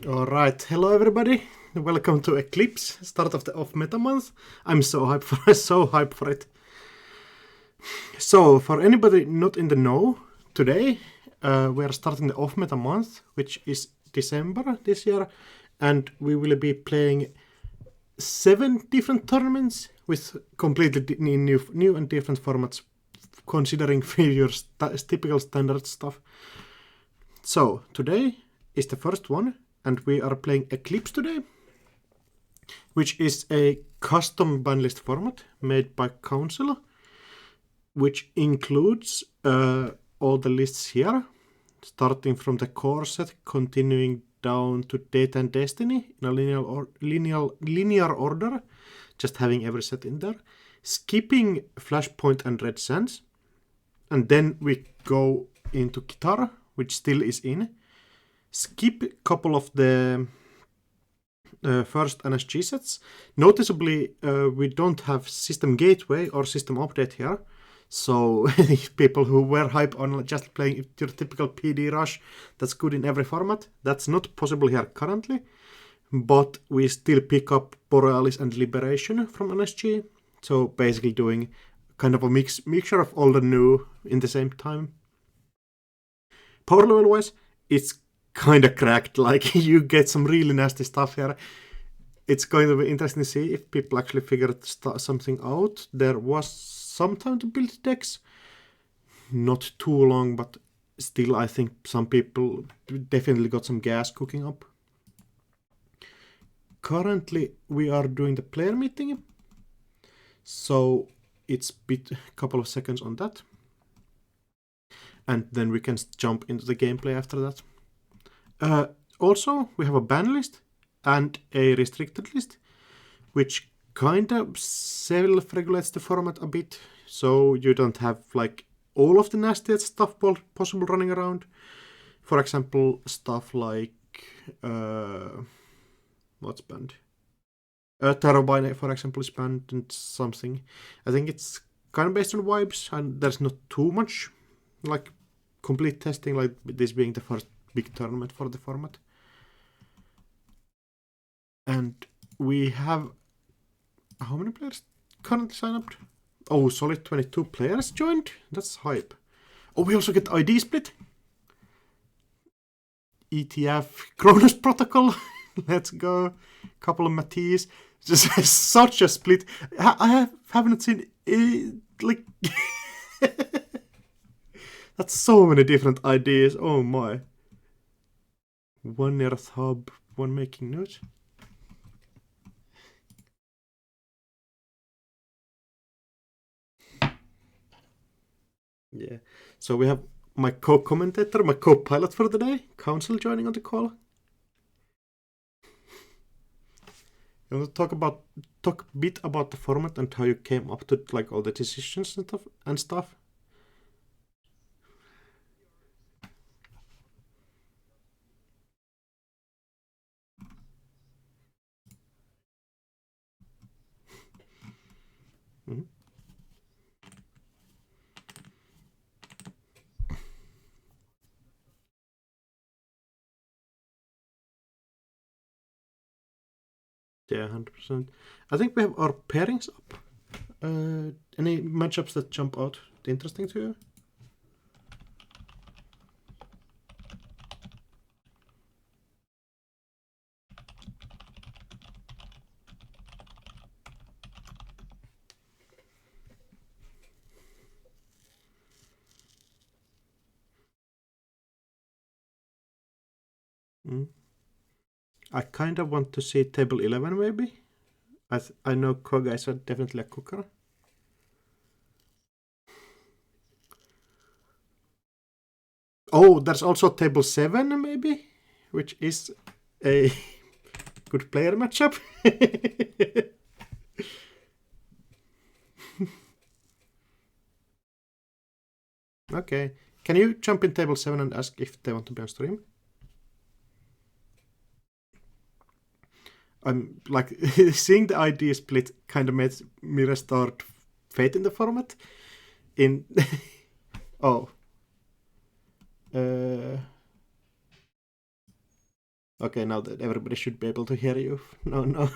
Alright, hello everybody. Welcome to Eclipse, start of the off-meta month. I'm so hyped for it, so hyped for it. So, for anybody not in the know, today we are starting the off-meta month, which is December this year, and we will be playing 7 different tournaments with completely new and different formats, considering your typical standard stuff. So, today is the first one, and we are playing Eclipse today, which is a custom banlist format made by Council, which includes all the lists here, starting from the core set, continuing down to Data and Destiny in a linear order, just having every set in there, skipping Flashpoint and Red Sands, and then we go into Kitara, which still is in, skip a couple of the first NSG sets. Noticeably, we don't have System Gateway or System Update here, so people who were hype on just playing your typical PD rush that's good in every format, that's not possible here currently, but we still pick up Borealis and Liberation from NSG, so basically doing kind of a mixture of all the new in the same time. Power level wise, it's kind of cracked, like you get some really nasty stuff here. It's going to be interesting to see if people actually figured something out. There was some time to build decks, not too long, but still I think some people definitely got some gas cooking up. Currently we are doing the player meeting, so it's a couple of seconds on that, and then we can jump into the gameplay after that. Also, we have a ban list and a restricted list, which kind of self-regulates the format a bit, so you don't have like all of the nastiest stuff possible running around. For example, stuff like what's banned? Turbine, for example, is banned, and something. I think it's kind of based on vibes, and there's not too much like complete testing, like this being the first big tournament for the format. And we have how many players currently signed up? Oh, solid 22 players joined. That's hype. Oh, we also get ID split. ETF Cronus Protocol. Let's go. Couple of Matisse. Just such a split. I haven't seen like that's so many different ideas. Oh my. One Earth Hub, one making notes. Yeah. So we have my co-commentator, my co-pilot for the day, Council, joining on the call. You want to talk a bit about the format and how you came up to like all the decisions and stuff? Mm-hmm. Yeah, 100%. I think we have our pairings up. Any matchups that jump out interesting to you? Mm. I kind of want to see table 11 maybe. I know guys are definitely a cooker. Oh, there's also table 7 maybe, which is a good player matchup. Okay. Can you jump in table 7 and ask if they want to be on stream? I'm like seeing the idea split kind of made me restart faith in the format. In oh, Okay, now that everybody should be able to hear you. No.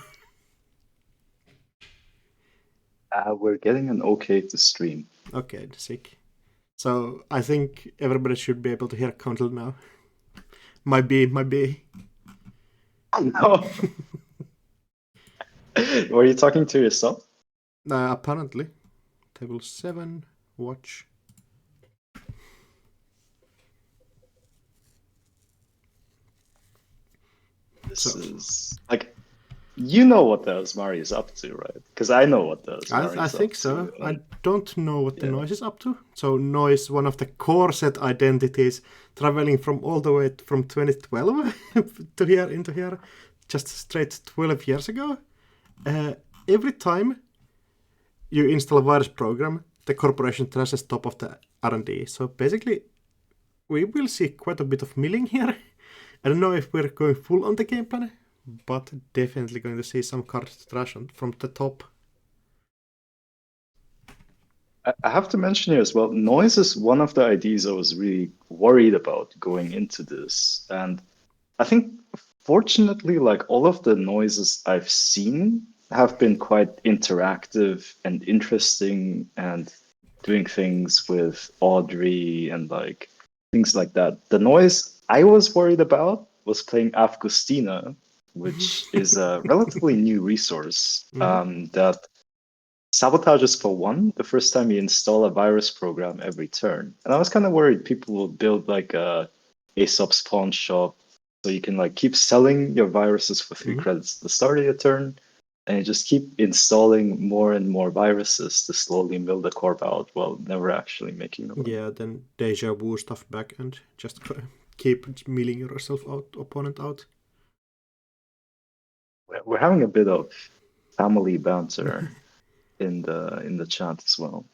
We're getting an okay to stream. Okay, sick. So I think everybody should be able to hear Council now. Might be. No. Were you talking to yourself? Apparently. Table 7, watch. This is like, you know what the Asmari is up to, right? Because I know what the Asmari I is think up so. to. I don't know what the Yeah. noise is up to. So noise, one of the core set identities, traveling from all the way from 2012 to here into here, just straight 12 years ago. Every time you install a virus program, the corporation trashes top of the R&D. So basically, we will see quite a bit of milling here. I don't know if we're going full on the game plan, but definitely going to see some card trash from the top. I have to mention here as well, noise is one of the ideas I was really worried about going into this. And I think fortunately, like all of the noises I've seen have been quite interactive and interesting and doing things with Audrey and like things like that. The noise I was worried about was playing Afgostina, which is a relatively new resource that sabotages for one the first time you install a virus program every turn. And I was kind of worried people will build like a Aesop's pawn shop so you can like keep selling your viruses for 3 credits at the start of your turn, and you just keep installing more and more viruses to slowly mill the corp out while never actually making them. Yeah, then deja vu stuff back and just keep milling yourself out, opponent out. We're having a bit of family banter in the chat as well.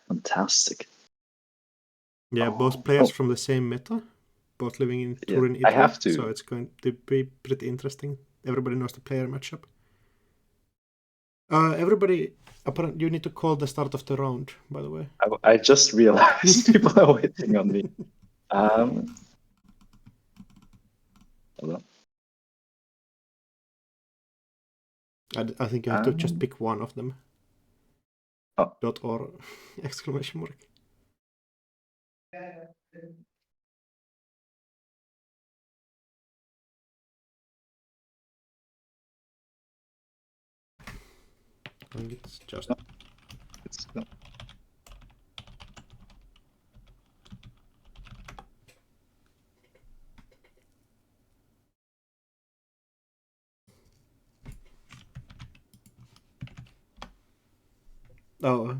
Fantastic. Yeah, both players from the same meta, both living in Turin, I Italy. have to. So it's going to be pretty interesting. Everybody knows the player matchup. Everybody, you need to call the start of the round, by the way. I just realized people are waiting on me. Hold on. I think you have to just pick one of them. Oh. Dot or exclamation mark. I think it's just. No. Oh.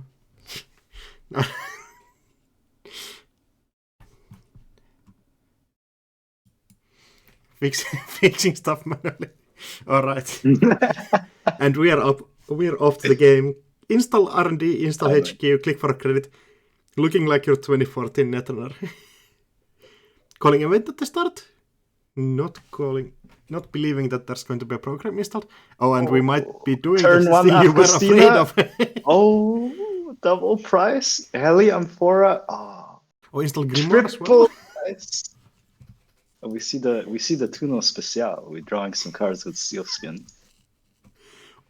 Fixing stuff manually. All right. And we are up. We're off to the game. Install R&D, install HQ, click for a credit. Looking like your 2014 Netrunner. Calling event at the start. Not believing that there's going to be a program installed. Oh, and we might be doing Turn the one thing you were afraid of. Oh, double price? Heli Amphora. Oh, install Grimoire as well. Price. We see the Tuno Special. We're drawing some cards with Sealskin.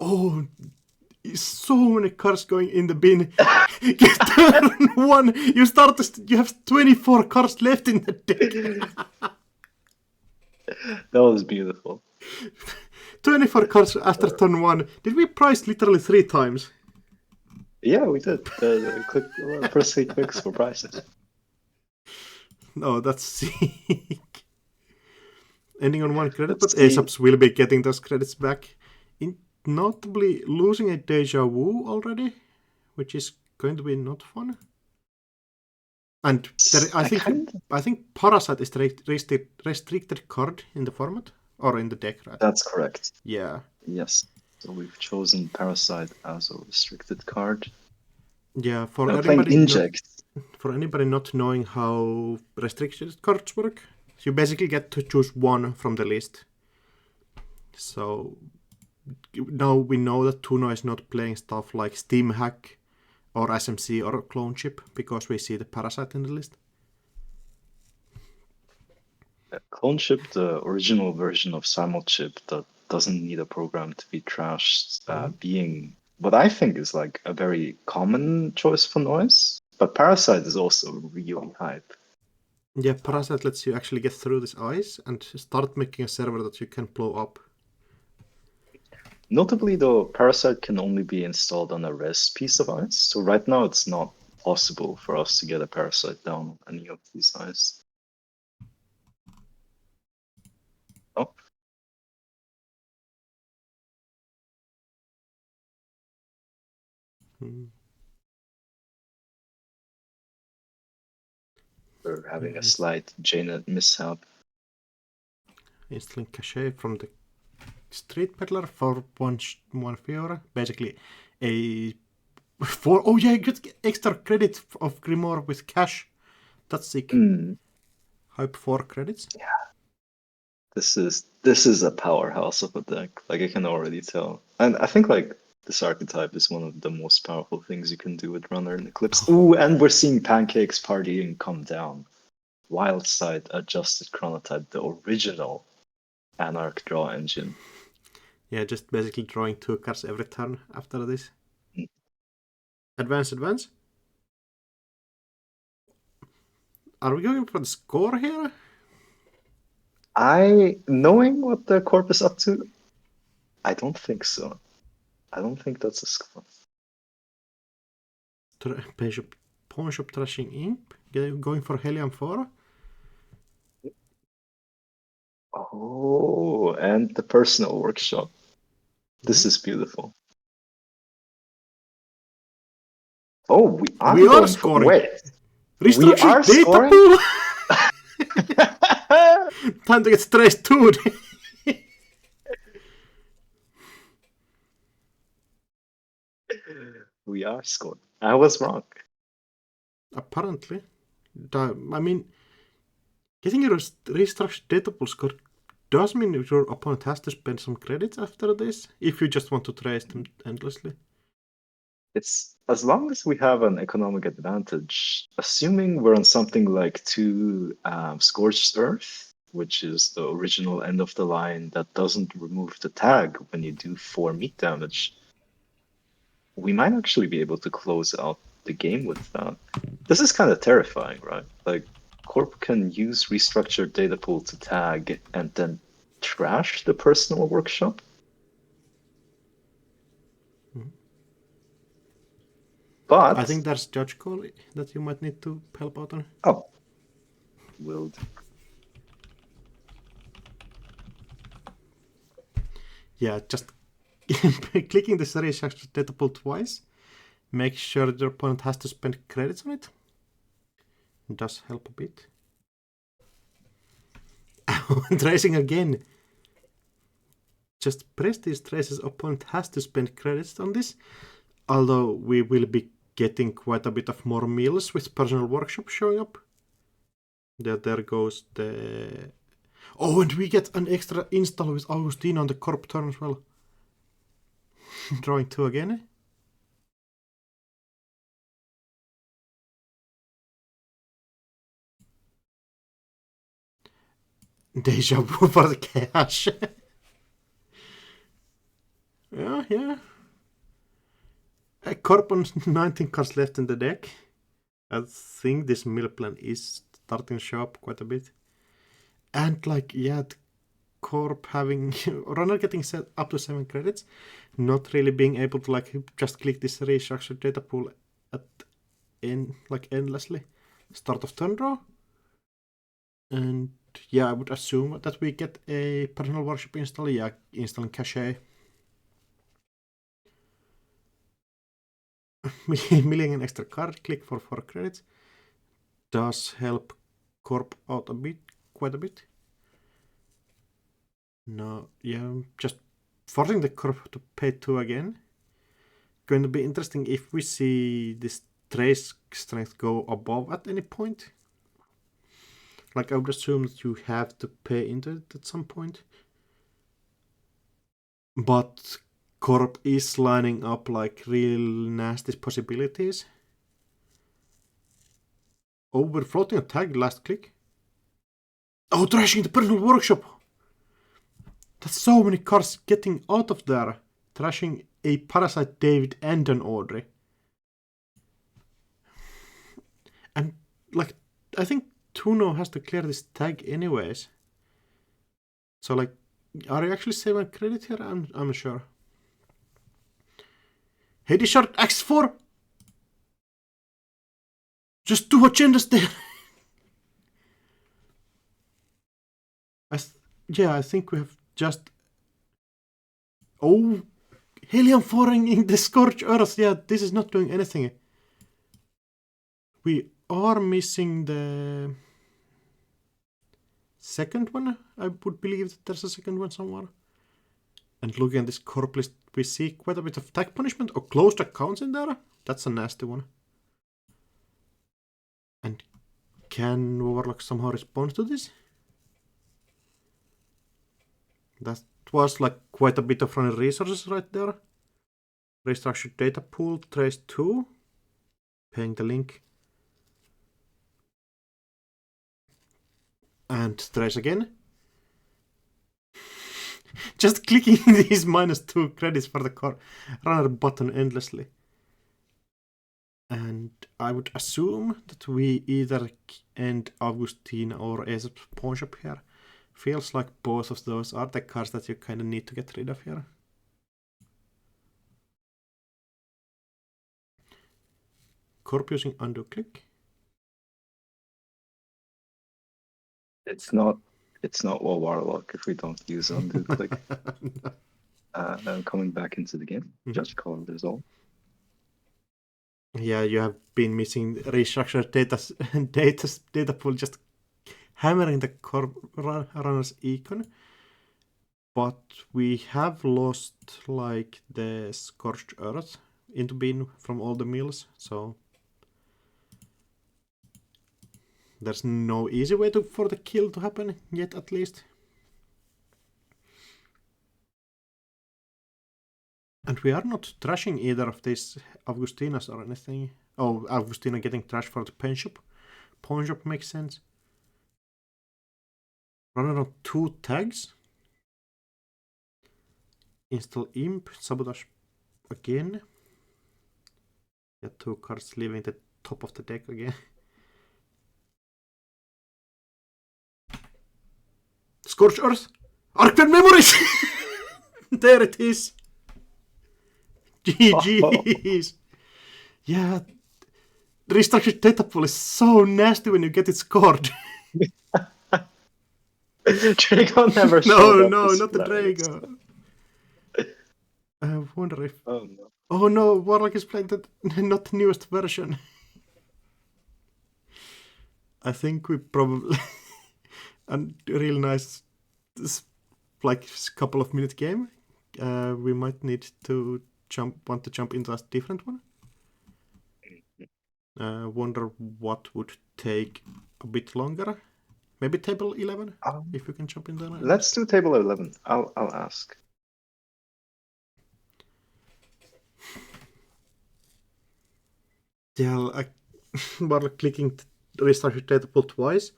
Oh, so many cards going in the bin. Turn one. You have 24 cards left in the deck. That was beautiful. 24 cards after turn one. Did we price literally 3 times? Yeah, we did. First 3 clicks for prices. No, that's sick. Ending on 1 credit, but Aesop's will be getting those credits back. Notably losing a deja vu already, which is going to be not fun. And I think Parasite is the restricted card in the format, or in the deck, right? That's correct. Yeah. Yes. So we've chosen Parasite as a restricted card. Yeah, for anybody not knowing how restricted cards work, you basically get to choose one from the list. So now we know that Tuno is not playing stuff like Steam Hack or SMC or Clone Chip because we see the Parasite in the list. Clone chip, the original version of Simulchip that doesn't need a program to be trashed, being what I think is like a very common choice for noise. But Parasite is also really hype. Yeah, Parasite lets you actually get through this ice and start making a server that you can blow up. Notably, though, Parasite can only be installed on a res piece of ice. So right now, it's not possible for us to get a Parasite down on any of these ice. Oh, we're having a slight JNet mishap. Installing cache from the street peddler for one Fiora. Basically, a four. Oh yeah, you get extra credit of Grimoire with cash. That's sick. Hype 4 credits. Yeah, this is a powerhouse of a deck. Like I can already tell, and I think like this archetype is one of the most powerful things you can do with Runner and Eclipse. Ooh, and we're seeing Pancakes partying come down. Wild side adjusted chronotype, the original Anarch draw engine. Yeah, just basically drawing 2 cards every turn after this. Advance. Are we going for the score here? Knowing what the corp is up to, I don't think so. I don't think that's a score. Pawn shop trashing imp. Going for Helium 4. Oh, and the personal workshop. This is beautiful. Oh, We are scoring. Wait, Restructure we are data scoring? pool. Time to get stressed too. We are scoring. I was wrong. Apparently. I mean, getting a restructured data pool score does mean your opponent has to spend some credits after this, if you just want to trace them endlessly. It's as long as we have an economic advantage, assuming we're on something like 2 Scorched Earth, which is the original end of the line that doesn't remove the tag when you do 4 meat damage, we might actually be able to close out the game with that. This is kind of terrifying, right? Like, Corp can use restructured data pool to tag and then trash the personal workshop. But I think there's Judge Call that you might need to help out on. oh, will do. Yeah, just clicking the series data pool twice. Make sure your opponent has to spend credits on it. It does help a bit. Tracing again. Just press these traces. Opponent has to spend credits on this. Although we will be getting quite a bit of more meals with personal workshop showing up. There goes the... Oh, and we get an extra install with Augustine on the corp turn as well. Drawing 2 again. Deja vu for the cash. Yeah. A corp on 19 cards left in the deck. I think this mill plan is starting to show up quite a bit. And like, yeah, the corp having runner getting set up to 7 credits, not really being able to like just click this restructured data pool like endlessly. Start of turn draw. And yeah, I would assume that we get a personal workshop install. Yeah, installing cache. Milling an extra card, click for 4 credits. Does help corp out a bit, quite a bit. No, yeah, just forcing the corp to pay 2 again. Going to be interesting if we see this trace strength go above at any point. Like I would assume that you have to pay into it at some point. But corp is lining up like real nasty possibilities. Oh, we're floating a tag last click. Oh, trashing the personal workshop! That's so many cars getting out of there. Trashing a Parasite David and an Audrey. And, like, I think Tuno has to clear this tag anyways. So, like, are you actually saving credit here? I'm sure. Heady Shark X4! Just 2 agendas there! Yeah, I think we have just... Oh! Helium Foreign in the Scorched Earth! Yeah, this is not doing anything. We are missing the... second one? I would believe that there's a second one somewhere. And looking at this corp list, we see quite a bit of tag punishment or closed accounts in there. That's a nasty one. And can Warlock somehow respond to this? That was like quite a bit of running resources right there. Restructured data pool, trace 2. Paying the link. And trace again. Just clicking these -2 credits for the core runner button endlessly. And I would assume that we either end Augustina or Aesop's pawn shop here. Feels like both of those are the cards that you kind of need to get rid of here. Corp using undo click. It's not Warlock if we don't use undo click. And coming back into the game, just call it all. Yeah, you have been missing restructured data pool, just hammering the corp runner's econ. But we have lost like the Scorched Earth into being from all the mills, so there's no easy way for the kill to happen yet, at least. And we are not trashing either of these Augustinas or anything. Oh, Augustina getting trashed for the pawn shop. Pawn shop makes sense. Running on 2 tags. Install imp, sabotage again. Yeah, 2 cards leaving the top of the deck again. Scorched Earth! Arcade Memories! There it is! GG's! Yeah, restructured data pool is so nasty when you get it scored. Drago never No, showed up. no, not the Drago. I wonder if... Oh no. Oh no, Warlock is playing the not the newest version. I think we probably... a real nice, like, couple of minute game. We might need to want to jump into a different one. Wonder what would take a bit longer. Maybe table 11, if you can jump in there. Let's do table 11. I'll ask. Yeah, while clicking restart your data pool twice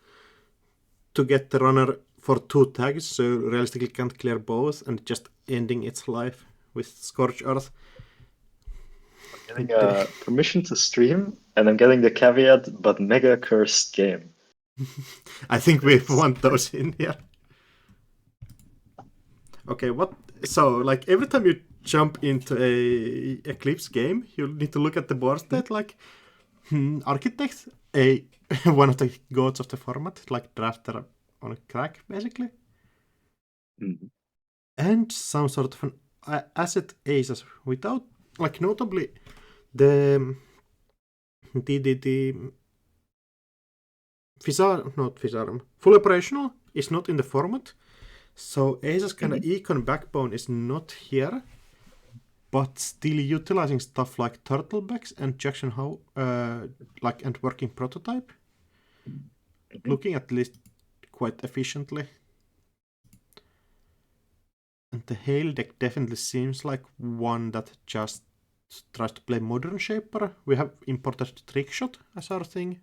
to get the runner for 2 tags, so realistically can't clear both, and just ending its life with Scorched Earth. I'm getting permission to stream, and I'm getting the caveat, but mega cursed game. I think we want those in here. Okay, what? So, like, every time you jump into a Eclipse game, you need to look at the board state, like, Architect, one of the goats of the format, like drafter on a crack, basically. And some sort of an asset aces without, like, notably, the Physarum, full operational is not in the format. So Aces kind of econ backbone is not here, but still utilizing stuff like turtlebacks and Jackson How, like, and working prototype. Looking at least quite efficiently. And the Hail deck definitely seems like one that just tries to play Modern Shaper. We have imported Trickshot as our thing.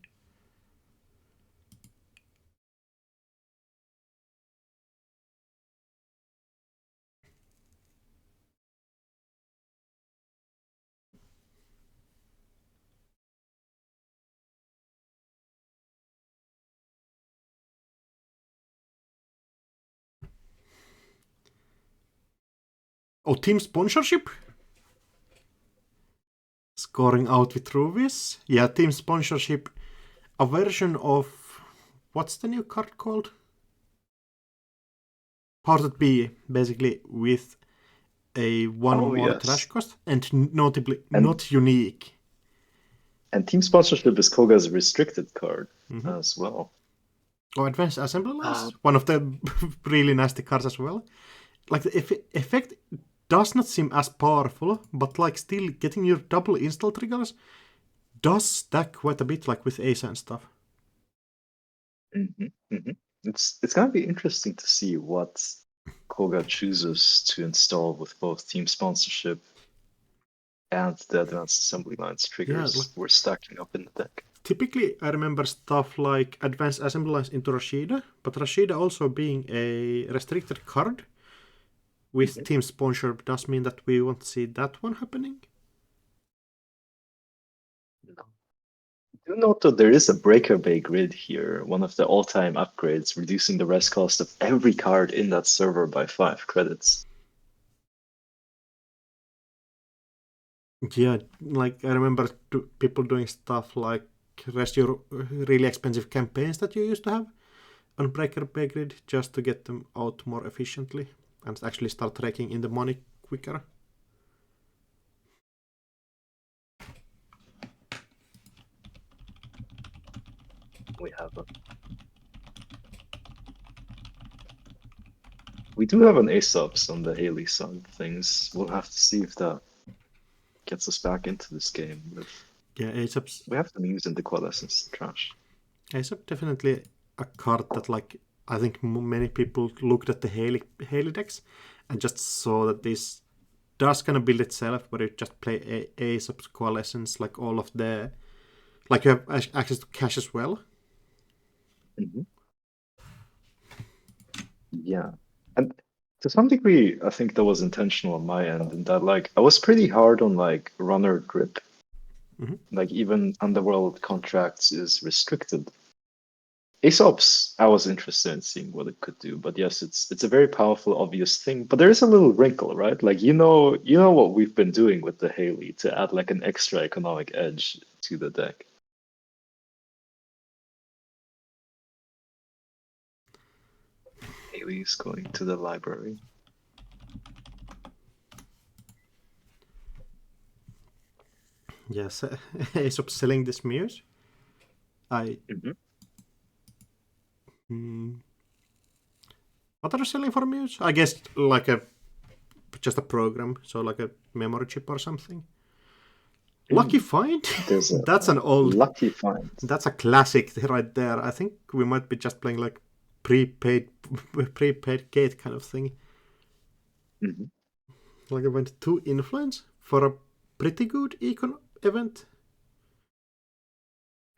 Oh, team sponsorship? Scoring out with rubies? Yeah, team sponsorship. A version of... What's the new card called? Ported B, basically, with a one more trash cost, and notably not unique. And team sponsorship is Koga's restricted card as well. Oh, advanced assembly lines, one of the really nasty cards as well. Like the effect does not seem as powerful, but like still getting your double install triggers does stack quite a bit, like with Asa and stuff. It's gonna be interesting to see what Koga chooses to install with both team sponsorship and the advanced assembly lines triggers we're stacking up in the deck. Typically, I remember stuff like advanced assembly lines into Rashida, but Rashida also being a restricted card with team sponsorship does mean that we won't see that one happening. No. Do note that there is a Breaker Bay grid here, one of the all-time upgrades, reducing the rest cost of every card in that server by 5 credits. Yeah, like I remember people doing stuff like rest your really expensive campaigns that you used to have on Breaker Bay Grid just to get them out more efficiently and actually start raking in the money quicker. We do have an Aesop's on the Haley side of things. We'll have to see if that gets us back into this game. Yeah, Aesop's... We have to use in the Coalescence trash. Aesop definitely a card that, like, I think many people looked at the Haley decks and just saw that this does kind of build itself, where you just play Aesop's Coalescence, like all of the... Like you have access to cash as well. Yeah. And to some degree, I think that was intentional on my end, in that, like, I was pretty hard on, like, runner grip. Like, even Underworld contracts is restricted. Aesop's, I was interested in seeing what it could do, but yes, it's a very powerful, obvious thing. But there is a little wrinkle, right? Like, you know what we've been doing with the Haley to add like an extra economic edge to the deck. Haley's going to the library. Yes, Aesop selling this Muse. What are you selling for Muse? I guess like just a program, so like a memory chip or something. Lucky Find? That's an old... Lucky Find. That's a classic right there. I think we might be just playing like prepaid gate kind of thing. Like I went to Influence for a pretty good econ event.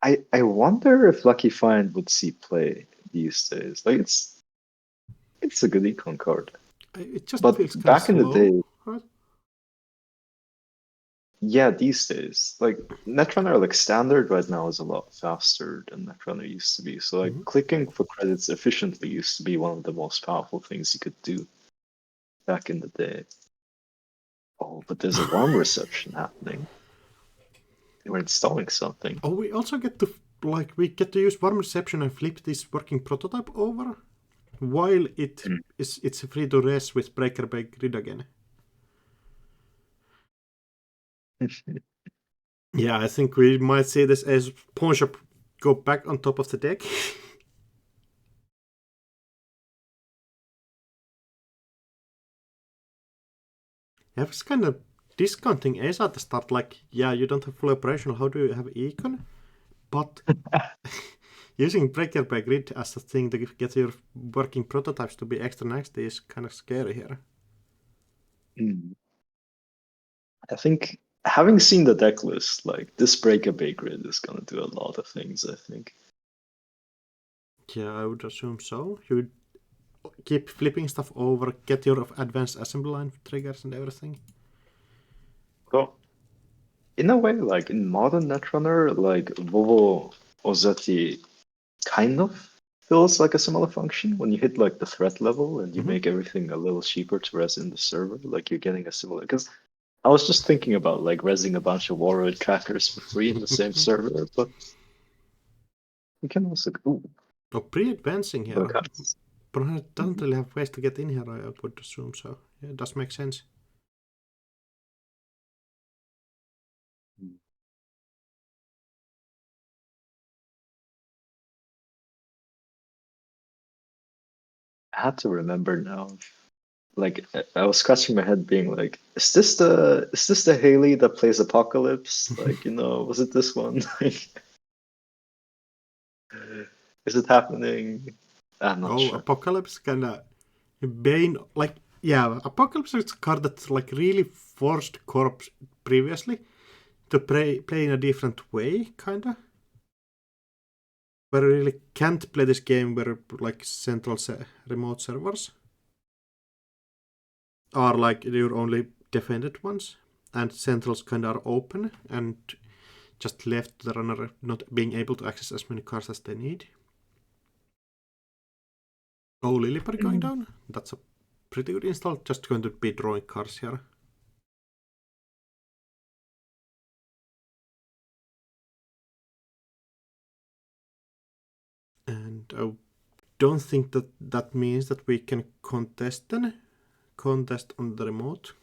I wonder if Lucky Find would see play these days. Like, it's a good econ card. It just but feels kind back of in slow, the day, right? Yeah, these days, like Netrunner, like standard right now is a lot faster than Netrunner used to be. So like clicking for credits efficiently used to be one of the most powerful things you could do back in the day. Oh, but there's a warm reception happening. They were installing something. Oh, we also get to use warm reception and flip this working prototype over while it's free to res with Breaker Bay Grid again. Yeah, I think we might see this as pawn shop go back on top of the deck. I was kind of discounting Ace at the start, like, yeah, you don't have full operational, how do you have econ? But using Breaker Bay Grid as a thing to get your working prototypes to be extra nasty is kind of scary here. I think, having seen the deck list, like, this Breaker Bay Grid is going to do a lot of things, I think. Yeah, I would assume so. You would keep flipping stuff over, get your advanced assembly line triggers and everything. Well, in a way, like in modern Netrunner, like Vovo Ozeti kind of feels like a similar function when you hit like the threat level and you Mhm. make everything a little cheaper to res in the server. Like you're getting a similar. Because I was just thinking about like resing a bunch of Warroad crackers for free in the same server, but you can also. Ooh, Oh, pre-advancing here. cuts. But it doesn't really have ways to get in here, I would assume, so yeah, it does make sense. I had to remember now. Like I was scratching my head, being like, is this the Haley that plays Apocalypse? Like, was it this one? Like, is it happening? I'm not Oh, sure. Apocalypse kinda Bane, like, yeah, Apocalypse is a card that like really forced Corps previously to play in a different way, kinda. Where you really can't play this game where like central remote servers are like your only defended ones, and centrals kinda are open and just left the runner not being able to access as many cards as they need. Oh, Lilliput going down? That's a pretty good install. Just going to be drawing cards here. And I don't think that means that we can contest on the remote.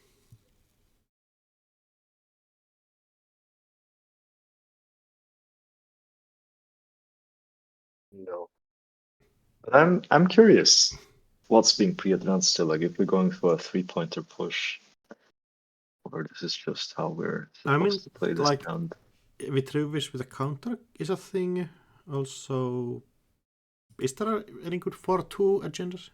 No. But I'm curious what's being pre-advanced to, like if we're going for a 3-pointer push, or this is just how we're I mean, supposed to play this like, hand. Vitruvius with a counter is a thing. Also, is there any good 4-2 agendas?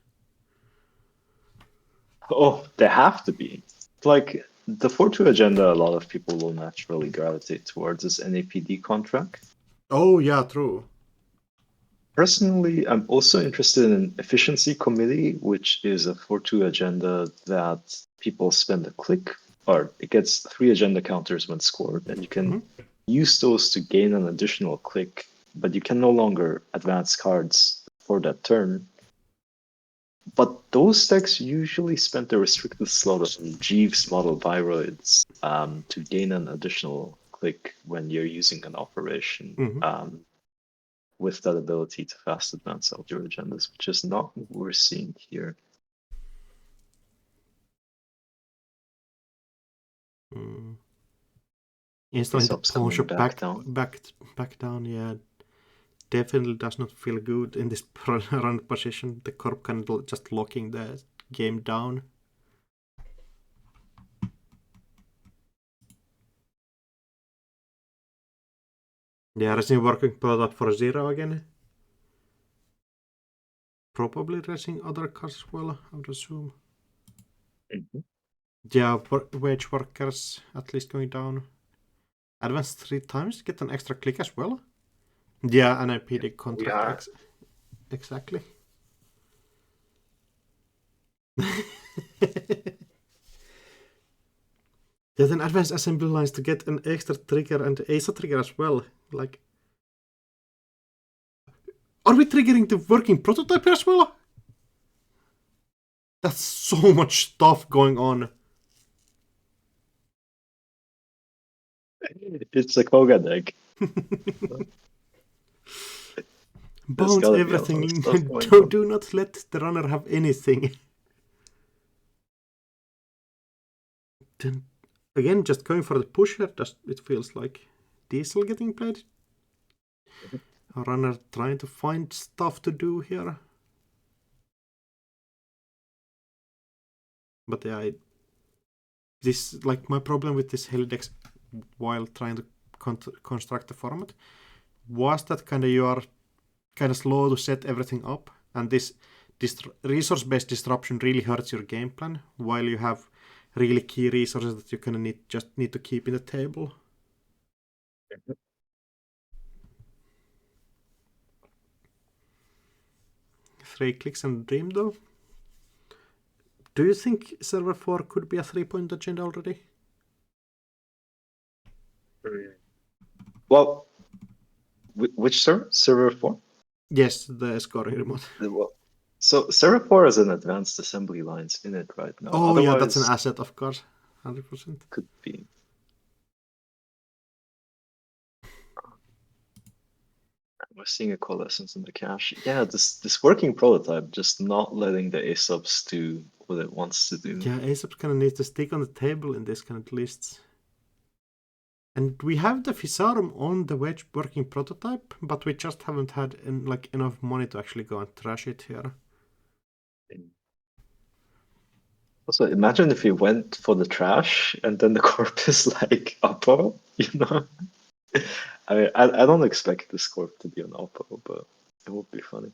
Oh, they have to be. Like the 4-2 agenda, a lot of people will naturally gravitate towards this NAPD contract. Oh, yeah, true. Personally, I'm also interested in efficiency committee, which is a 4-2 agenda that people spend a click, or it gets 3 agenda counters when scored, and you can use those to gain an additional click, but you can no longer advance cards for that turn. But those decks usually spend a restricted slot on Jeeves model Viroids to gain an additional click when you're using an operation. With that ability to fast advance out your agendas, which is not what we're seeing here. Installing the Aesop's Poncho coming back down. back down, yeah, definitely does not feel good in this run position. The Corp kind of just locking the game down. Yeah, Resin working product for 0 again. Probably racing other cars as well, I would assume. Yeah, wage workers at least going down. Advance 3 times, get an extra click as well. Yeah, an IPD contract. Exactly. Yeah, then advanced assembly lines to get an extra trigger and ASA trigger as well. Like, are we triggering the working prototype here as well? That's so much stuff going on. It's a Koga deck. Bounce everything. Do not let the runner have anything. Then again, just going for the push here, it feels like Diesel getting played. A runner trying to find stuff to do here. But yeah, this like my problem with this Helidex while trying to construct the format was that kind of you are kind of slow to set everything up, and this resource-based disruption really hurts your game plan while you have really key resources that you kind of need to keep in the table. 3 clicks and dream though. Do you think server 4 could be a 3-point agenda already? Well, which server? Server 4? Yes, the scoring remote. Well, so Seraphore has an advanced assembly lines in it right now. Oh yeah, that's an Otherwise, asset, of course, 100%. could be. We're seeing a coalescence in the cache. Yeah, this working prototype just not letting the ASUBs do what it wants to do. Yeah, ASAP kind of needs to stick on the table in this kind of lists. And we have the Fisarum on the wedge working prototype, but we just haven't had enough money to actually go and trash it here. Also, imagine if you went for the trash and then the corp is like Oppo, you know? I don't expect this corp to be an Oppo, but it would be funny.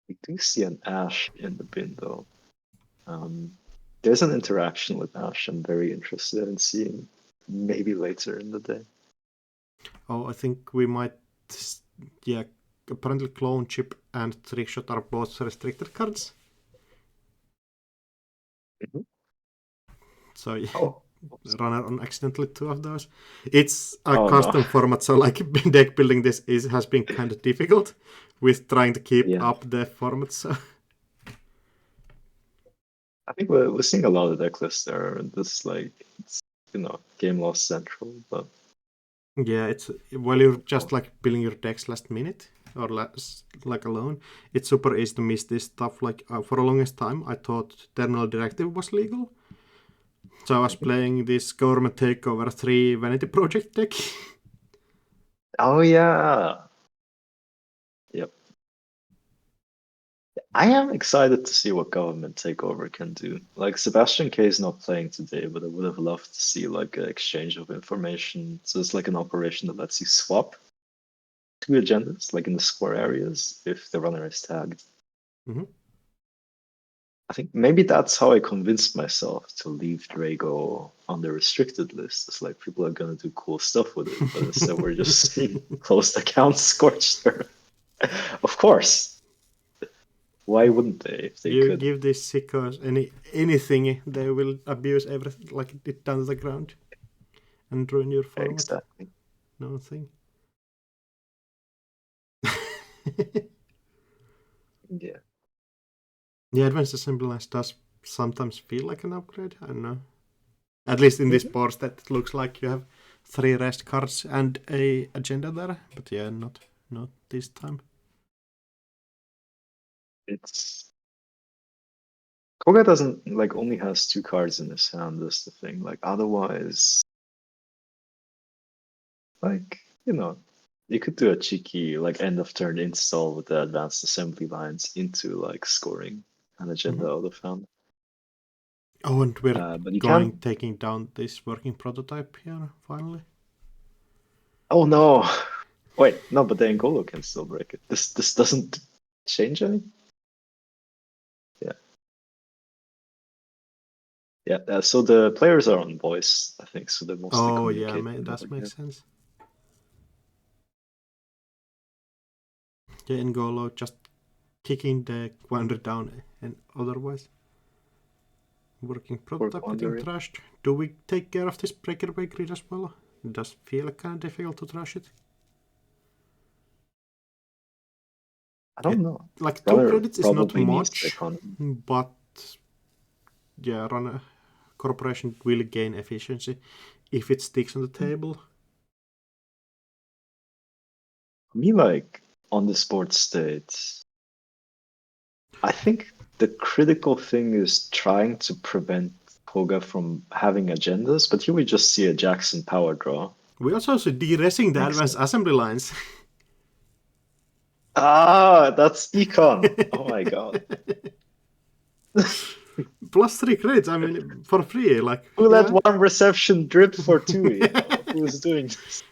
We do see an Ash in the bin though. There's an interaction with Ash I'm very interested in seeing maybe later in the day. Oh, I think we might. Yeah, apparently Clone Chip and Trickshot are both restricted cards. Mhm. So yeah, Oh, runner on accidentally 2 of those. It's a oh no. custom format, so like deck building this has been kind of difficult with trying to keep Yeah. up the format. So I think we're seeing a lot of deck lists there. And this like it's game loss central, but yeah, it's while you're just like building your decks last minute or like alone, it's super easy to miss this stuff. Like for the longest time, I thought Terminal Directive was legal. So I was playing this Government Takeover 3 Vanity Project deck. oh yeah. Yep. I am excited to see what government takeover can do. Like Sebastian K is not playing today, but I would have loved to see like an exchange of information. So it's like an operation that lets you swap two agendas, like in the square areas, if the runner is tagged. Mm-hmm. I think maybe that's how I convinced myself to leave Drago on the restricted list. It's like people are gonna do cool stuff with it, but instead we're just seeing closed accounts scorched earth. Of course. Why wouldn't they if they You could? give these sickos anything, they will abuse everything like it down to the ground and ruin your format. Exactly. No thing. Yeah. Yeah, Advanced Assembly Lines does sometimes feel like an upgrade. I don't know. At least in this Mhm. board that it looks like you have 3 rest cards and a agenda there. But yeah, not this time. It's Koga doesn't like only has two cards in his hand, that's the thing. Like otherwise, like, you could do a cheeky like end of turn install with the advanced assembly lines into like scoring an agenda Mm-hmm. out of hand. Oh, and we're But you can't. taking down this working prototype here finally. Oh no. Wait, no, but the Angolo can still break it. This doesn't change anything? Yeah. Yeah. So the players are on voice, I think, so they're mostly Oh yeah, communicating does over make here. sense. Yeah, N'Golo just kicking the Quandary down and otherwise. Working For prototype getting Quandary. trashed. Do we take care of this breakaway grid as well? It does feel kind of difficult to trash it. I don't know. Like 2 Runner credits is not probably needs the much, economy. but yeah, Runner Corporation will gain efficiency if it sticks on the table. Me, like on the sports state, I think the critical thing is trying to prevent Koga from having agendas, but here we just see a Jackson power draw. We also should de-resing the Makes advanced sense. assembly lines. Ah, that's econ. Oh my god. Plus 3 credits, I mean, for free, like, Who let yeah. one reception drip for two, Who's doing this?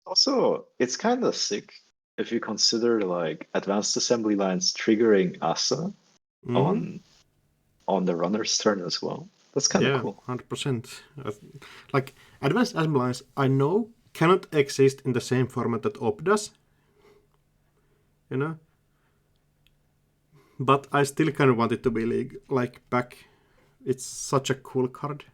Also, it's kind of sick if you consider like advanced assembly lines triggering ASA Mm-hmm. on the runner's turn as well. That's kind of Yeah, cool. 100%. Like, advanced assembly lines, I know, cannot exist in the same format that OP does, you know. But I still kind of want it to be like back. It's such a cool card.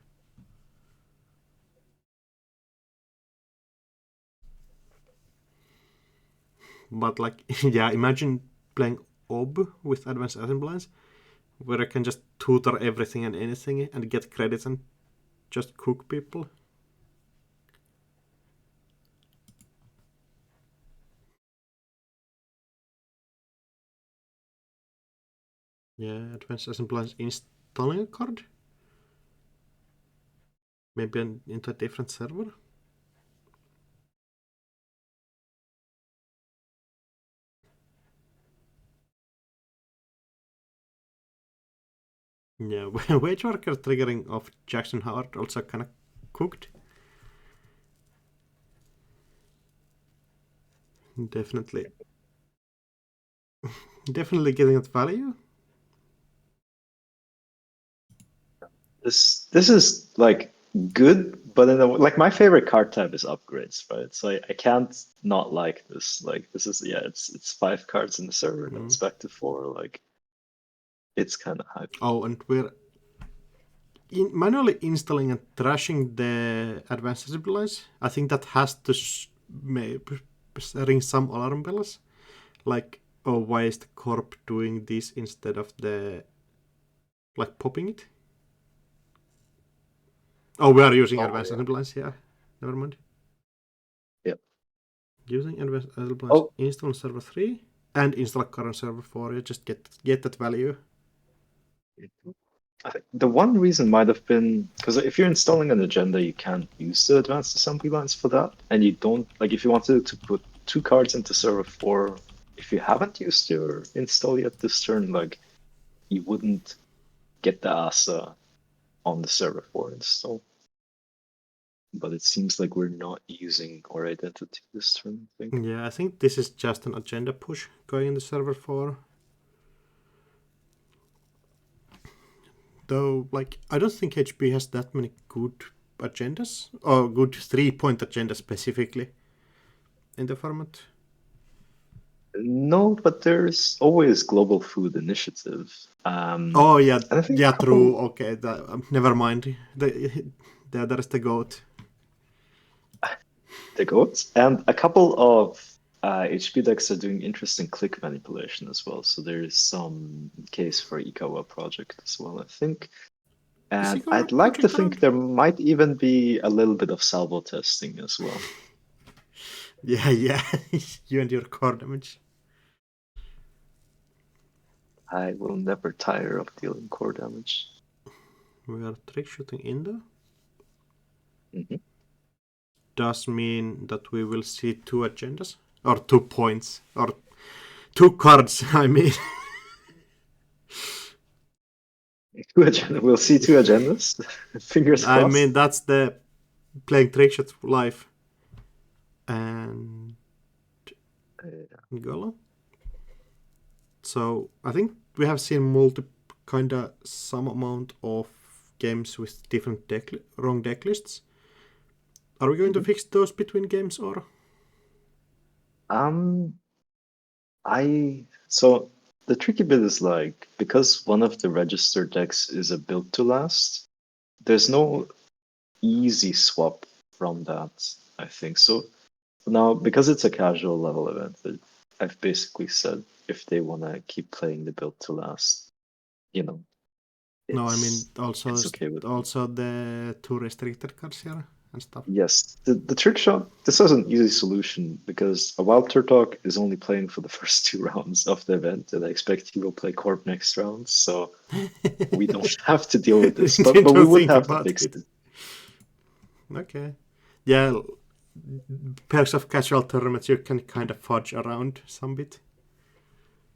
But like, yeah, imagine playing Ob with Advanced Assemblies, where I can just tutor everything and anything and get credits and just cook people. Yeah, Advanced Assemblies installing a card. Maybe into a different server. Yeah, Wage Worker triggering of Jackson Howard also kind of cooked. Definitely. Definitely getting that value. This is like good, but in like my favorite card type is upgrades, right? So I can't not like this. Like this is it's 5 cards in the server, then it's back to 4. Like it's kind of hype. Oh, and we're manually installing and trashing the advanced disciplines. I think that has to ring some alarm bells. Like, oh, why is the corp doing this instead of the like popping it? Oh, we are using advanced disciplines. Yeah, never mind. Yep. Using advanced disciplines, Oh, install server 3 and install current server 4. You just get that value. I think the one reason might have been because if you're installing an agenda, you can't use the advanced assembly lines for that, and you don't like if you wanted to put 2 cards into server 4. If you haven't used your install yet this turn, like you wouldn't get the ASA on the server 4 install. But it seems like we're not using our identity this turn, I think. Yeah, I think this is just an agenda push going in the server 4. Though, like, I don't think HP has that many good agendas, or good 3-point agendas specifically in the format. No, but there's always Global Food Initiative. Oh, yeah, And I think yeah, a couple, true. Okay, never mind. There's the goat. the goats, and a couple of HP decks are doing interesting click manipulation as well. So there is some case for Ikawa project as well, I think. Is And Igor I'd like to project think around? there might even be a little bit of salvo testing as well. Yeah, yeah. You and your core damage. I will never tire of dealing core damage. We are trick shooting Indo. Mm-hmm. Does mean that we will see 2 agendas? Or 2 points? Or 2 cards, I mean. We'll see 2 agendas. Fingers I crossed. mean, that's the playing trick shot live. And Golo. So I think we have seen some amount of games with different wrong deck lists. Are we going to fix those between games or? Um, so the tricky bit is like because one of the registered decks is a build to last, there's no easy swap from that, I think. So now because it's a casual level event, I've basically said if they wanna keep playing the build to last, you know, No, I mean it's okay with me. also the 2 restricted cards here and stuff. Yes, the trick shot. This is an easy solution because a wild Turtok is only playing for the first 2 rounds of the event, and I expect he will play Corp next round. So we don't have to deal with this, but we Don't would think have to about fix it. it. Okay. Yeah, perks of casual tournaments you can kind of fudge around some bit.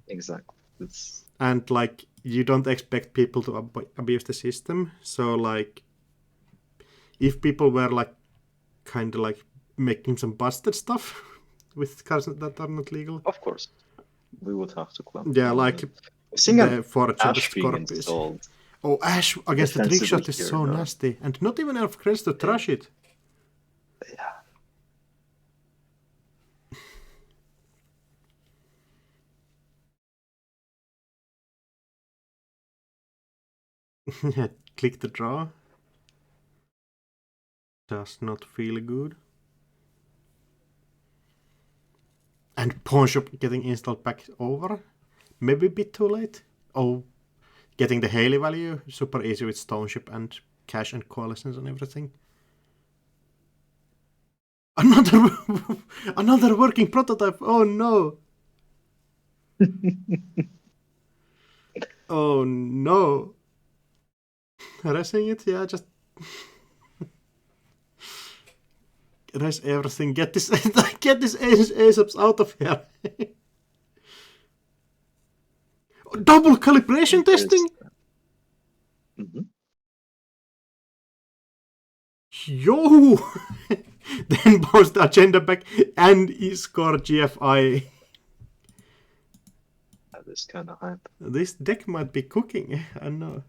Exactly. It's And like you don't expect people to abuse the system. So like if people were like kind of like making some busted stuff with cards that are not legal. of course we would have to clamp Yeah, down on like it. Seeing an the 4 agenda Ash being Scorpius. installed Oh, Ash against the trick defensively shot is here so now. nasty. And not even enough credits to trash it. Yeah. Click the draw. Does not feel good. And pawn shop getting installed back over. Maybe a bit too late. Oh, getting the Haley value. Super easy with stone ship and cash and coalitions and everything. Another another working prototype. Oh no. Oh no. Racing it? Yeah, just race everything. Get this get this Aesop's out of here. Double calibration testing? Mhm. Yo! Then post the agenda back and score GFI. That is kind of hype. This deck might be cooking. I know.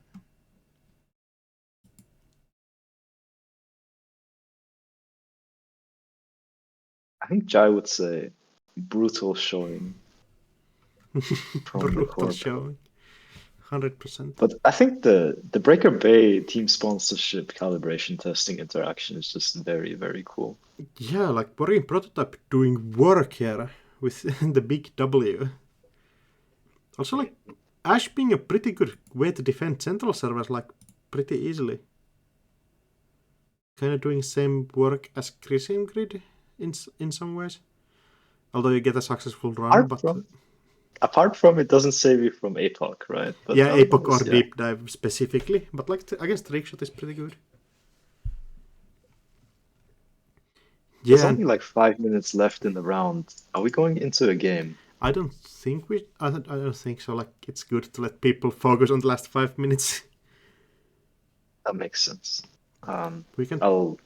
I think Jai would say brutal showing from the Brutal corp. showing. 100%. But I think the Breaker Bay team sponsorship calibration testing interaction is just very, very cool. Yeah, like working prototype doing work here with the big W. Also, like Ash being a pretty good way to defend central servers, like pretty easily. Kind of doing same work as Crimson Grid in some ways. Although you get a successful run, Apart from it doesn't save you from APOC, right? But yeah, APOC or yeah. deep dive specifically. But like against Trickshot is pretty good. There's Yeah, only like 5 minutes left in the round. Are we going into a game? I don't think we. I don't think so. Like it's good to let people focus on the last 5 minutes. That makes sense. We can. I'll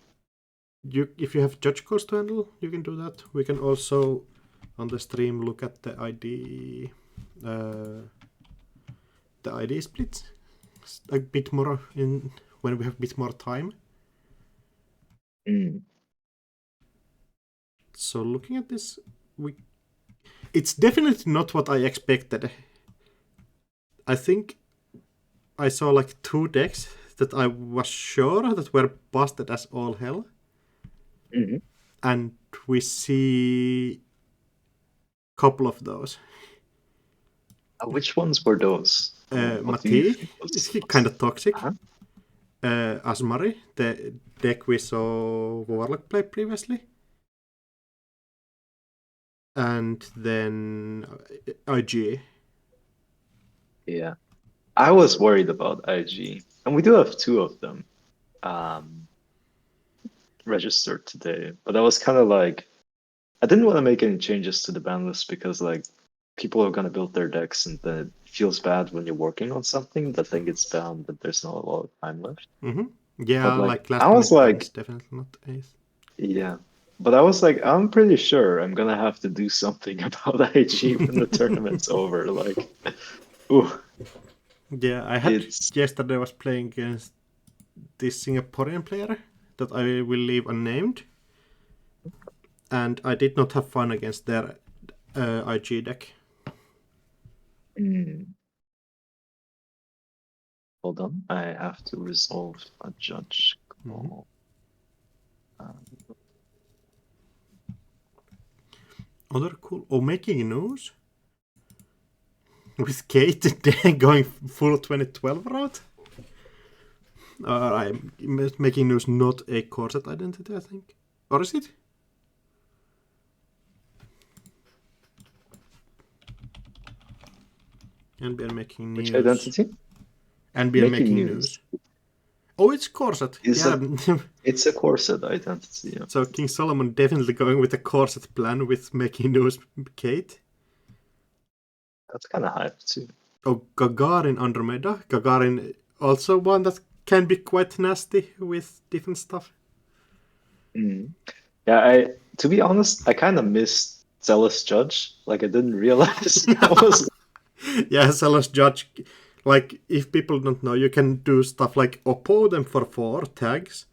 If you have judge calls to handle, you can do that. We can also on the stream look at the ID splits a bit more in when we have a bit more time. So looking at this, it's definitely not what I expected. I think I saw like 2 decks that I was sure that were busted as all hell. And we see a couple of those. which ones were those? What do you Mati think was is kind of toxic. Uh-huh. Asmari, the deck we saw Warlock play previously. And then IG. Yeah. I was worried about IG. And we do have 2 of them registered today. But I was kind of like, I didn't want to make any changes to the ban list because like people are going to build their decks and then it feels bad when you're working on something that then gets banned, but there's not a lot of time left. Mm-hmm. Yeah, But like last I was minute like, is definitely not ace. Yeah. But I was like, I'm pretty sure I'm gonna have to do something about IG when the tournament's over. Like, ooh. Yeah, I had yesterday was playing against this Singaporean player that I will leave unnamed. And I did not have fun against their IG deck. Hold on, I have to resolve a judge call. Other cool. Oh, making news with Kate going full 2012 route. I'm making news not a corset identity, I think. Or is it? NBN making news. Which identity? NBN making news. Oh, it's corset. It's a corset identity. Yeah. So King Solomon definitely going with a corset plan with making news Kate. That's kind of hype too. Oh, Gagarin Andromeda. Gagarin also one that can be quite nasty with different stuff. Yeah, to be honest, I kind of missed Zealous Judge. Like I didn't realize that was. Yeah, Zealous Judge. Like if people don't know, you can do stuff like oppo them for 4 tags,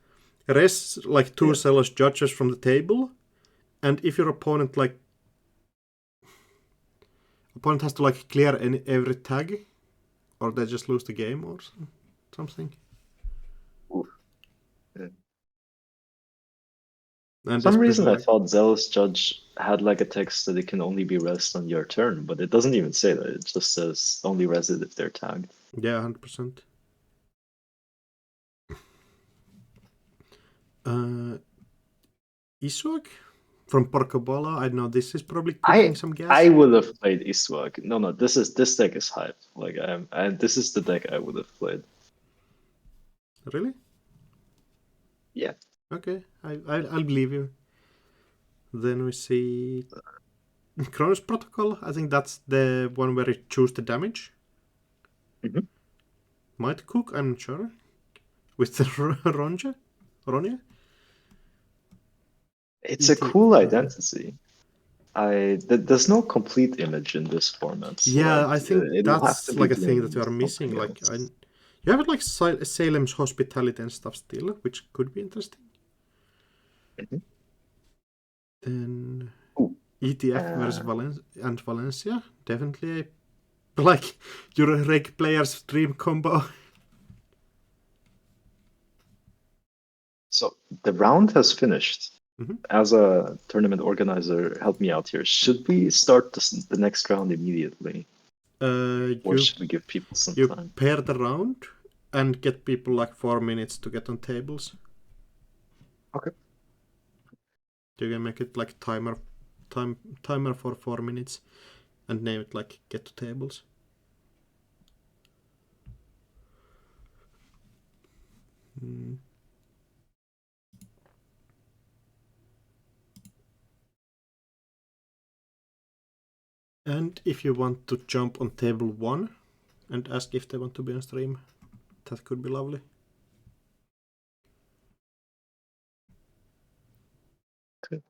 rest like 2 Zealous Judges from the table, and if your opponent has to like clear every tag, or they just lose the game or something. Oof. Yeah. And For some reason, especially I like, thought Zealous Judge had like a text that it can only be rezzed on your turn, but it doesn't even say that. It just says only res it if they're tagged. yeah, 100%. Iswag from Porcobola. I know this is probably cooking some gas. I would have played Iswag. No, this deck is hyped. Like this is the deck I would have played. Really? Yeah. Okay, I'll believe you. Then we see Kronos Protocol. I think that's the one where you choose the damage. Mm-hmm. Might cook, I'm not sure. With the Ronya? It's a cool identity. There's no complete image in this format. So Yeah, like, I think it'll have to that's be like a thing that doing you are missing. something Like, else. you have like Salem's Hospitality and stuff still, which could be interesting. Mm-hmm. Then Ooh. ETF versus Valencia, definitely like your reg player's dream combo. So the round has finished. Mm-hmm. As a tournament organizer, help me out here. Should we start the next round immediately, or You should we give people some you time? pair the round and get people like 4 minutes to get on tables. Okay. You can make it like timer for 4 minutes and name it like get to tables. And if you want to jump on table 1 and ask if they want to be on stream, that could be lovely. Okay.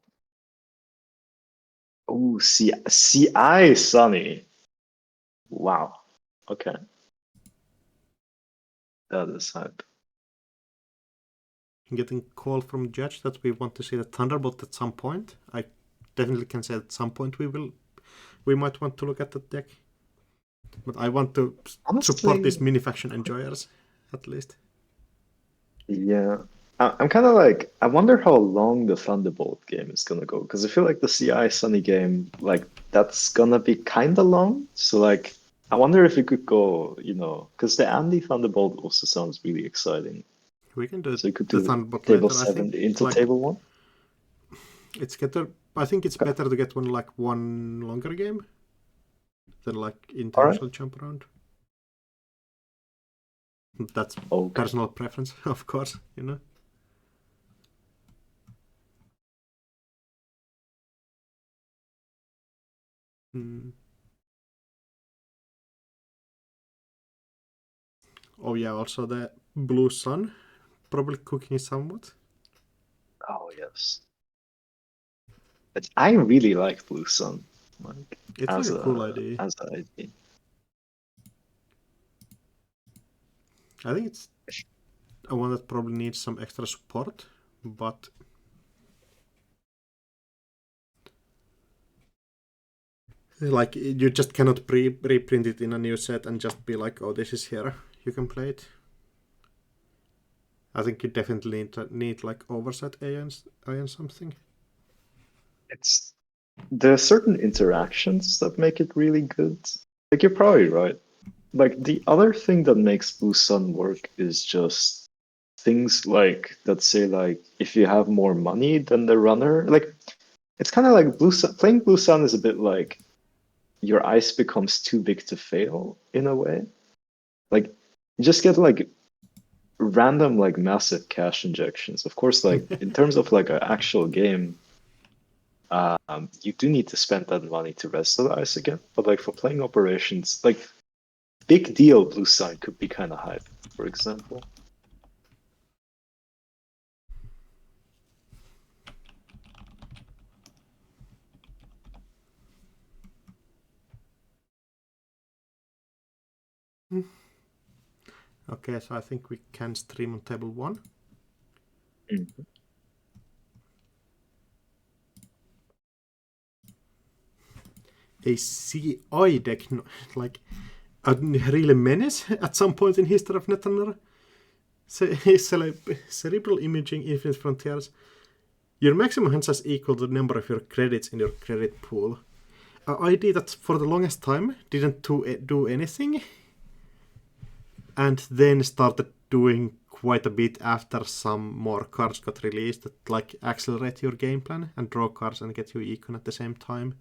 Oh, CI Sunny. Wow. Okay. That is hype. Getting call from judge that we want to see the Thunderbolt at some point. I definitely can say at some point we might want to look at that deck. But I want to support these mini faction enjoyers at least. Yeah. I'm kind of like, I wonder how long the Thunderbolt game is gonna go, because I feel like the CI Sunny game, like, that's gonna be kind of long. So, like, I wonder if it could go, because the Andy Thunderbolt also sounds really exciting. We can do So you could the do Thunderbolt table later. I 7 think into like table 1. it's better. I think it's Okay. better to get one longer game than like All right. intentional jump around. That's Okay. personal preference, of course, Oh yeah, also the Blue Sun, probably cooking somewhat. Oh, yes. But I really like Blue Sun. Like, It's like as a cool idea. as an idea. I think it's a one that probably needs some extra support, but like you just cannot reprint it in a new set and just be like, oh, this is here, you can play it. I think you definitely need like oversight AI and something. It's There's certain interactions that make it really good. Like, you're probably right. Like, the other thing that makes Blue Sun work is just things like that say, like, if you have more money than the runner, like, it's kind of like playing Blue Sun is a bit like your ice becomes too big to fail in a way. Like, you just get like random, like, massive cash injections. Of course, like, in terms of like an actual game, you do need to spend that money to rest the ice again. But like for playing operations, like big deal blue side could be kind of hype, for example. Okay, so I think we can stream on table 1. Mm-hmm. A CI deck, like a really menace at some point in history of Netrunner. Cerebral imaging infinite frontiers. Your maximum hand size equal to the number of your credits in your credit pool. An idea that for the longest time didn't do anything, and then started doing quite a bit after some more cards got released that like accelerate your game plan and draw cards and get you econ at the same time.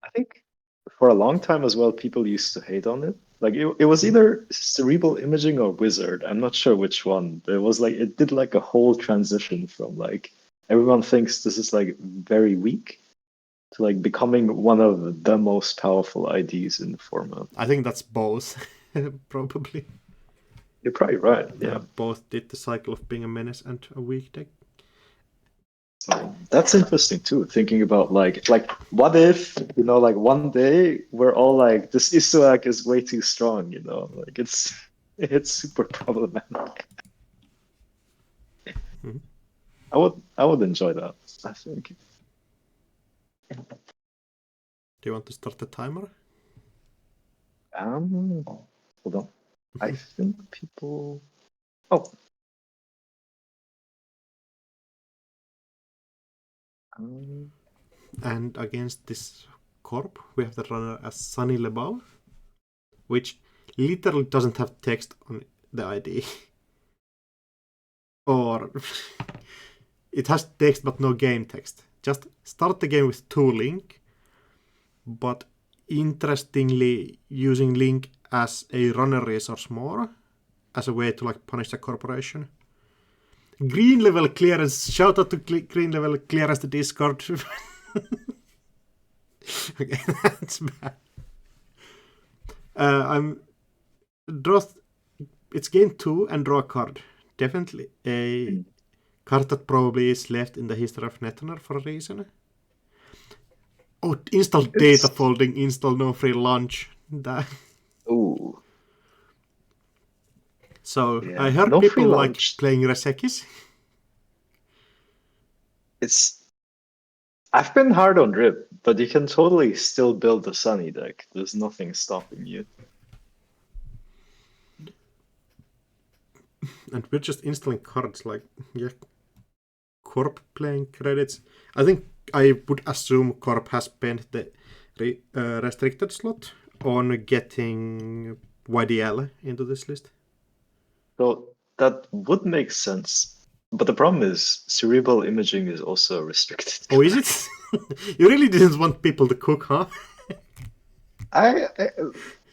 I think for a long time as well, people used to hate on it. Like it was either cerebral imaging or wizard. I'm not sure which one. But it was like it did like a whole transition from like everyone thinks this is like very weak to like becoming one of the most powerful IDs in the format. I think that's both, probably. You're probably right. Yeah. Both did the cycle of being a menace and a weak deck. So that's interesting too. Thinking about like what if like one day we're all like this Isuak is way too strong. Like it's super problematic. Mm-hmm. I would enjoy that. I think. Do you want to start the timer? Hold on. I think people. Oh. And against this corp, we have the runner as Sunny Lebeau, which literally doesn't have text on the ID. Or it has text but no game text. Just start the game with 2 link, but interestingly using link as a runner resource more as a way to like punish the corporation. Green level clearance. Shout out to green level clearance the Discord. Okay, that's bad. It's gain 2 and draw a card. Definitely a card that probably is left in the history of Netrunner for a reason. Oh, install data folding, install no free lunch. That. Ooh. So Yeah, I heard no people like playing Resekis. I've been hard on Drip, but you can totally still build a Sunny deck. There's nothing stopping you. And we're just installing cards like, yeah, Corp playing credits. I think I would assume Corp has spent the restricted slot on getting YDL into this list. So that would make sense. But the problem is cerebral imaging is also restricted. Oh, is it? You really didn't want people to cook, huh? I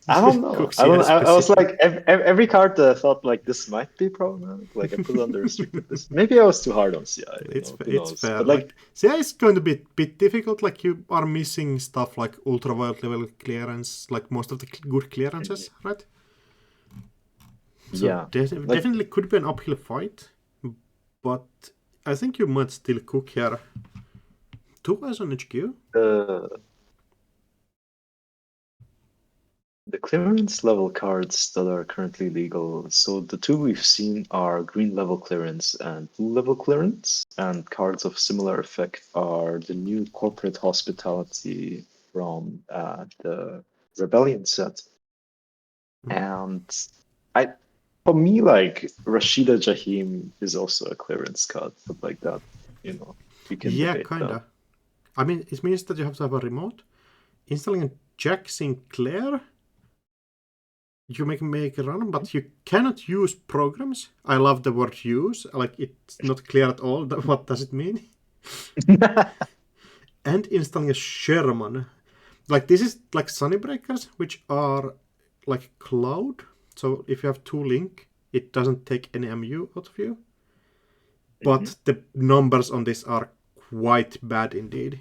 don't know. I was like every card that I thought like this might be problematic. Like I put it on the restricted list. Maybe I was too hard on CI. It's fair. But like CI is going to be a bit difficult. Like you are missing stuff like ultraviolet level clearance, like most of the good clearances, right? So yeah, definitely could be an uphill fight. But I think you might still cook here. 2 guys on HQ? The clearance level cards that are currently legal. So the 2 we've seen are green level clearance and blue level clearance. And cards of similar effect are the new corporate hospitality from the Rebellion set. And for me, like Rashida Jahim is also a clearance card, but like that, you can debate kinda. that. I mean, it means that you have to have a remote. Installing a Jack Sinclair, you make a run, but you cannot use programs. I love the word use. Like, it's not clear at all. What does it mean? And installing a Sherman. Like, this is like Sunnybreakers, which are like cloud. So if you have 2 link, it doesn't take any MU out of you. But the numbers on this are quite bad indeed.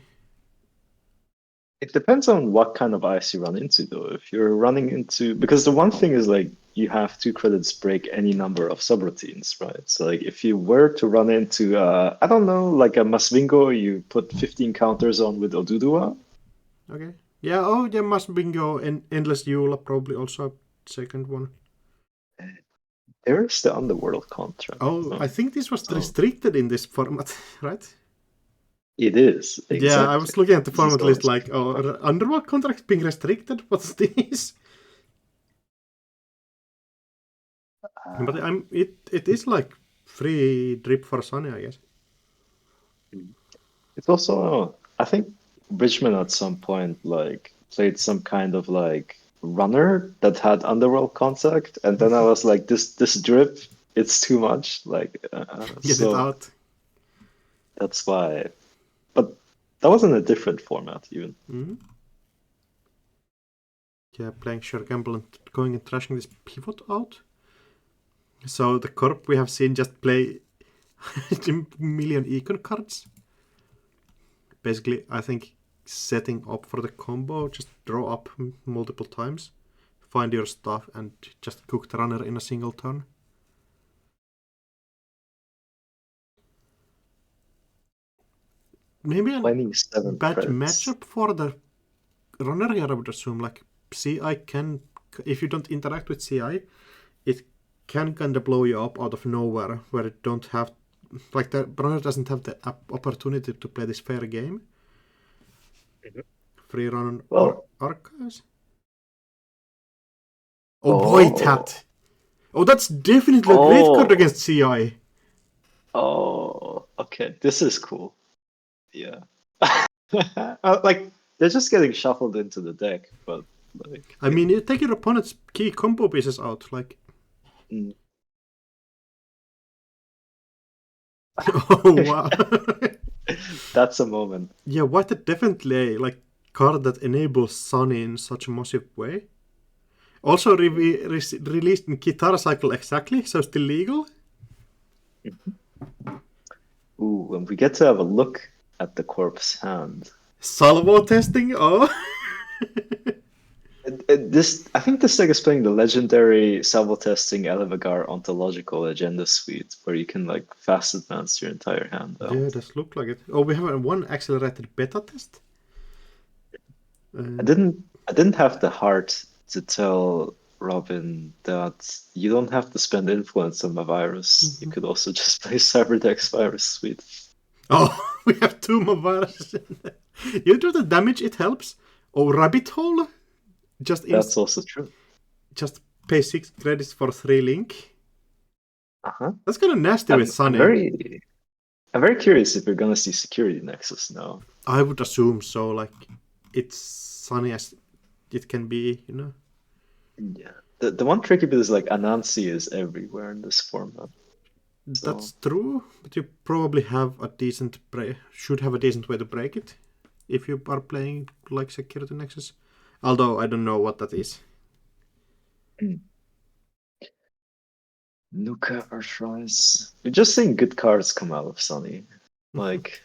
It depends on what kind of ice you run into, though. If you're running into... Because the one thing is, like, you have 2 credits break any number of subroutines, right? So, like, if you were to run into, I don't know, like a Masvingo, you put 15 counters on with Odudua. Okay. Yeah, Masvingo and Endless Eula probably also a second one. There's the Underworld contract. Oh, I think this was restricted in this format, right? It is. Exactly. Yeah, I was looking at the format list like, Underworld contracts being restricted? What's this? But it is like free drip for Sunny, I guess. It's also, I think Bridgman at some point like played some kind of like runner that had underworld contact, and then I was like, this drip, it's too much. Like, Get it so out. that's why. But that was in a different format, even. Mm-hmm. Yeah, playing Sure Gamble and going and trashing this pivot out. So the corp we have seen just play a million econ cards. Basically, I think setting up for the combo, just draw up multiple times, find your stuff, and just cook the runner in a single turn. Maybe a 27 bad credits. matchup for the runner here, I would assume. Like, CI can, if you don't interact with CI, it can kind of blow you up out of nowhere, where it don't have, like, the runner doesn't have the opportunity to play this fair game. Free run Well, archives. Oh, Void Hat! Oh, that's definitely a great card oh, against CI. okay. This is cool. Yeah. Like they're just getting shuffled into the deck, but like I mean, you take your opponent's key combo pieces out, like. mm. Oh wow. That's a moment. Yeah, White Hat definitely like card that enables Sunny in such a massive way. Also released in Kitara cycle exactly, so still legal. Ooh, and we get to have a look at the corpse hand. Salvo testing, oh. This, I think this deck is playing the legendary salvo testing Elevagar ontological agenda suite, where you can like fast advance your entire hand Yeah, out. does look like it. Oh, we have one accelerated beta test. I didn't have the heart to tell Robin that you don't have to spend influence on my virus. You could also just play Cyberdex Virus Suite. Oh, we have two more viruses in there. You do the damage, it helps. Oh, Rabbit Hole. That's also true. Just pay 6 credits for 3 link. Uh-huh. That's kind of nasty with I'm Sunny. very curious if we're gonna see Security Nexus now. I would assume so. Like, it's Sunny as it can be, you know. Yeah. The one tricky bit is like Anansi is everywhere in this format. So That's true, but you probably have a decent should have a decent way to break it if you are playing like Security Nexus. Although I don't know what that is. Nuka Earthrise. We're just seeing good cards come out of Sunny. Like,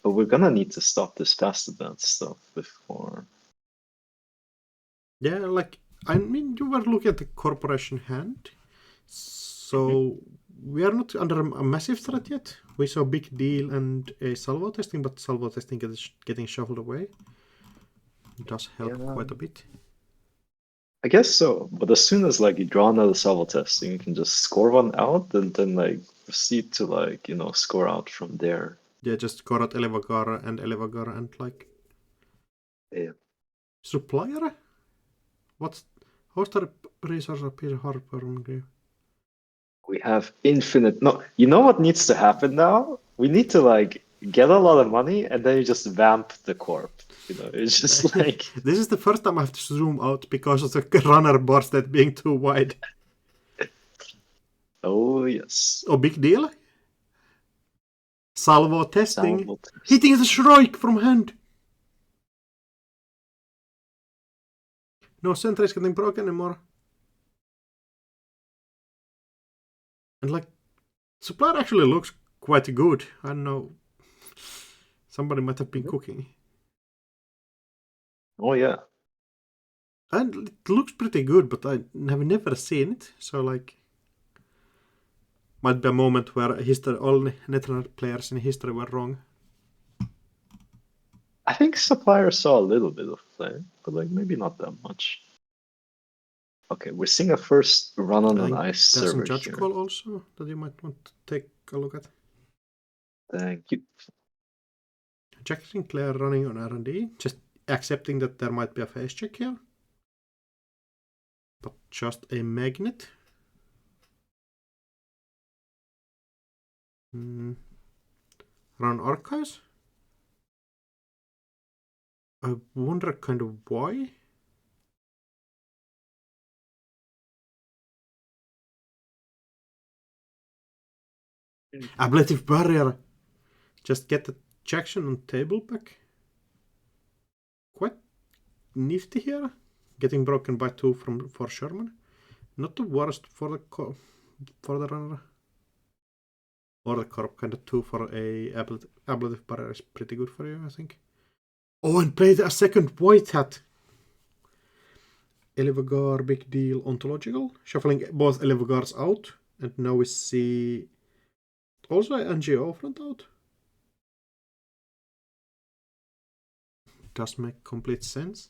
but we're gonna need to stop this fast advance stuff before. Yeah, like, I mean, you were looking at the corporation hand, so we are not under a massive threat yet. We saw Big Deal and a salvo testing, but salvo testing is getting shuffled away. It does help quite a bit. I guess so, but as soon as like you draw another salvo testing, you can just score one out and then like proceed to like, you know, score out from there. Yeah, just score out Elevagara and like. Yeah. Supplier? What's Hoster resource of Peter Harper? We have infinite. No, you know what needs to happen now? We need to like get a lot of money and then you just vamp the corp. You know, it's just like This is the first time I have to zoom out because of the runner bars that being too wide. oh yes. Oh, big deal. Salvo testing. Salvo test. Hitting the Shrike from hand. No sentry is getting broken anymore. And like, supplier actually looks quite good. I don't know. Somebody might have been cooking. Oh yeah. And it looks pretty good, but I have never seen it. So like, might be a moment where all Netrunner players in history were wrong. I think Supplier saw a little bit of play, but like maybe not that much. Okay, we're seeing a first run on an ice there's server some judge here. call also that you might want to take a look at. Thank you. Jack Sinclair running on R&D, just accepting that there might be a face check here. But just a magnet. Run archives? I wonder kind of why. Ablative barrier. Just get the Jackson on table back. Quite nifty here. Getting broken by 2 for Sherman. Not the worst for the runner. Or the corp, kind of 2 for a ablative barrier is pretty good for you, I think. Oh, and played a second white hat. Elevagar, big deal, ontological. Shuffling both Elevagars out. And now we see also an NGO front out. Does make complete sense.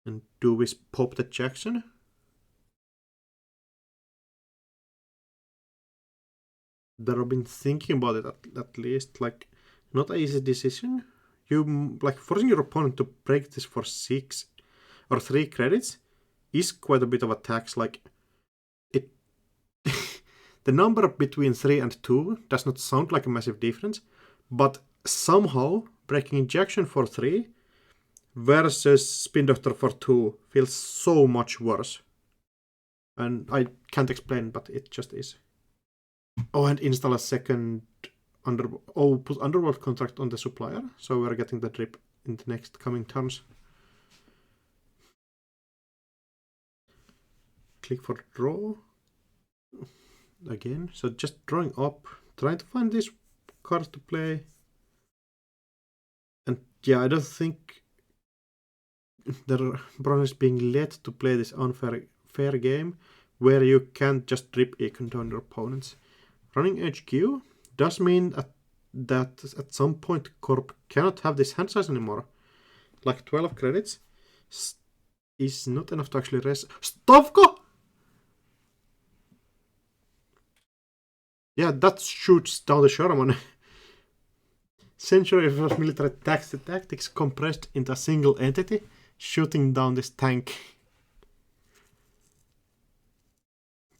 And do we pop the Jackson? That I've been thinking about it at least. Like, not an easy decision. You like forcing your opponent to break this for 6 or 3 credits is quite a bit of a tax. Like, it the number between 3 and 2 does not sound like a massive difference, but somehow breaking injection for 3 versus Spin Doctor for 2 feels so much worse. And I can't explain, but it just is. Oh, and install a second put Underworld contract on the supplier, so we're getting the drip in the next coming turns. Click for draw. Again, so just drawing up, trying to find this card to play. And yeah, I don't think the Brown is being led to play this fair game where you can't just drip econ down your opponents. Running HQ does mean that at some point Corp cannot have this hand size anymore. Like 12 credits is not enough to actually raise. Stavka! Yeah, that shoots down the Sherman. Century of military tactics compressed into a single entity, shooting down this tank.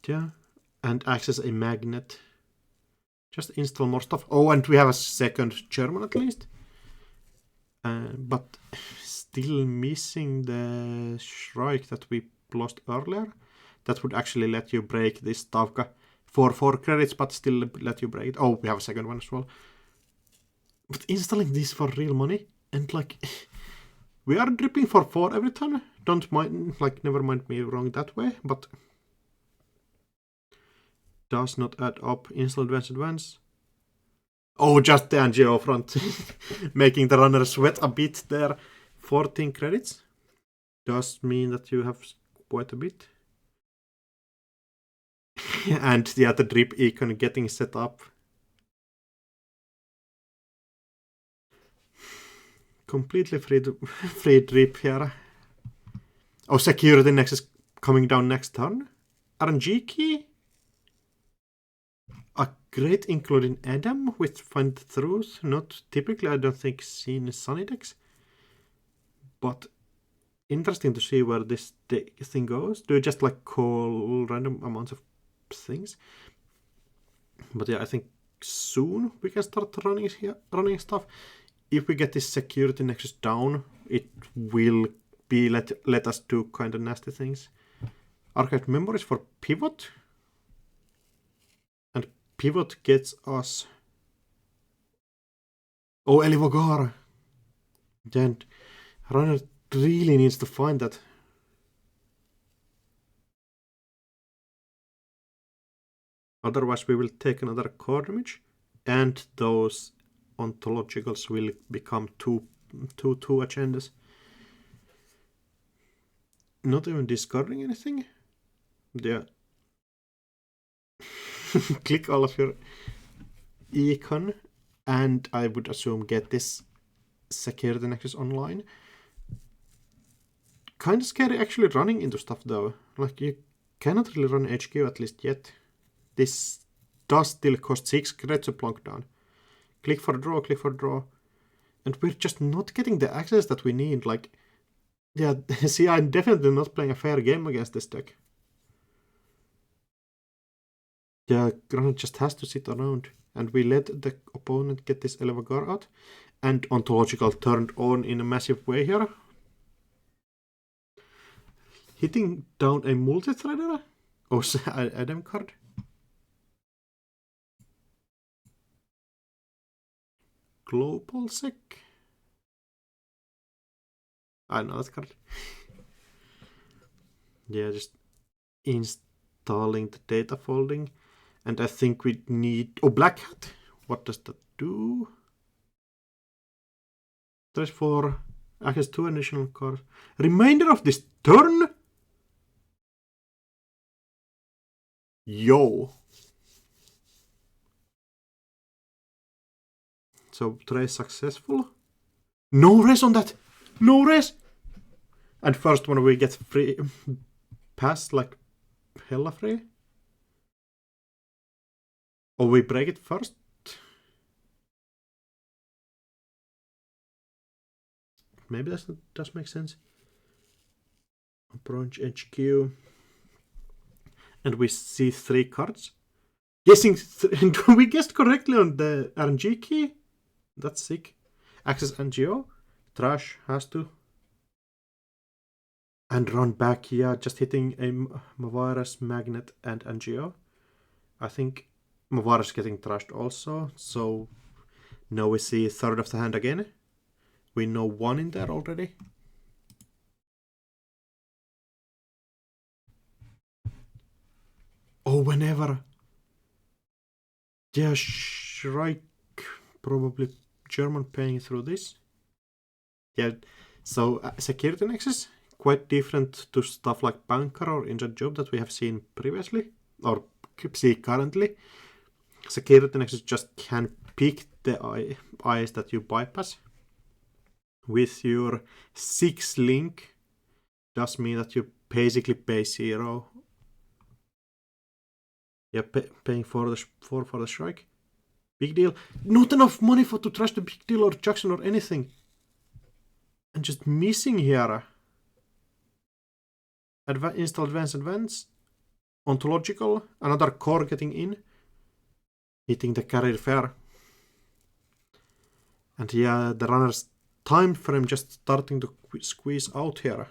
Yeah, and acts as a magnet. Just install more stuff. Oh, and we have a second German at least. But still missing the Shrike that we lost earlier. That would actually let you break this Stavka for 4 credits, but still let you break it. Oh, we have a second one as well. But installing this for real money, and like, we are dripping for 4 every time. Don't mind, like, never mind me wrong that way, but does not add up. Install advance. Oh, just the NGO front. Making the runner sweat a bit there. 14 credits. Does mean that you have quite a bit. And yeah, the drip econ getting set up. Completely free drip here. Oh, security nexus coming down next turn. RNG key. A great including Adam with Find Truth. Not typically, I don't think, seen Sunny decks. But interesting to see where this thing goes. Do you just like call random amounts of things? But yeah, I think soon we can start running stuff. If we get this security nexus down, it will be let us do kind of nasty things. Archived memories for pivot. And pivot gets us... Oh, Elivogar! Then runner really needs to find that. Otherwise we will take another core damage. And those ontologicals will become two agendas. Not even discarding anything. Yeah. Click all of your econ, and I would assume get this security nexus online. Kind of scary actually running into stuff though. Like, you cannot really run HQ at least yet. This does still cost 6 credits to plonk down. Click for draw. And we're just not getting the access that we need. Like, yeah, see, I'm definitely not playing a fair game against this deck. Yeah, Granite just has to sit around. And we let the opponent get this Elevagar out. And Ontological turned on in a massive way here. Hitting down a multi-threader? Oh, Adam card. Global Sec. I know that card. Yeah, just installing the data folding. And I think we need... Oh, Black Hat. What does that do? There's 4. Access 2 additional cards. Remainder of this turn? Yo. So, try successful. No res on that. No res. And first one we get free pass like hella free. Or we break it first. Maybe that does make sense. Approach HQ. And we see 3 cards. Guessing we guessed correctly on the RNG key. That's sick. Access NGO. Trash has to. And run back, yeah, just hitting a Mavaris, Magnet, and NGO. I think Mavaris getting trashed also, so now we see third of the hand again. We know 1 in there already. Oh, whenever. Yeah, Shrike, probably German paying through this. Yeah, so security nexus, quite different to stuff like Banker or Injured Job that we have seen previously, or see currently. Security nexus just can pick the eyes that you bypass. With your 6 link, does mean that you basically pay 0. Yeah, paying for the Shrike. Big deal. Not enough money to trash the Big Deal or Jackson or anything. And just missing here. Install Advance. Ontological. Another core getting in. Hitting the carrier fair. And yeah, the runner's time frame just starting to squeeze out here.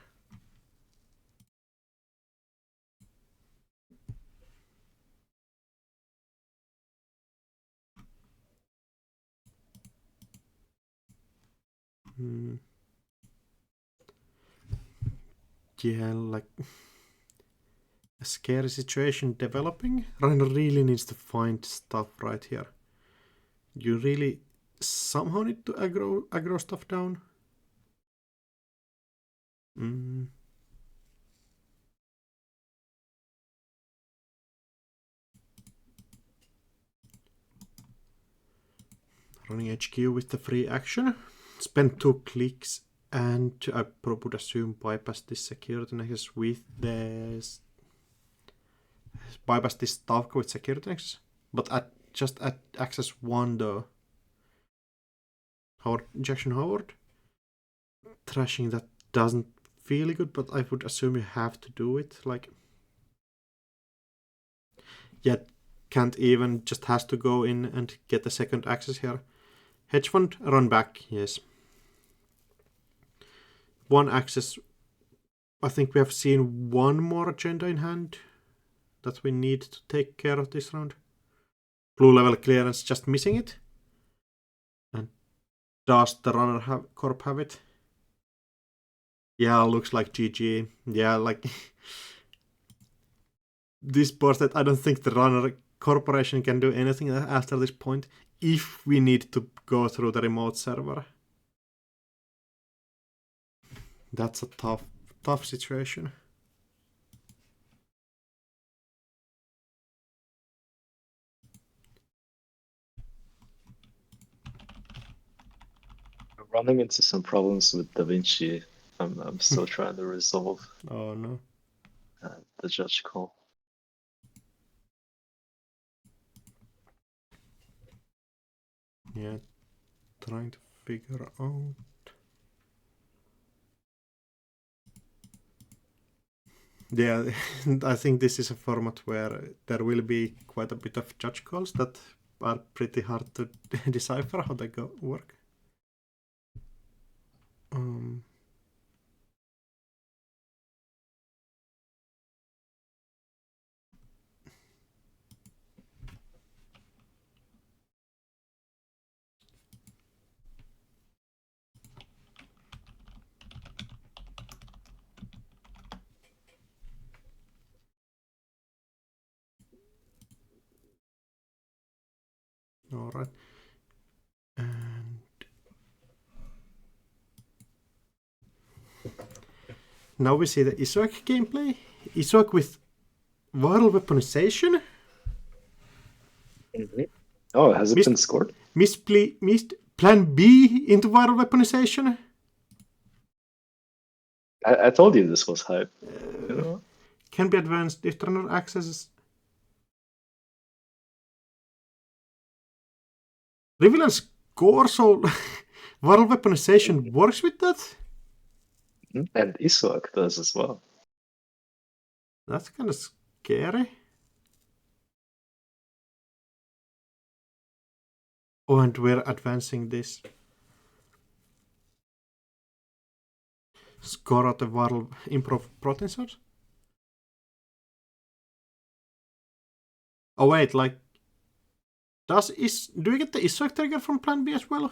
Yeah, like a scary situation developing. Runner really needs to find stuff right here. You really somehow need to aggro stuff down. Running HQ with the free action. Spend 2 clicks and I would assume bypass this security nexus with this. Bypass this stuff with security nexus. But just at access 1 though. Howard, injection Howard. Trashing that doesn't feel good, but I would assume you have to do it. Like, yet can't even, just has to go in and get the second access here. Hedge fund, run back, yes. 1 access. I think we have seen 1 more agenda in hand that we need to take care of this round. Blue level clearance, just missing it. And does the runner corp have it? Yeah, looks like GG. Yeah, like this board that I don't think the runner corporation can do anything after this point if we need to go through the remote server. That's a tough situation. Running into some problems with DaVinci. I'm still trying to resolve. Oh no. The judge call. Yeah, trying to figure out. Yeah, I think this is a format where there will be quite a bit of judge calls that are pretty hard to decipher how they work. All right. And now we see the Isaac gameplay. Isaac with viral weaponization. Oh, has it been scored? Missed plan B into viral weaponization. I told you this was hype. Can be advanced if Netrunner accesses. Reveal and score, so viral weaponization works with that? And Isaac does as well. That's kind of scary. Oh, and we're advancing this. Score out the viral improv protein source. Oh wait, like, do we get the Isaac trigger from Plan B as well?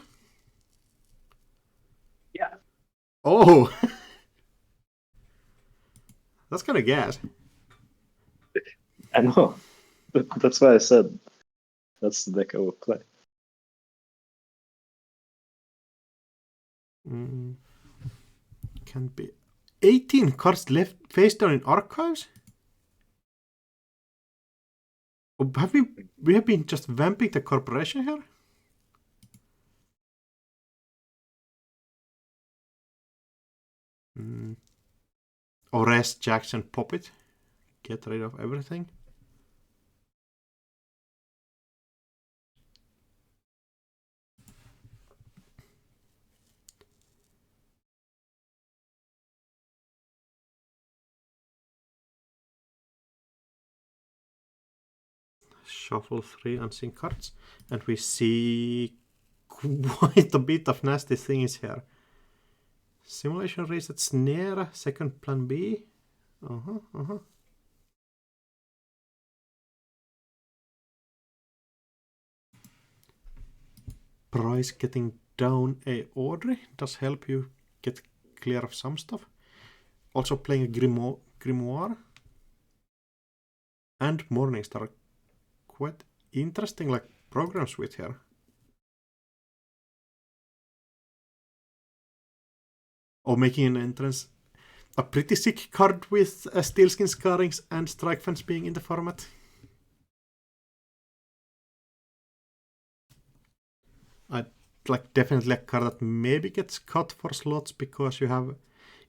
Yeah. Oh, that's kind of gas. I know. That's why I said that's the deck I would play. Can be 18 cards left face down in archives. Oh, we have been just vamping the corporation here? Arrest Jackson, pop it. Get rid of everything. Shuffle 3 unseen cards. And we see quite a bit of nasty things here. Simulation reset snare, second plan B. Price getting down a Audrey does help you get clear of some stuff. Also playing a Grimoire. And Morningstar. Quite interesting like programs with here. Or making an entrance. A pretty sick card with Steelskin Scarrings and Strike Fence being in the format. I'd like definitely a card that maybe gets cut for slots because you have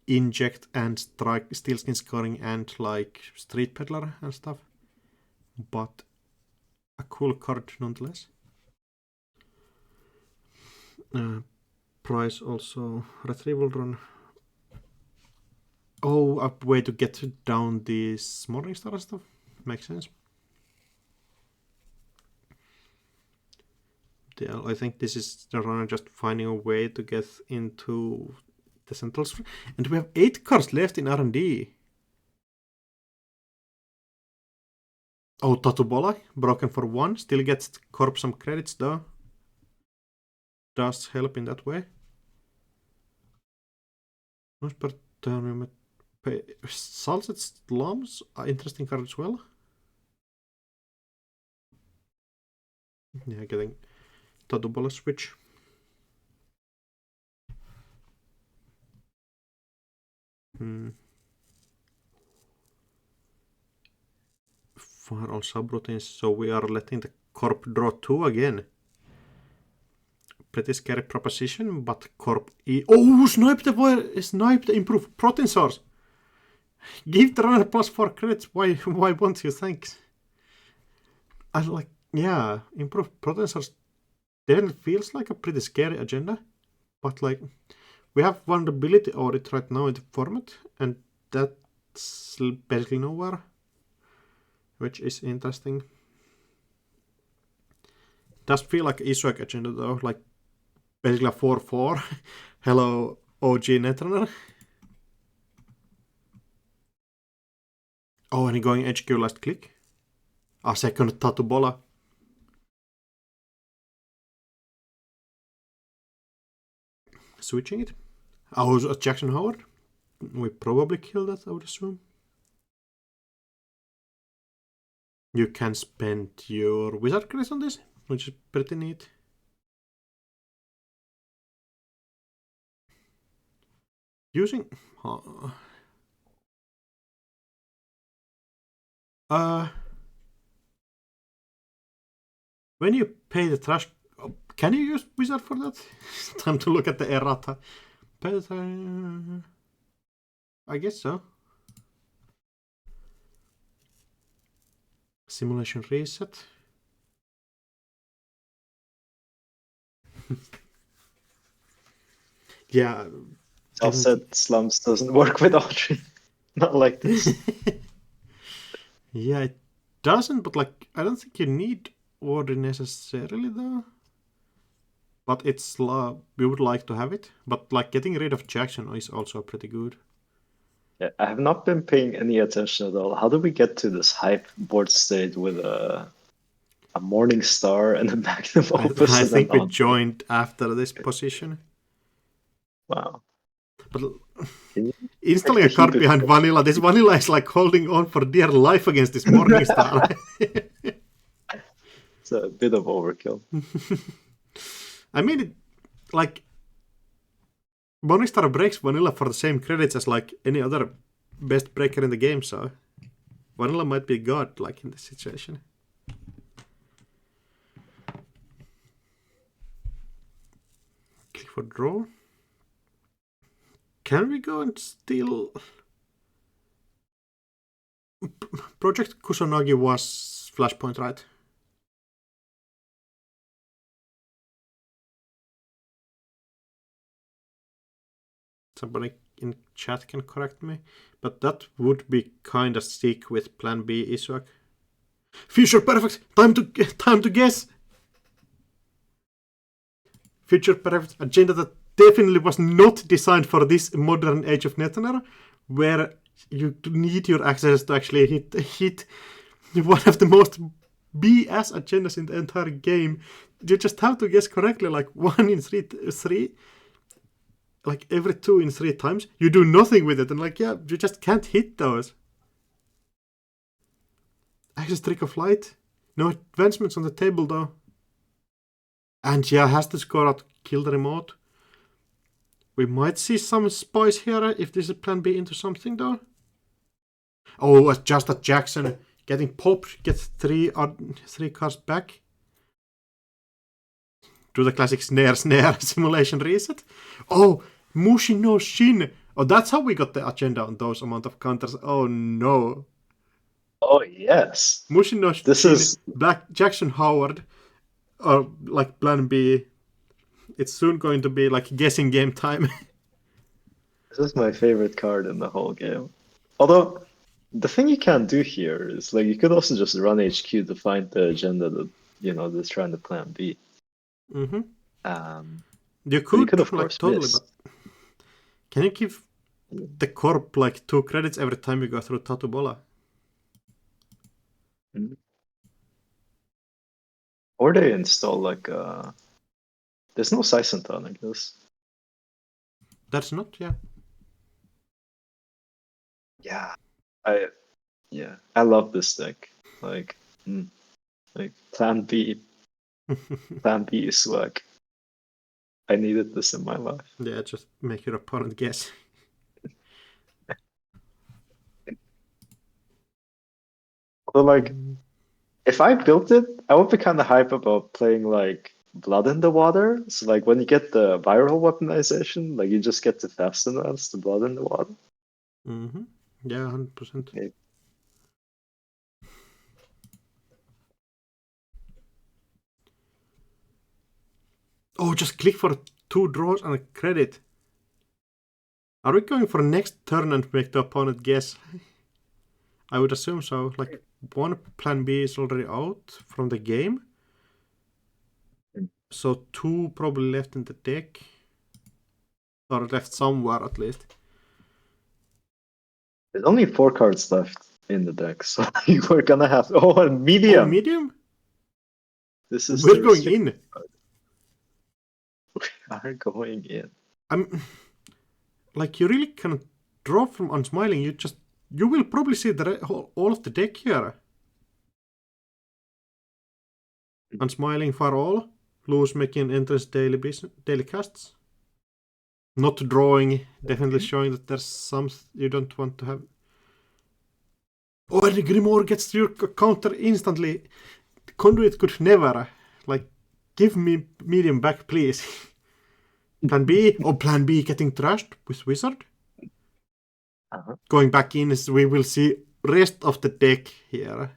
Inject and Strike, Steelskin Scarring and like Street Peddler and stuff. But a cool card nonetheless. Price also Retrieval Run. Oh, a way to get down this Morningstar stuff. Makes sense. I think this is the runner just finding a way to get into the centrals. And we have 8 cards left in R&D. Oh, Tatubola, broken for 1. Still gets Corp some credits though. Does help in that way. Salted Slums, interesting card as well. Yeah, getting Tatubola switch. Fire all subroutines, so we are letting the Corp draw 2 again. Pretty scary proposition, but Corp E. Oh, snipe the improved protein source. Give the runner +4 credits. Why won't you? Thanks. I like, yeah, improved protein source definitely feels like a pretty scary agenda, but like we have vulnerability audit right now in the format, and that basically nowhere, which is interesting. Does feel like Israq agenda though, like basically a 4-4. Hello, OG Netrunner. Oh, and he going HQ last click. A second Tatu Bola. Switching it. Oh, Jackson Howard. We probably kill that, I would assume. You can spend your wizard credits on this, which is pretty neat. Using... when you pay the trash... Can you use wizard for that? Time to look at the errata. Pay the... I guess so. Simulation reset. Yeah. Self-set slums doesn't work with Audrey. Not like this. Yeah, it doesn't, but like, I don't think you need order necessarily though. But it's we would like to have it. But like getting rid of Jackson is also pretty good. Yeah, I have not been paying any attention at all. How do we get to this hype board state with a morning star and a magnum opus? I think we on... joined after this position. Wow. But installing a card behind vanilla, this vanilla is like holding on for dear life against this morning star. It's a bit of overkill. I mean, it, like, Morningstar breaks vanilla for the same credits as like any other best breaker in the game, so vanilla might be god like in this situation. Click for draw. Can we go and steal? Project Kusanagi was Flashpoint, right? Somebody in chat can correct me, but that would be kinda sick with Plan B, Isaac. Future perfect. Time to guess. Future perfect agenda that definitely was not designed for this modern age of Netrunner, where you need your access to actually hit one of the most BS agendas in the entire game. You just have to guess correctly, like 1 in 3, like every 2 in 3 times. You do nothing with it, and like, yeah, you just can't hit those. Access Trick of Light. No advancements on the table though. And yeah, has to score out kill the remote. We might see some spice here if this is Plan B into something though. Oh, just a Jackson getting popped, gets 3 cards back. Do the classic snare simulation reset. Oh, Mushi no Shin. Oh, that's how we got the agenda on those amount of counters. Oh no. Oh yes. Mushi no Shin. This is Black Jackson Howard. Or like Plan B. It's soon going to be like guessing game time. This is my favorite card in the whole game. Although the thing you can't do here is like you could also just run HQ to find the agenda that that's trying to Plan B. Mm-hmm. You could of like, course totally, miss. but can you give the corp like 2 credits every time you go through Tatu Bola? Mm-hmm. Or they install like there's no Sisenton, I guess. That's not, yeah. Yeah. I love this deck. Like Plan B. Plan B is swag. I needed this in my life. Yeah, just make your opponent guess. But like, if I built it, I would be kind of hype about playing like Blood in the Water. So like when you get the viral weaponization, like you just get to fast advance the Blood in the Water. Mm-hmm. Yeah, 100%. Yeah. Oh, just click for 2 draws and a credit. Are we going for next turn and make the opponent guess? I would assume so. Like, one plan B is already out from the game. So 2 probably left in the deck. Or left somewhere at least. There's only 4 cards left in the deck, so we're gonna have... Oh, a medium! Oh, medium? This is We're going in. We are going in. I'm... Like, you really cannot draw from Unsmiling. You will probably see all of the deck here. Unsmiling for all. Lose making entrance daily casts. Not drawing, definitely showing that there's some you don't want to have. Oh, and the Grimoire gets your counter instantly. Conduit could never. Like, give me medium back, please. Plan B. Oh, Plan B getting trashed with Wizard. Going back in, we will see rest of the deck here.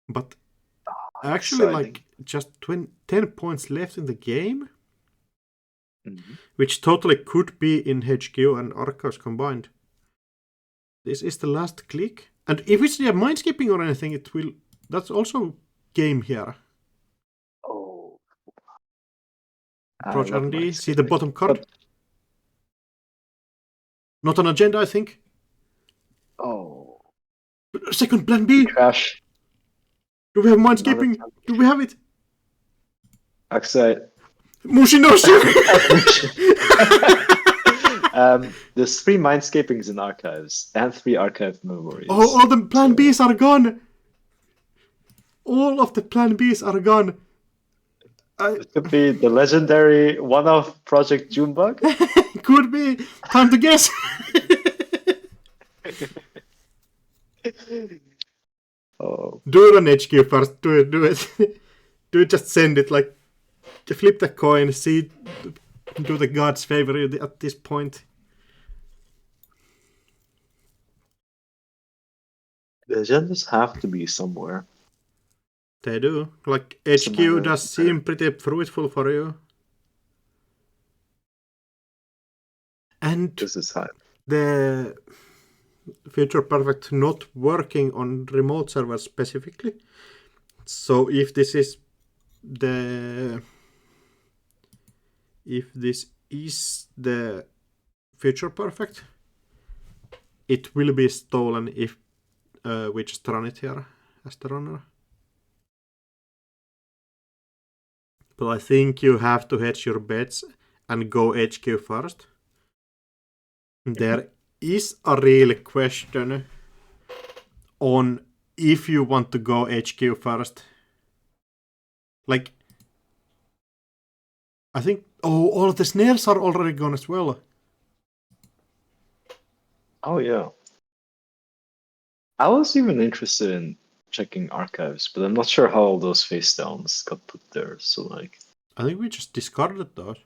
But actually, exciting. like, just 10 points left in the game. Which totally could be in HQ and Archives combined. This is the last click. And if it's Mindscaping or anything, it will... That's also game here. Oh. Approach R&D. See the bottom card? Not an agenda, I think. Oh. Second Plan B. Crash. Do we have Mindscaping? Do we have it? Actually, Mushinoshi! there's 3 Mindscapings in Archives and 3 Archive Memories. Oh, all the Plan Bs are gone! All of the Plan Bs are gone. It could be the legendary one-off Project Junebug. Could be. Time to guess. Oh. Do it on HQ first. Do it. Do it. Just send it. Like, flip the coin. See. Do the gods favor you at this point. The agendas have to be somewhere. They do. Like, HQ does seem pretty fruitful for you. And this is high. The Future Perfect not working on remote servers specifically. So if this is the Future Perfect, it will be stolen if we just run it here as the runner. But I think you have to hedge your bets and go HQ first. There is a real question on if you want to go HQ first. Like, I think, all of the snails are already gone as well. Oh, yeah. I was even interested in checking Archives, but I'm not sure how all those face downs got put there, so like... I think we just discarded those.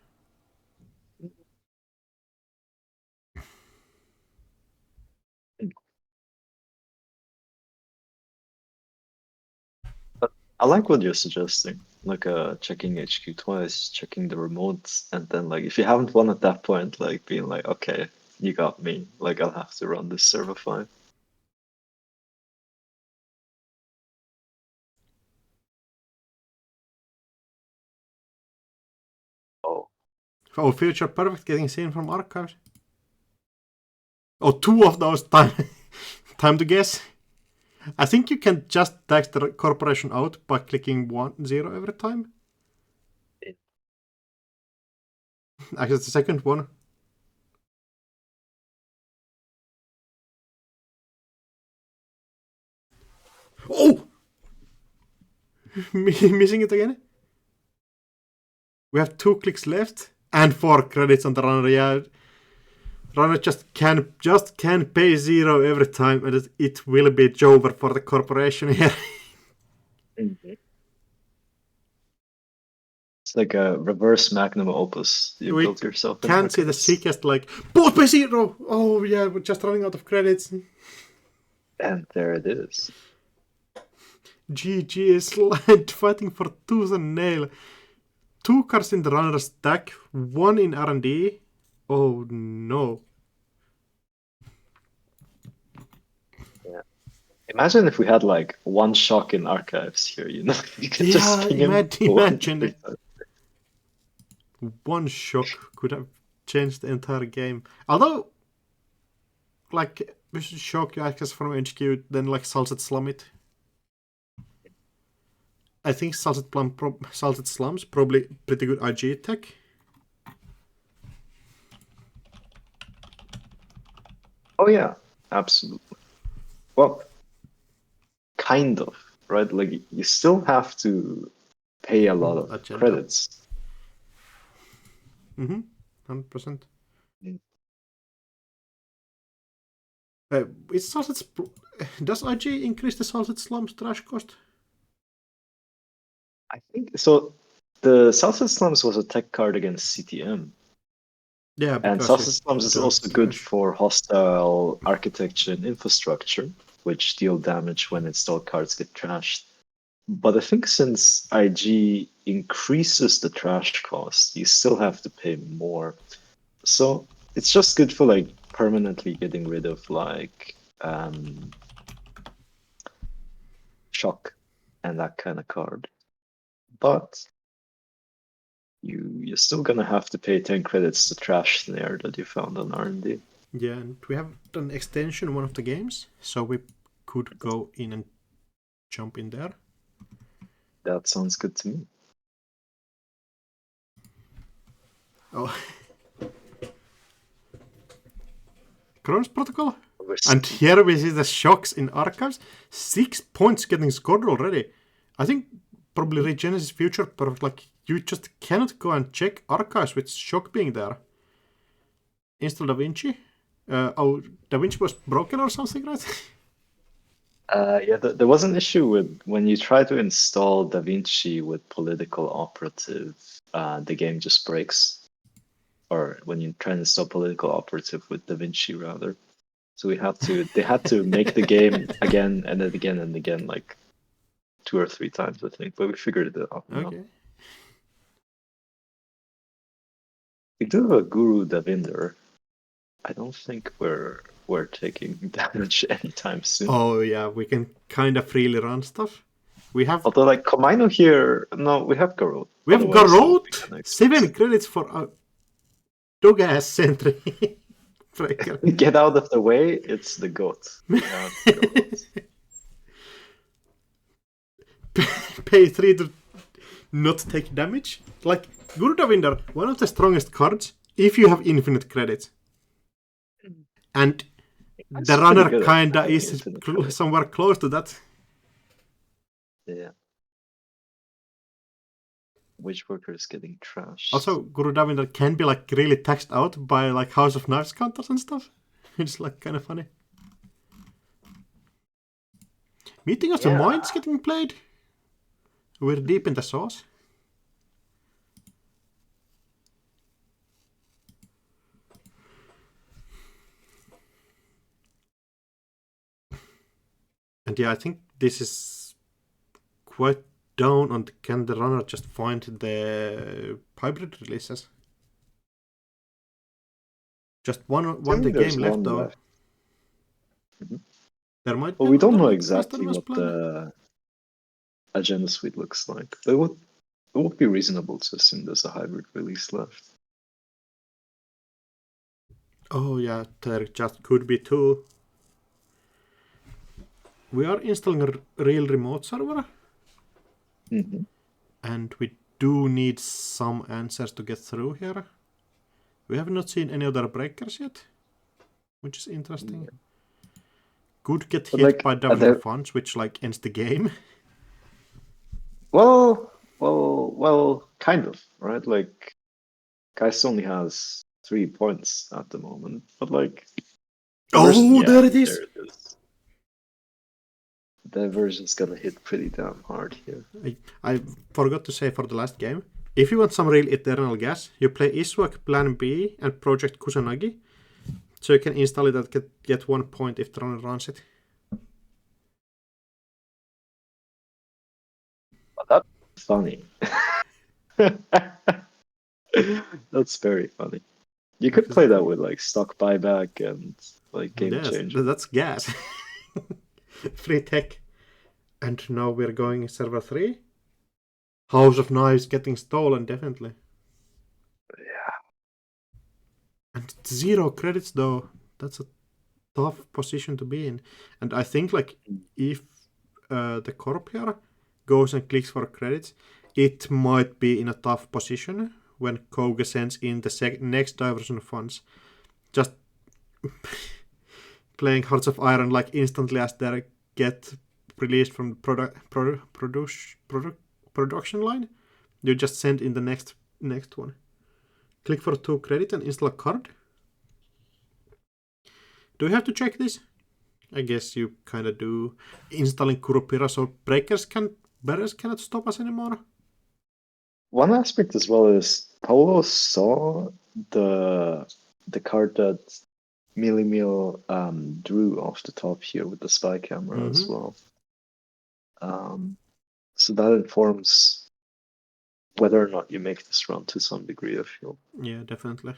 But I like what you're suggesting, like checking HQ twice, checking the remotes, and then like if you haven't won at that point, like being like, okay, you got me, like I'll have to run this server fine. Oh, Future Perfect getting seen from Archives. Oh, 2 of those time to guess. I think you can just tax the corporation out by clicking 1-0 every time. Actually, it's the second one. Oh! Missing it again. We have 2 clicks left and 4 credits on the runner. Yeah, runner just can pay 0 every time, and it will be over for the corporation here. It's like a reverse magnum opus. You built yourself. Can't see the sickest, like, both by 0. Oh yeah, we're just running out of credits. And there it is. GG is fighting for tooth and nail. 2 cards in the runner stack, 1 in R&D, Oh no. Yeah. Imagine if we had like one shock in archives here, you know? You could just Yeah, ping him one imagine every it. time. One shock could have changed the entire game. Although, like, we should shock you access from HQ, then like Salted Slum it. I think Salted Slum's probably pretty good IG tech. Oh yeah, absolutely. Well, kind of, right? Like you still have to pay a lot of Agenda. credits. 100%. Mm. It's does IG increase the Salted Slum's trash cost? I think so. The Salsa Slums was a tech card against CTM, Yeah, and because Salsa you Slums is don't also good trash. for hostile architecture and infrastructure, which deal damage when installed cards get trashed. But I think since IG increases the trash cost, you still have to pay more. So it's just good for like permanently getting rid of like shock and that kind of card. But you're still gonna have to pay 10 credits to trash snare that you found on R&D. Yeah, and we have an extension in one of the games, so we could go in and jump in there. That sounds good to me. Oh, Kronos Protocol? We're And here we see the shocks in archives. 6 points getting scored already. I think probably Regenesis Future, but like you just cannot go and check archives with shock being there. Install Da Vinci. Da Vinci was broken or something, right? Yeah, there was an issue with when you try to install DaVinci with political operative, the game just breaks. Or when you try to install political operative with DaVinci rather. So they had to make the game again and then again and again, like 2 or 3 times, I think. But we figured it out now. Okay. We do have a Guru Davinder. I don't think we're taking damage anytime soon. Oh yeah, we can kind of freely run stuff. We have Although, like Komaino here, no, we have Garou. we have Otherwise, that would be Garrote. kinda 7 expensive. credits for a dog ass sentry breaker. Get out of the way. It's the goat. We have Garou. Pay 3 to not take damage. Like Guru Davinder, one of the strongest cards if you have infinite credits. And That's the pretty runner good at kinda having is infinite credit. somewhere close to that. Yeah. Witch worker is getting trashed. Also, Guru Davinder can be like really taxed out by like House of Knives counters and stuff. It's like kind of funny. Meeting of the Yeah. Minds getting played. We're deep in the sauce. And yeah, I think this is quite down on can the runner just find the hybrid releases? Just one the There's game left one though. left. Mhm. There might be Well, we don't another know like Master exactly was what planned. the agenda suite looks like, but it would be reasonable to assume there's a hybrid release left. Oh yeah, there just could be 2. We are installing a real remote server. Mm-hmm. And we do need some answers to get through here. We have not seen any other breakers yet, which is interesting. Yeah. Could get But hit like, by Davinder Funds, which like ends the game. well, kind of, right? Like, Kais only has 3 points at the moment, but like, Oh, yeah, there it is! there it is. Diversion's gonna hit pretty damn hard here. I forgot to say for the last game. If you want some real eternal gas, you play Iswak Plan B and Project Kusanagi. So you can install it and get 1 point if the runner runs it. But that's funny. That's very funny. You could play that with like stock buyback and like game Yes, change. that's gas. Free tech. And now we're going server 3. House of Knives getting stolen, definitely. Yeah. And 0 credits though. That's a tough position to be in. And I think like if the corp here goes and clicks for credits, it might be in a tough position when Koga sends in the next diversion funds. Just playing Hearts of Iron like instantly as they get released from the production line. You just send in the next one. Click for 2 credit and install a card. Do you have to check this? I guess you kind of do. Installing Kurupira so barriers cannot stop us anymore. One aspect as well is Paulo saw the card that Milimil drew off the top here with the spy camera as well. So that informs whether or not you make this run to some degree, I feel. Yeah, definitely.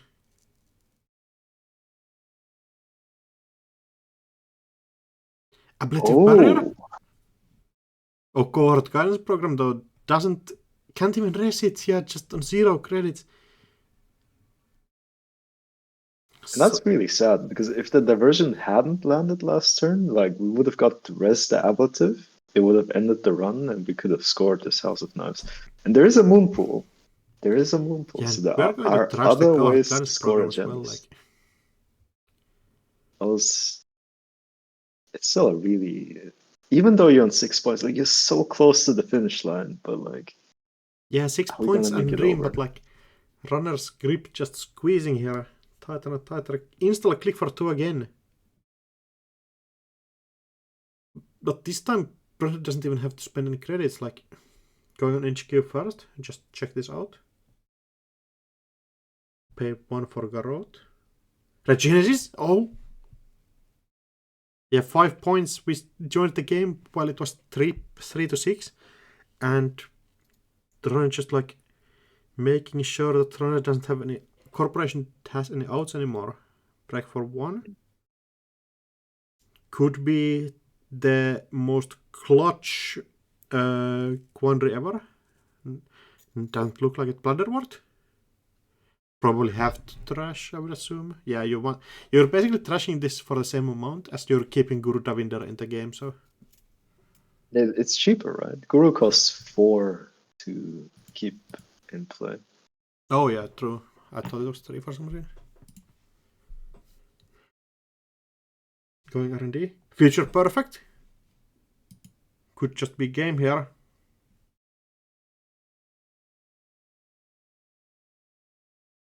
Ablative barrier? Oh, cohort guidance program though can't even raise it yet, just on 0 credits. And that's really sad because if the diversion hadn't landed last turn, like we would have got to res the ablative, it would have ended the run and we could have scored this House of Knives. And there is a moon pool. Yeah, So there we're going to are trash the other cohort ways to guidance score program a as well. gems. It's still a really, even though you're on 6 points, like you're so close to the finish line, but like, yeah, 6 how are we points gonna make and it dream, over? but like runner's grip just squeezing here. Tighter and tighter. Install a click for 2 again. But this time, Brother doesn't even have to spend any credits. Like, going on HQ first, just check this out. Pay 1 for Garrote. Regenesis? Oh! Yeah, 5 points. We joined the game while it was 3 to 6. And the runner just like making sure that the runner doesn't have any corporation has any outs anymore. Break for 1. Could be the most clutch quandary ever. Doesn't look like it. Blunderwort? Probably have to trash, I would assume. Yeah, you're basically trashing this for the same amount as you're keeping Guru Davinder in the game, so It's cheaper, right? Guru costs 4 to keep in play. oh yeah, true. I thought it was 3 for some reason. Going R&D. Future perfect. Could just be game here.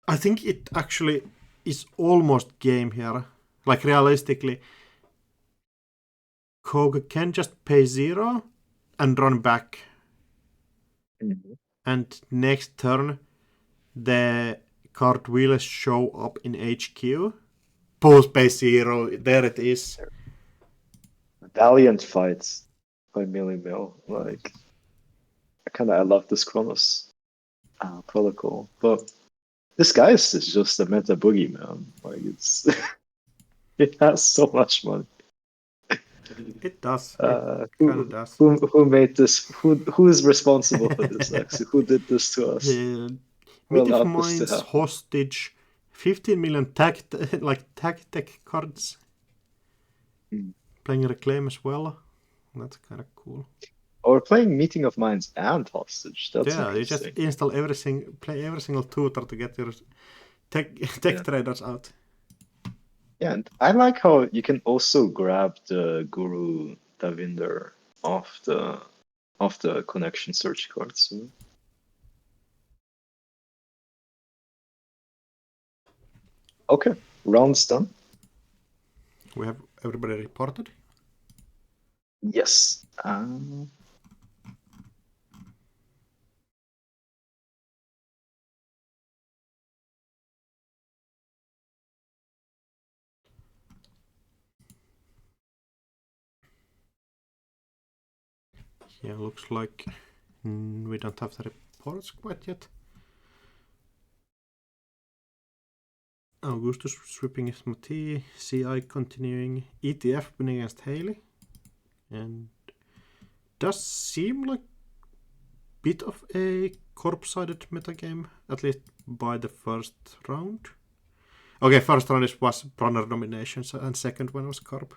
I think it actually is almost game here. Like realistically, Koga can just pay 0 and run back. And next turn, the card will show up in HQ. Post pay 0, there it is. Valiant fights by Mill. Like, I love this Chronos protocol, but this guy is just a meta boogie, man. Like, it's it has so much money. It does. It kind of does. Who made this? Who is responsible for this? Actually, who did this to us? Mythic Minds hostage, 15 million tag tech cards. Playing Reclaim as well. That's kind of cool. Or playing Meeting of Minds and Hostage. That's you just install play every single tutor to get your tech traders out. Yeah, and I like how you can also grab the Guru Davinder off the connection search cards. Okay, round's done. We have everybody reported. Yes. Yeah, looks like we don't have the reports quite yet. Augustus sweeping Smati, CI continuing, ETF winning against Haley, and does seem like bit of a corp-sided metagame, at least by the first round. Okay, first round was runner dominations, and second one was corp.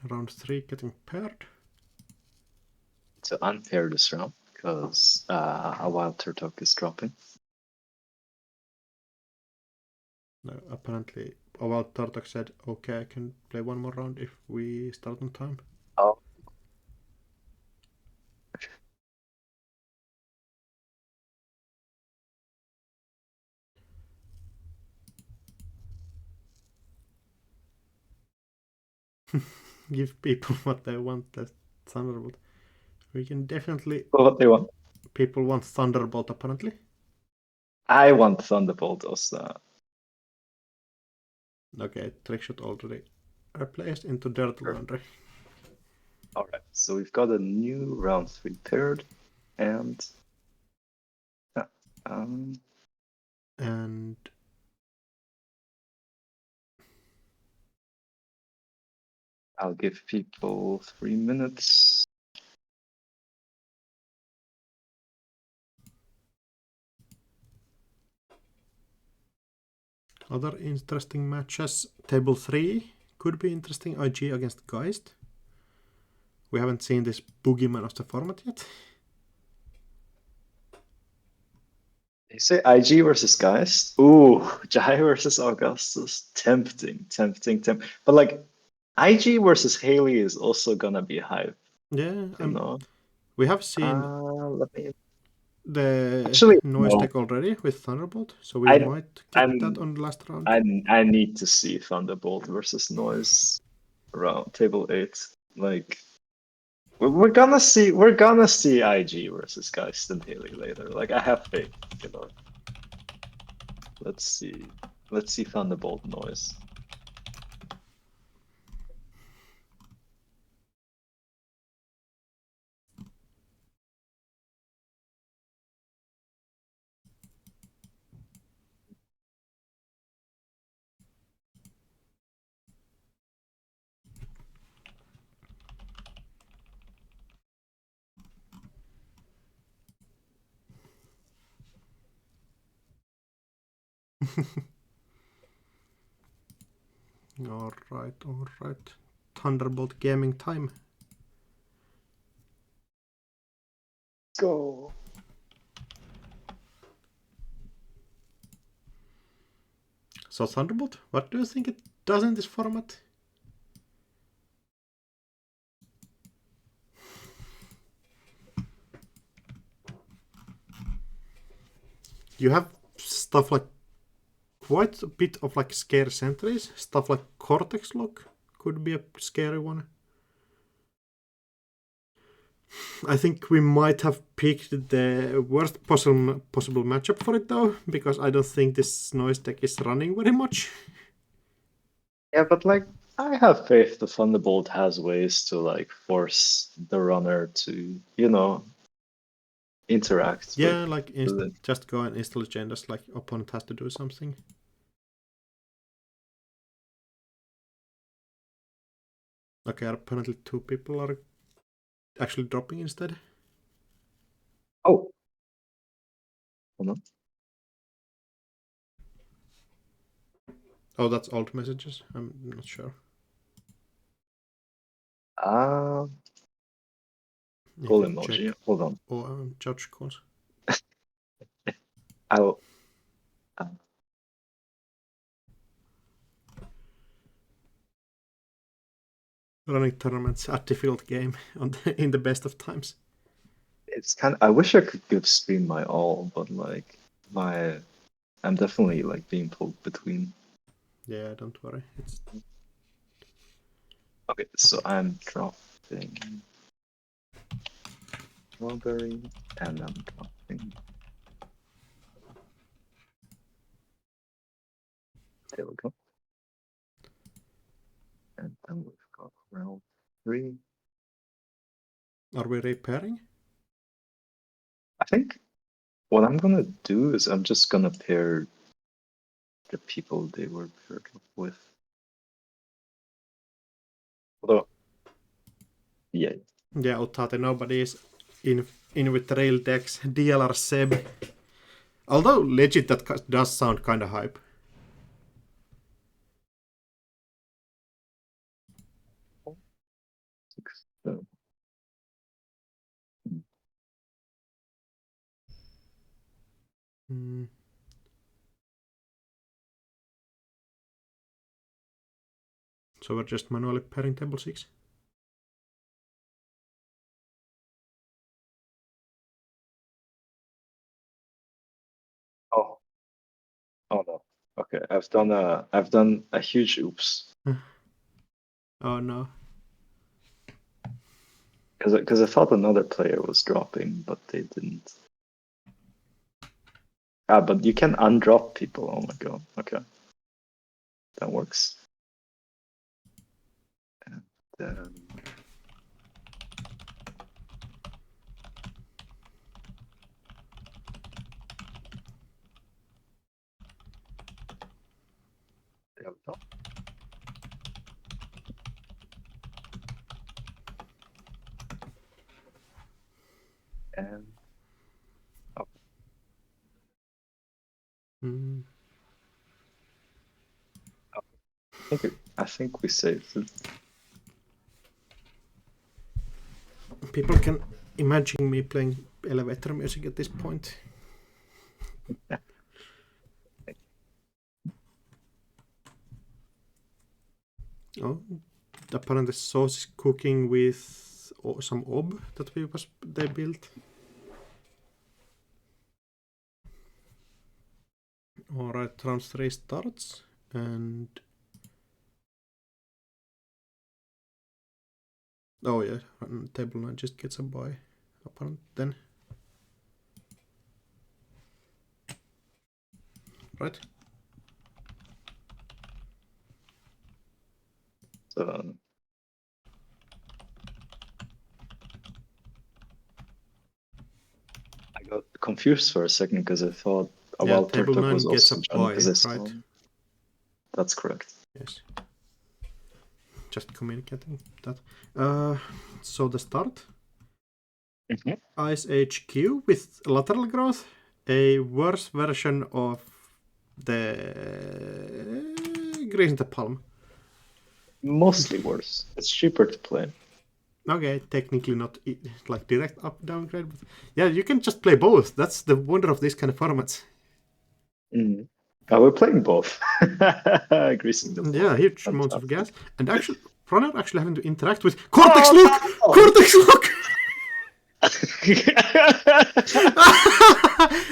Round 3 getting paired. To unpair this round because a wild Turtok is dropping. No, apparently, Wild Tartak said, okay, I can play one more round if we start on time. Oh. Give people what they want, that's Thunderbolt. We can definitely... What they want? People want Thunderbolt, apparently. I want Thunderbolt also. Okay, Trickshot already replaced into Dirt Laundry. Alright, so we've got a new round 3 paired, and and I'll give people 3 minutes. other interesting matches. Table 3 could be interesting. IG against Geist. We haven't seen this boogeyman of the format yet. You say IG versus Geist? Ooh, Jai versus Augustus. Tempting. But like, IG versus Haley is also gonna be hype. Yeah, You know? we have seen Let me the actually noise no. deck already with Thunderbolt, so we might get that on the last round. I need to see Thunderbolt versus Noise around table 8. Like, we're gonna see IG versus Geist and Haley later. Like, I have faith, you know. Let's see Thunderbolt Noise. Alright. Thunderbolt gaming time. Go. So Thunderbolt, what do you think it does in this format? You have stuff like quite a bit of like scare sentries. Stuff like Cortex Lock could be a scary one. I think we might have picked the worst possible matchup for it though, because I don't think this noise deck is running very much. Yeah, but like, I have faith the Thunderbolt has ways to like force the runner to, you know, interact. Yeah, with like the... just go and install agendas, like opponent has to do something. Okay, apparently 2 people are actually dropping instead. Oh. Hold on. Oh, that's old messages. I'm not sure. Cool emoji. Check. Hold on. Oh, judge calls. I'll. Running tournaments at the field game in the best of times. It's kind of. I wish I could give stream my all, but like I'm definitely like being pulled between. Yeah, don't worry. It's Okay, so I'm dropping strawberry, and I'm dropping. There we go. And then we've got round 3. Are we repairing? think what I'm gonna do is I'm just gonna pair the people they were paired up with. Although, yeah. Yeah, Utate, nobody is in with the real decks. DLR Seb. Although legit, that does sound kind of hype. So, So we're just manually pairing table 6. oh, oh no. Okay, I've done a huge oops. Oh no. Because I thought another player was dropping, but they didn't. Ah, but you can undrop people. Oh my god. Okay. That works. And then there we go. And oh, I think we saved it. People can imagine me playing elevator music at this point. Oh, apparently sauce is cooking with some ob that they built. Alright, round 3 starts and oh yeah, table 9 just gets a buy apparently then. Right. So I got confused for a second because I thought a Yeah, wild table turtle 9 was gets a also Johnny buy, because I saw right? him. That's correct. Yes. Just communicating that. So the start. Ice HQ with lateral growth, a worse version of the Grease in the Palm. Mostly worse. It's cheaper to play. Okay, technically not like direct up downgrade, but yeah, you can just play both. That's the wonder of these kind of formats. Oh, we're playing both. Greasing the Yeah, ball. huge Fantastic. amounts of gas, and actually, Runner actually having to interact with Cortex Look. Cortex Look.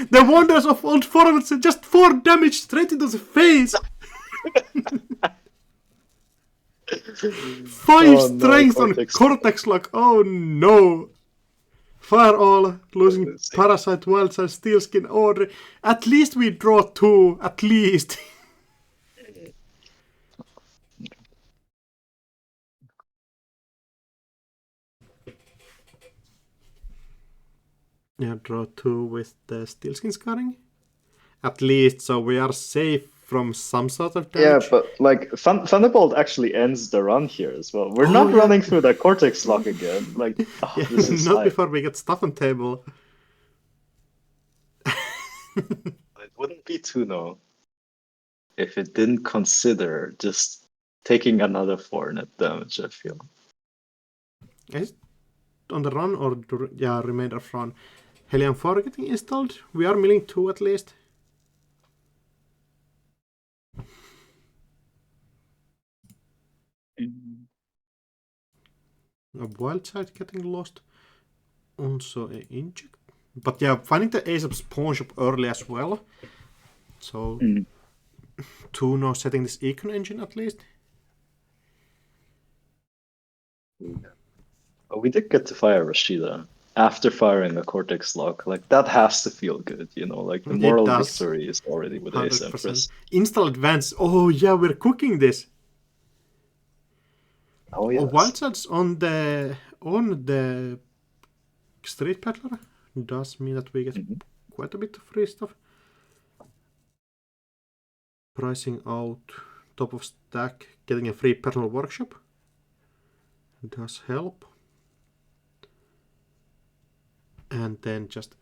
The wonders of old formats, just 4 damage straight into the face. 5 strength on Cortex Lock. Oh no. Fire all, losing Parasite, Wildside, Steelskin, Order. At least we draw 2, at least. Yeah, draw 2 with the Steelskin scarring. At least, so we are safe from some sort of damage. Yeah, but like Thunderbolt actually ends the run here as well. We're not running through the Cortex Lock again. Like, this is not before we get stuff on table. It wouldn't be Tuno if it didn't consider just taking another 4 net damage, I feel. Is it on the run or remainder of run? Helium 4 getting installed. We are milling 2 at least. A wild side getting lost. Also an inject. But yeah, finding the Ace of Spawn Shop early as well. So 2 no setting this Econ engine at least. But we did get to fire Rashida after firing a Cortex Lock. Like, that has to feel good, you know? Like, the moral victory is already with Ace Empress. Install advance. Oh yeah, we're cooking this. Oh yes. Wild sides on the Street Peddler. does mean that we get quite a bit of free stuff. Pricing out top of stack, getting a free personal workshop does help. And then just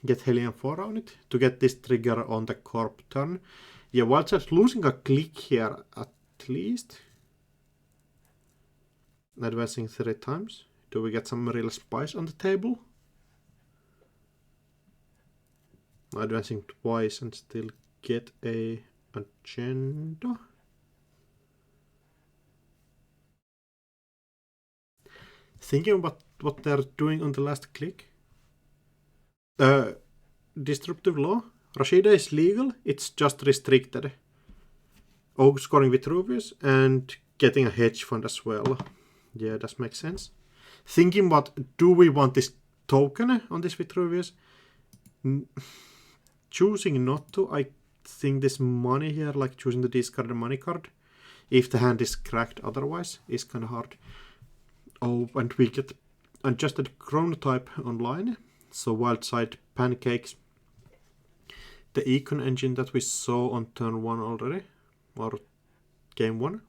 get Helium 4 on it to get this trigger on the corp turn. Yeah, while just losing a click here at least. Advancing 3 times. Do we get some real spice on the table? Advancing twice and still get a agenda. Thinking about what they're doing on the last click. Disruptive law. Rashida is legal, it's just restricted. Oh, scoring Vitruvius and getting a hedge fund as well. Yeah, that makes sense. Thinking about, do we want this token on this Vitruvius? Choosing not to, I think this money here, like choosing to discard the money card, if the hand is cracked otherwise, is kind of hard. Oh, and we get adjusted chronotype online. So wild side pancakes. The econ engine that we saw on turn 1 already, or game 1.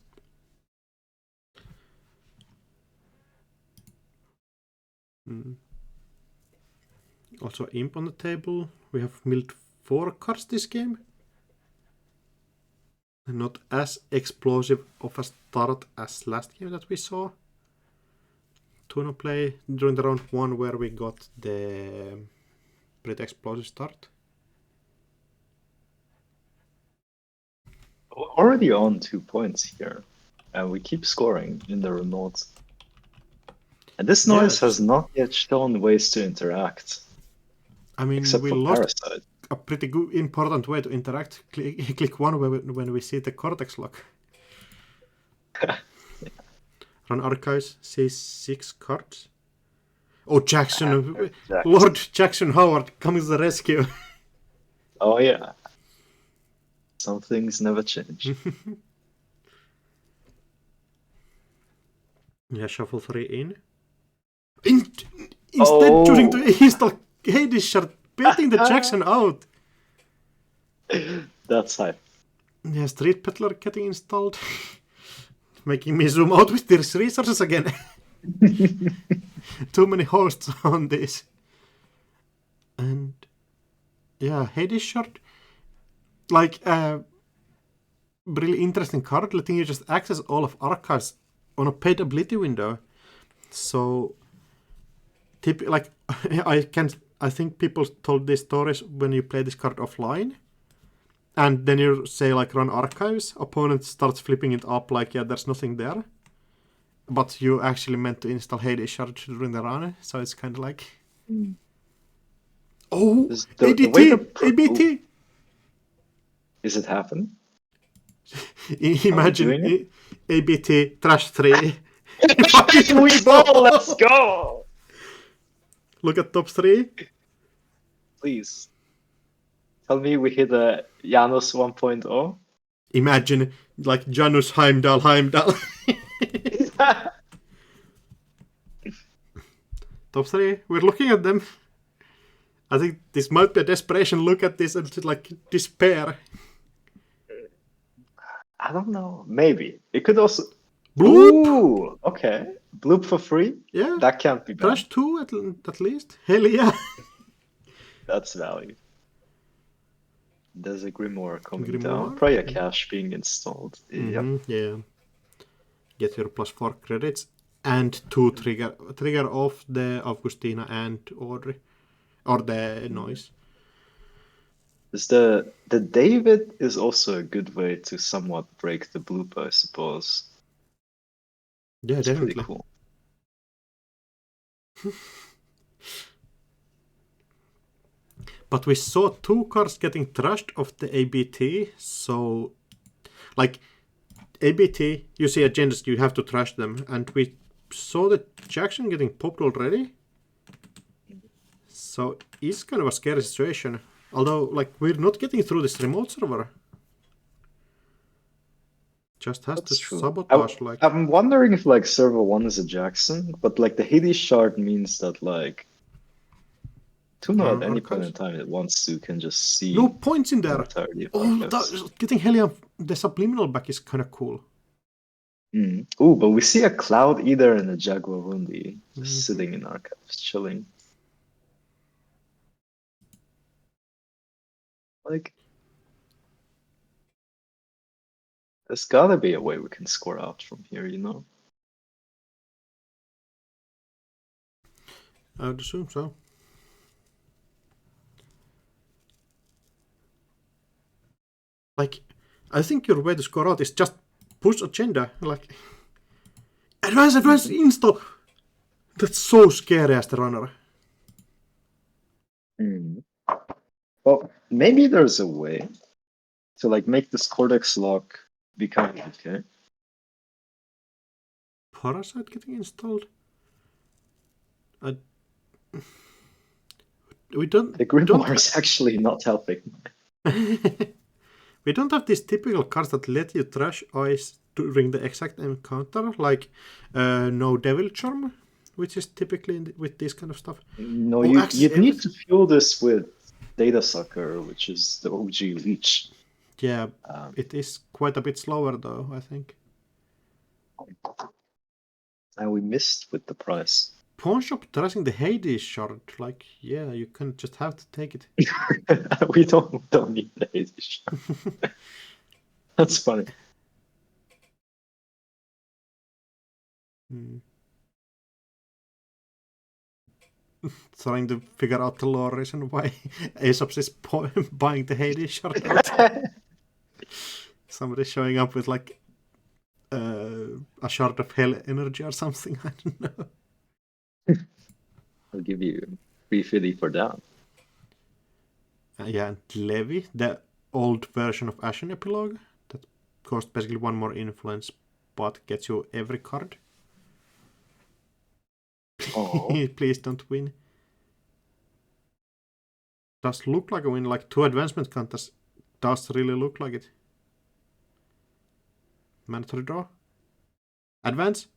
Also imp on the table. We have milled 4 cards this game. Not as explosive of a start as last game that we saw. Tuna play during the round 1 where we got the pretty explosive start. We're already on 2 points here, and we keep scoring in the remote. And this noise has not yet shown ways to interact. I mean, except we for lost Parasite. A pretty good, important way to interact. Click 1 when we see the Cortex lock. Run archives, see 6 cards. Oh, Jackson, Lord Jackson Howard comes to the rescue. Oh yeah. Some things never change. Yeah, shuffle 3 in. Instead choosing to install Hades Shard, baiting the Jackson out. That's hype. Yeah, Street Peddler getting installed. Making me zoom out with these resources again. Too many hosts on this. And yeah, Hades Shard. Like a really interesting card, letting you just access all of archives on a paid ability window. So like I think people told these stories when you play this card offline. And then you say like run archives, opponent starts flipping it up like yeah there's nothing there. But you actually meant to install Hades Shard during the run, so it's kind of like oh ADT! ABT! Is it happening? Imagine ABT trash 3. We stole, let's go! Look at top 3. Please. Tell me we hit a Janus 1.0. Imagine like Janus Heimdall. Top 3, we're looking at them. I think this might be a desperation look at this and like despair. I don't know. Maybe. It could also... Bloop! Ooh, okay. Bloop for free? Yeah. That can't be bad. Trash 2 at least. Hell yeah. That's value. There's a Grimoire coming down. Prior cache being installed. Yep. Yeah. Get your +4 credits. And 2 trigger off the Augustina and Audrey. Or the noise. The David is also a good way to somewhat break the bloop, I suppose. Yeah, it's definitely. Pretty cool. But we saw 2 cards getting trashed of the ABT, so like ABT, you see agendas, you have to trash them, and we saw the Jackson getting popped already. So it's kind of a scary situation. Although, like, we're not getting through this remote server. Just has to sabotage, like... I'm wondering if, like, server 1 is a Jackson, but, like, the Hades shard means that, like, Tuno at any point archives. in time it wants to can just see No points in the there. entirety of Oh, archives. getting Helium, the subliminal back is kind of cool. Ooh, but we see a Cloud Eater and a Jaguarundi just Mhm. sitting in archives, chilling. Like, there's gotta be a way we can score out from here, you know? I would assume so. Like, I think your way to score out is just push agenda. Like, advance, install. That's so scary as the runner. Well, maybe there's a way to like make this Cortex lock become okay. Parasite getting installed. We don't. The Grimoire is actually not helping. We don't have these typical cards that let you trash ice during the exact encounter, like no Devil Charm, which is typically with this kind of stuff. No, Oh, you'd need to fuel this with Data Sucker, which is the OG Leech. Yeah, it is quite a bit slower though, I think. And we missed with the price. Pawn shop trashing the Hades shard, like, yeah, you can just have to take it. We don't need the Hades. That's funny. Trying to figure out the lore reason why Aesop's is buying the Hades shard out. Somebody showing up with like a shard of hell energy or something. I don't know. I'll give you 350 for that. Yeah, and Levi, the old version of Ashen Epilogue, that costs basically one more influence, but gets you every card. Oh. Please don't win. Does look like a win, like 2 advancement counters. Does really look like it. Mandatory draw. Advance.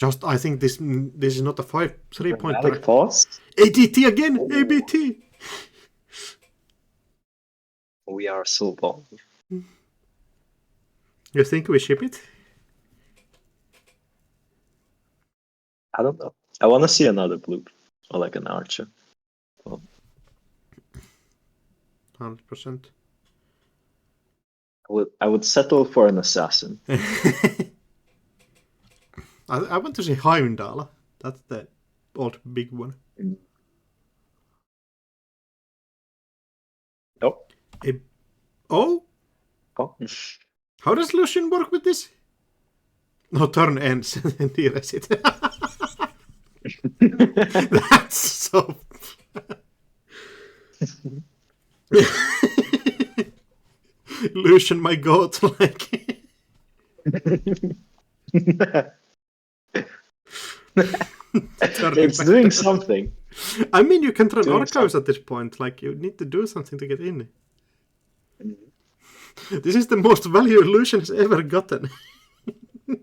Just, I think this is not a 5-3 pointer. Pause. ADT again! Oh. ABT! We are so bald. You think we ship it? I don't know. I want to see another blue or like an archer. Oh. 100%. I would settle for an assassin. I want to see Heimdall. That's the old big one. Oh. Oh? Oh. How does Lucian work with this? No, turn ends and erase it. That's so... Lucian, my goat, like... It's doing something. I mean, you can turn archives at this point. Like, you need to do something to get in. This is the most value Lucian has ever gotten. It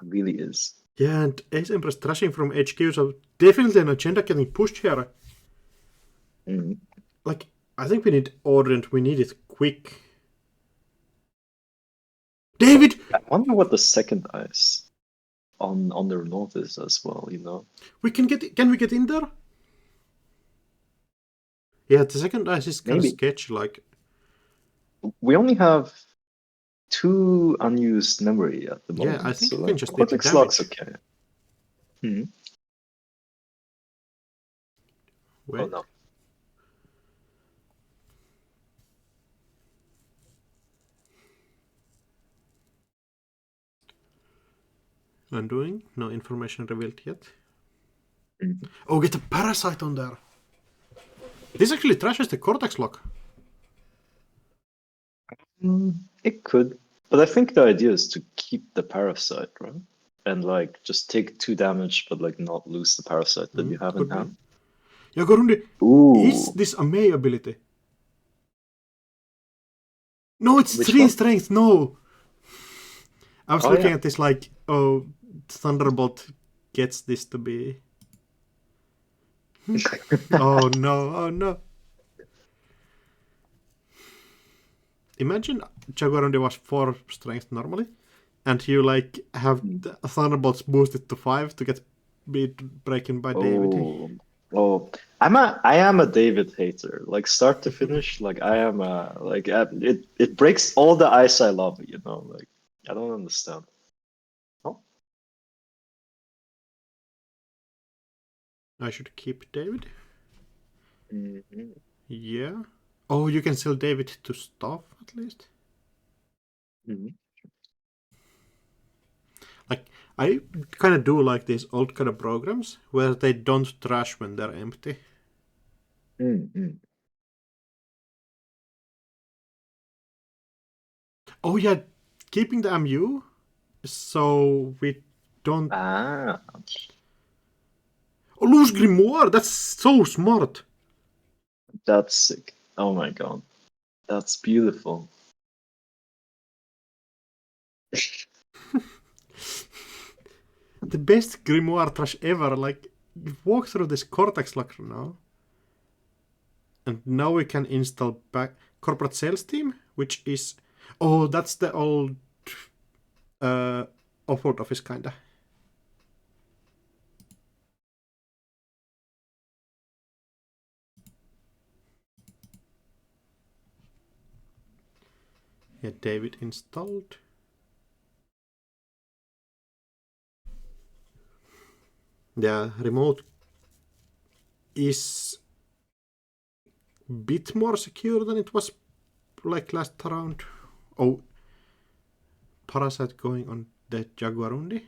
really is. Yeah, and Ace Empress trashing from HQ, so definitely an agenda getting pushed here. Like, I think we need Orient, we need it quick. David! I wonder what the second ice on the north is as well, you know? Can we get in there? Yeah, the second ice is kind of sketchy, like... We only have 2 unused memory at the moment. Yeah, I think so you can just Cortex damage. Lock's okay. Wait. Oh no. Undoing, no information revealed yet. Oh, get a parasite on there. This actually trashes the Cortex Lock. It could, but I think the idea is to keep the parasite, right? And like just take 2 damage, but like not lose the parasite that you have in hand. Jagorundi, is this a May ability? No, it's 3 strength, no! I was looking at this like, oh, Thunderbolt gets this to be Oh no, oh no. Imagine Jaguarundi was 4 strength normally, and you like have the Thunderbolts boosted to 5 to get beat breaking by David. Oh, I am a David hater. Like start to finish, like I am a like it breaks all the ice I love. You know, like I don't understand. Oh, I should keep David. mhm. Yeah. Oh, you can sell David to staff at least. Mhm. Like I kind of do like these old kind of programs where they don't trash when they're empty. Mhm. Oh yeah, keeping the MU so we don't Ah, lose Grimoire. That's so smart. that's sick. Oh my God, that's beautiful. The best Grimoire trash ever. Like you walk through this Cortex locker now, and now we can install back corporate sales team, which is that's the old uh offload office kinda. Yeah, David installed. Yeah, remote is bit more secure than it was like last round. Oh, Parasite going on the Jaguarundi.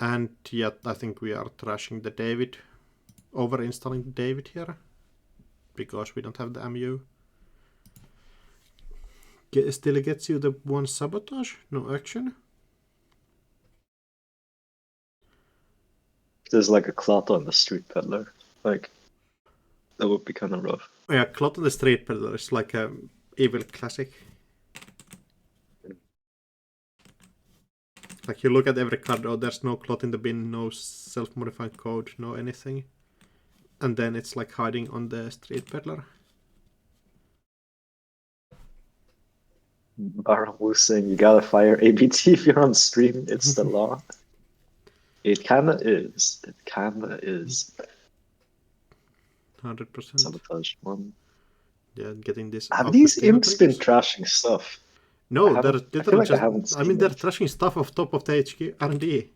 And yet I think we are trashing the David, over installing David here because we don't have the MU. Still gets you the 1 sabotage, no action. There's like a clot on the street peddler. Like that would be kind of rough. Yeah, Clot on the Street Peddler is like a evil classic. Like you look at every card, oh, there's no Clot in the bin, no self-modifying code, no anything. And then it's like hiding on the Street Peddler. Baron Wu saying you gotta fire ABT if you're on stream. It's the law. It kinda is. It kinda is. 100%. Sabotage one. Yeah, getting this Have out with these Dino imps been Triggers. trashing stuff? No, they're I feel literally like I just. haven't I mean, seen they're it. trashing stuff off top of the HQ R&D.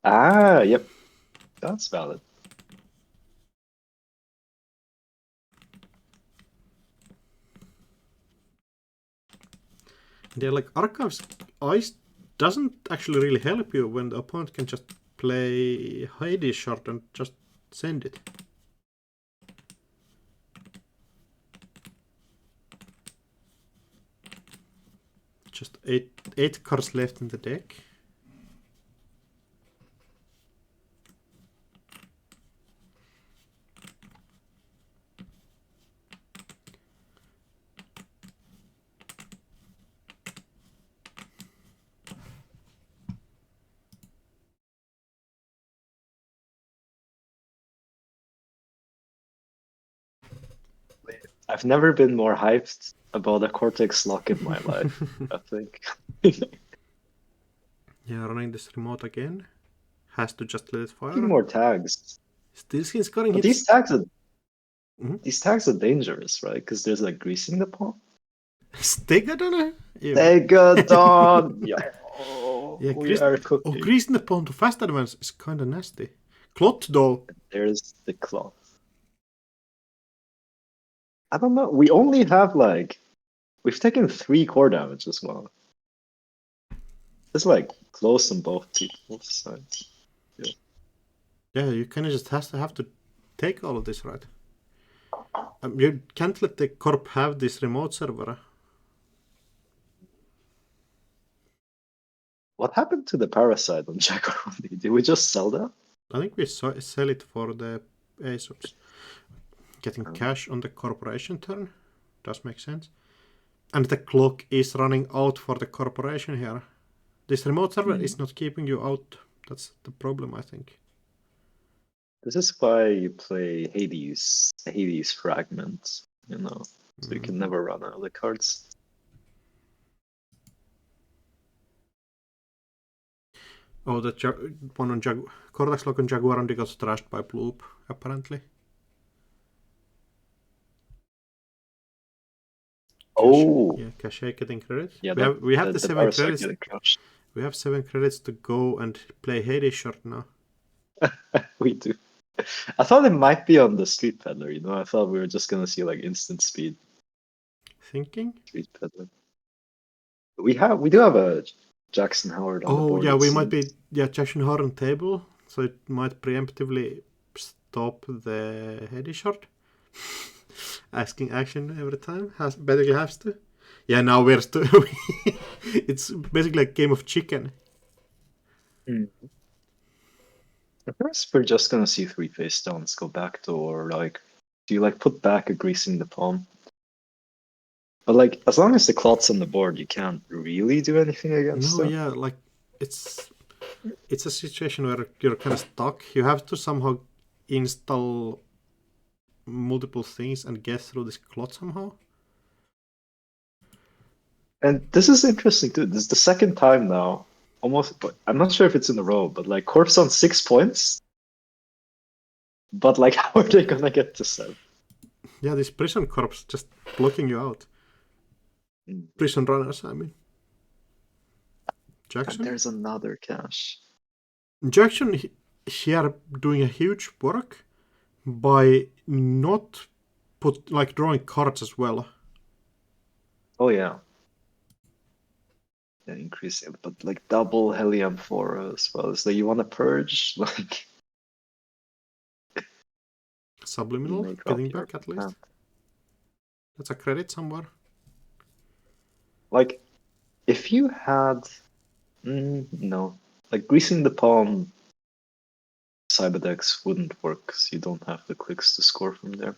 Ah, yep. That's valid. They're like Archives Ice doesn't actually really help you when the opponent can just play Hades short and just send it. Just eight cards left in the deck. I've never been more hyped about a Cortex lock in my life, I think. Yeah, running this remote again. Has to just let it Making fire. more tags. Still scoring But hits. these tags are dangerous, right? Because there's like greasing the pawn. Stegadon? Megadon! Yo, Yeah, we are cooking. greasing the pawn to fast advance is kinda nasty. Clot though. There's the cloth. I don't know. We only have like we've taken 3 core damage as well. It's like close on both sides. Yeah, you kinda just have to take all of this, right? You can't let the corp have this remote server. What happened to the parasite on Jaguarundi? Did we just sell that? I think we sell it for the ASOPs. Getting cash on the corporation turn does make sense. And the clock is running out for the corporation here. This remote server is not keeping you out. That's the problem, I think. This is why you play Hades fragments, you know, so you can never run out of the cards. Oh, the one on Cortex Lock on Jaguar and got trashed by Bloop, apparently. Oh, yeah, Cache getting credit. yeah, we have the 7 bars are credits. getting crushed. We have 7 credits to go and play Hades short now. We do. I thought it might be on the Street Peddler, you know. I thought we were just gonna see like instant speed. Thinking? Street Peddler. We do have a Jackson Howard on the board. Oh yeah, we might be Jackson Howard on table, so it might preemptively stop the Hades short. Asking action every time. Basically has to. Yeah, now we're it's basically a game of chicken. At first, we're just gonna see 3 face stones go backdoor. Like, do you like put back a greasing the palm? But like, as long as the clot's on the board, you can't really do anything against No, that. yeah, like it's a situation where you're kind of stuck. You have to somehow install multiple things and get through this clot somehow. And this is interesting too. This is the second time now, almost. But I'm not sure if it's in a row, but like Corpse on 6 points. But like, how are they gonna get to 7? Yeah, this prison corpse just blocking you out. Prison runners, I mean. Jackson? And there's another cache. Jackson here doing a huge work by not drawing cards as well. Oh yeah. Yeah, increasing, but like double Helium 4 as well. So you want to purge, like Subliminal, getting back at least. That's a credit somewhere. Like, if you had, no, like greasing the palm, Cyberdex wouldn't work because you don't have the clicks to score from there.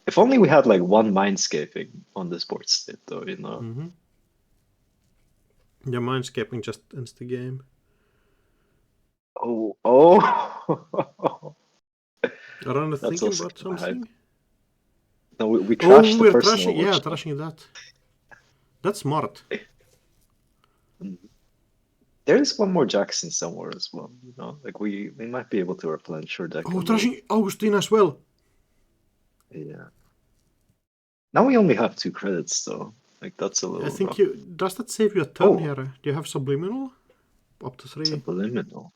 If only we had like one Mindscaping on this board state, though, you know. Mm-hmm. Yeah, Mindscaping just ends the game. Oh. Around thinking about something? Hype. No, we trashed the we're personal trashing. Yeah, watch. trashing that. That's smart. There is one more Jackson somewhere as well, you know. Like we might be able to replenish our deck. Oh, trashing Augustine as well. Yeah. Now we only have 2 credits though. Like that's a little. I think rough. does that save you a turn here? Do you have subliminal? Up to 3. Subliminal.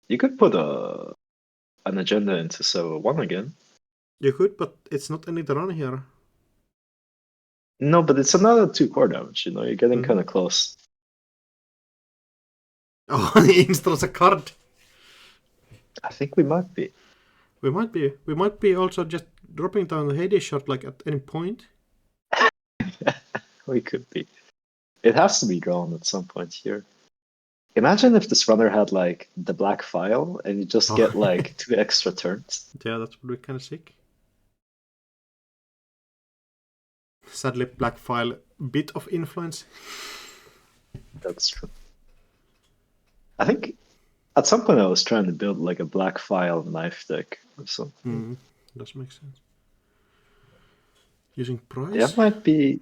You could put an agenda into server 1 again. You could, but it's not any run here. No, but it's another 2 core damage, you know, you're getting kind of close. Oh, he installs a card. I think we might be. We might be. We might be also just dropping down the Hades shot like at any point. We could be. It has to be drawn at some point here. Imagine if this runner had like the black file and you just get like 2 extra turns. Yeah, that would be kind of sick. Sadly, black file, bit of influence. That's true. I think at some point I was trying to build like a black file knife deck or something. Does make sense. Using price? Yeah, might be.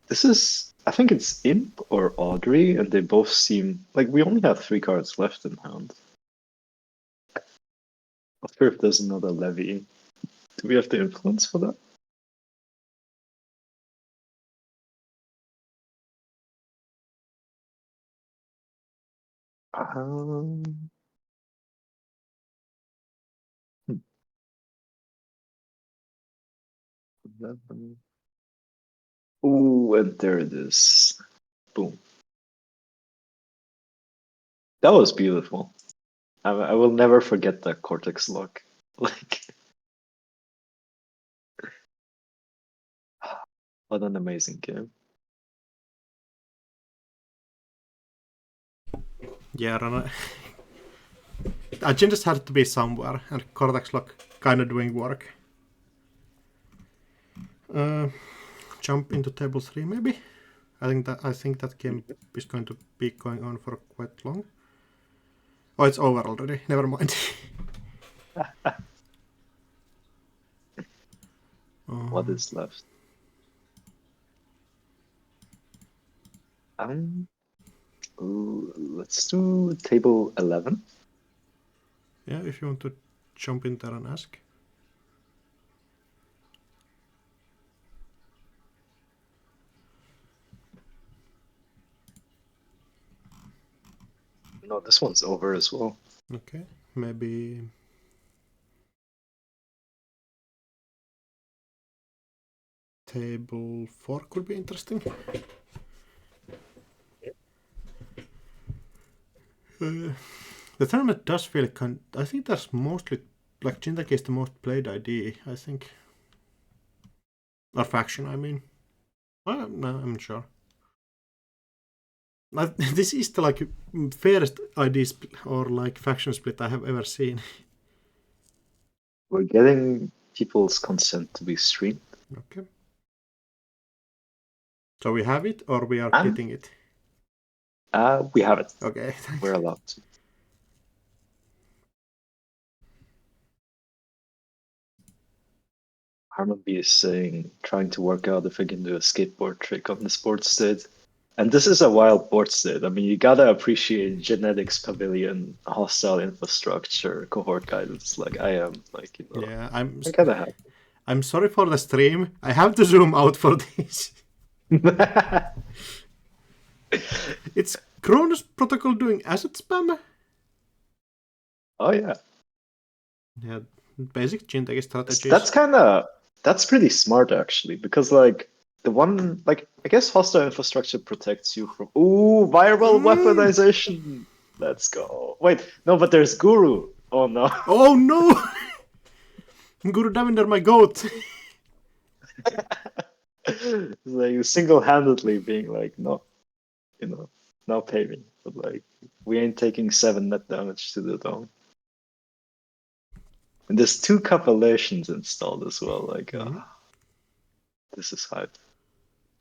This is, I think it's Imp or Audrey, and they both seem like we only have 3 cards left in hand. Not sure if there's another Levy. Do we have the influence for that? Ooh, and there it is. Boom. That was beautiful. I will never forget that Cortex lock. Like, what an amazing game. Yeah, Rana. Agendas had to be somewhere, and Cortex lock kind of doing work. jump into table 3 maybe? I think that game is going to be going on for quite long. Oh, it's over already. Never mind. What is left? Let's do table 11. Yeah, if you want to jump in there and ask. No, this one's over as well. Okay, maybe. Table 4 could be interesting. The tournament does feel I think that's mostly like Jinteki is the most played ID, I think. Or faction, I mean. No, I'm sure. This is the like fairest ID or like faction split I have ever seen. We're getting people's consent to be streamed. Okay. So we have it, or we are getting it? We have it. Okay. We're allowed to. Harmonby is saying, trying to work out if I can do a skateboard trick on this board state. And this is a wild board state. I mean, you gotta appreciate genetics, pavilion, hostile infrastructure, cohort guidance. Like I am, like Yeah, I gotta have. I'm sorry for the stream. I have to zoom out for this. It's Cronus Protocol doing asset spam. Oh yeah. Yeah, basic Jinteki strategies. That's pretty smart actually, because like the one like I guess hostile infrastructure protects you from viral weaponization. Let's go. Wait, no, but there's Guru. Oh no. Oh no! Guru Davinder, my goat. Like single-handedly being like, no, now pay me. But like we ain't taking 7 net damage to the dome. And there's 2 compilations installed as well. Like this is hype.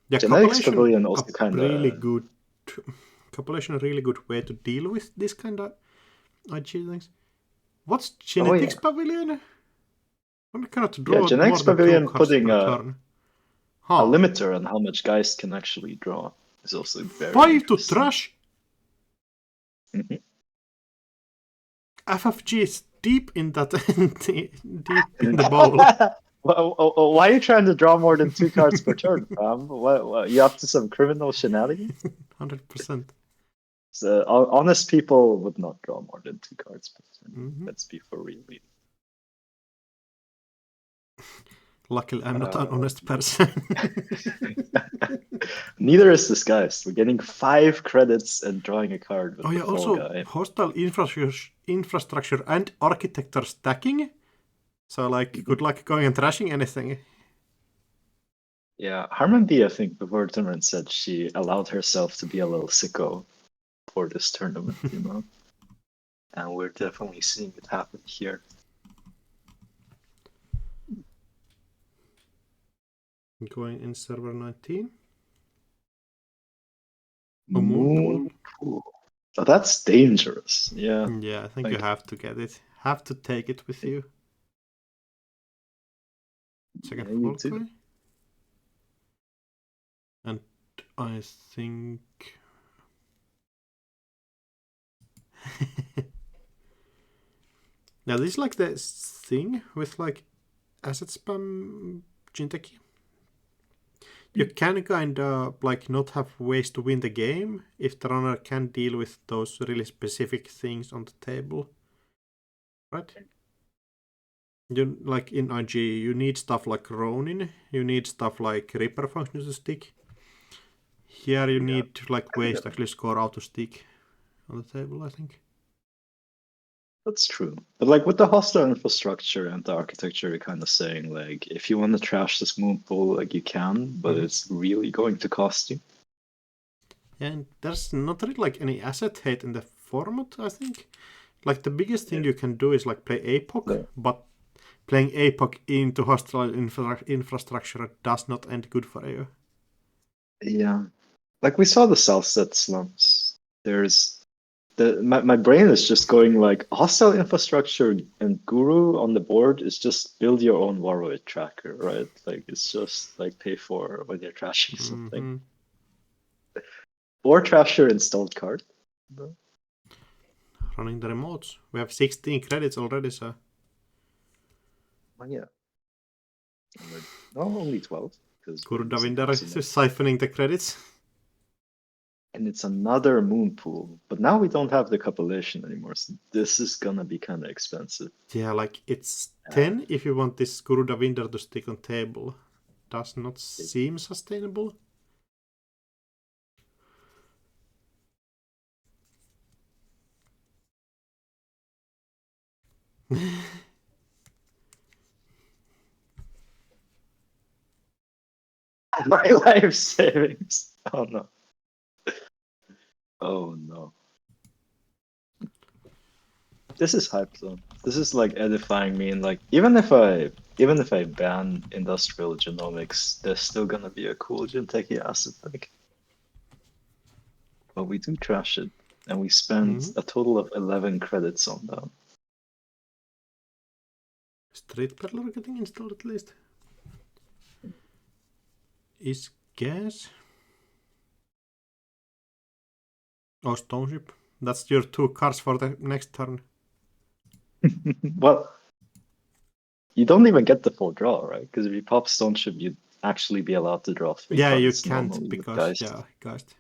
Yeah, Genetics Pavilion also kind of really good. Compilation a really good way to deal with this kind of IG things. What's Genetics Pavilion? I cannot draw Genetics more than Pavilion 2 cards putting per turn. a limiter on how much Geist can actually draw is also very 5 to trash. FFG is deep in that deep in the bowl. Why are you trying to draw more than 2 cards per turn, fam? What, you up to some criminal shenanigans? 100%. So, honest people would not draw more than 2 cards per turn. Let's be for real. Luckily, I'm not an honest person. Neither is this Geist. We're getting 5 credits and drawing a card with the also guy. hostile infrastructure and architecture stacking. So like, good luck going and trashing anything. Yeah, Harmonby, I think before the tournament said she allowed herself to be a little sicko for this tournament, and we're definitely seeing it happen here. Going in server 19. Moon pool. Oh, that's dangerous. Yeah. Yeah, I think you have to get it. Have to take it with you. Second Volkoi. And I think now this is like the thing with like asset spam Jinteki. You can kind of like not have ways to win the game if the runner can deal with those really specific things on the table, right? You like in IG, you need stuff like Ronin, you need stuff like Reaper functions to stick. Here you need like ways to actually score auto stick on the table, I think. That's true. But like with the hostile infrastructure and the architecture, you're kind of saying like if you want to trash this moon pool, like you can, but it's really going to cost you. And there's not really like any asset hate in the format, I think. Like the biggest thing you can do is like play APOC, but playing APOC into hostile infrastructure does not end good for you. Yeah. Like we saw the South set slumps. There's my brain is just going like hostile infrastructure and Guru on the board is just build your own Warroid tracker, right? Like it's just like pay for when you're trashing something. Or trash your installed card. Running the remotes. We have 16 credits already, so. Oh, yeah. No, only 12. Guru Davinder is siphoning the credits. And it's another moon pool. But now we don't have the copulation anymore, so this is gonna be kind of expensive. Yeah, like it's 10 if you want this Guru Davinder to stick on table. Does not seem sustainable. My life savings. Oh no. Oh no. This is hype though. This is like edifying me, and like even if I ban industrial genomics, there's still gonna be a cool Genteki asset like. But we do trash it, and we spend a total of 11 credits on that. Street Peddler getting installed at least. Is gas? Oh, Stone Ship. That's your 2 cards for the next turn. Well, you don't even get the full draw, right? Because if you pop Stone Ship, you'd actually be allowed to draw 3 cards. Yeah, you can't because, Geist.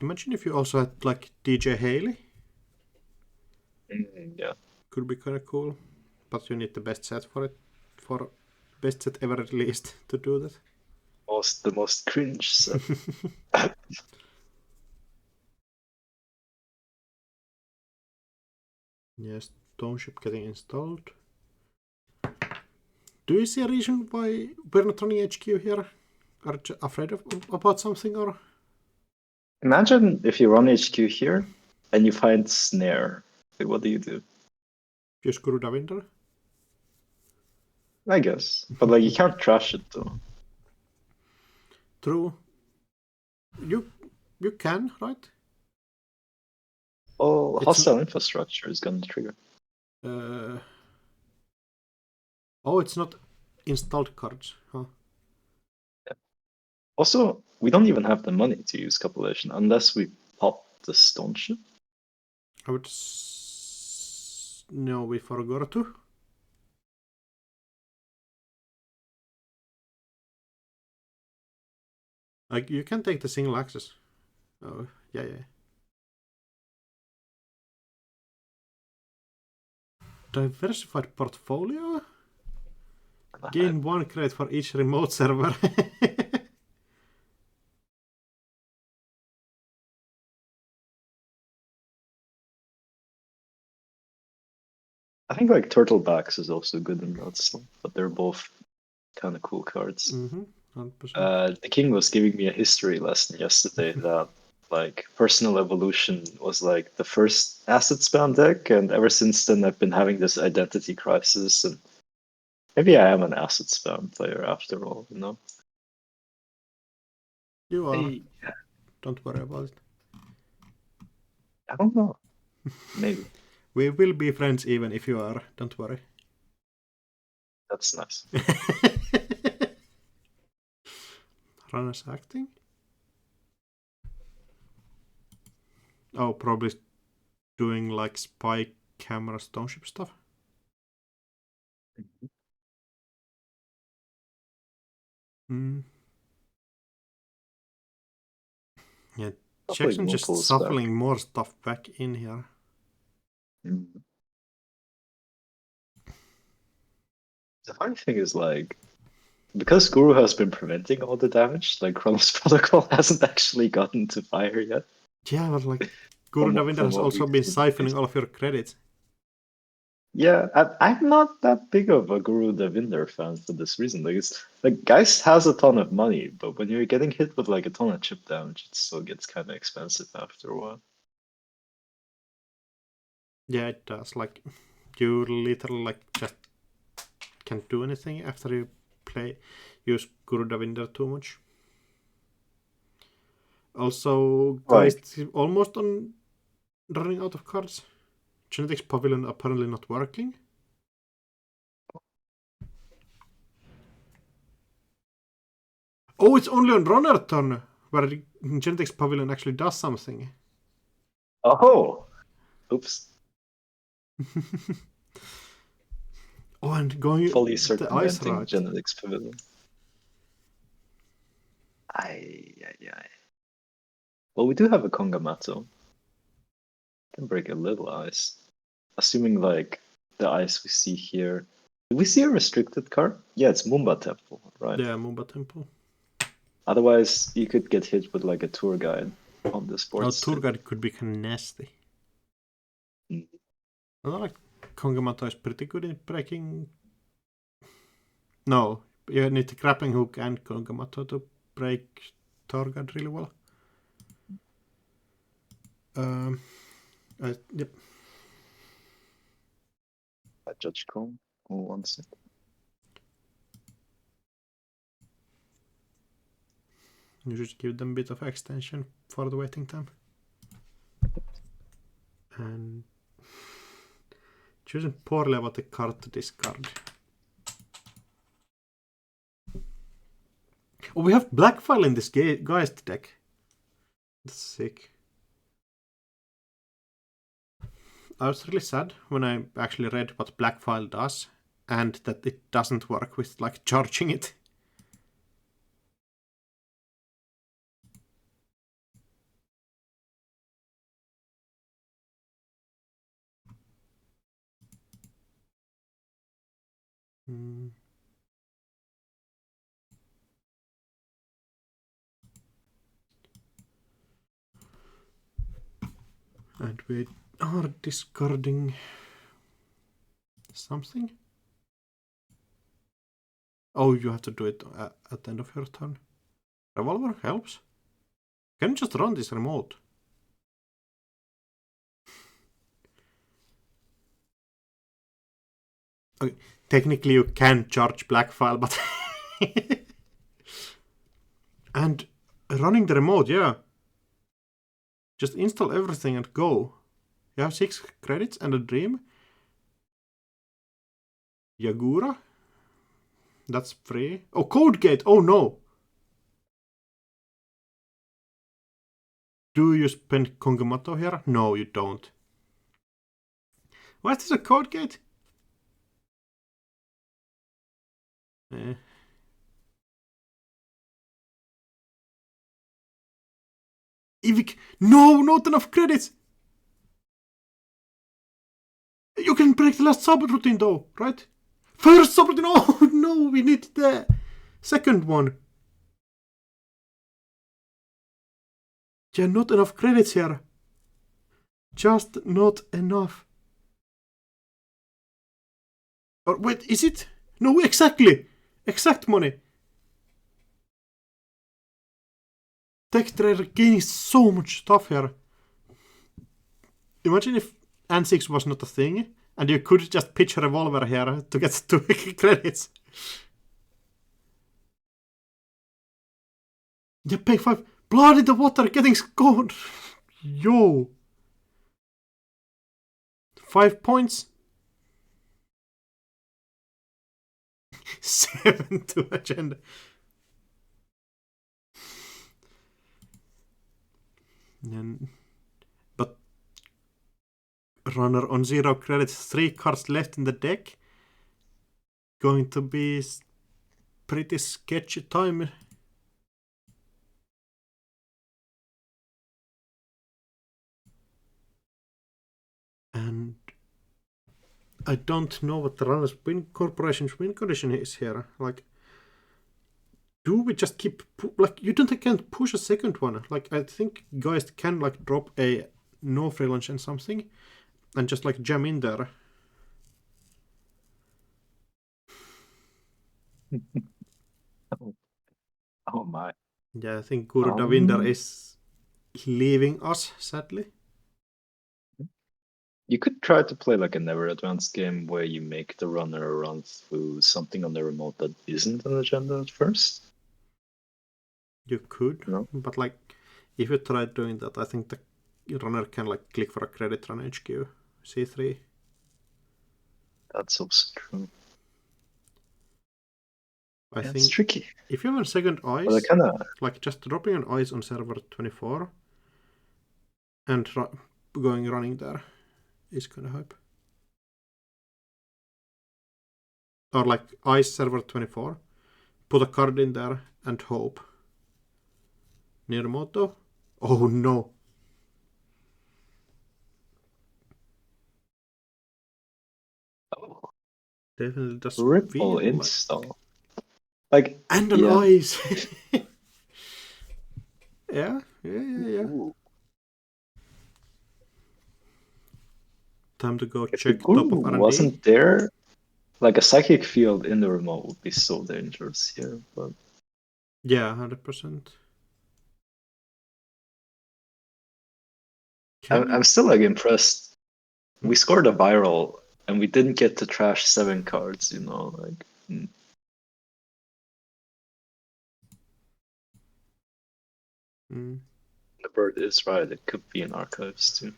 Imagine if you also had, like, DJ Haley. Yeah. Could be kind of cool. But you need the best set for it. For best set ever released to do that. The most cringe set. Yes, Stone Ship getting installed. Do you see a reason why we're not running HQ here? Are you afraid about something or? Imagine if you run HQ here and you find Snare. Like, what do you do? You screw Davinder? I guess. But like you can't trash it though. True. You can, right? Oh, hostile infrastructure is gonna trigger. Oh, it's not installed cards, huh? Yeah. Also, we don't even have the money to use copulation unless we pop the Stone Ship. I would. No, we forgot to. Like you can take the single access. Oh, yeah. Diversified portfolio? Gain 1 credit for each remote server. I think like Turtlebacks is also good in that slot, but they're both kind of cool cards. 100%. The King was giving me a history lesson yesterday that like Personal Evolution was like the first asset spam deck, and ever since then I've been having this identity crisis, and maybe I am an asset spam player after all, you know? You are. Hey. Don't worry about it. I don't know. Maybe. We will be friends even if you are. Don't worry. That's nice. Runners acting? Oh, probably doing like spy camera Stone Ship stuff. Yeah, Jackson just shuffling more stuff back in here. The funny thing is, like, because Guru has been preventing all the damage, like Chronos Protocol hasn't actually gotten to fire yet. Yeah, but like Guru Davinder has also been siphoning all of your credits. Yeah, I'm not that big of a Guru Davinder fan for this reason. Like, it's like Geist has a ton of money, but when you're getting hit with like a ton of chip damage, it still gets kind of expensive after a while. Yeah, it does. Like, you literally like just can't do anything after you use Guru Davinder too much. Also, guys, almost on running out of cards. Genetics Pavilion apparently not working. Oh, it's only on runner turn where the Genetics Pavilion actually does something. Oh, oops. Oh, and going Fully the ice circumventing route. genetics pavilion. Aye. Well, we do have a Kongamato. Can break a little ice. Assuming like the ice we see here. Do we see a restricted card? Yeah, it's Mumba Temple, right? Yeah, Mumba Temple. Otherwise, you could get hit with like a tour guide on this board. Oh, tour guide could be kind of nasty. Mm. I don't like Kongamato is pretty good in breaking. No, you need the grappling hook and Kongamato to break tour guide really well. Yep. Judge Kong, who wants it? You should give them a bit of extension for the waiting time. And choosing poorly about the card to discard. Oh, we have Blackfile in this Geist deck. That's sick. I was really sad when I actually read what Blackfile does and that it doesn't work with like charging it. And we are discarding something. Oh, you have to do it at the end of your turn. Revolver helps. Can you just run this remote? Okay, technically you can charge Blackfile, but and running the remote, yeah. Just install everything and go. You have 6 credits and a dream. Yagura? That's free. Oh, Code Gate! Oh no! Do you spend Kongamato here? No, you don't. Why is this a Code Gate? Evic! No, not enough credits! You can break the last subroutine though, right? First subroutine! Oh no, we need the second one. Yeah, not enough credits here. Just not enough. Or wait, is it? No, exactly! Exact money. Tech Trader gaining so much stuff here. Imagine if N6 was not a thing, and you could just pitch a revolver here to get 2 credits. Yeah, pay 5. Blood in the water, getting scored. Yo. 5 points. 7 to agenda. But runner on 0 credits, 3 cards left in the deck. Going to be pretty sketchy time. And I don't know what the runner's corporation's win condition is here. Like, do we just keep like you can't push a second one? Like, I think guys can like drop a no free lunch and something, and just like jam in there. Oh my. Yeah, I think Guru Davinder is leaving us, sadly. You could try to play like a never advanced game where you make the runner run through something on the remote that isn't an agenda at first. You could, No? but like if you try doing that, I think the runner can like click for a credit run HQ C3. That's also true. I Yeah, it's think tricky. if you have a second But I ice, kind of like just dropping an ice on server 24 and running there is kind of hype. Or like ice server 24, put a card in there and hope. Near Moto? Oh no. Definitely does Ripple feel like. install. Like, And an yeah. ice! Yeah. Ooh. Time to go If the check guru top of R&D. wasn't there, like a psychic field in the remote would be so dangerous here. But Yeah, 100%. I'm still like impressed. We scored a viral and we didn't get to trash 7 cards, like the bird is right, it could be in archives too.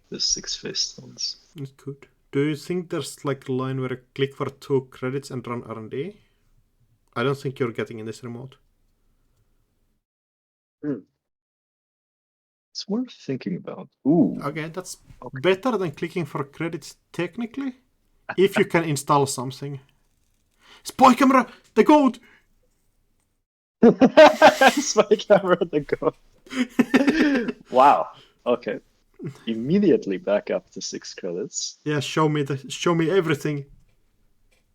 The 6-faced ones. It could. Do you think there's like a line where you click for 2 credits and run R&D? I don't think you're getting in this remote. It's worth thinking about. Ooh. Okay, that's Okay. better than clicking for credits technically. If you can install something. Spy camera! The goat! Spy camera the go. Wow. Okay. Immediately back up to 6 credits. Yeah, show me everything.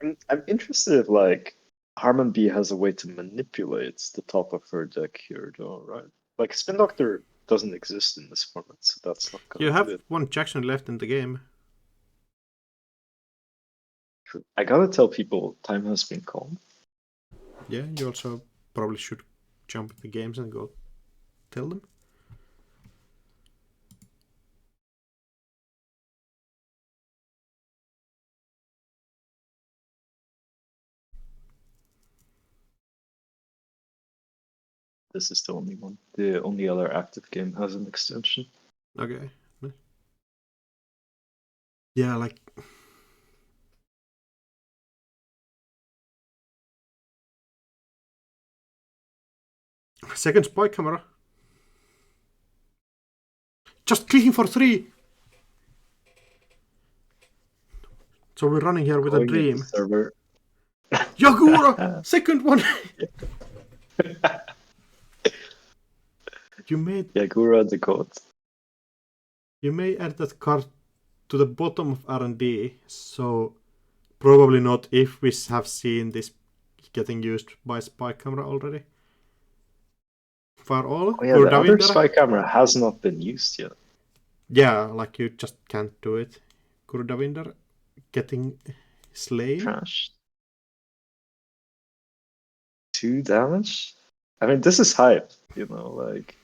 I'm interested if like Harmon B has a way to manipulate the top of her deck here, though, right? Like Spin Doctor doesn't exist in this format, so that's not gonna You do have it. one Jackson left in the game. I gotta tell people time has been called. Yeah, you also probably should jump in the games and go tell them. This is the only one. The only other active game has an extension. Okay. Yeah, like second spy camera. Just clicking for 3. So we're running here with a Going into dream. server. Yagura! Second one! You Yagura the goat. You may add that card to the bottom of R&D, so probably not if we have seen this getting used by spy camera already. For all, Oh yeah, the other spy camera has not been used yet. Yeah, like you just can't do it. Kurdavinder getting slain. Trashed. 2 damage? I mean, this is hype, like.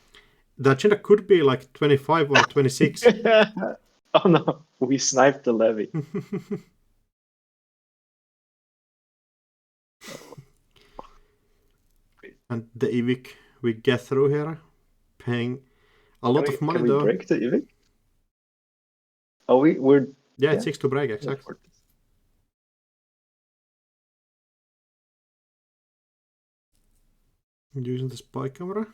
The agenda could be like 25 or 26. Oh no, we sniped the levy. And the evic we get through here, paying a lot of money Can we though. break the evic? Oh, we're Yeah, it's 6 to break, exactly. Using the spy camera.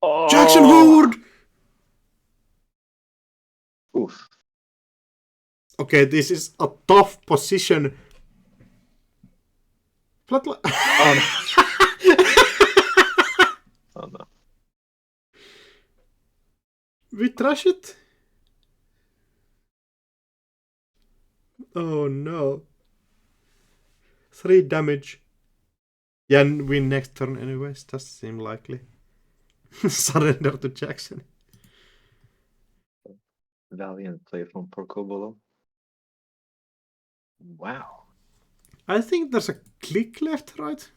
Oh! Jackson Horde! Oof. Okay, this is a tough position. Flatline. Oh no. Oh no. We trash it? Oh no. 3 damage. Yeah, and win next turn anyways. Doesn't seem likely. Surrender to Jackson. Valiant play from Porcobolo. Wow. I think there's a click left, right?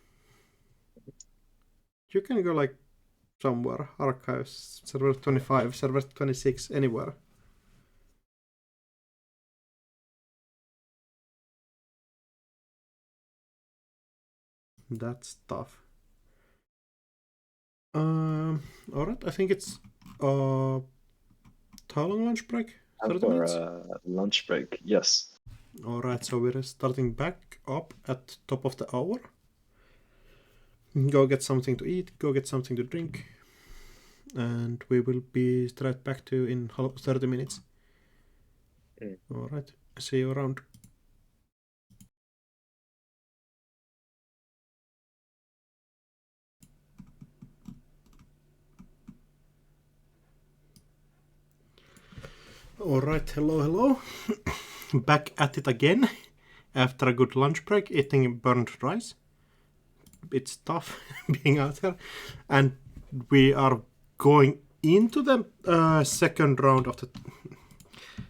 You can go like somewhere. Archives, server 25, server 26, anywhere. That's tough. Alright, I think it's how long lunch break? 30 For minutes? lunch break, yes. Alright, so we're starting back up at top of the hour. Go get something to eat, go get something to drink, and we will be straight back to you in 30 minutes. Alright, see you around. Alright, hello. Back at it again after a good lunch break, eating burnt rice. It's tough being out here, and we are going into the second round of the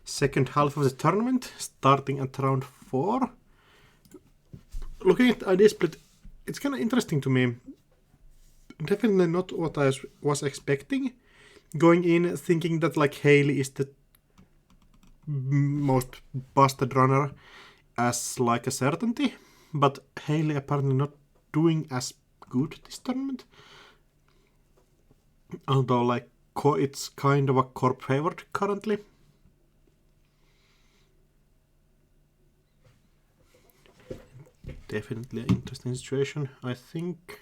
second half of the tournament, starting at round 4. Looking at the ID split, it's kind of interesting to me. Definitely not what I was expecting. Going in thinking that like Haley is the most busted runner as like a certainty, but Haley apparently not doing as good this tournament. Although like it's kind of a corp favorite currently. Definitely an interesting situation, I think.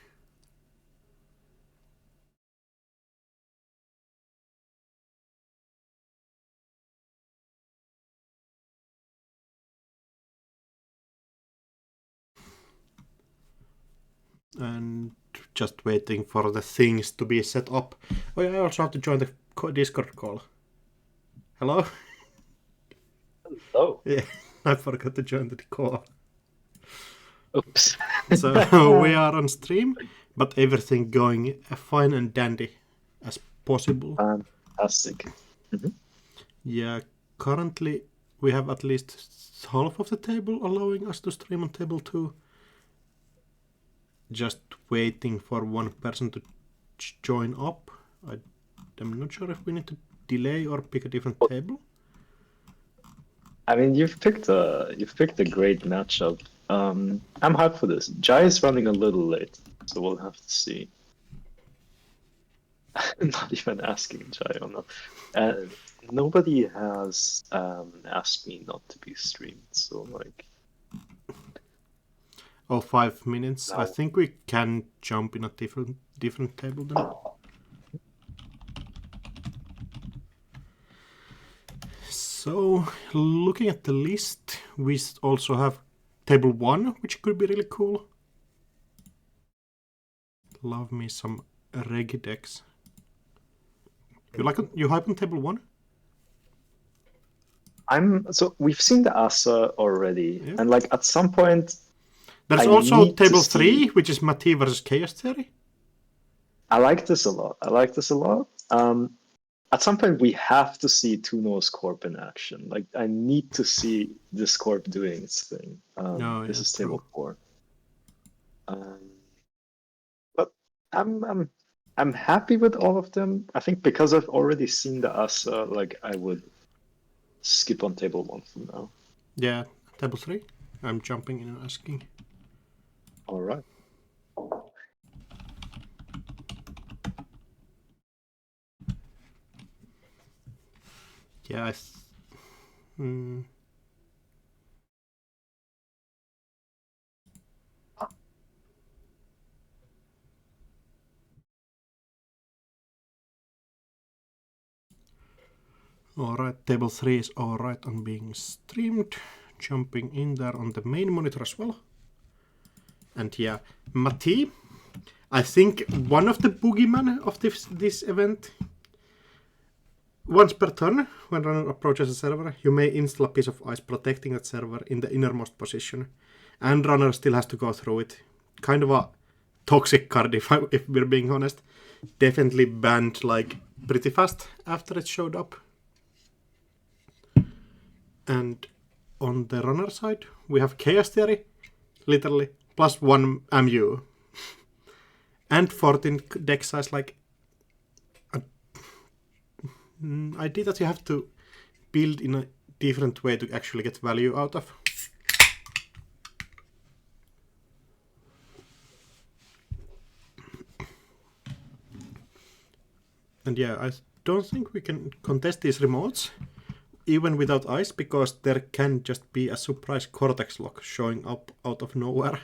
And just waiting for the things to be set up. Oh yeah, I also have to join the Discord call. Hello? Oh, Yeah, I forgot to join the call. oops. So we are on stream, but everything going fine and dandy as possible. Fantastic. Yeah, currently we have at least half of the table allowing us to stream on table 2. Just waiting for one person to join up. I'm not sure if we need to delay or pick a different table. I mean, you've picked a great matchup. I'm hyped for this. Jai is running a little late, so we'll have to see. Not even asking Jai or not. Nobody has asked me not to be streamed, so like. Oh, 5 minutes. No. I think we can jump in a different table then. So, looking at the list, we also have table 1, which could be really cool. Love me some reg decks. You hype on table 1? So we've seen the Asa already, Yeah. and like at some point. There's I also need to table see- 3, which is Mati versus Chaos Theory. I like this a lot. At some point, we have to see Tuno's Corp in action. Like, I need to see this Corp doing its thing. This is table 4. But I'm happy with all of them. I think because I've already seen the Asa, like I would skip on table 1 for now. Yeah, table 3. I'm jumping in and asking. All right. Yeah, Alright, table 3 is alright on being streamed. Jumping in there on the main monitor as well. And yeah, Mati, I think one of the boogeyman of this event. Once per turn, when runner approaches a server, you may install a piece of ice protecting that server in the innermost position. And runner still has to go through it. Kind of a toxic card if we're being honest. Definitely banned like pretty fast after it showed up. And on the runner side, we have Chaos Theory, literally, +1 MU. And 14 deck size, like idea that you have to build in a different way to actually get value out of. And yeah, I don't think we can contest these remotes even without ice, because there can just be a surprise Cortex lock showing up out of nowhere.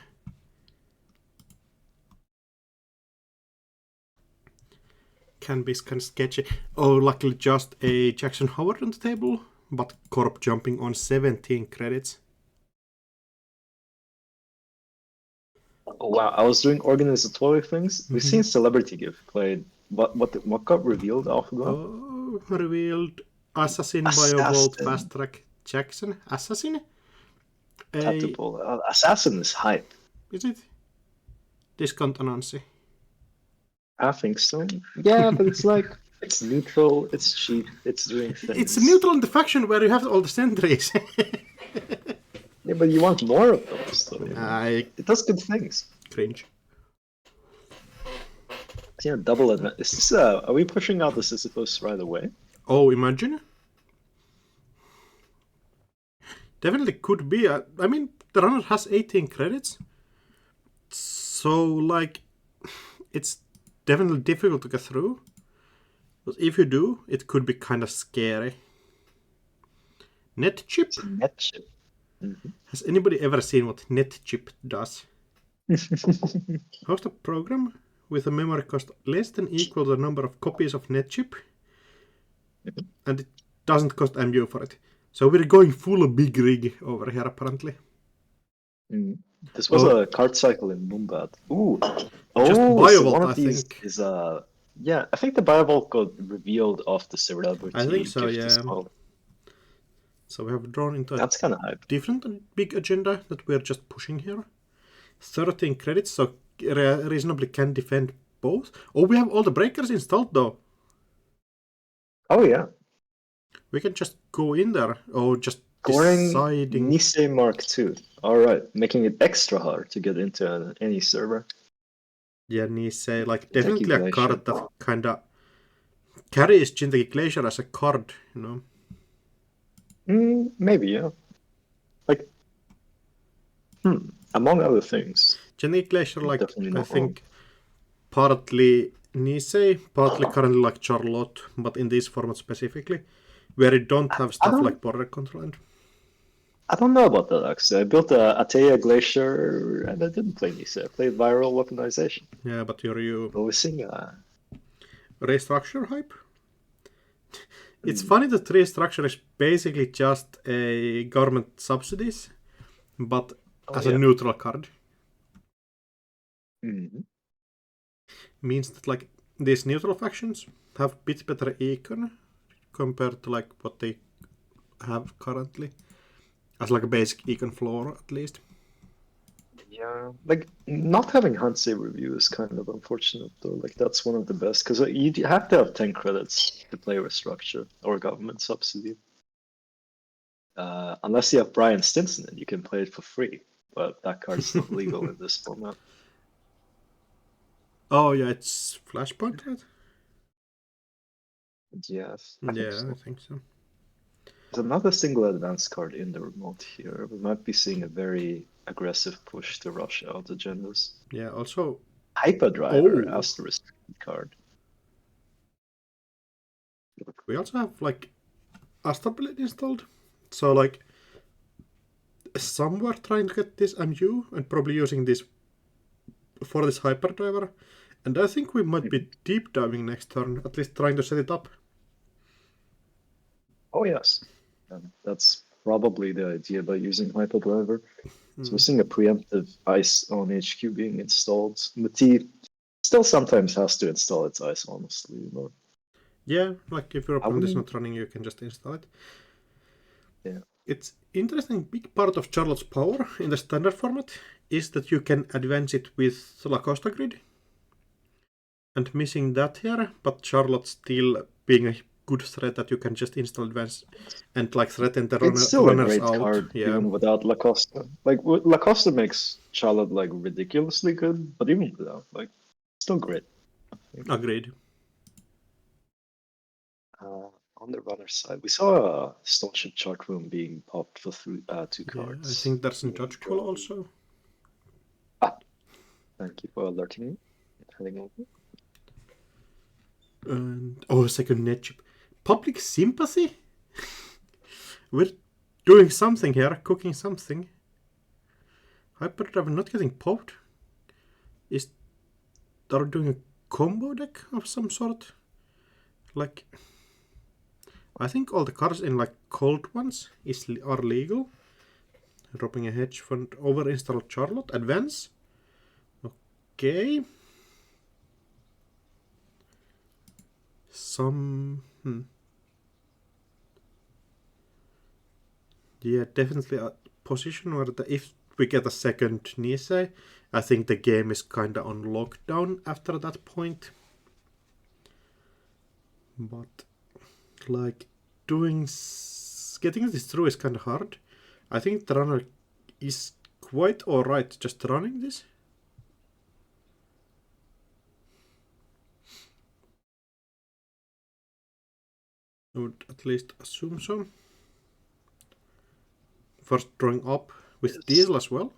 Can be kind of sketchy. Oh, luckily just a Jackson Howard on the table, but Corp jumping on 17 credits. Oh, wow, I was doing organizatory things. We've seen Celebrity Gift played. What got revealed off of that? Oh, revealed Assassin, Assassin. Biovolt, Fast Track, Jackson. Assassin? Assassin is hype. Is it? Discount announce. I think so. Yeah, but it's like, it's neutral, it's cheap, it's doing things. It's neutral in the faction where you have all the sentries. Yeah, but you want more of those, though. You know? It does good things. Cringe. Yeah, double advantage. Is this, are we pushing out the Sisyphus right away? Oh, imagine. Definitely could be. I mean, the runner has 18 credits. So, like, it's definitely difficult to get through. But if you do, it could be kind of scary. Net chip? Net chip. Mm-hmm. Has anybody ever seen what net chip does? Host a program with a memory cost less than equal to the number of copies of net chip. Mm-hmm. And it doesn't cost MU for it. So we're going full big rig over here, apparently. Mm. This was a card cycle in Moonbat. Ooh. Just Biovolt, one of these think. Is yeah, I think the Biovolt got revealed off the Celebrity. I think so, gift yeah. as well. So we have drawn into That's kind of hype. Different big agenda that we're just pushing here. 13 credits, so reasonably can defend both. Oh, we have all the breakers installed though. Oh yeah. We can just go in there. Oh, just Scoring deciding. Nisei Mark II. Alright, making it extra hard to get into any server. Yeah, Nisei, like definitely a card that kinda carries Jinteki Glacier as a card, you know. Maybe, yeah. Like, among other things. Jinteki Glacier, like, I think partly Nisei, partly currently like Charlotte, but in this format specifically, where you don't have stuff like border control. I don't know about that, actually. I built a Atea Glacier, and I didn't play Nisei. I played Viral Weaponization. Yeah, but you voicing restructure hype? It's funny that restructure is basically just a government subsidies, but as a neutral card. Means that like these neutral factions have a bit better econ compared to like what they have currently. As like a basic econ floor, at least. Yeah, like not having Hansei review is kind of unfortunate though. Like that's one of the best because you have to have 10 credits to play restructure or government subsidy. Unless you have Brian Stinson, and you can play it for free. But that card's not legal in this format. Oh yeah, it's Flashpoint, right? Yes. I think so. There's another single advance card in the remote here. We might be seeing a very aggressive push to rush out agendas. Yeah, also Hyperdriver as the restricted card. We also have like Astrobleed installed. So like somewhere trying to get this MU and probably using this for this Hyperdriver. And I think we might be deep diving next turn, at least trying to set it up. Oh yes. That's probably the idea by using Hyperdriver. So we're seeing a preemptive ice on HQ being installed. Mati still sometimes has to install its ice, honestly. You know? Yeah, like if your opponent is not running, you can just install it. Yeah. It's interesting, big part of Charlotte's power in the standard format is that you can advance it with Lacosta grid. And missing that here, but Charlotte still being a good threat that you can just install advance and like threaten the runners out. It's still a great card, even without Lacosta. Like Lacosta makes Charlotte like ridiculously good, but even without, like, Still great. Agreed. On the runner side, we saw a stone ship chart room being popped for 2 cards. Yeah, I think there's a judge call also. Ah, thank you for alerting me. Heading over. And second net chip. Public sympathy? We're doing something here, cooking something. Hyperdrive not getting popped. Are we doing a combo deck of some sort? Like, I think all the cards in like cold ones are legal. Dropping a hedge fund, over install Charlotte, advance. Okay. Yeah, definitely a position where if we get a second Nisei, I think the game is kinda on lockdown after that point. But like getting this through is kinda hard. I think the runner is quite alright just running this. I would at least assume so. First drawing up with diesel as well.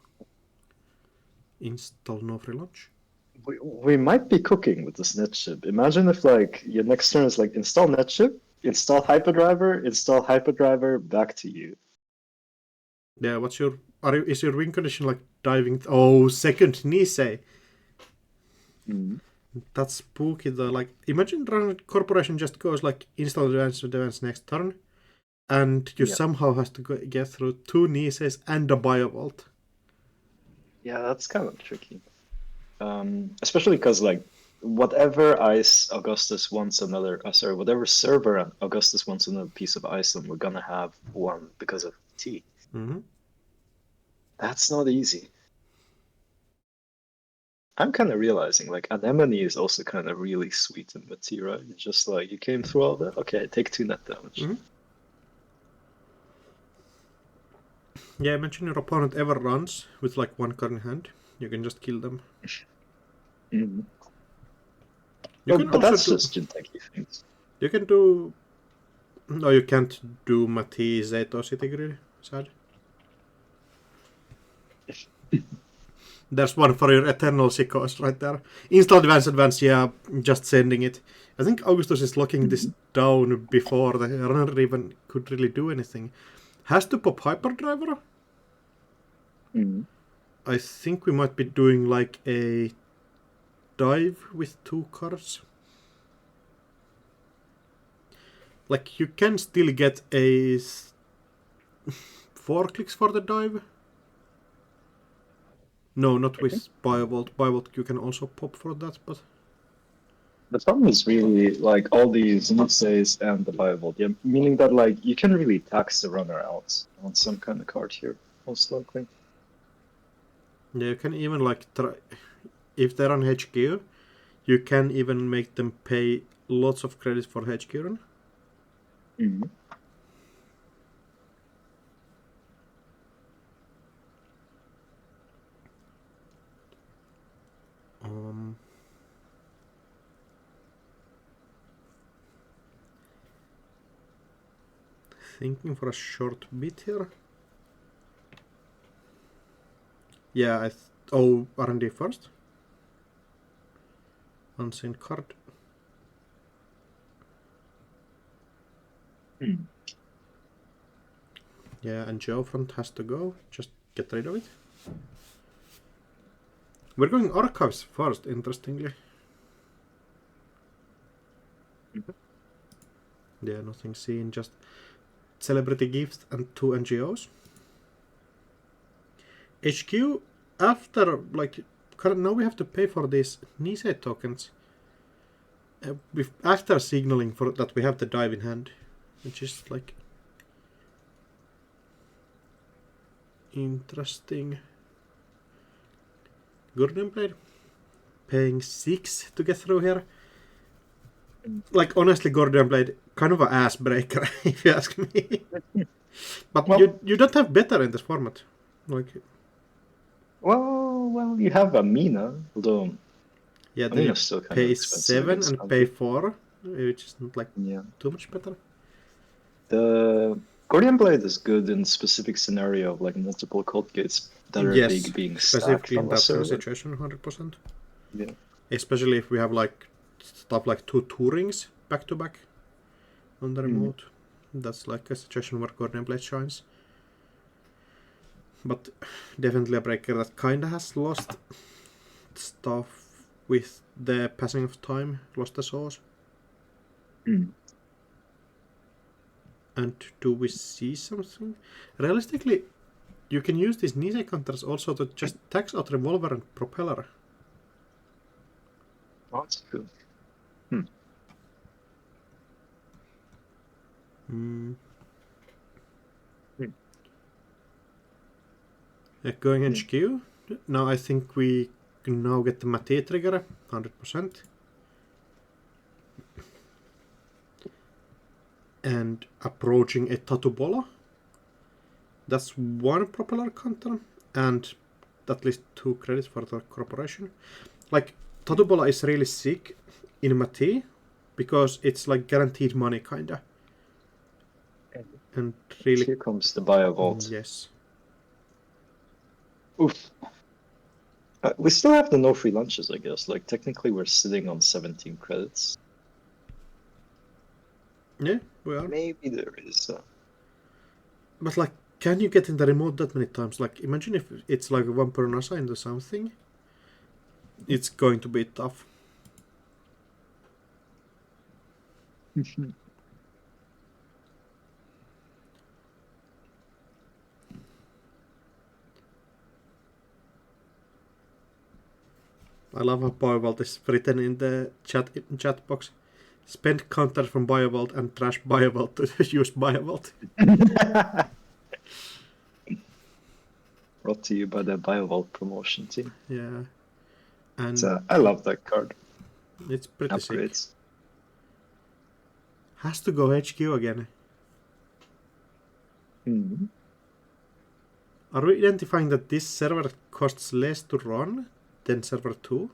Install no free lunch. We might be cooking with this net ship. Imagine if like your next turn is like install net ship, install hyperdriver, back to you. Yeah, is your win condition like diving? Second Nisei. Mm-hmm. That's spooky though. Like, imagine Run Corporation just goes like install advance next turn, and you somehow has to get through 2 Niseis and a Biovault. Yeah, that's kind of tricky. Especially because like whatever ice Augustus wants whatever server Augustus wants another piece of Iceland, we're gonna have one because of T. Mm-hmm. That's not easy. I'm kind of realizing like Anemone is also kind of really sweet in Mati, right? It's just like you came through all that. Okay, take 2 net damage. Mm-hmm. Yeah, imagine your opponent ever runs with like 1 card in hand. You can just kill them. Mm-hmm. But that's just Jinteki things. You can do. No, you can't do Mati Zeto City Grid. Sad. There's one for your Eternal Sikos right there. Install advance, yeah, just sending it. I think Augustus is locking this down before the runner even could really do anything. Has to pop Hyperdriver. Mm-hmm. I think we might be doing like a dive with 2 cards. Like, you can still get a 4 clicks for the dive. No, not with Biovault. Biovault you can also pop for that, but... The problem is really like all these Nutsays and the Biovault, yeah, meaning that like you can really tax the runner out on some kind of card here, most likely. Yeah, you can even like try... If they're on HQ, you can even make them pay lots of credit for HQ run. Mm-hmm. Thinking for a short bit here. Yeah, R&D first. Unseen card. Yeah, and Geofront has to go. Just get rid of it. We're going archives first, interestingly. Yeah, nothing seen, just celebrity gifts and 2 NGOs. HQ, after, like, now we have to pay for these Nisei tokens. After signaling for that we have the dive in hand, which is, like, interesting. Gordian Blade. Paying 6 to get through here. Like, honestly, Gordian Blade, kind of an ass breaker, if you ask me. But well, you don't have better in this format. Like, well, you have a Mina, although Yeah, I mean, they it's still kind of pay expensive 7 against and pay bounty. 4, which is not like Yeah. too much better. The Guardian Blade is good in specific scenario of like multiple cult gates that are Yes, being stacked specifically in on a that kind of server. situation, 100%. Yeah. Especially if we have like stuff like 2 Tourings back to back on the remote. That's like a situation where Guardian Blade shines. But definitely a breaker that kinda has lost stuff with the passing of time, lost the source. And do we see something? Realistically, you can use these Nisei counters also to just tax out Revolver and Propeller. Oh, that's true. Going HQ. Now I think we can now get the Mate trigger, 100%. And approaching a Tatubola. That's 1 Propeller counter, and at least 2 credits for the corporation. Like, Tatubola is really sick in Mate, because it's like guaranteed money, kinda. And really... Here comes the Bio Vault. Yes. Oof. We still have the no free lunches, I guess. Like, technically, we're sitting on 17 credits. Yeah, we are. Maybe there is. But, like, can you get in the remote that many times? Like, imagine if it's like 1 per NASA into something. It's going to be tough. I love how BioVault is written in the chat box. Spend counters from BioVault and trash BioVault to use BioVault. Brought to you by the Bio Vault promotion team. Yeah. And So, I love that card. it's pretty sick. Upgrades. Has to go HQ again. Are we identifying that this server costs less to run than server 2?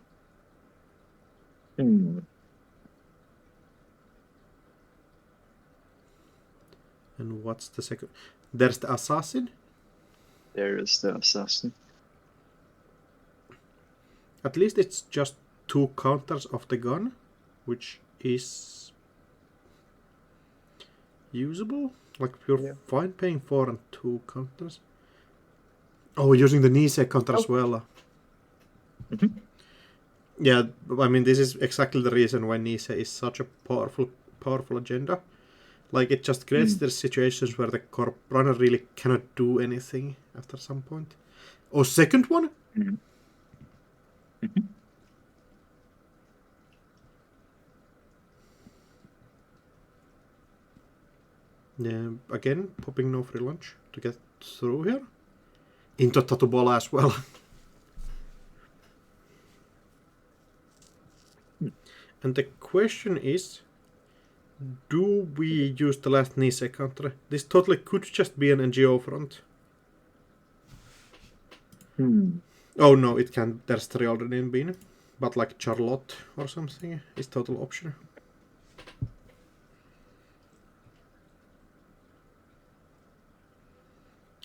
And what's the second? There's the Assassin. There is the Assassin. At least it's just 2 counters of the gun, which is usable. Like, you're fine paying 4 and 2 counters. Oh, using the Nisei counter as well. Yeah, I mean, this is exactly the reason why Nisei is such a powerful agenda. Like, it just creates these situations where the corp runner really cannot do anything after some point. Oh, second one? Yeah, again, popping no free lunch to get through here. Into Tatubola as well. And the question is, do we use the last Nisei counter? This totally could just be an NGO front. Oh no, it can. There's 3 already in Bean. But like Charlotte or something is total option.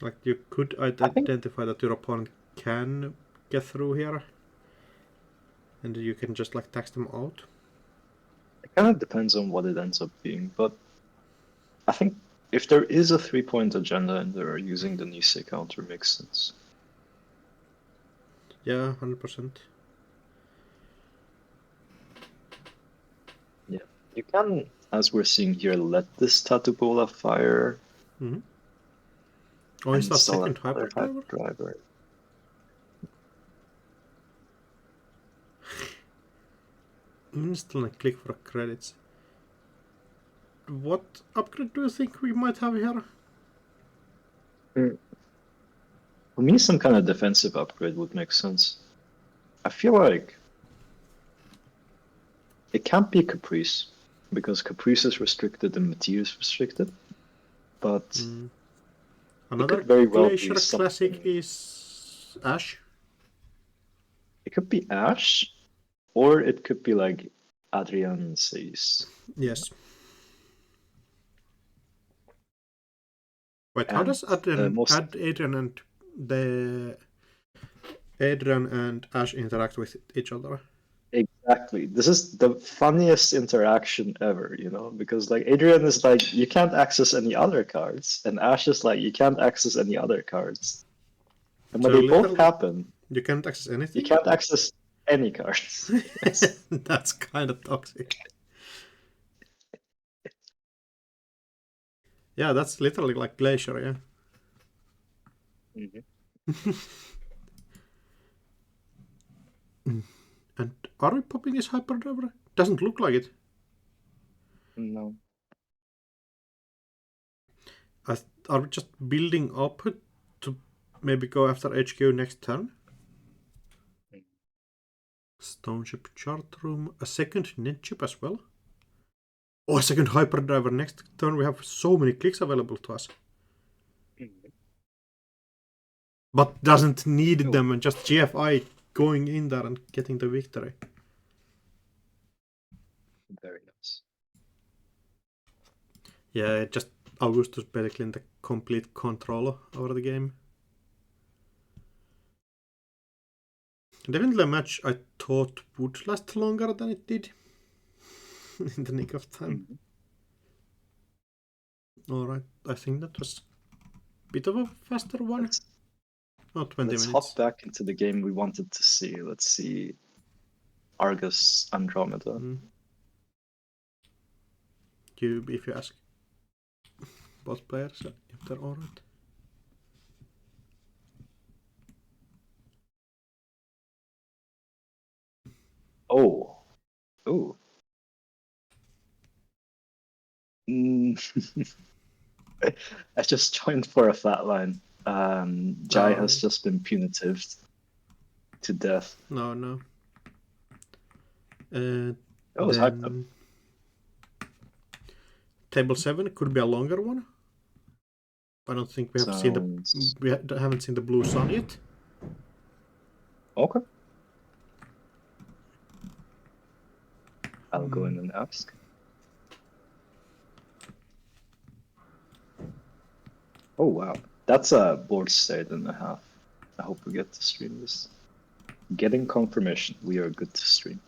Like, you could identify that your opponent can get through here. And you can just like tax them out. It kind of depends on what it ends up being, but I think if there is a 3-point agenda and they're using the Nisei counter makes sense. Yeah, 100%. Yeah, you can, as we're seeing here, let this Tatubola fire. Oh, is that second hyperdriver? Instantly click for credits. What upgrade do you think we might have here? For me, some kind of defensive upgrade would make sense. I feel like it can't be Caprice, because Caprice is restricted and Mateer is restricted. But another very well Glacier Classic is Ash. It could be Ash, or it could be like Adrian says. Yes. Wait, how And does Adrian and Ash interact with each other? Exactly. This is the funniest interaction ever, because like Adrian is like, you can't access any other cards, and Ash is like, you can't access any other cards. And when So they both literally, happen, you can't access you anything? can't access any cards. Yes. That's kind of toxic. Yeah, that's literally like Glacier, yeah. And are we popping this hyperdriver? Doesn't look like it. No. Are we just building up to maybe go after HQ next turn? Stone ship chart room, a second net ship as well. Oh, a second hyperdriver next turn. We have so many clicks available to us. But doesn't need them, and just GFI going in there and getting the victory. Very nice. Yeah, just Augustus basically in the complete control over the game. Definitely a match I thought would last longer than it did. In the nick of time. Alright, I think that was a bit of a faster one. 20 let's minutes. hop back into the game we wanted to see. Let's see Argus Andromeda. If you ask both players if they're alright. Oh. I just joined for a fat line. Jai has just been punitive to death. No. That was hyped up. Table 7 could be a longer one. I don't think we have haven't seen the blue sun yet. Okay. I'll go in and ask. Oh wow, that's a board state and a half. I hope we get to stream this. Getting confirmation, we are good to stream.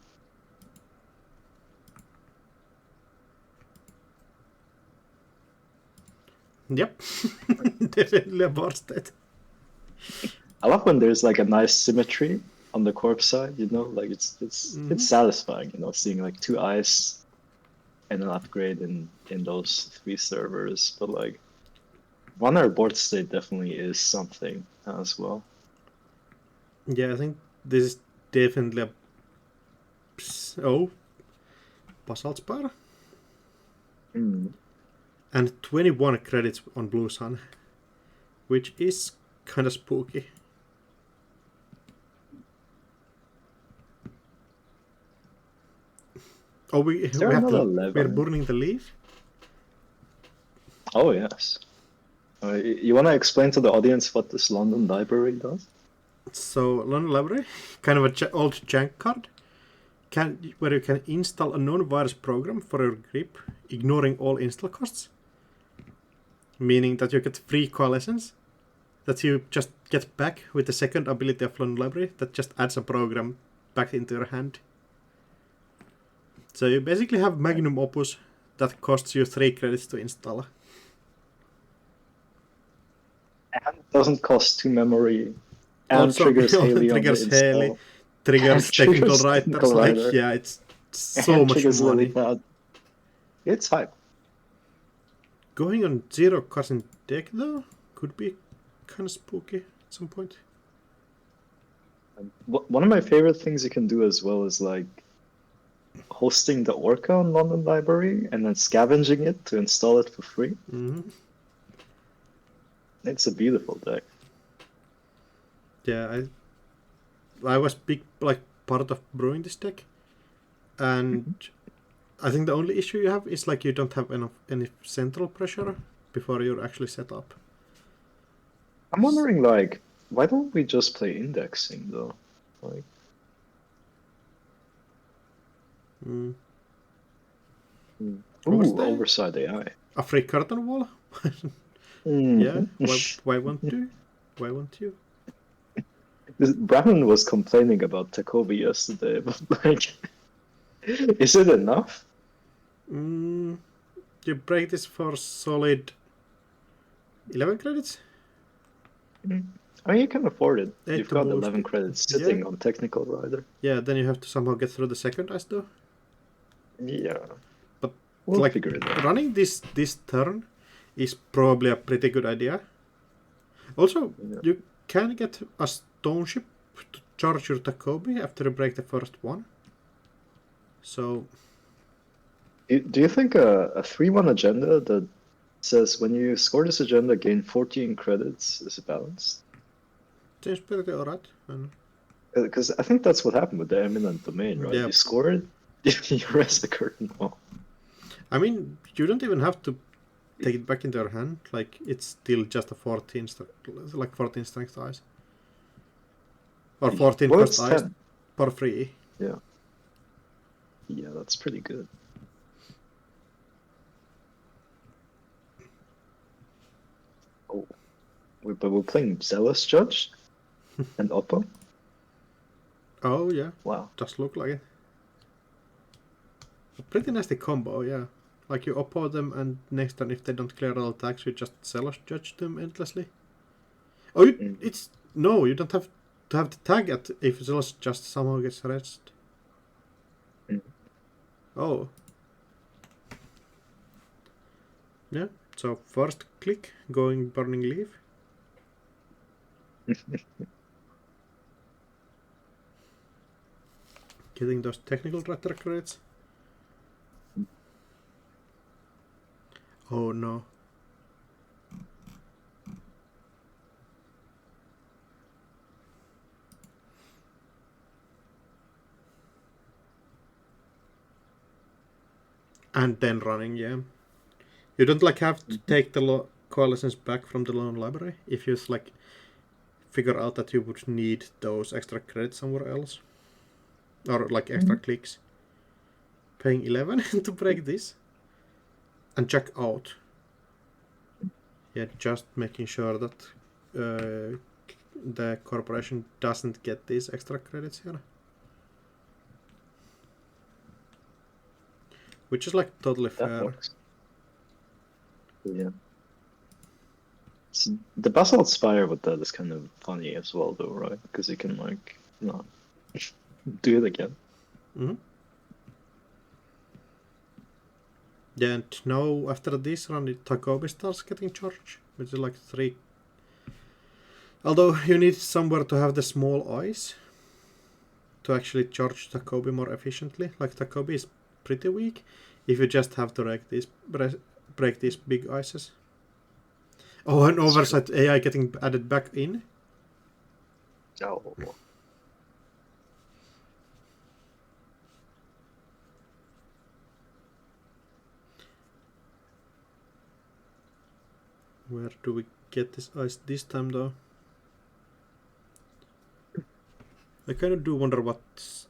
Yep, definitely a board state. I love when there's like a nice symmetry on the corpse side. Like it's satisfying. Seeing like 2 eyes and an upgrade in those 3 servers. But like, runner board state definitely is something as well. Yeah, I think this is definitely a basalt spar. And 21 credits on Blue Sun, which is kind of spooky. Oh, we're burning the leaf? Oh, yes. You want to explain to the audience what this London library does? So, London library, kind of an old jank card, where you can install a non-virus program for your grip, ignoring all install costs. Meaning that you get free coalescence that you just get back with the second ability of London library that just adds a program back into your hand. So you basically have Magnum Opus that costs you 3 credits to install. And doesn't cost 2 memory. And also, triggers Haley on the install. Triggers technical writers. Like, yeah, it's so much money. It's hype. Going on 0 cards in deck though could be kind of spooky at some point. One of my favorite things you can do as well is like hosting the Orca on London Library and then scavenging it to install it for free. It's a beautiful deck. Yeah, I was big part of brewing this deck, and I think the only issue you have is like you don't have any central pressure before you're actually set up. I'm wondering like, why don't we just play indexing though? Like, Mm. Ooh, Was there oversized AI. a free curtain wall? Yeah. Why won't you? Why won't you? Brandon was complaining about Takobi yesterday, but like, is it enough? You break this for solid 11 credits? I mean, you can afford it. 8 You've to got boost 11 it. credits Yeah. sitting on Technical Rider. Yeah, then you have to somehow get through the second ice though. Yeah. But We'll like figure it out. running this turn is probably a pretty good idea. Also, Yeah. you can get a stone ship to charge your Takobi after you break the first one. So Do you think a 3-1 agenda that says when you score this agenda, gain 14 credits is balanced? seems pretty alright. And Because I think that's what happened with the Eminent Domain, right? yeah, You score it, you rest the curtain off. I mean, you don't even have to take it back into your hand. Like it's still just a 14 like 14 strength ice. Or 14 Well, first it's ice 10. per free. Yeah. Yeah, that's pretty good. Oh, but we're playing Zealous Judge and Oppo? Oh yeah, Wow. just look like it. A pretty nasty combo, yeah. Like you oppo them and next turn if they don't clear all attacks you just zealous judge them endlessly. Oh, it's... No, you don't have to have the tag at if zealous just somehow gets rest. Oh. Yeah, so first click, going Burning Leaf. Getting those technical writer credits. Oh no. And then running, yeah. You don't like have to take the coalescence back from the lone library if you like figure out that you would need those extra credits somewhere else. Or like extra clicks. Paying 11 to break this. And check out. Yeah, just making sure that the corporation doesn't get these extra credits here. Which is like totally That fair. works. Yeah. So the Basalt Spire with that is kind of funny as well, though, right? Because you can, like, not do it again. Mm-hmm. Yeah, and now after this run, Takobi starts getting charged, which is like 3. Although you need somewhere to have the small eyes to actually charge Takobi more efficiently. Like Takobi is pretty weak if you just have to break these big ices. Oh, and oversight AI getting added back in. Oh. Where do we get this ice this time though? I kind of do wonder what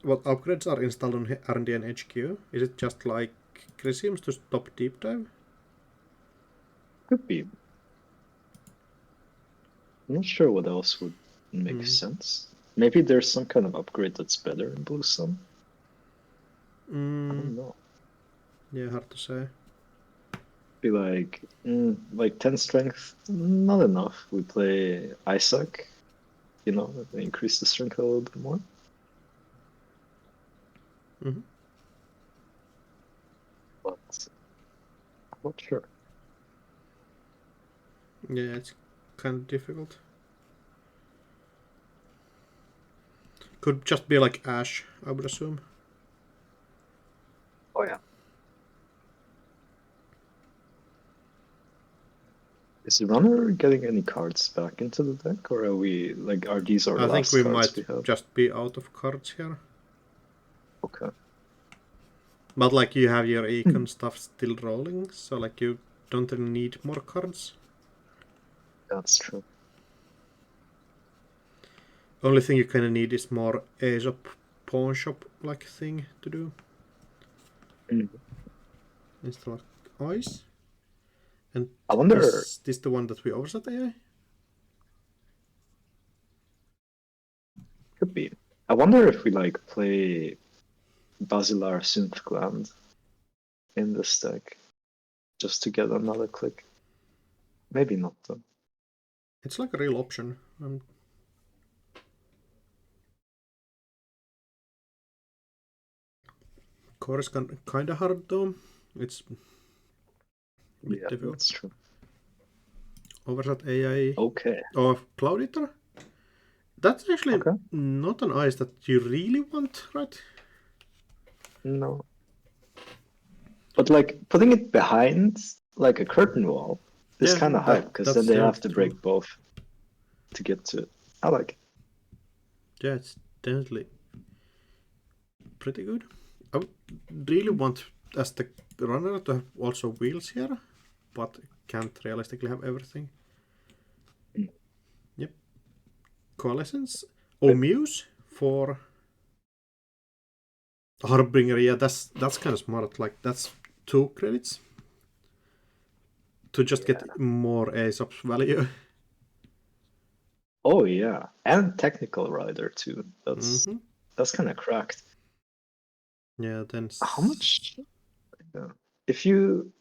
upgrades are installed on R&D and HQ. Is it just like Chrysiums to stop deep dive? Could be. I'm not sure what else would make sense. Maybe there's some kind of upgrade that's better in Blue Sun. I don't know. Yeah, hard to say. Be like 10 strength, not enough. We play Isaac, increase the strength a little bit more. But I'm not sure. Yeah, it's kind of difficult. Could just be like Ash, I would assume. Oh yeah. Is the runner getting any cards back into the deck, or are these our I think last we cards might we have? just be out of cards here. Okay. But like you have your econ stuff still rolling, so like you don't really need more cards. That's true. Only thing you kind of need is more Aesop pawn shop like thing to do. Instead of ice. And I wonder. is this the one that we overset AI? Could be. I wonder if we like play Basilar Synth Gland in this deck just to get another click. Maybe not though. It's like a real option. Core is kind of hard though. It's a bit difficult. That's true. Overset AI. Okay. Or Cloud Eater. That's actually Okay. not an ice that you really want, right? No. But like putting it behind like a curtain wall is kind of hype because then they have to break both to get to it. I like it. Yeah, it's definitely pretty good. I would really want, as the runner, to have also wheels here, but can't realistically have everything. Yep. Coalescence. Oh, Muse for Harbinger. Yeah, that's kind of smart. Like, that's 2 credits to just get more Aesop's value. Oh yeah, and technical rider too. That's kind of cracked. Yeah, then How much? If you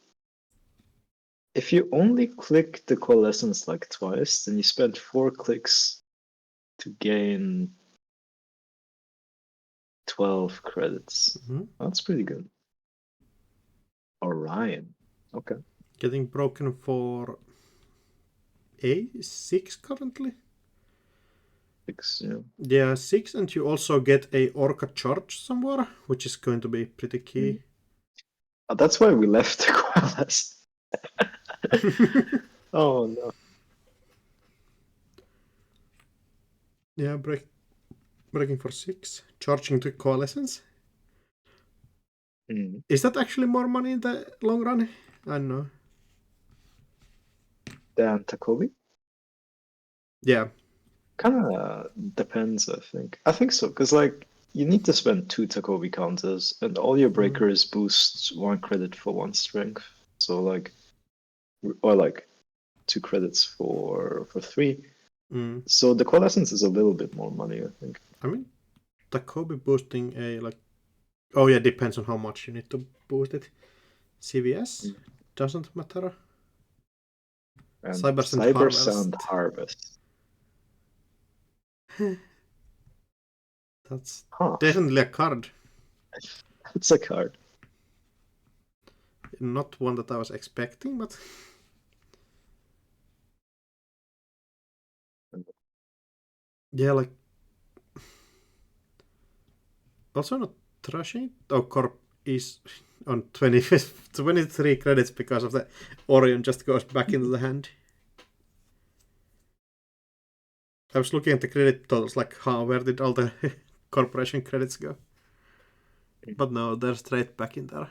only click the coalescence like twice, then you spend 4 clicks to gain 12 credits. That's pretty good. Orion. Okay. Getting broken for A6 currently. 6, yeah. Yeah, 6, and you also get a Orca charge somewhere, which is going to be pretty key. Oh, that's why we left the coalescence. Oh no. Yeah, breaking for 6, charging to coalescence. Is that actually more money in the long run? I don't know. Dan Takobi? Yeah. Kind of depends, I think. I think so, because like you need to spend 2 Takobi counters, and all your breakers boost 1 credit for 1 strength. So like, or like 2 credits for 3. So the coalescence is a little bit more money, I think. I mean, Takobi boosting a like. Oh yeah, depends on how much you need to boost it. CVS doesn't matter. And Cyber Sand Harvest. That's definitely a card. It's a card. Not one that I was expecting, but yeah, like also not trashing. Oh, Corp is on 23 credits because of the Orion just goes back into the hand. I was looking at the credit totals, like, where did all the corporation credits go? But no, they're straight back in there.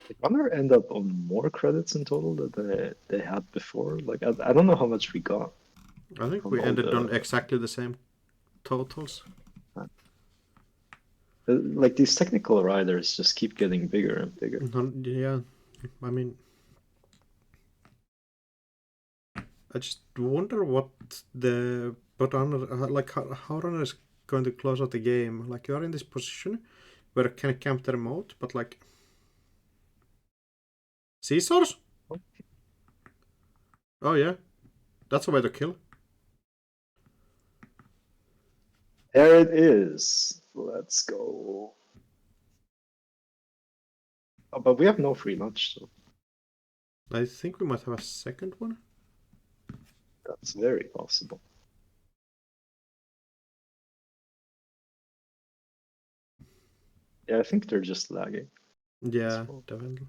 Did Runner end up on more credits in total than they had before? Like, I don't know how much we got. I think we ended on exactly the same totals. Like, these technical riders just keep getting bigger and bigger. Yeah, I mean, I just wonder what the runner, like how runner is going to close out the game. Like, you are in this position where you can camp the remote, but like Caesars? Oh yeah, that's a way to kill. There it is. Let's go. Oh, but we have no free lunch, so I think we might have a second one. that's very possible. Yeah, I think they're just lagging. Yeah, definitely.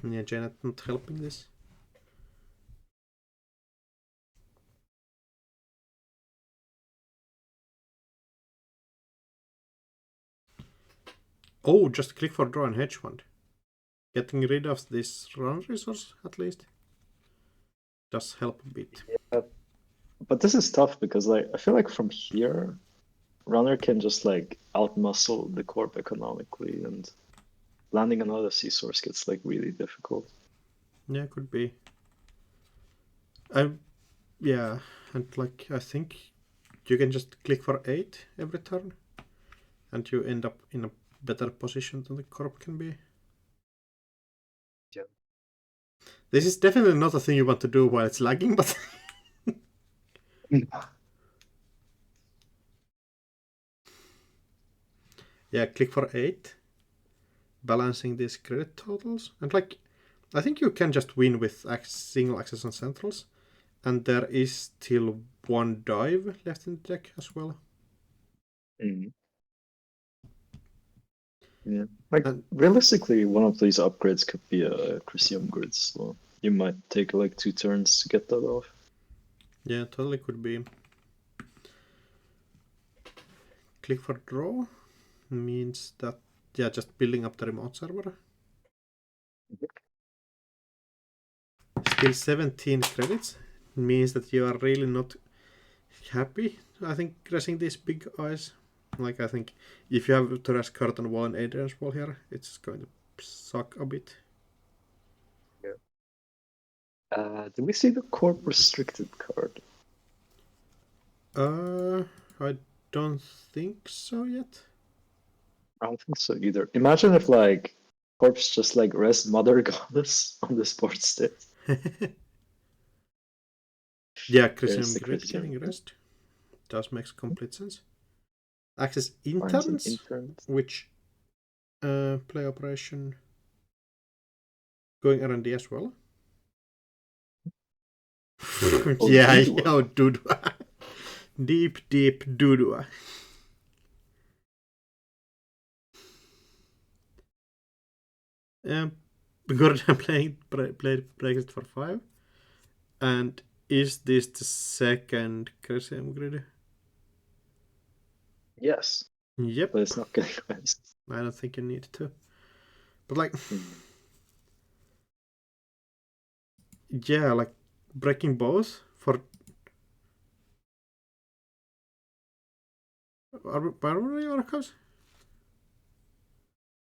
Yeah, Janet not helping this. Oh, just click for draw and hedge fund. Getting rid of this run resource at least. does help a bit. Yeah. But this is tough because like I feel like from here, runner can just like outmuscle the corp economically, and landing another sea source gets like really difficult. Yeah, could be. Yeah, and like I think you can just click for 8 every turn, and you end up in a better position than the corp can be. Yeah. This is definitely not a thing you want to do while it's lagging, but yeah, click for 8, balancing these credit totals, and like I think you can just win with single access on centrals, and there is still one dive left in the deck as well. Yeah, like And realistically, one of these upgrades could be a Chrysium grid, so you might take like 2 turns to get that off. yeah, totally could be. Click for draw means that, yeah, just building up the remote server. Still 17 credits means that you are really not happy, I think, crashing these big eyes. Like, I think if you have to rest curtain wall and Adrian's wall here, it's going to suck a bit. Do we see the corp restricted card? I don't think so yet. I don't think so either. Imagine if like corpse just like rest Mother Goddess on the board state. Yeah, There's Christian the Grid Chrysium getting grid. rest does make complete sense. Access Finds an interns, intern. which play operation going R&D as well. Oh, Yeah, Dudua. yo, Dudua. Deep Dudua. Gordon played Brexit for 5. And is this the second Crescent Grid? Yes, Yep. but it's not getting rest. I don't think you need to. But like, yeah, like breaking both for Primary Archives?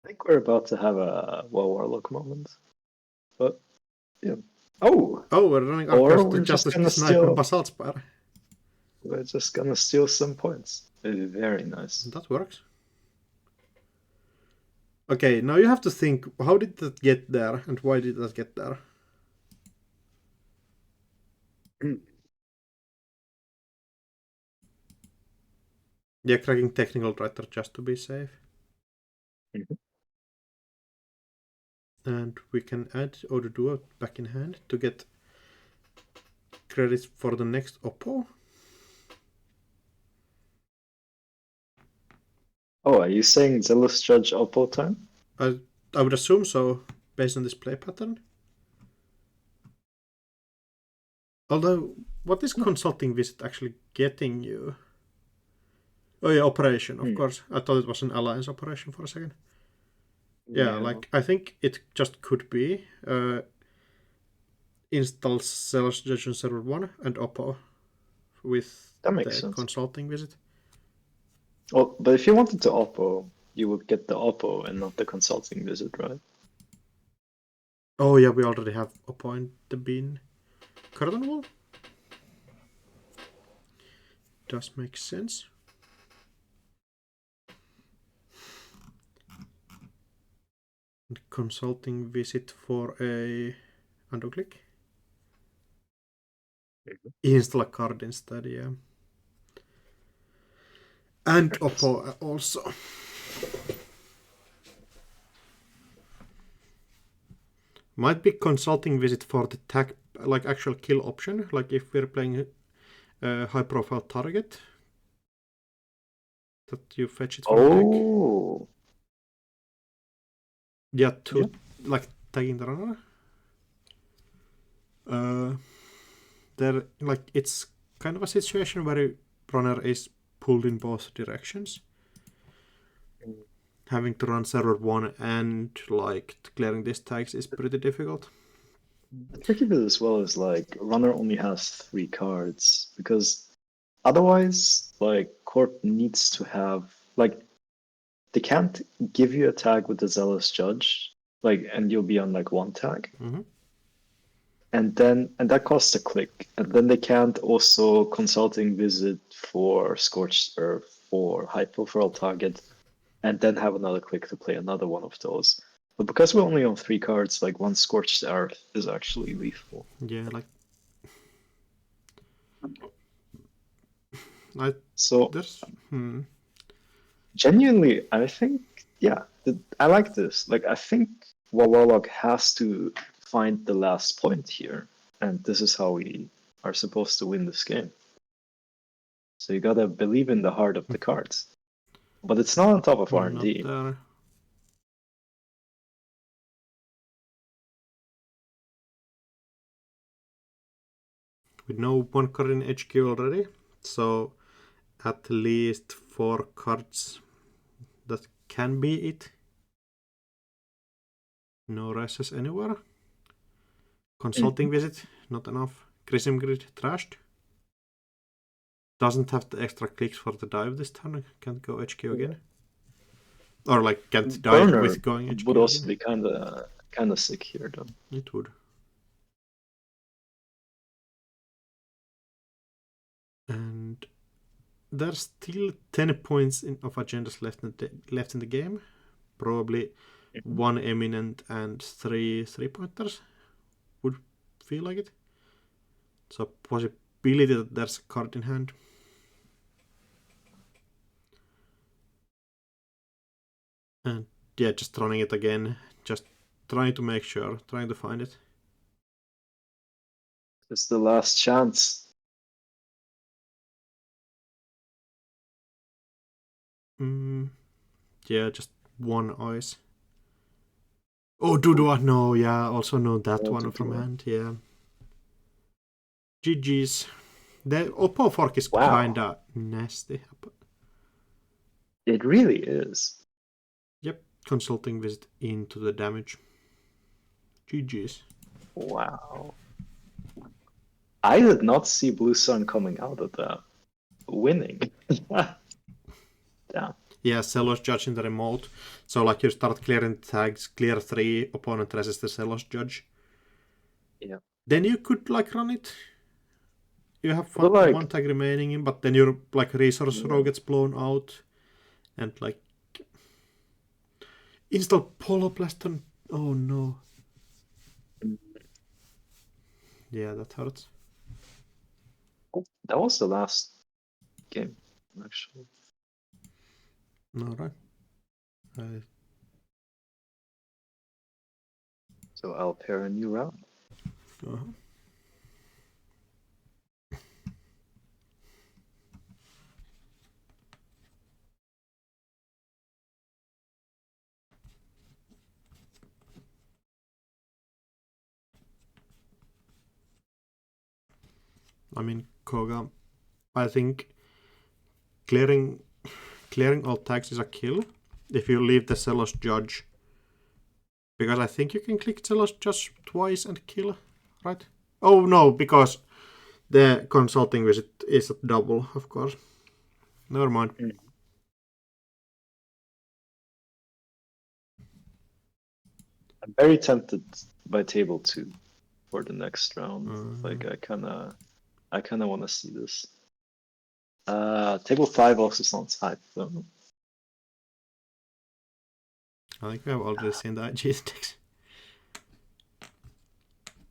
I think we're about to have a Warlock moment. But yeah. Oh, Oh, we're running or Archives to we're just just gonna snipe steal. Basalt Spire. We're just gonna steal some points. Very nice. That works. Okay, now you have to think, how did that get there and why did that get there? Yeah, cracking technical writer just to be safe. And we can add Order Duo back in hand to get credits for the next Oppo. Oh, are you saying Zealous Judge Oppo time? I would assume so, based on this play pattern. Although, what is Consulting Visit actually getting you? Oh yeah, Operation, of course. I thought it was an Alliance operation for a second. Yeah, like, I think it just could be install Zealous Judge on server 1 and Oppo with That makes the sense. Consulting Visit. Well, but if you wanted to Oppo, you would get the Oppo and not the consulting visit, right? Oh yeah, we already have Oppo in the bin. Curtain Wall? Does make sense. And Consulting Visit for a undo-click. Install a card instead, yeah. And Oppo also. Might be Consulting Visit for the tag, like actual kill option, like if we're playing a high profile target, that you fetch it from the deck. Oh, Yeah, like tagging the runner. There, like, it's kind of a situation where a runner is pulled in both directions. Having to run server 1 and like clearing these tags is pretty difficult. The tricky bit as well is like runner only has 3 cards because otherwise, like Corp needs to have like they can't give you a tag with the Zealous Judge, like, and you'll be on like 1 tag, Mm-hmm. and that costs a click, and then they can't also Consulting Visit for Scorched Earth for high profile target, and then have another click to play another one of those. But because we're only on 3 cards, like one Scorched Earth is actually lethal. Yeah, like I So there's genuinely, I think, yeah, I like this. Like, I think Warlock has to find the last point here, and this is how we are supposed to win this game. So you gotta believe in the heart of the cards, but it's not on top of not R&D. there. We know one card in HQ already, so at least 4 cards. That can be it. No races anywhere. Consulting Visit, not enough. Chrism Grid, trashed. Doesn't have the extra clicks for the dive this turn. Can't go HQ again. Or like can't dive Burner with going HQ would also again. be kind of sick here, though. It would. And there's still 10 points of agendas left in the game. Probably 1 eminent and 3 3-pointers would feel like it. So possibility that there's a card in hand. And yeah, just running it again. Just trying to make sure, trying to find it. It's the last chance. Yeah, just 1 ice. Oh, Dudua, no, yeah, also know that Oh, one from Dudua. hand, yeah. GG's. The Oppo fork is Wow, kinda nasty. it really is. Yep, consulting visit into the damage. GG's. Wow. I did not see Blue Sun coming out of that. Winning. Damn. Yeah, Celos Judge in the remote. So like you start clearing tags, clear 3, opponent resists the Celos Judge. Yeah. Then you could like run it. You have But one like, tag remaining, but then your like resource row yeah. gets blown out. And like install Poloblast on... Oh no. Yeah, that hurts. Oh, that was the last game, actually. Alright. So I'll pair a new round. Uh-huh. I mean, Koga, I think clearing all tags is a kill if you leave the Celos Judge. Because I think you can click Celos Judge twice and kill, right? Oh no, because the consulting visit is a double, of course. Never mind. I'm very tempted by table 2 for the next round. Like I kinda wanna see this. Table 5 also sounds hype though. I think we have already seen the IG sticks.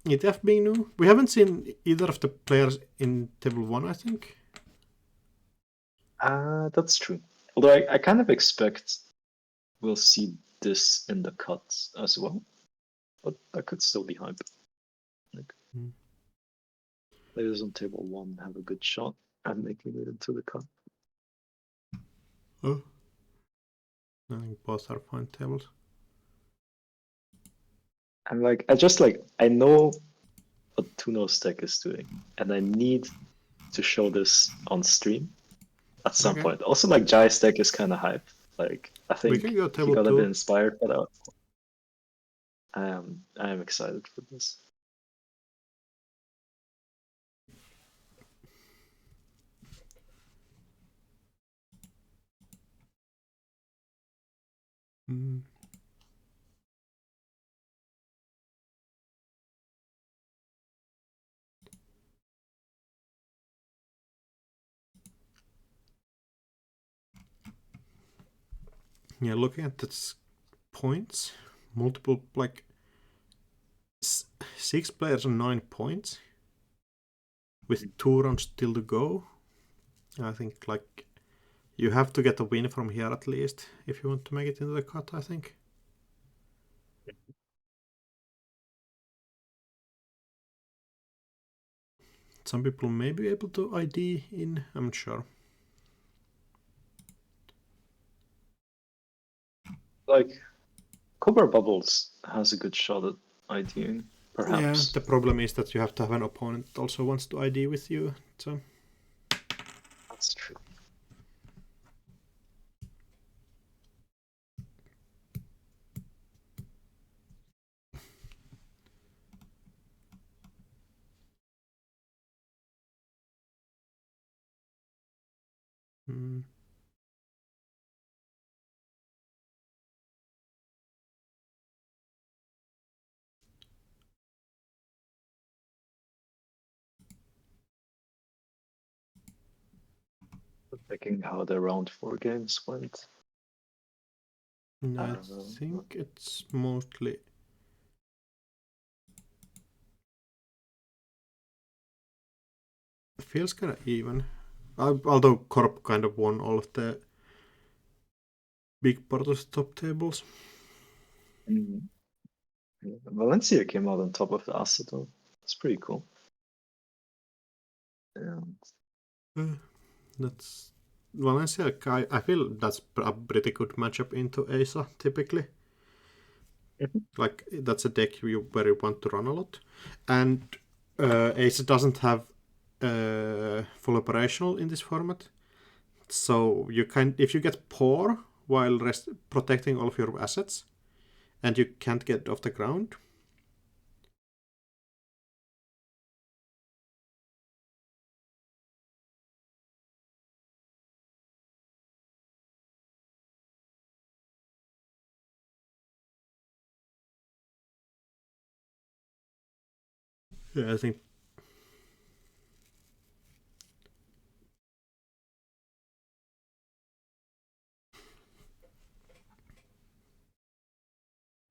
ETF being new. We haven't seen either of the players in table 1, I think. That's true. Although I kind of expect we'll see this in the cuts as well. But that could still be hype. Like, players on table 1 have a good shot at making it into the cut. Oh. I think both are fine tables. I'm like, I know what Tuno's deck is doing, and I need to show this on stream at some Okay. point. Also, like Jai's deck is kind of hype. Like, I We think can go he table got a bit 2. inspired by that. I am excited for this. Mm. Yeah, looking at the points, multiple, like 6 players on 9 points with 2 rounds still to go. I think like you have to get a win from here at least if you want to make it into the cut, I think. Some people may be able to ID in, I'm not sure. Like, Cobra Bubbles has a good shot at IDing, Yeah, perhaps. the problem is that you have to have an opponent that also wants to ID with you. So That's true. mm. Checking how the round 4 games went. I think it's mostly feels kind of even. Although Corp kind of won all of the big part of the top tables. Mhm. Yeah. Valencia came out on top of the Acetone. It's pretty cool. Yeah. That's Valencia. I feel that's a pretty good matchup into Asa typically. Mhm. Like that's a deck where you want to run a lot, and Asa doesn't have full operational in this format. So you can, if you get poor while protecting all of your assets, and you can't get off the ground. Yeah, I think.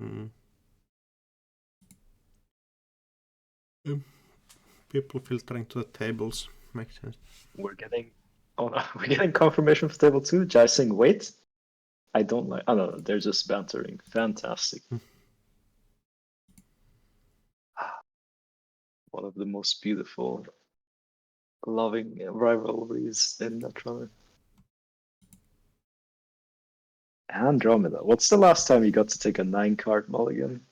Mm, people filtering to the tables makes sense. We're getting we're getting confirmation for table 2. Jai saying wait. I don't like. I don't know. They're just bantering. Fantastic. One of the most beautiful, loving rivalries in Netrunner. Andromeda. What's the last time you got to take a 9-card mulligan?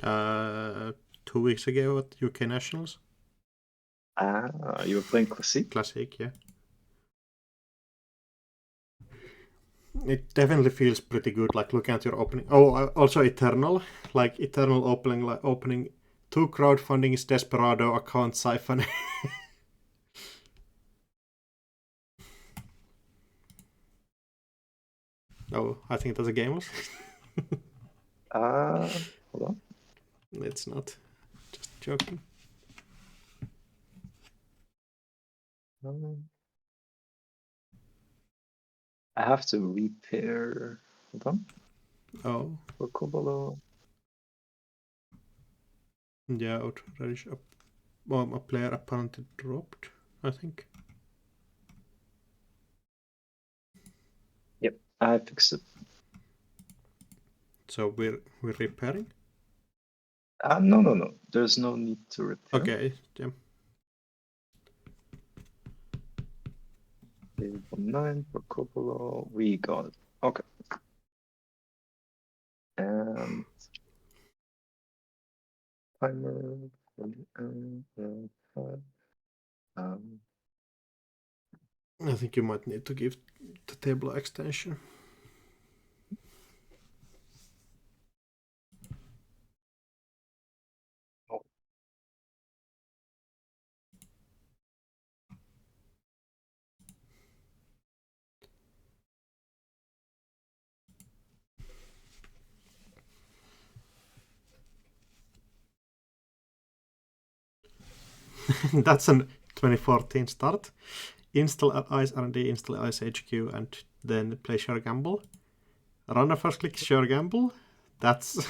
Uh, 2 weeks ago at UK Nationals. You were playing Classic? Classic, yeah. It definitely feels pretty good, like looking at your opening. Oh, also Eternal, like Eternal opening, like opening 2 crowdfundings, Desperado, account Siphon. Oh, I think that's a game. Hold on. It's not. Just joking. I have to repair. Hold on. Oh, For Kobolo. yeah, outrage. Well, a player apparently dropped, I think. Yep, I fixed it. So we're repairing. No. There's no need to repair. Okay, yeah. Table 9 for Kobolo. We got it. Okay. And timer. Um, I think you might need to give the table extension. oh, That's an 2014 start. Install ICE R&D, install ICE HQ, and then play Share Gamble. Run a first click Share Gamble. That's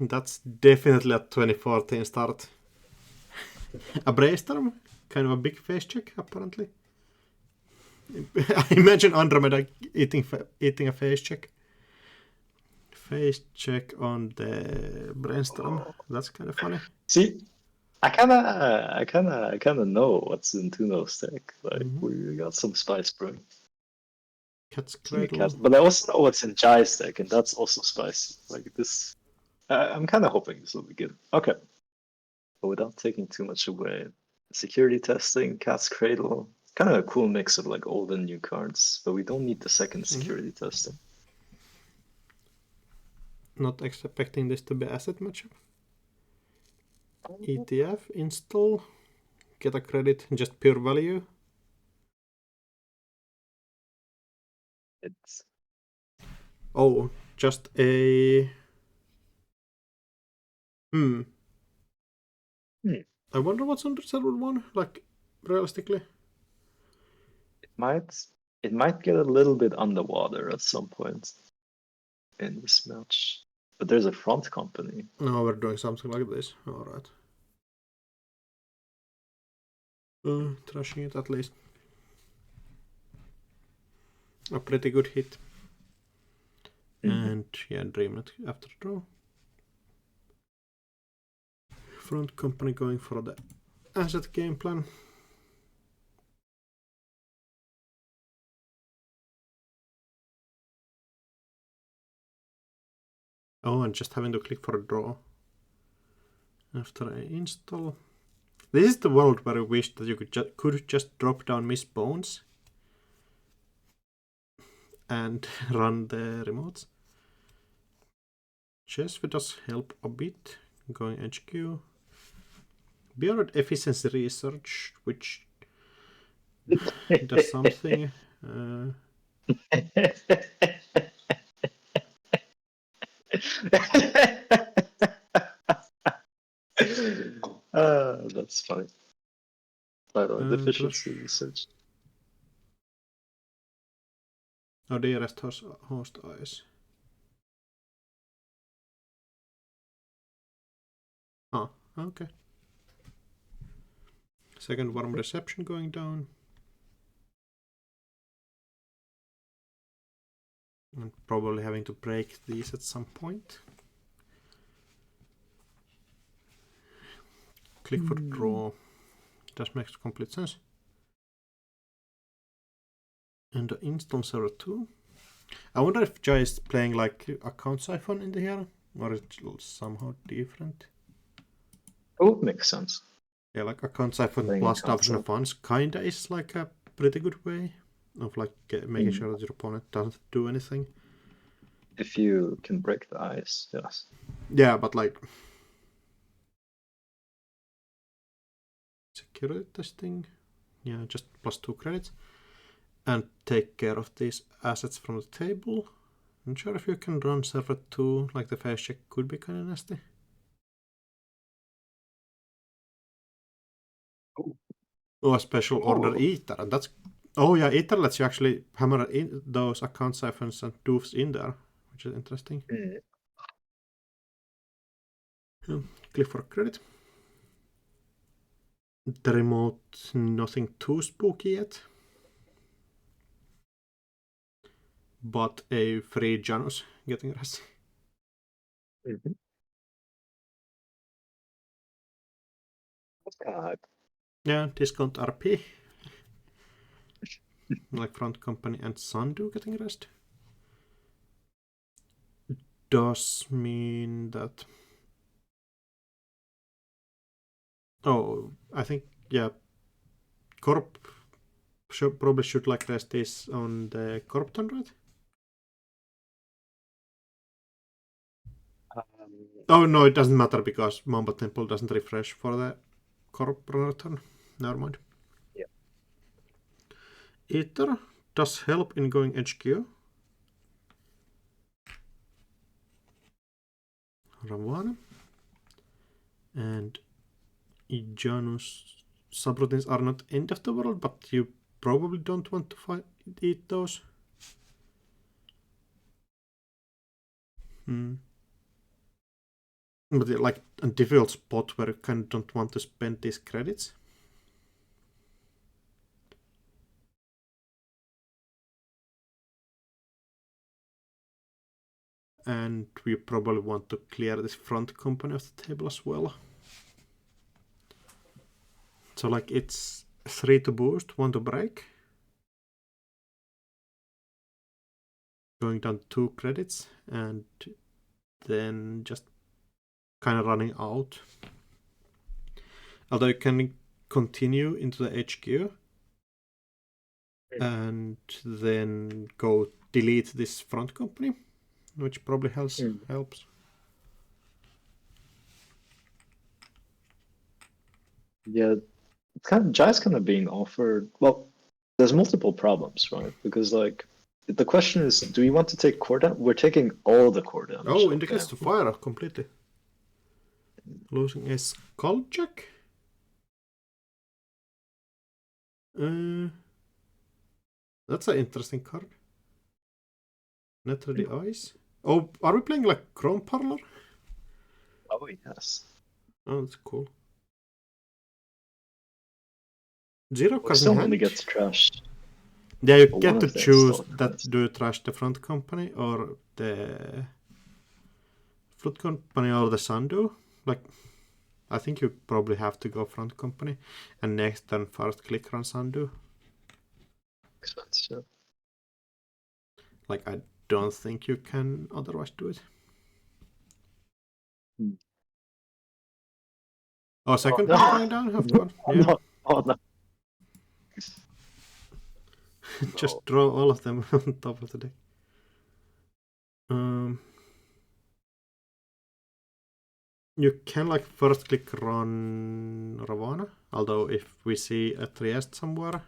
that's definitely a 2014 start. A brainstorm, kind of a big face check apparently. I imagine Andromeda eating a face check. Face check on the brainstorm. That's kind of funny. See, I kind of know what's in Tuno's deck. Like we got some spice brewing. Cat's Cradle. But I also know what's in Jai's deck, and that's also spicy. Like this, I'm kind of hoping this will be good. Okay, but without taking too much away, security testing, Cat's Cradle, kind of a cool mix of like old and new cards. But we don't need the second security testing. Not expecting this to be asset matchup. ETF install, get a credit, just pure value. It's Oh, just a. I wonder what's under server 1, like, realistically. it might get a little bit underwater at some point in this match. But there's a front company. No, we're doing something like this. Alright. Trashing it at least. A pretty good hit. And yeah, Dreamnet after draw. Front company going for the asset game plan. Oh, and just having to click for a draw after I install. This is the world where I wish that you could just drop down Miss Bones and run the remotes. Chess does help a bit. Going HQ. Beyond efficiency research, which does something. That's funny. By the way, deficiency research. Oh, dearest host eyes. Ah, okay. Second warm reception going down. And probably having to break these at some point. Click for draw. That makes complete sense. And the install server 2. I wonder if Jai is playing like account siphon in the here, or it's somehow different. Oh, makes sense. Yeah, like account siphon Playing plus account diversion of funds kinda is like a pretty good way of like making sure that your opponent doesn't do anything. If you can break the ice, yes. Yeah, but like security testing, yeah, just +2 credits, and take care of these assets from the table. I'm sure if you can run server 2, like the face check could be kind of nasty. Oh, a special order Ether, and that's. Oh yeah, Ether lets you actually hammer in those account siphons and doofs in there, which is interesting. Click for credit. The remote, nothing too spooky yet. But a free Janus getting rest. Yeah, discount RP. Like front company and Sandu getting rest. Does mean that. Oh, I think, yeah. Corp probably should like rest this on the Corp turn, right? Oh no, it doesn't matter because Mamba Temple doesn't refresh for the Corp runner turn. Never mind. Yeah. Ether does help in going HQ. Ravana. And Janus subroutines are not end of the world, but you probably don't want to eat those. But like a difficult spot where you kind of don't want to spend these credits. And we probably want to clear this front company of the table as well. So like it's 3 to boost, 1 to break. Going down 2 credits and then just kind of running out. Although you can continue into the HQ and then go delete this front company, which probably helps. Yeah, Jai's kind of being offered. Well, there's multiple problems, right? Because like the question is, do we want to take core damage? We're taking all the core damage. Oh, indicates to fire completely. Losing a skull check. That's an interesting card. Net Ready Eyes. Oh, are we playing like Chrome Parlor? Oh, yes. Oh, that's cool. 0 cards still in hand. only gets trashed. Yeah, you get to choose that. Do you trash the front company or the front company or the Sandu? Like, I think you probably have to go front company and next turn first click run Sandu. Makes sense, yeah. Like, I don't think you can otherwise do it. Oh, second one going down after one? Yeah. No. Oh, no. Just draw all of them on top of the deck. You can like first click run Ravana, although if we see a Trieste somewhere.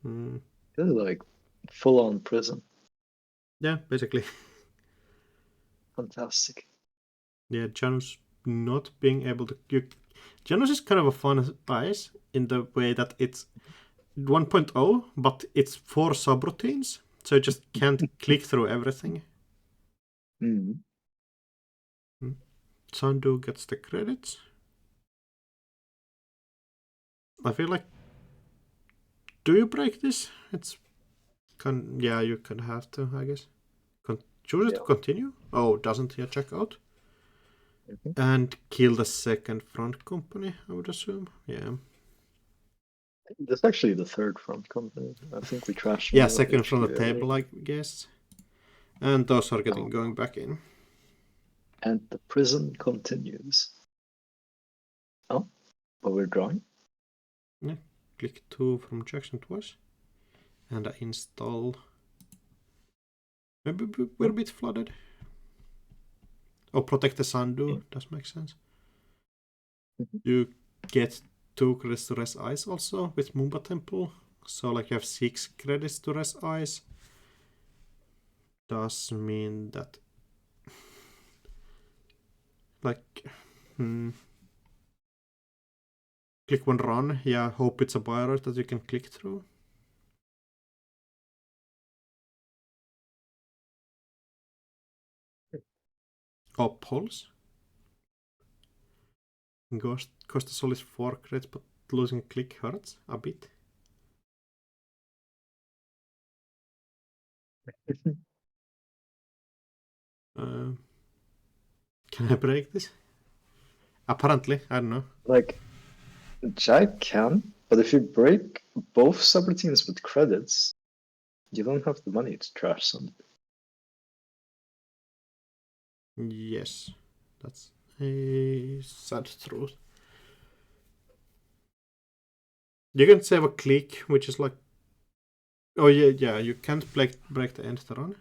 This is like full on prison. Yeah, basically. Fantastic. Yeah, Janus not being able to... Janus is kind of a fun ice in the way that it's 1.0, but it's 4 subroutines, so you just can't click through everything. Sandu gets the credits. I feel like... Do you break this? Yeah, you can have to, I guess. Choose it to continue? Oh, doesn't he check out? And kill the second front company, I would assume. Yeah. That's actually the third front company. I think we trashed. Yeah, second from the table, I guess. And those are going back in. And the prison continues. Oh, but we're drawing? Yeah. Click 2 from Jackson twice. And I install. Maybe we're a bit flooded. Oh, protect the Sandu. Does make sense. You get 2 credits to rest ice also with Mumba Temple. So like you have 6 credits to rest ice. Does mean that like click 1 run. Yeah, hope it's a buyer that you can click through. Oh, pulse. Cost a solid 4 credits, but losing a click hurts a bit. Can I break this? Apparently, I don't know. Like, Jai can, but if you break both subroutines with credits, you don't have the money to trash some. Yes, that's a sad truth. You can save a click, which is like... Oh yeah, you can't break the end turn.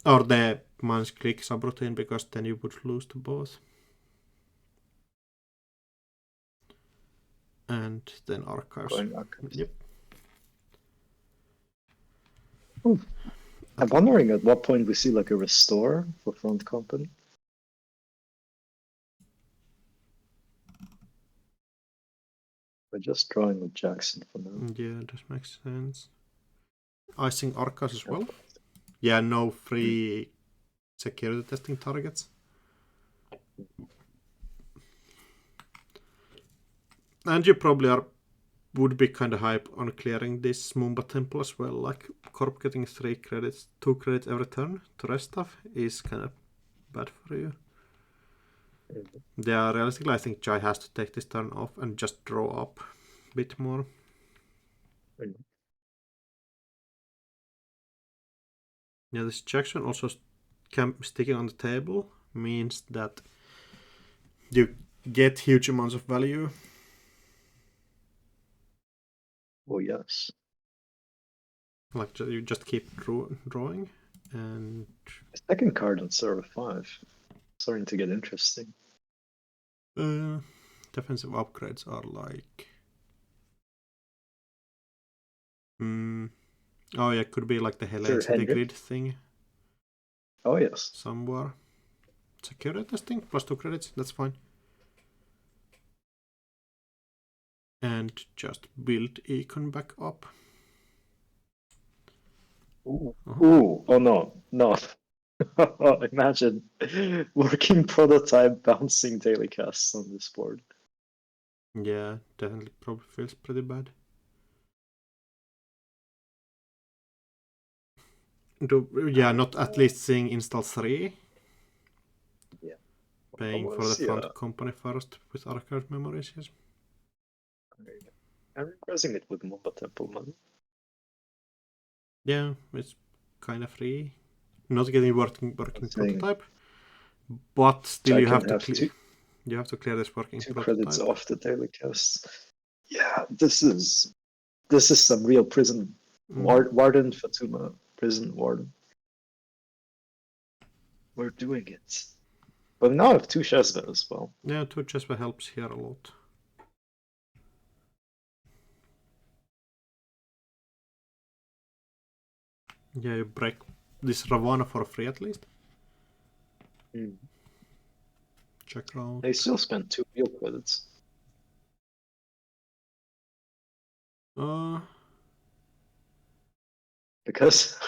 Or the minus click subroutine because then you would lose to both. And then archives. Going archives. Yep. Ooh. I'm wondering at what point we see like a restore for front company. We're just drawing with Jackson for now. Yeah, that makes sense. Icing archives as well. Yeah, no free security testing targets. And you probably would be kind of hype on clearing this Mumba temple as well. Like Corp getting 3 credits, 2 credits every turn to rest stuff is kind of bad for you. Yeah, realistically, I think Jai has to take this turn off and just draw up a bit more. Yeah, this Jackson also sticking on the table means that you get huge amounts of value. Oh yes. Like you just keep drawing, and The second card on server 5 starting to get interesting. Defensive upgrades are like. Oh yeah, it could be like the Hellene City grid thing. Oh yes. Somewhere. Security testing plus 2 credits, that's fine. And just build Econ back up. Ooh. Ooh. Oh no. No. Imagine working prototype bouncing daily casts on this board. Yeah, definitely probably feels pretty bad. Not at least seeing install 3. Yeah. Paying for the front company first with archive memories, yes. I'm requesting it with Mumba Temple money. Yeah, it's kind of free. Not getting working prototype, but still you have to clear. You have to clear this working 2 prototype. credits off the daily cast. Yeah, this is some real prison. Warden Fatuma, prison warden. We're doing it. But now I have 2 Shazva as well. Yeah, 2 Shazva helps here a lot. Yeah, you break this Ravana for free at least. Check out. They still spent 2 real credits. Because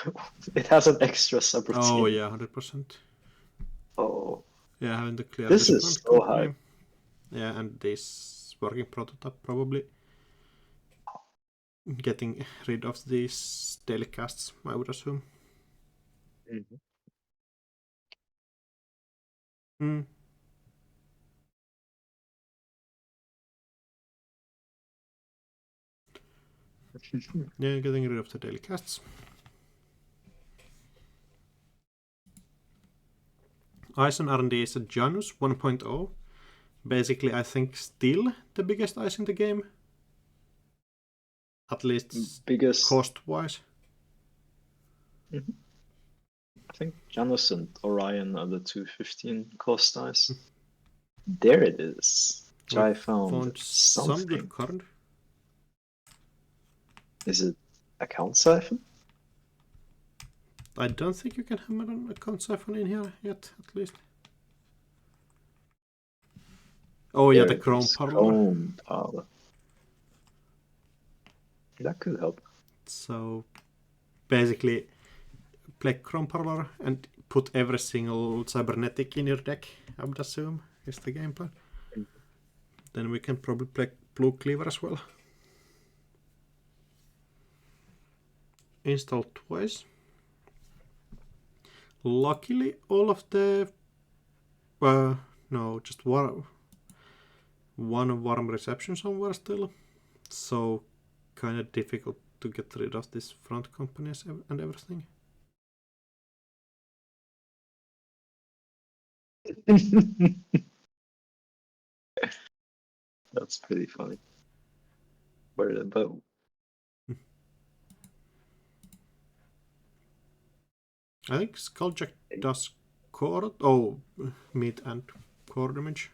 it has an extra subroutine. Oh yeah, 100%. Oh. Yeah, having to clear this is so high. Yeah, and this working prototype probably getting rid of these daily casts, I would assume. Yeah, getting rid of the daily casts. Ice on R&D is a Janus 1.0. Basically, I think still the biggest ice in the game. At least biggest cost-wise. I think Janus and Orion are the 215 cost ice. There it is. I found some good card. Is it account siphon? I don't think you can hammer an account siphon in here yet, at least. Oh yeah, the Chrome Parlor. That could help. So basically play Chrome Parlor and put every single cybernetic in your deck, I would assume, is the game plan. Then we can probably play Blue Cleaver as well. Install twice. Luckily, all of the... no, just one warm reception somewhere still. So, kind of difficult to get rid of this front companies and everything. That's pretty funny. Where the bow? I think Skulljack does core. Oh, meat and core damage.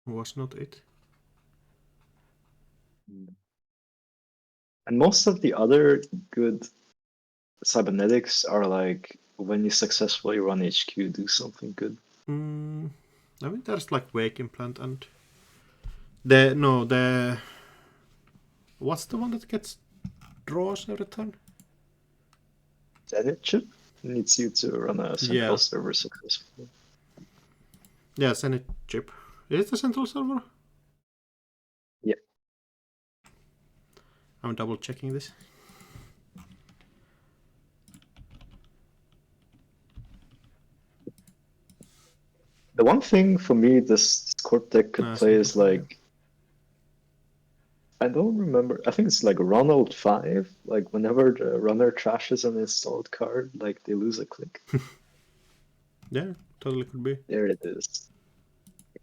Was not it. And most of the other good cybernetics are like when you successfully run HQ, do something good. I mean, there's like wake implant and the what's the one that gets draws every turn? That it chip needs you to run a central server successfully. Yeah, Zenith chip. Is it the central server? Yeah. I'm double checking this. The one thing for me this Corp deck could play is like, I don't remember. I think it's like Ronald 5. Like whenever the runner trashes an installed card, like they lose a click. Yeah, totally could be. There it is.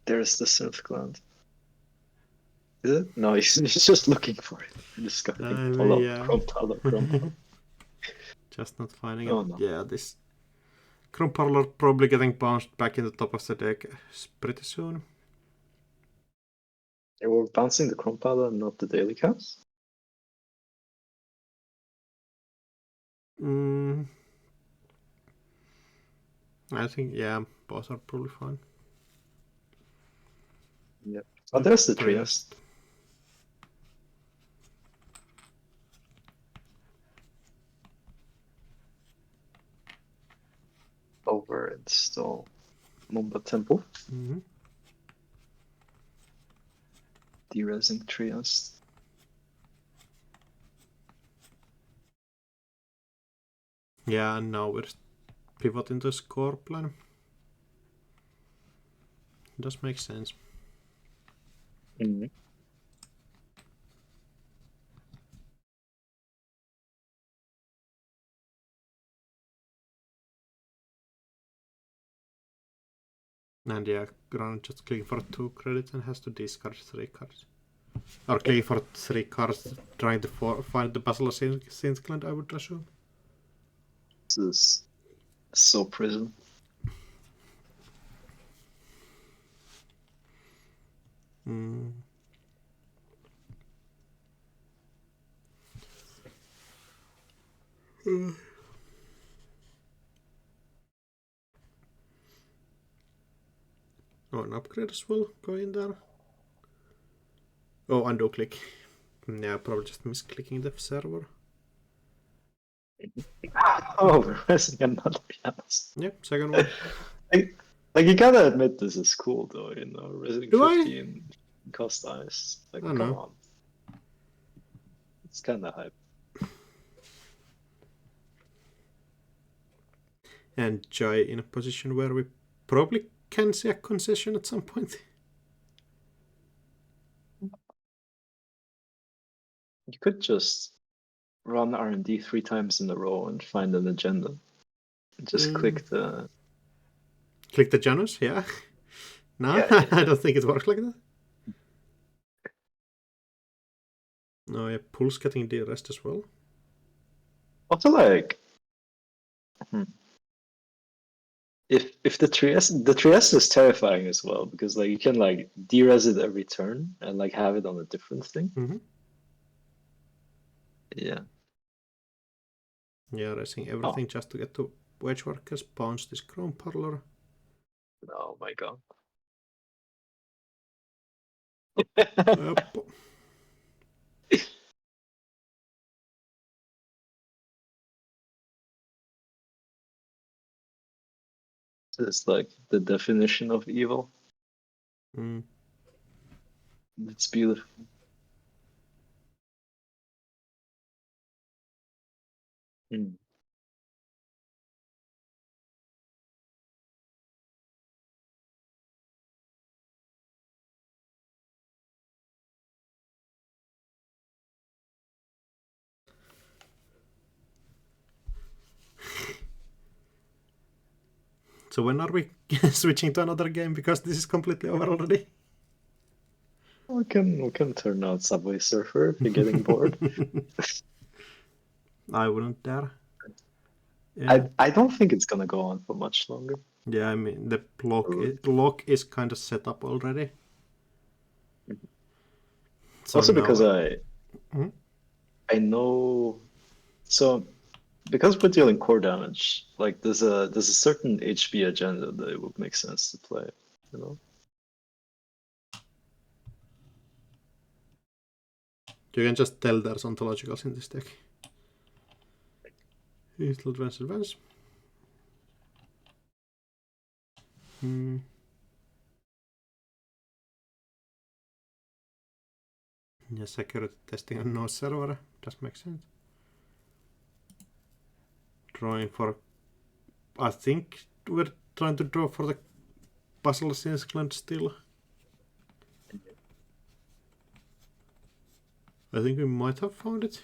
There's the synth gland. Is it? No, he's just looking for it. This guy. Crump. Just not finding Oh, it. no. Yeah, this Crumparlor probably getting bounced back in the top of the deck pretty soon. They were bouncing the Crumpala and not the daily counts? I think, yeah, both are probably fine. Yep. Oh, there's the Trieste. Over install Mumba Temple. Deresing Trieste. Yeah, and now we're pivoting to score plan. Does make sense. And yeah, Gran just clicking for 2 credits and has to discard 3 cards. Or clicking for 3 cards, trying to find the Basel Synth Gland, I would assume. This is so prison. Oh, an upgrade as well, go in there. Oh, undo click. Yeah, probably just misclicking the server. Oh, we're missing another pianist. Yep, second one. Like you gotta admit this is cool though, you know, Resident Do 15 cost ice. Like come on. It's kinda hype. And Jai in a position where we probably can see a concession at some point. You could just run R&D 3 times in a row and find an agenda. Just click the... Click the Janus, yeah. No, Yeah. I don't think it works like that. No, yeah, Pulse getting de-rest as well. Also, like... If the Trieste is terrifying as well, because like you can like de-res it every turn and like have it on a different thing. Yeah. Yeah, racing everything just to get to Wedge Workers, bounce this Chrome Parlor. Oh my god. It's like the definition of evil. It's beautiful. So when are we switching to another game? Because this is completely over already. We can turn on Subway Surfer if you're getting bored. I wouldn't dare. I don't think it's gonna go on for much longer. Yeah, I mean the lock is kind of set up already. So Also because no. I know, so because we're dealing core damage, like there's a certain HP agenda that it would make sense to play, you know? You can just tell there's ontologicals in this deck. It'll advance. Yeah, security testing on no server. Does make sense. Drawing for... I think we're trying to draw for the puzzle since Glen still. I think we might have found it.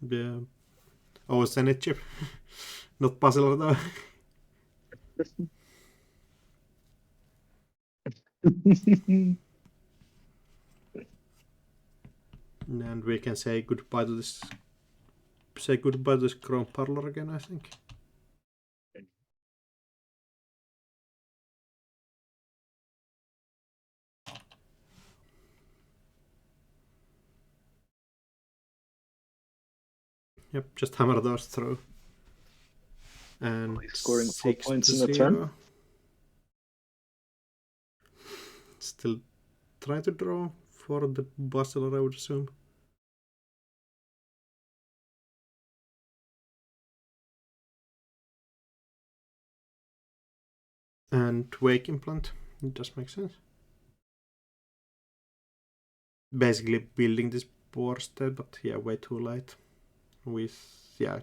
Yeah. Oh, Senate chip. Not puzzler though. And we can say goodbye to this. Say goodbye to this Chrome Parlor again, I think. Yep, just hammer those through. And Scoring 4 points in a 6-0. turn. Still try to draw for the bustler, I would assume. And wake implant. It does make sense. Basically building this board state, but yeah, way too late. With, yeah,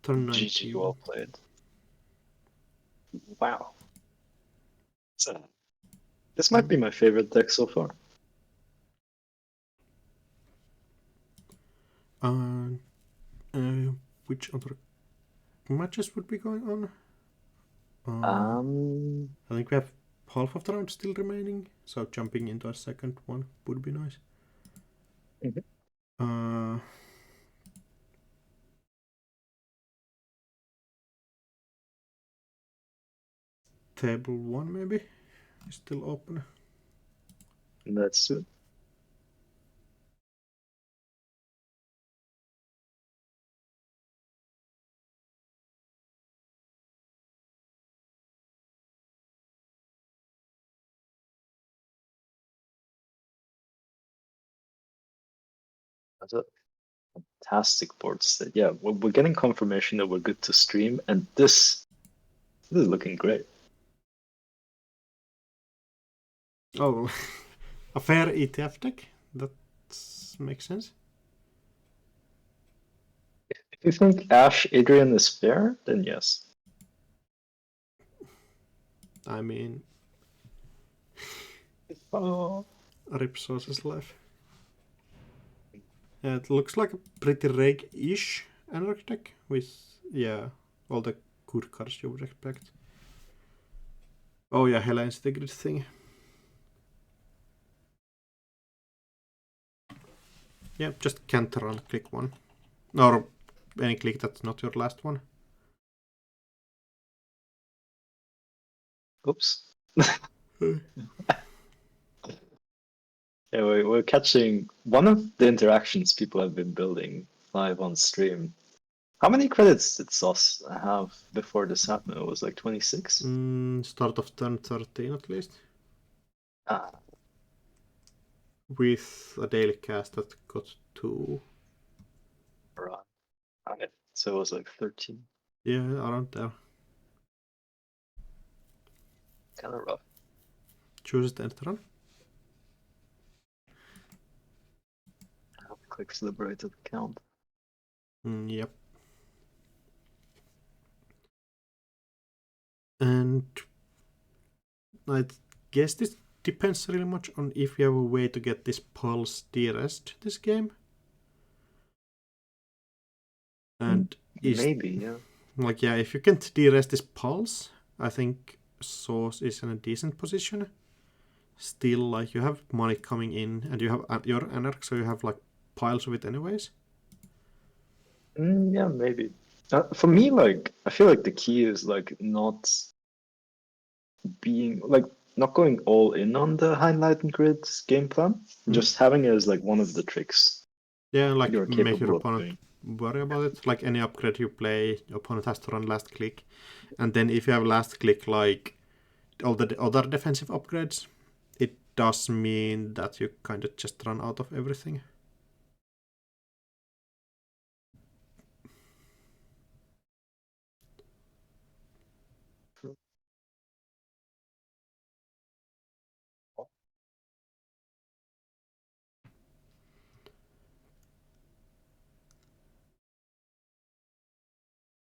turn 19. GG, well played. Wow. So, this might be my favorite deck so far. Which other matches would be going on? I think we have half of the round still remaining, so jumping into a second one would be nice. Table 1 maybe is still open. That's it. That's a fantastic board state. Yeah, we're getting confirmation that we're good to stream, and this is looking great. Oh, a fair ETF deck? That makes sense. If you think Ash Adrian is fair, then yes. I mean, Oh. Rip Source's life. Yeah, it looks like a pretty reg-ish Anarch deck with, yeah, all the good cards you would expect. Oh yeah, Helene's the good thing. Yeah, just can't run click one. Or any click that's not your last one. Oops. Yeah, we're catching one of the interactions people have been building live on stream. How many credits did Sauce have before this happened? It was like 26? Start of turn 13 at least. Ah. With a daily cast that got 2. Right. Okay. So it was like 13. Yeah, around there. Kind of rough. Choose the end turn. Clicks liberated count. Yep. And I guess this depends really much on if you have a way to get this pulse de-rest this game. And is Maybe, yeah. like, yeah, if you can't de-rest this pulse, I think Source is in a decent position. Still, like, you have money coming in, and you have your Anarch, so you have like piles of it anyways. Yeah, maybe. For me, like, I feel like the key is like not being like not going all in on the highlight and grids game plan. Just having it as like one of the tricks Yeah, like you're make your capable of opponent doing. worry about it. Like any upgrade you play, your opponent has to run last click. And then if you have last click like all the other defensive upgrades, it does mean that you kind of just run out of everything.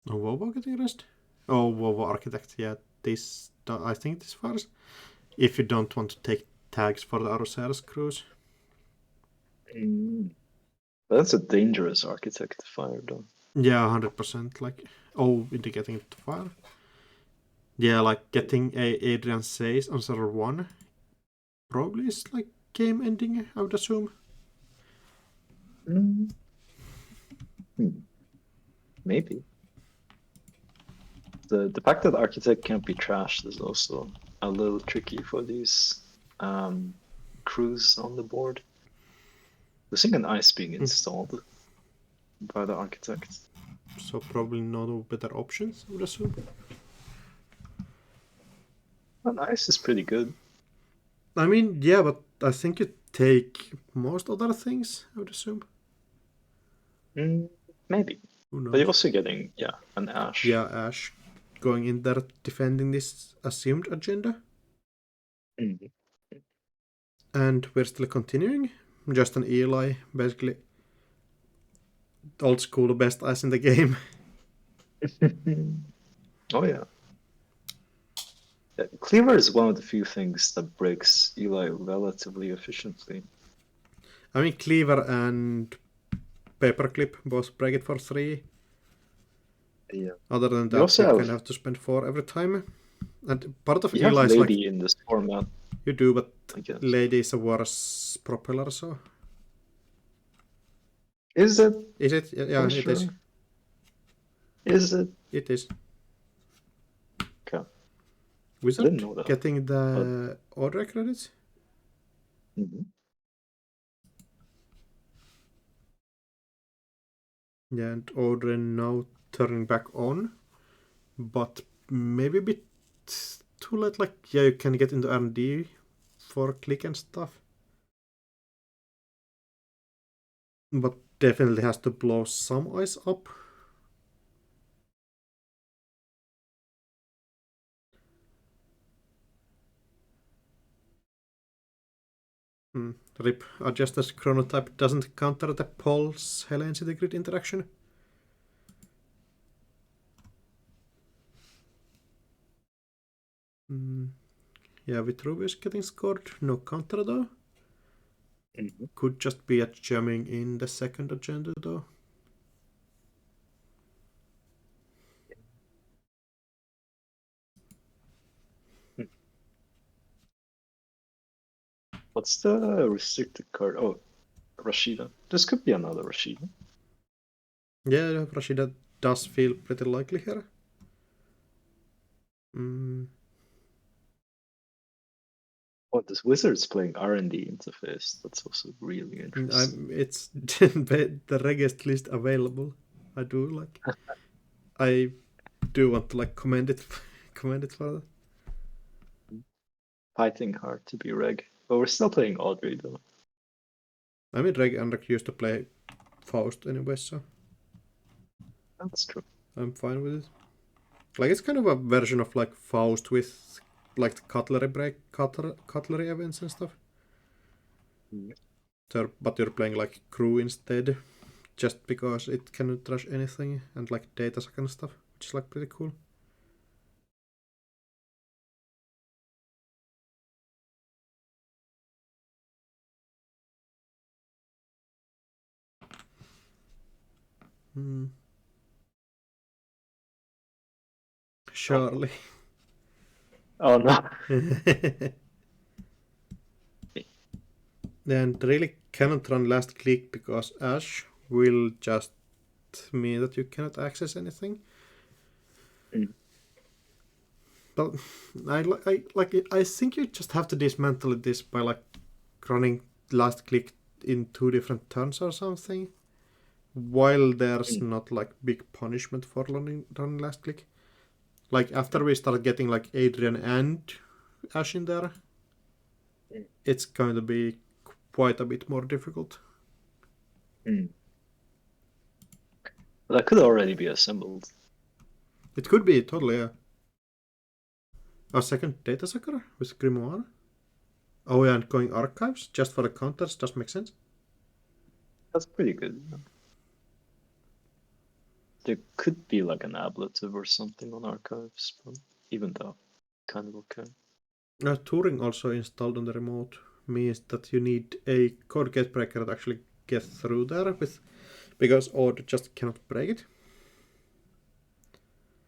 Oh, Vovo getting rest? Oh, Vovo Architect, yeah. This, I think this fires. If you don't want to take tags for the Arusaris cruise. That's a dangerous architect to fire, though. Yeah, 100%. Like, oh, indicating it to fire. Yeah, like getting a Adrian says on server 1 probably is like game ending, I would assume. Maybe. The fact that architect can't be trashed is also a little tricky for these crews on the board. There's an ice being installed by the architect. So probably no better options, I would assume. Well, ice is pretty good. I mean, yeah, but I think you take most other things, I would assume. Maybe. Who But you're knows? also getting, yeah, an Ash. Yeah, Ash going in there defending this assumed agenda. Mhm. And we're still continuing. Just an Eli, basically old school best ice in the game. Oh, yeah. Cleaver is one of the few things that breaks Eli relatively efficiently. I mean, Cleaver and Paperclip both break it for 3. Yeah. Other than You that, also you kind of have have to spend 4 every time. And part of you have Eli is like, Lady in this format, you do, but I guess. Lady is a worse propeller, so. Is it? Is it? Yeah, For it is. sure. Is it? It is. Okay. I didn't Wizard know that. getting But the order credits. Yeah, and order now turning back on. But maybe a bit too late. Like, yeah, you can get into R&D for click and stuff. But definitely has to blow some ice up. RIP. Adjuster's chronotype doesn't counter the pulse Helene City Grid interaction. Yeah, Vitruvius getting scored. No counter though. Could just be a jamming in the second agenda though. what's the restricted card? Oh, Rashida. This could be another Rashida. Yeah, Rashida does feel pretty likely here. Oh, this wizard's playing R&D interface. That's also really interesting. It's the regist list available. I do like. I do want to like commend it, commend it further. Fighting hard to be reg. But we're still playing Audrey though. I mean, Reg Andrak used to play Faust anyway, so That's true. I'm fine with it. Like, it's kind of a version of like Faust with like the cutlery events and stuff. So, but you're playing like crew instead, just because it cannot rush anything and like data sack and stuff, which is like pretty cool. Surely. Oh no. And really cannot run last click because Ash will just mean that you cannot access anything. Mm. But I think you just have to dismantle this by like running last click in 2 different turns or something. While there's not like big punishment for running last click. Like after we start getting like Adrian and Ash in there, it's going to be quite a bit more difficult. That could already be assembled. It could be totally, yeah. A second data sucker with Grimoire. Oh yeah, and going archives just for the counters does make sense. That's pretty good. There could be like an ablative or something on archives, but even though, kind of okay. Touring also installed on the remote means that you need a code gate breaker to actually get through there with, because Odd just cannot break it.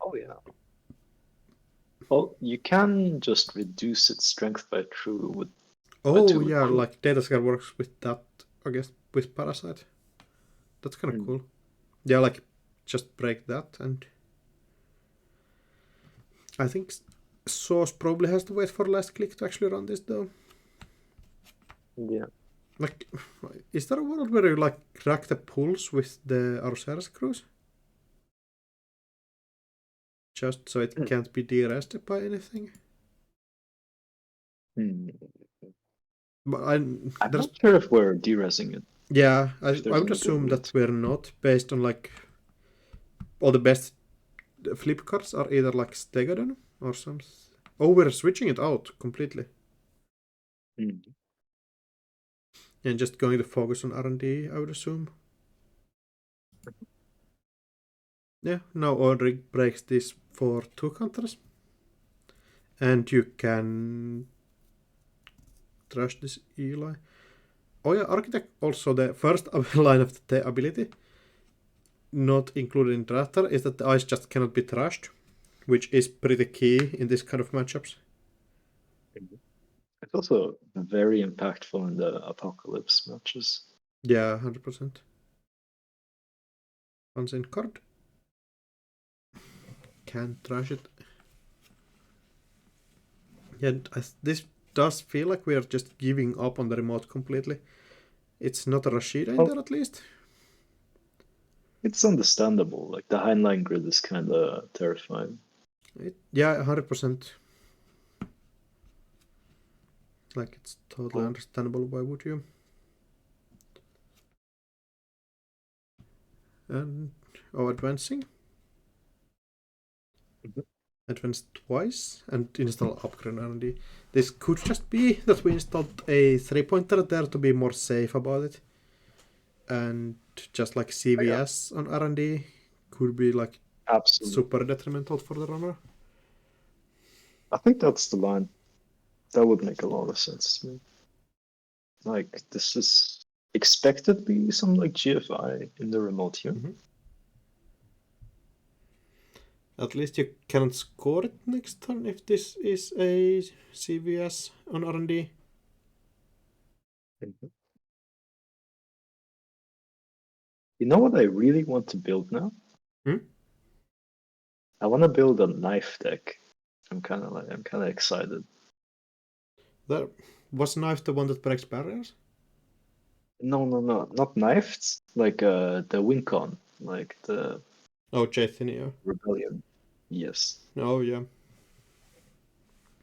Oh yeah. Well, you can just reduce its strength by true with. Oh yeah, like Datascar works with that, I guess, with Parasite. That's kind of cool. Yeah, like just break that, and I think Source probably has to wait for last click to actually run this though. Yeah. Like, is there a world where you like crack the pulls with the Arceras cruise? Just so it can't be de-rested by anything? But I'm not sure if we're de-resing it. Yeah, I If there's would any good assume that rules. we're not, based on like all the best flip cards are either like Stegodon or something. Oh, we're switching it out completely and just going to focus on R&D, I would assume. Yeah, now Odrig breaks this for 2 counters. And you can trash this Eli. Oh yeah, Architect also the first line of the ability, not included in Drafter, is that the ice just cannot be trashed, which is pretty key in this kind of matchups. It's also very impactful in the Apocalypse matches. Yeah, 100%. Unseen card. Can't trash it. Yeah, this does feel like we are just giving up on the remote completely. It's not a Rashida in there at least. It's understandable. Like the Heinlein grid is kind of terrifying. Yeah, 100%. Like it's totally understandable. Why would you? And advancing. Advance twice and install upgrade R&D. This could just be that we installed a 3-pointer there to be more safe about it. And just like CVS on R&D could be like Absolutely super detrimental for the runner. I think that's the line. That would make a lot of sense to me. Like this is expected to be some like GFI in the remote here. At least you cannot score it next turn if this is a CVS on R&D. You know what I really want to build now? I want to build a knife deck. I'm kind of excited. There was knife the one that breaks barriers? No, not knifed. Like the Wincon, like the Jathinio. Rebellion. Yes. Oh yeah.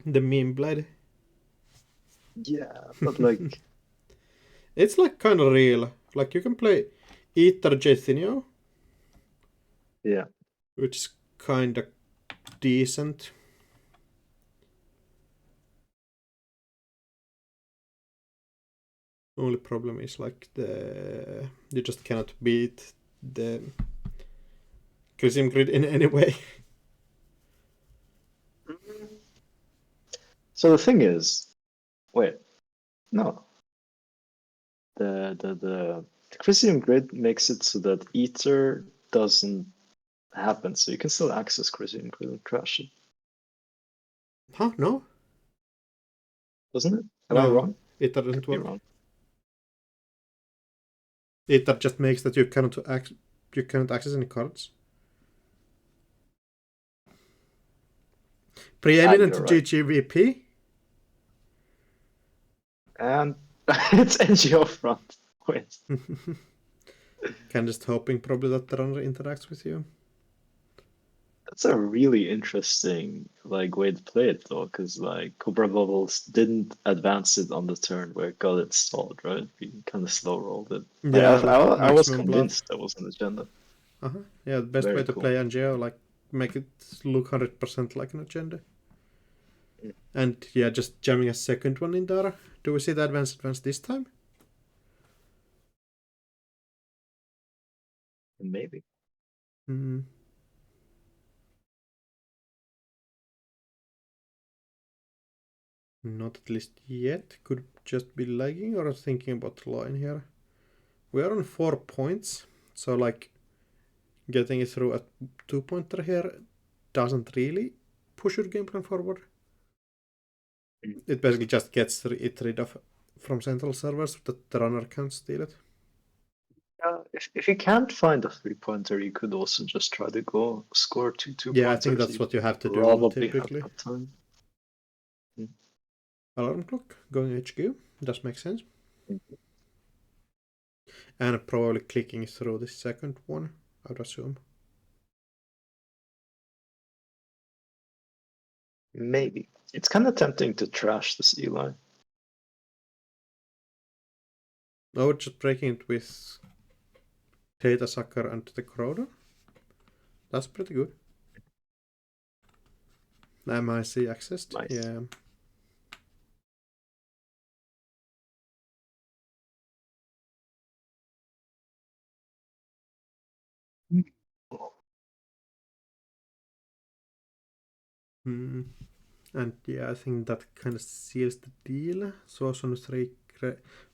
The meme blade. Yeah, but like it's like kind of real. Like you can play Ether Jathinio. Yeah. Which is kind of decent. Only problem is like you just cannot beat the Coliseum grid in any way. So the thing is, wait, no. The Crisium grid makes it so that Ether doesn't happens, so you can still access Chrissy and crash it. Huh? No? Doesn't it? Am I No, wrong? it doesn't Could be work. wrong. It just makes that you cannot access any cards. Preeminent You're right. GGVP. And it's NGO front. Wait. Can just hoping probably that the runner interacts with you. That's a really interesting like way to play it though, because like Cobra Bubbles didn't advance it on the turn where it got installed, right? We kind of slow rolled it. Like, Yeah, I was maximum blood. convinced that was an agenda. Yeah, the best Very way to cool. play NGO, like make it look 100% like an agenda. Yeah. And yeah, just jamming a second one in there. Do we see the advance this time? Maybe. Hmm. Not at least yet. Could just be lagging or thinking about the line here. We are on 4 points, so like getting it through a 2-pointer here doesn't really push your game plan forward. It basically just gets it rid of from central servers that the runner can't steal it. If you can't find a 3-pointer, you could also just try to go score two Yeah, I pointers. think that's what you have to do Probably have typically. that time. Alarm clock going HQ does make sense. Mhm. And probably clicking through the second one, I would assume. Maybe. It's kind of tempting to trash this Eli. Or just breaking it with Data Sucker and the Crowder. That's pretty good. MIC accessed. Nice. Yeah. Hmm. And yeah, I think that kind of seals the deal. So on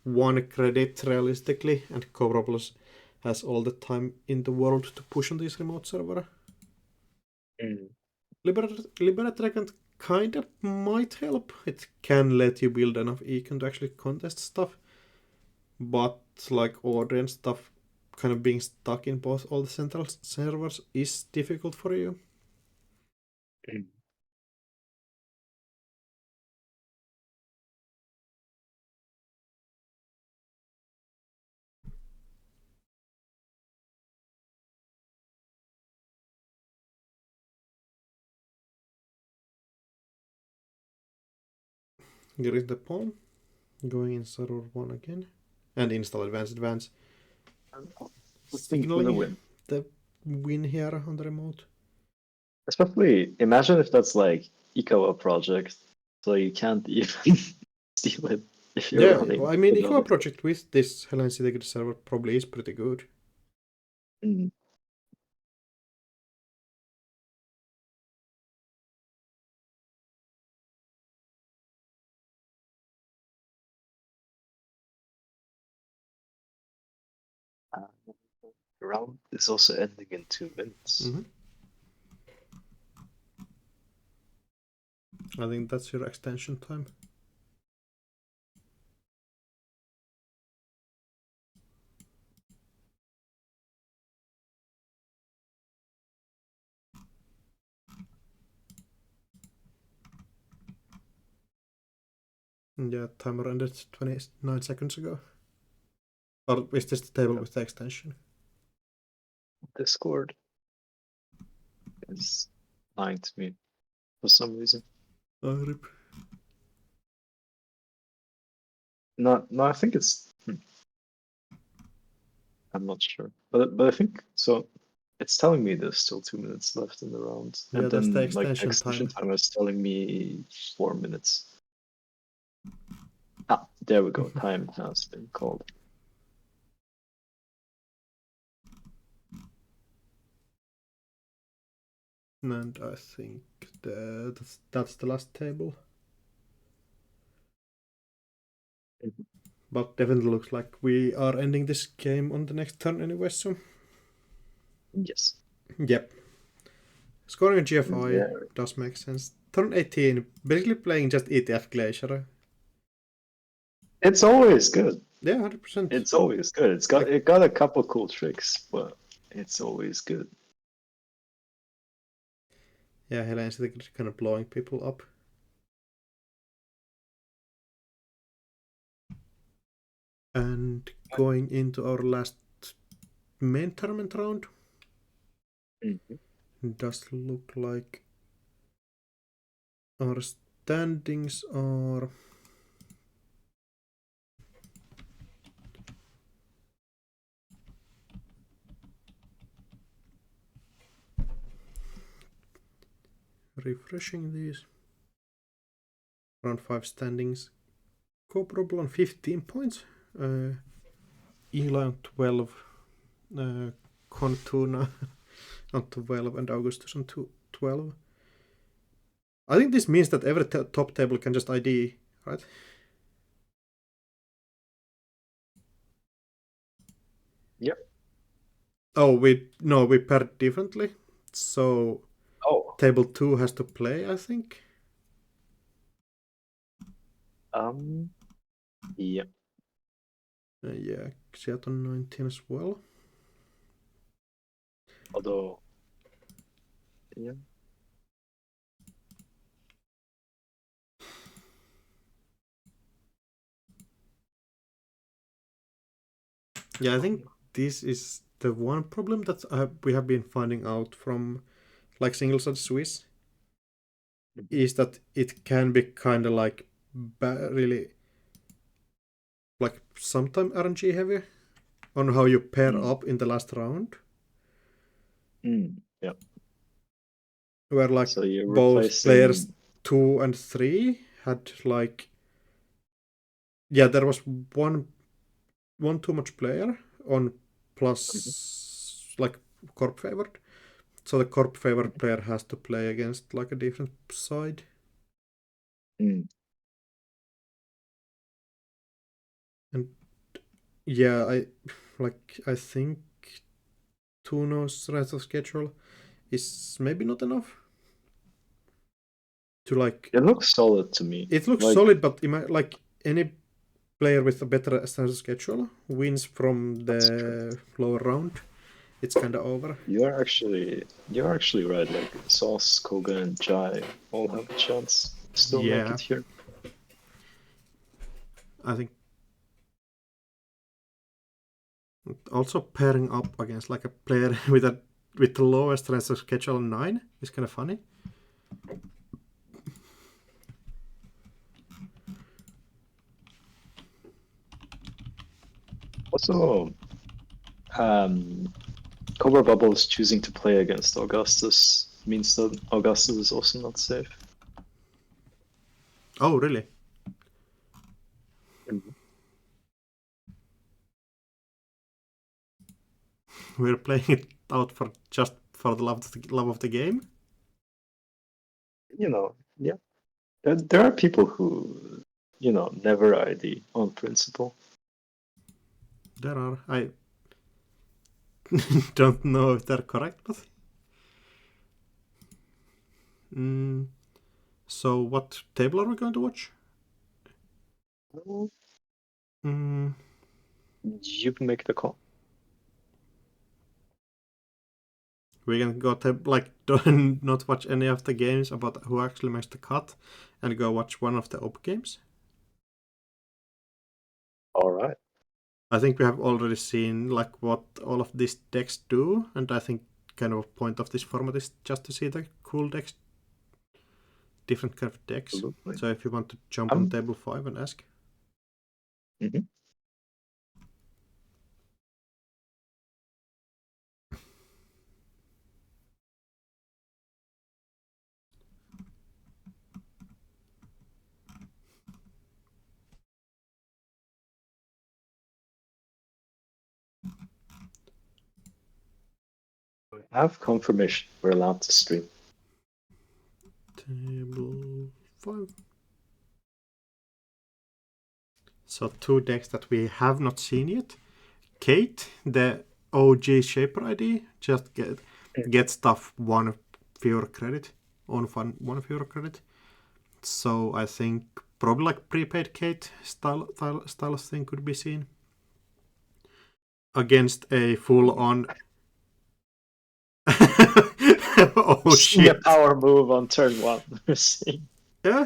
1 credit realistically, and Cobra Plus has all the time in the world to push on this remote server. Liberate Dragon kind of might help. It can let you build enough econ to actually contest stuff. But like order and stuff kind of being stuck in both all the central servers is difficult for you. Here is the pawn. Going in server 1 again. And install advance. Signaling the win here on the remote. Especially, imagine if that's like Ikawa project, so you can't even steal it if you're Yeah, running. well, I mean, Ikawa project with this Hellen's Integrated server probably is pretty good. Mm. Round is also ending in 2 minutes. Mm-hmm. I think that's your extension time. Yeah, timer ended 29 seconds ago. Or is this the table with the extension? Discord is lying to me for some reason. RIP. No, I think it's. I'm not sure, but I think so. It's telling me there's still 2 minutes left in the round, Yeah, and that's the then like extension extension time. timer is telling me 4 minutes. Ah, there we go. Time has been called. And I think that's the last table. But definitely looks like we are ending this game on the next turn anyway, so. Yes. Yep. Scoring a GFI Yeah. does make sense. Turn 18, basically playing just ETF Glacier. It's always good. Yeah, 100%. It's always good. It got a couple cool tricks, but it's always good. Yeah, Helene's kind of blowing people up. And going into our last main tournament round, does look like our standings are refreshing these. Round 5 standings. Coprobl on 15 points. Eli on 12. Contuna on 12 and Augustus on 12. I think this means that every top table can just ID, right? Yep. Oh, we paired differently. So table 2 has to play, I think. Yep. Yeah, Seattle 19 as well. Although, yeah. Yeah, I think this is the one problem that we have been finding out from like single-sided Swiss is that it can be kind of like really like sometimes RNG heavy on how you pair up in the last round. Yeah. Where like So you're both players 2 and 3 had like there was one too much player on plus like corp favored. So the corp favored player has to play against like a different side. And yeah, I think Tuno's rest of schedule is maybe not enough to like. It looks solid to me. It looks solid, but like any player with a better schedule wins from the lower round. It's kind of over. You're actually right. Like Sauce, Koga, and Jai all have a chance to still make it here. I think also pairing up against like a player with the lowest strength of schedule 9 is kind of funny. Also, Cobra Bubble is choosing to play against Augustus means that Augustus is also not safe. Oh, really? We're playing it out for just for the love of the game. Yeah. There are people who, never ID on principle. There are. I don't know if they're correct, but. So, what table are we going to watch? You can make the call. We can go to not watch any of the games about who actually makes the cut, and go watch one of the op games. All right. I think we have already seen like what all of these decks do, and I think kind of a point of this format is just to see the cool decks, different kind of decks. Absolutely. So if you want to jump on table 5 and ask. I have confirmation we're allowed to stream. Table 5. So 2 decks that we have not seen yet. Kate, the OG Shaper ID, just get stuff 150 euro credit, on 1 euro credit. So I think probably like prepaid Kate style thing could be seen against a full-on. Oh Seeing a shit! power move on turn 1. Yeah.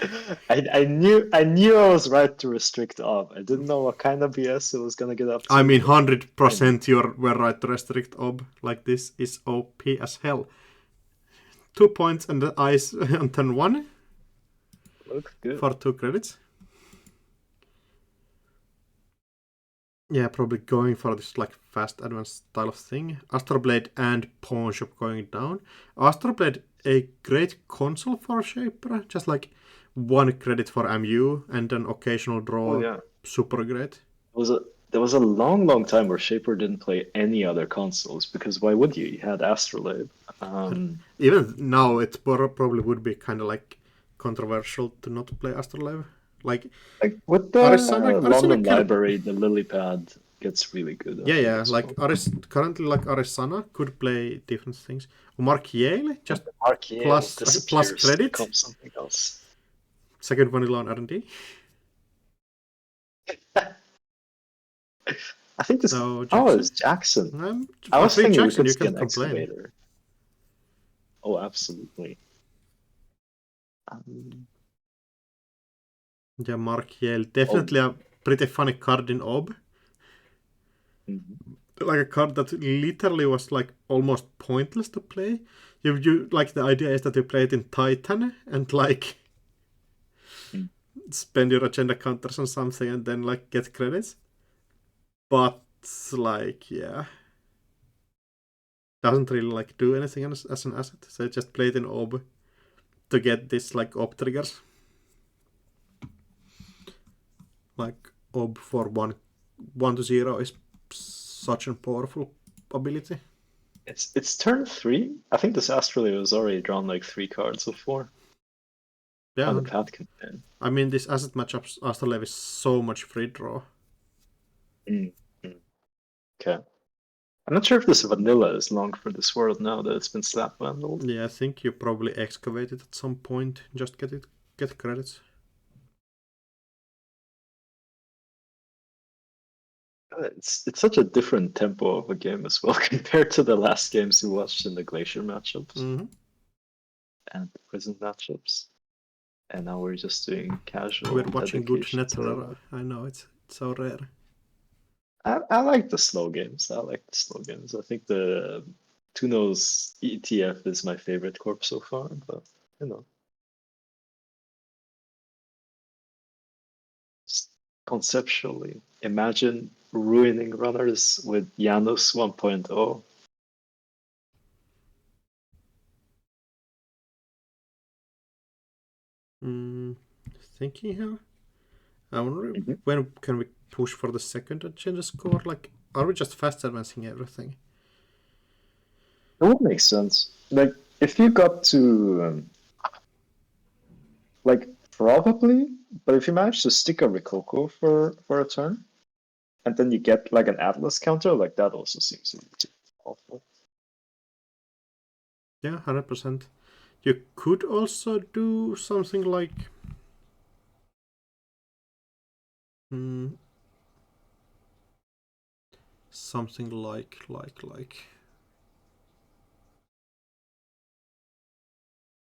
I knew I was right to restrict Ob. I didn't know what kind of BS it was gonna get up to. I mean, 100% you were right to restrict Ob. Like, this is OP as hell. 2 points and the ice on turn 1. Looks good. For 2 credits. Yeah, probably going for this like fast advanced style of thing. Astroblade and Pawn Shop going down. Astroblade, a great console for Shaper. Just like 1 credit for MU and an occasional draw. Oh yeah. Super great. There was a long time where Shaper didn't play any other consoles, because why would you? You had Astrolabe. Even now, it probably would be kind of like controversial to not play Astrolabe. Like with the London can... library, the lily pad gets really good. Yeah. Like currently, like Arisana could play different things. Mark Yale just plus credit. Something else. Second vanilla on R&D. I think this. No, Jackson. Oh, it's Jackson. I was thinking Jackson, we could see an excavator. Oh, absolutely. Yeah, Mark Yale. Definitely a pretty funny card in Ob. Mm-hmm. Like a card that literally was like almost pointless to play. You like, the idea is that you play it in Titan and like spend your agenda counters on something and then like get credits. But like, yeah, doesn't really like do anything as an asset. So just play it in Ob to get this like Ob triggers. Like Ob for 1 to 0 is such a powerful ability. It's turn 3. I think this Astrolabe has already drawn like 3 cards before. Yeah. On the pad campaign. I mean, this asset matchup Astrolabe is so much free draw. Okay. I'm not sure if this vanilla is long for this world now that it's been slap vandaled. Yeah, I think you probably excavate it at some point. Just get credits. It's such a different tempo of a game as well compared to the last games we watched in the Glacier matchups and the Prison matchups. And now we're just doing casual. We're watching good Netrunner. I know, it's so rare. I like the slow games. I think the Tuno's ETF is my favorite corp so far, but you know. Just conceptually, imagine ruining runners with Janus 1.0. Thinking here. I wonder when can we push for the second agenda score? Like, are we just fast advancing everything? That would make sense. Like, if you got to, like, probably, but if you manage to stick a Rococo for a turn, and then you get like an Atlas counter, like that also seems awful. Yeah, 100%. You could also do something like something like I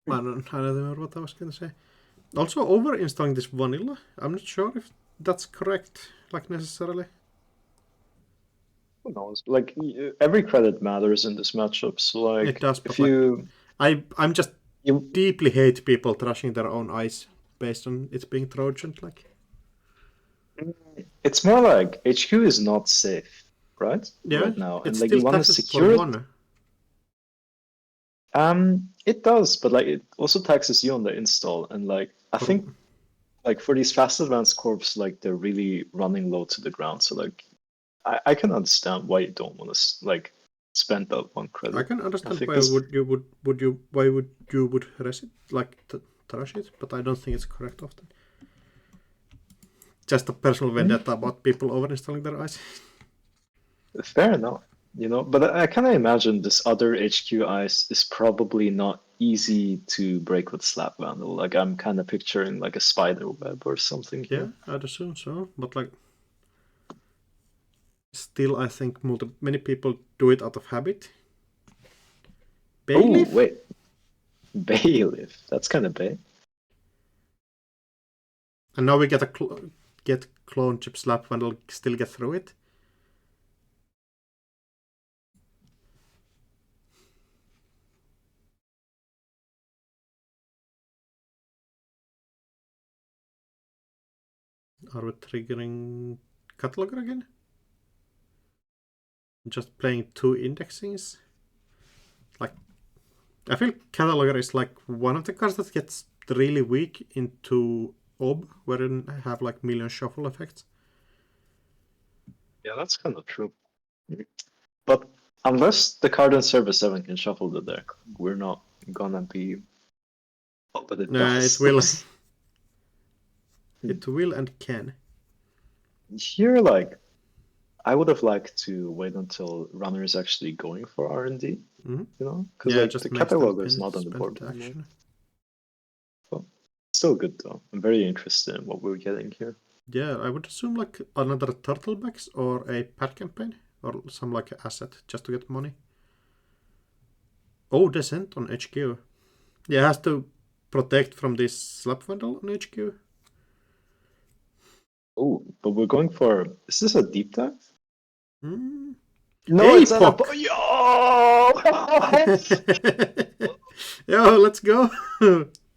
don't remember what I was gonna say. Also, over installing this vanilla, I'm not sure if that's correct, like, necessarily. Who knows? Like, every credit matters in this matchup. So, like, it does, but if you, I'm just deeply hate people trashing their own ice based on it being Trojan. Like, it's more like HQ is not safe, right? Yeah, right now, and like you want to secure it. It does, but like it also taxes you on the install, and like I think, like for these fast advanced corps, like they're really running low to the ground. So like, I can understand why you don't want to like spend that 1 credit. I can understand why would you trash it, but I don't think it's correct often. Just a personal vendetta about people overinstalling their ice. Fair enough, you know, but I kind of imagine this other HQ ice is probably not easy to break with Slap Vandal. Like I'm kind of picturing like a spider web or something Yeah, here. I'd assume so. But like, still, I think many people do it out of habit. Oh, Bailiff? wait. Bailiff. That's kind of big. And now we get get clone chip slap and will still get through it. Are we triggering cataloger again? Just playing two indexings? Like, I feel cataloger is like one of the cards that gets really weak into OB, where you have like million shuffle effects. Yeah, that's kind of true. But unless the card in Service 7 can shuffle the deck, we're not gonna be. Oh, but it Nah, does. it will. It will and can. Here, like, I would have liked to wait until runner is actually going for R&D, Mm-hmm. you know? Because, Yeah, like, the just makes them catalog is not on the spend board the anymore. action. But still good, though. I'm very interested in what we're getting here. Yeah, I would assume like another turtlebacks or a pet campaign or some like asset just to get money. Oh, Descent on HQ. Yeah, it has to protect from this slap vandal on HQ. Oh, but we're going for. Is this a deep dive? Mm. No, it's not APOC! a. Yo! Yo, let's go!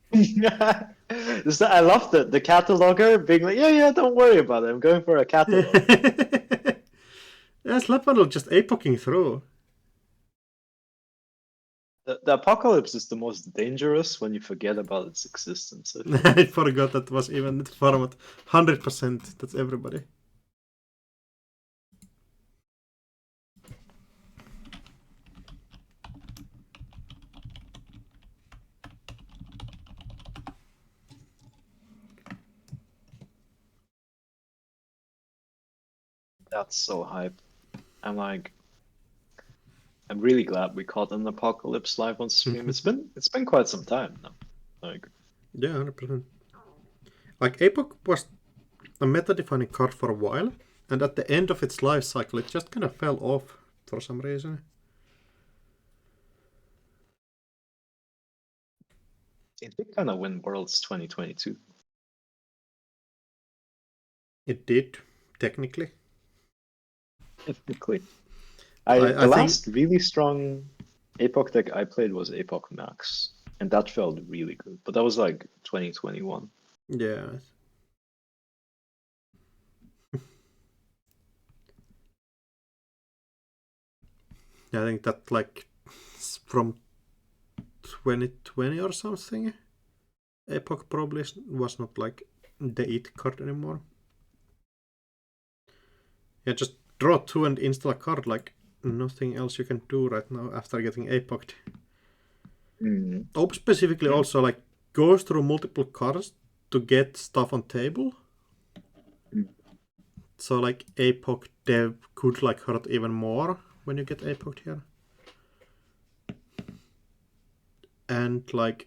I love the cataloger being like, yeah, don't worry about it. I'm going for a catalog. Yeah, slap vandal just APOCing through. The apocalypse is the most dangerous when you forget about its existence. I think. I forgot that was even the format. 100%, that's everybody. That's so hype. I'm like, I'm really glad we caught an apocalypse live on stream. It's been quite some time now. Like, Yeah, 100%. Like, APOC was a meta-defining card for a while, and at the end of its life cycle, it just kind of fell off for some reason. it did kind of win Worlds 2022. It did, technically. Technically, I the think, last really strong APOC deck I played was APOC Max, and that felt really good. But that was like 2021. yeah. I think that, like, from 2020 or something, APOC probably was not, like, the it card anymore. Yeah, just draw two and install a card, like, nothing else you can do right now after getting APOC'd. Ope specifically also like goes through multiple cards to get stuff on table. So like APOC dev could like hurt even more when you get APOC'd here. And like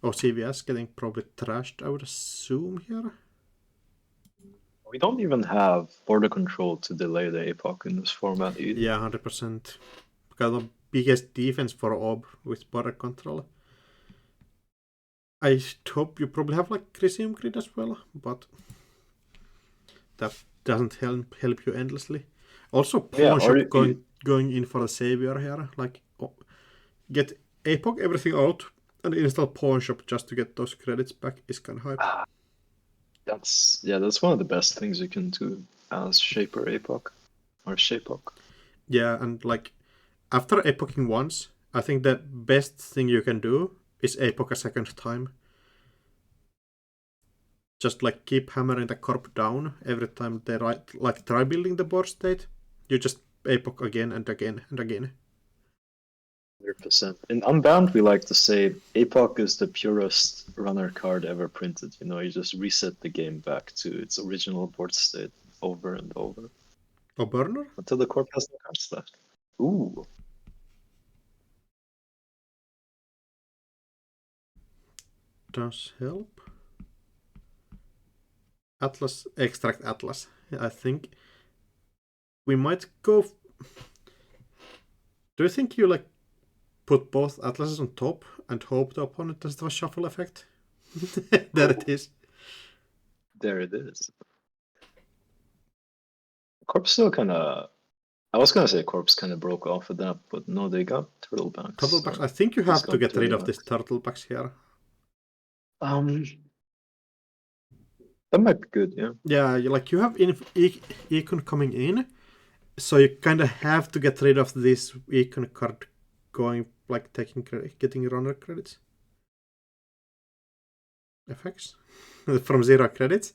CVS getting probably trashed, I would assume here. We don't even have border control to delay the APOC in this format either. Yeah, 100%. Because the biggest defense for Ob with border control. I hope you probably have like Crisium Grid as well, but that doesn't help you endlessly. Also, Pawn Shop going in for the savior here. Like, get APOC everything out and install Pawn Shop just to get those credits back is kind of hype. That's one of the best things you can do as Shaper APOC or Shapoc. Yeah, and like after APOCing once, I think the best thing you can do is APOC a second time. Just like keep hammering the corp down every time they try building the board state. You just APOC again and again and again. 100%. In Unbound, we like to say APOC is the purest runner card ever printed. You know, you just reset the game back to its original board state over and over. Oh, burner? Until the corp has no cards left. Ooh. does help. Atlas, extract Atlas. I think we might go. Do you think you like put both Atlases on top and hope the opponent doesn't have a shuffle effect? There it is. There it is. Corpse still kind of. I was gonna say Corpse kind of broke off of that, but no, they got Turtlebacks. Turtlebacks. I think you He's have to got get rid of this 20 Turtlebacks here. That might be good, yeah. Yeah, you have Econ coming in, so you kind of have to get rid of this Econ card going, like getting runner credits. Effects from 0 credits.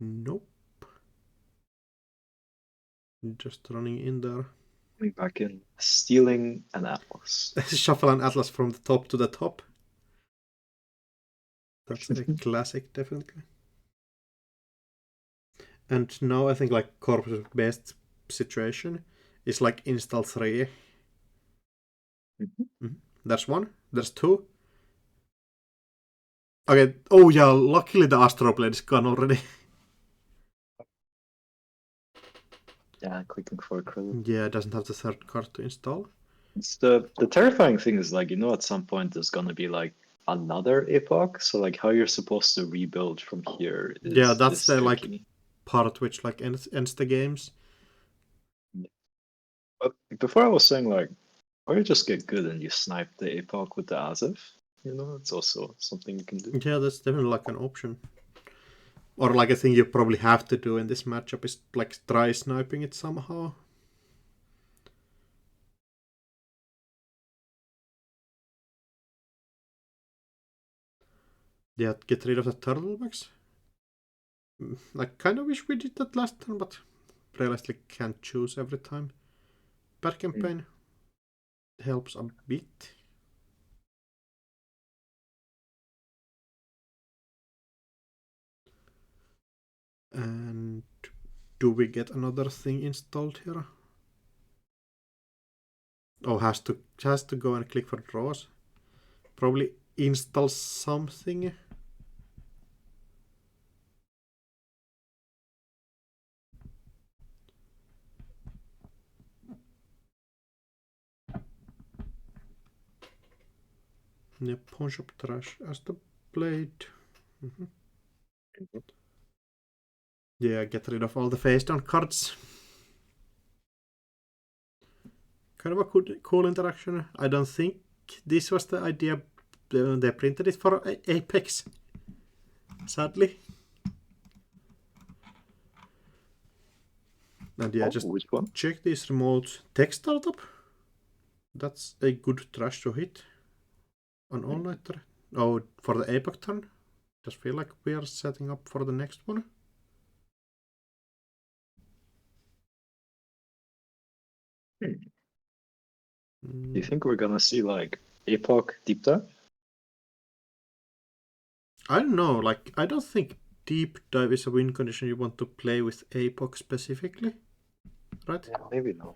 Nope. Just running in there. Coming back in, stealing an Atlas. Shuffle an Atlas from the top to the top. That's a classic, definitely. And now I think like Corpse's best situation is like install 3. There's 1. There's 2. Okay. Oh yeah, luckily the Astroblade is gone already. Yeah, clicking for a credit. Yeah, it doesn't have the 3rd card to install. It's the terrifying thing is like, at some point there's gonna be like another epoch. So like how you're supposed to rebuild from here is Yeah, that's the tricky. like part which like ends the games. But before I was saying like, or you just get good and you snipe the epoch with the Azif. It's also something you can do. Yeah, that's definitely like an option. Or like a thing you probably have to do in this matchup is like try sniping it somehow. Yeah, get rid of the turtlebacks. I kind of wish we did that last time, but realistically can't choose every time. Bad campaign helps a bit. And do we get another thing installed here? Oh, has to go and click for draws. Probably install something. Yeah, pawn shop trash as the blade. Yeah, get rid of all the face down cards. Kind of a cool interaction. I don't think this was the idea. They printed it for Apex. Sadly. And yeah, just which one? check this remote tech startup. That's a good trash to hit on all-nighter. Oh, for the Apex turn. Just feel like we are setting up for the next one. Do you think we're gonna see like epoch deep dive? I don't know. Like, I don't think deep dive is a win condition you want to play with Apoc specifically, right? Yeah, maybe no.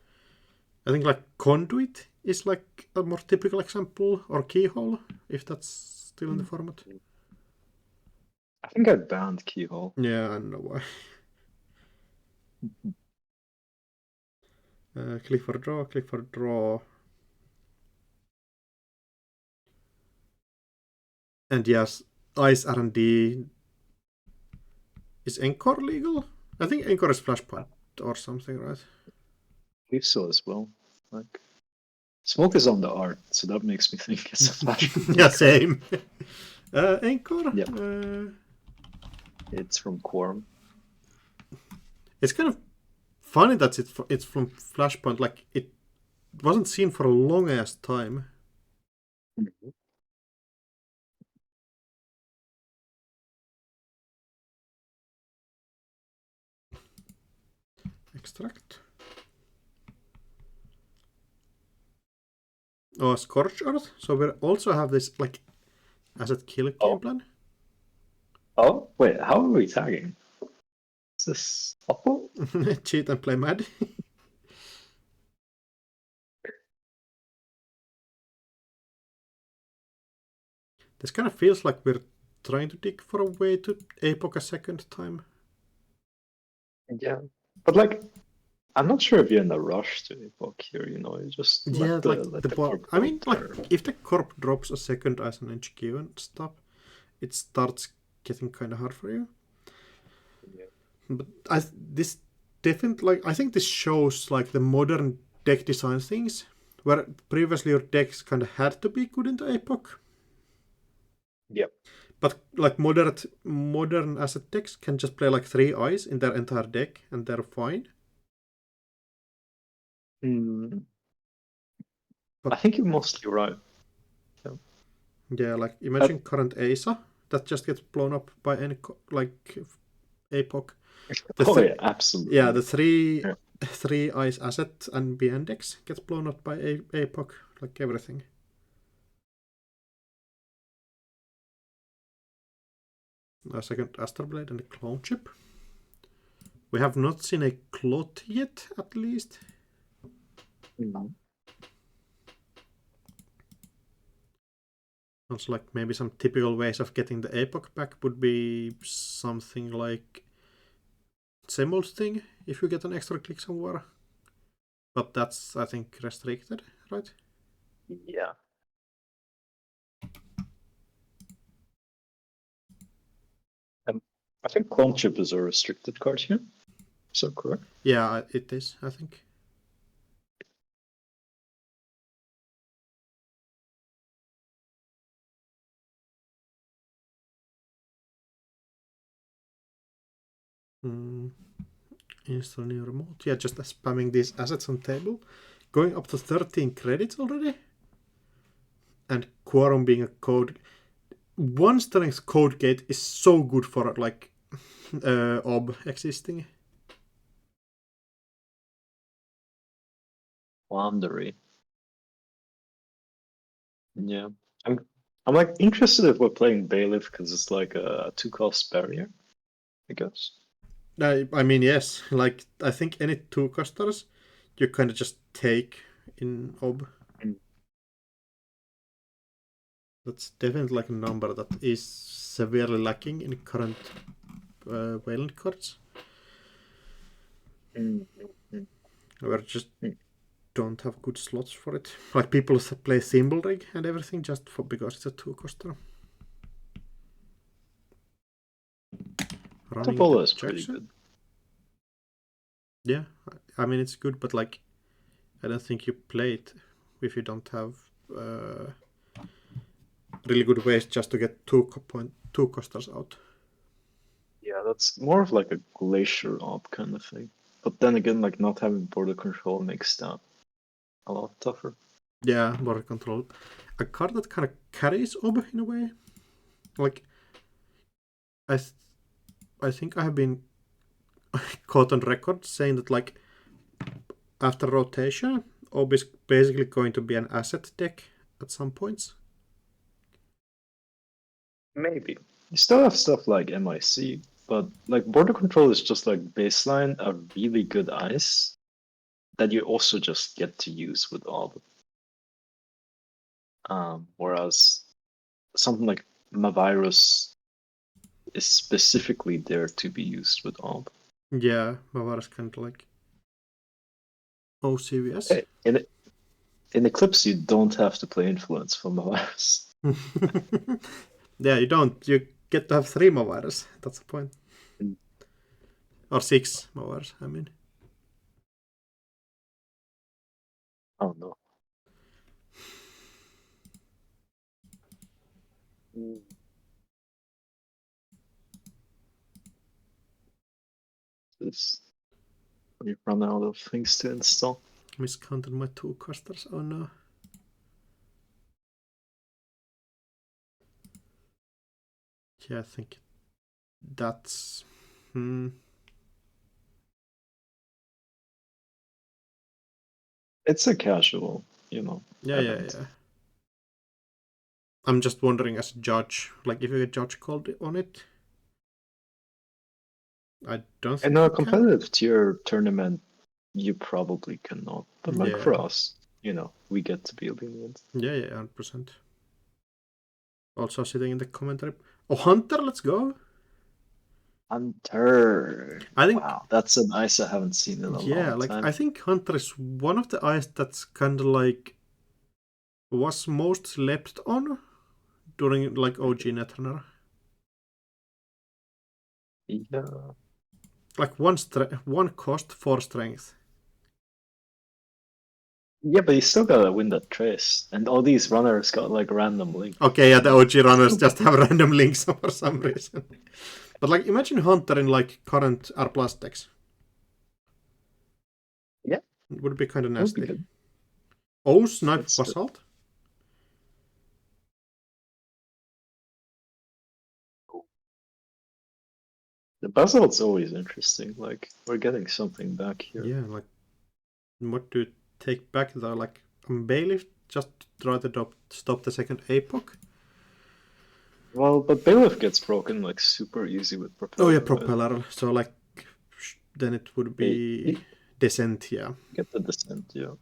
I think like Conduit is like a more typical example, or Keyhole, if that's still in the format. I think I banned Keyhole. Yeah, I know why. Click for draw, click for draw. And yes, Ice R&D. Is Encore legal? I think Encore is Flashpoint or something, right? I believe so as well. Like, smoke is on the art, so that makes me think it's a flash. Yeah, same. Encore? Yeah. It's from Quorum. It's kind of funny that it's from Flashpoint. Like, it wasn't seen for a long ass time. Extract. Oh, Scorch Earth. So we also have this like asset kill game plan. Oh, wait, how are we tagging? Is this Oppo? Cheat and play mad. This kind of feels like we're trying to dig for a way to Epoch a second time. Yeah, but like, I'm not sure if you're in a rush to epoch here. You know, you just Yeah, let the corp I go mean, like, there. if the corp drops a second as an HQ and stuff, it starts getting kind of hard for you. Yeah. But this definitely, like, I think this shows like the modern deck design things, where previously your decks kind of had to be good into Epoch. Yep. But like modern asset decks can just play like 3 eyes in their entire deck and they're fine. Mm, But I think you're mostly right. Yeah. yeah, like Uh, imagine current Asa that just gets blown up by any like Epoch. oh yeah, Yeah, absolutely. the Yeah. three eyes asset and B index gets blown up by Epoch, like everything. A second Astroblade and a clone chip. We have not seen a clot yet, at least. Mm. Sounds like maybe some typical ways of getting the Epoch back would be something like Semmel's thing, if you get an extra click somewhere. But that's, I think, restricted, right? Yeah. Um, I think clone chip is a restricted card here. Is that correct? Yeah, it is, I think. Install new remote. Yeah, just spamming these assets on table. Going up to 13 credits already. And Quorum being a code. One strength code gate is so good for like ob existing. Wandery. Yeah. I'm like interested if we're playing Bailiff because it's like a 2-cost barrier, I guess. I mean, yes. Like, I think any 2 costers you kind of just take in ob. Mm. That's definitely like a number that is severely lacking in current Wayland cards. Mm, mm, We just mm. don't have good slots for it. Like people play Thimble Rig and everything just for because it's a 2 coster. Running into Tabolo is pretty Jackson. good. Yeah, I mean it's good, but like I don't think you play it if you don't have really good ways just to get 2 costers out. Yeah, that's more of like a glacier op kind of thing. But then again, like not having border control makes that a lot tougher. Yeah, border control. A card that kind of carries ob in a way. Like I, th- I think I have been caught on record saying that like after rotation, ob is basically going to be an asset deck at some points. Maybe. You still have stuff like MIC, but like border control is just like baseline a really good ice that you also just get to use with all. Whereas something like Mavirus is specifically there to be used with all. Yeah, Mavara's kind of like OCVS. In Eclipse, you don't have to play influence for Mavirus. Yeah, you don't. You get to have 3 Mavaras. That's the point. Mm. Or 6 Mavaras, I mean. Oh no. Mm. This we run out of things to install. Miscounted my 2 casters. Oh no. Yeah, I think that's. It's a casual, Yeah, yeah, event. yeah. I'm just wondering as a judge, like if you get judge called on it. I don't In think a you can. competitive tier tournament, you probably cannot. But like for Yeah. us, we get to be lenient. Yeah, yeah, 100%. Also sitting in the commentary. Oh, Hunter, let's go. Hunter. I think, Wow, that's an ice I haven't seen in a yeah, long like time. I think Hunter is one of the eyes that's kind of like was most slept on during like OG Netrunner. Yeah. Like one cost, 4 strength. Yeah, but you still gotta win that trace. And all these runners got like random links. Okay, yeah, the OG runners just have random links for some reason. But like, imagine Hunter in like current R plus decks. Yeah, It would be kind of that would be nasty. good. Oh, Snipe That's good. Basalt. The basalt's always interesting. Like, we're getting something back here. Yeah, like, what do you take back though? Like, Bailiff just try to stop the second Epoch. Well, but Bailiff gets broken like super easy with Propeller. Oh yeah, Right? Propeller. So like, then it would be Descent, yeah. Get the descent, yeah.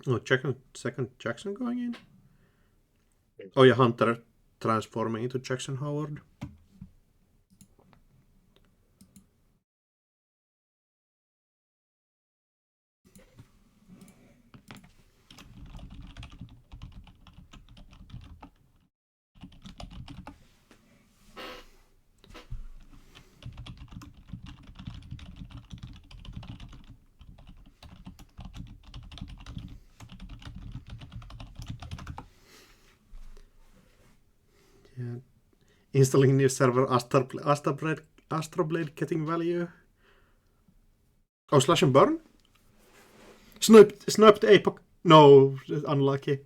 Oh, second Jackson going in. Oh yeah, Hunter transforming into Jackson Howard. Yeah. Installing new server Astroblade getting value. Oh, slash and burn? Sniped Apoc. No, unlucky.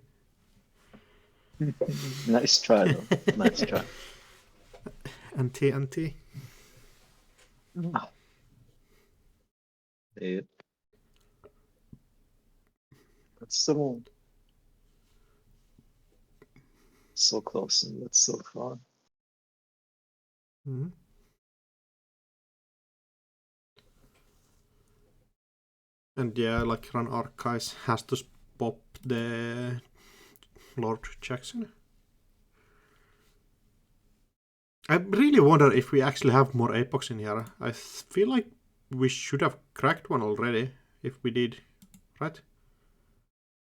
Nice try, though. Nice try. Anti. Ah. Yeah. That's so close and that's so far. Mm-hmm. And yeah, like Run Archives has to pop the Lord Jackson. I really wonder if we actually have more Apocs in here. I feel like we should have cracked one already if we did, right?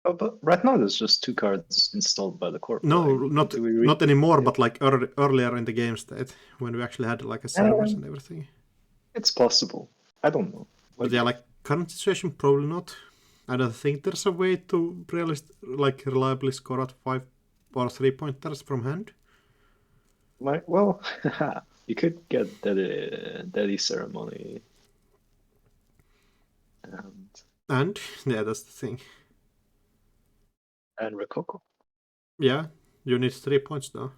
Oh, but right now there's just 2 cards installed by the core. No, not anymore, yeah. but like earlier in the game state when we actually had like a servers and everything. It's possible. I don't know. But yeah, like current situation, probably not. I don't think there's a way to reliably score out 5 or 3 pointers from hand. Well, you could get Daddy Ceremony. And yeah, that's the thing. And Rococo. Yeah, you need 3 points though.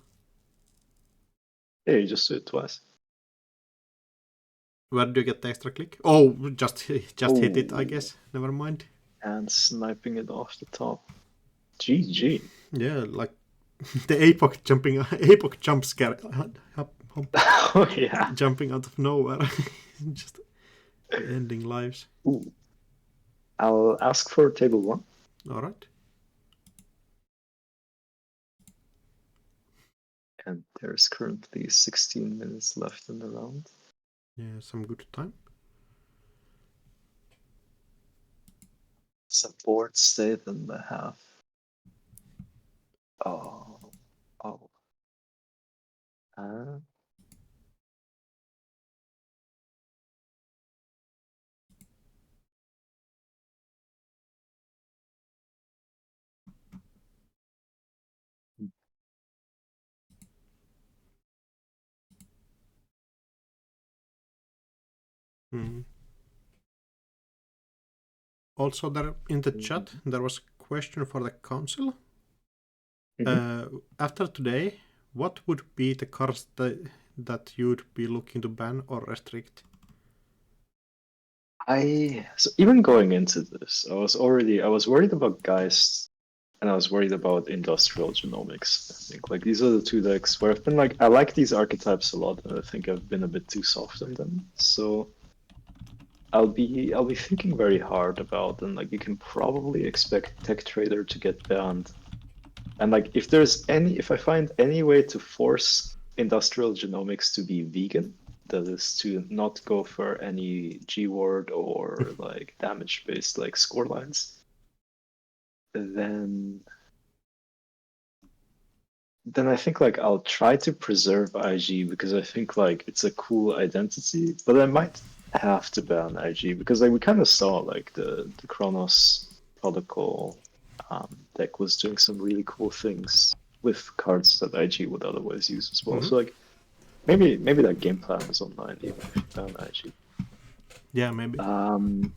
Yeah, you just do it twice. Where do you get the extra click? Oh, just hit it, I guess. Never mind. And sniping it off the top. GG. Yeah, like the Apoc jump scare. Oh yeah. Jumping out of nowhere. Just ending lives. Ooh. I'll ask for table 1. Alright. And there's currently 16 minutes left in the round. Yeah, some good time. It's a board state and a half. Oh. Mm. Also, there in the chat, there was a question for the council. After today, what would be the cards that you'd be looking to ban or restrict? So even going into this, I was worried about Geist and I was worried about industrial genomics. I think like these are the two decks where I've been like, I like these archetypes a lot, and I think I've been a bit too soft on them. So I'll be thinking very hard about, and like you can probably expect Tech Trader to get banned. And like if I find any way to force industrial genomics to be vegan, that is to not go for any G word or like damage based like score lines, then I think like I'll try to preserve IG because I think like it's a cool identity, but I might have to ban IG because like we kind of saw like the Chronos protocol deck was doing some really cool things with cards that IG would otherwise use as well. So like maybe that game plan is online even if you ban IG. Yeah, maybe. And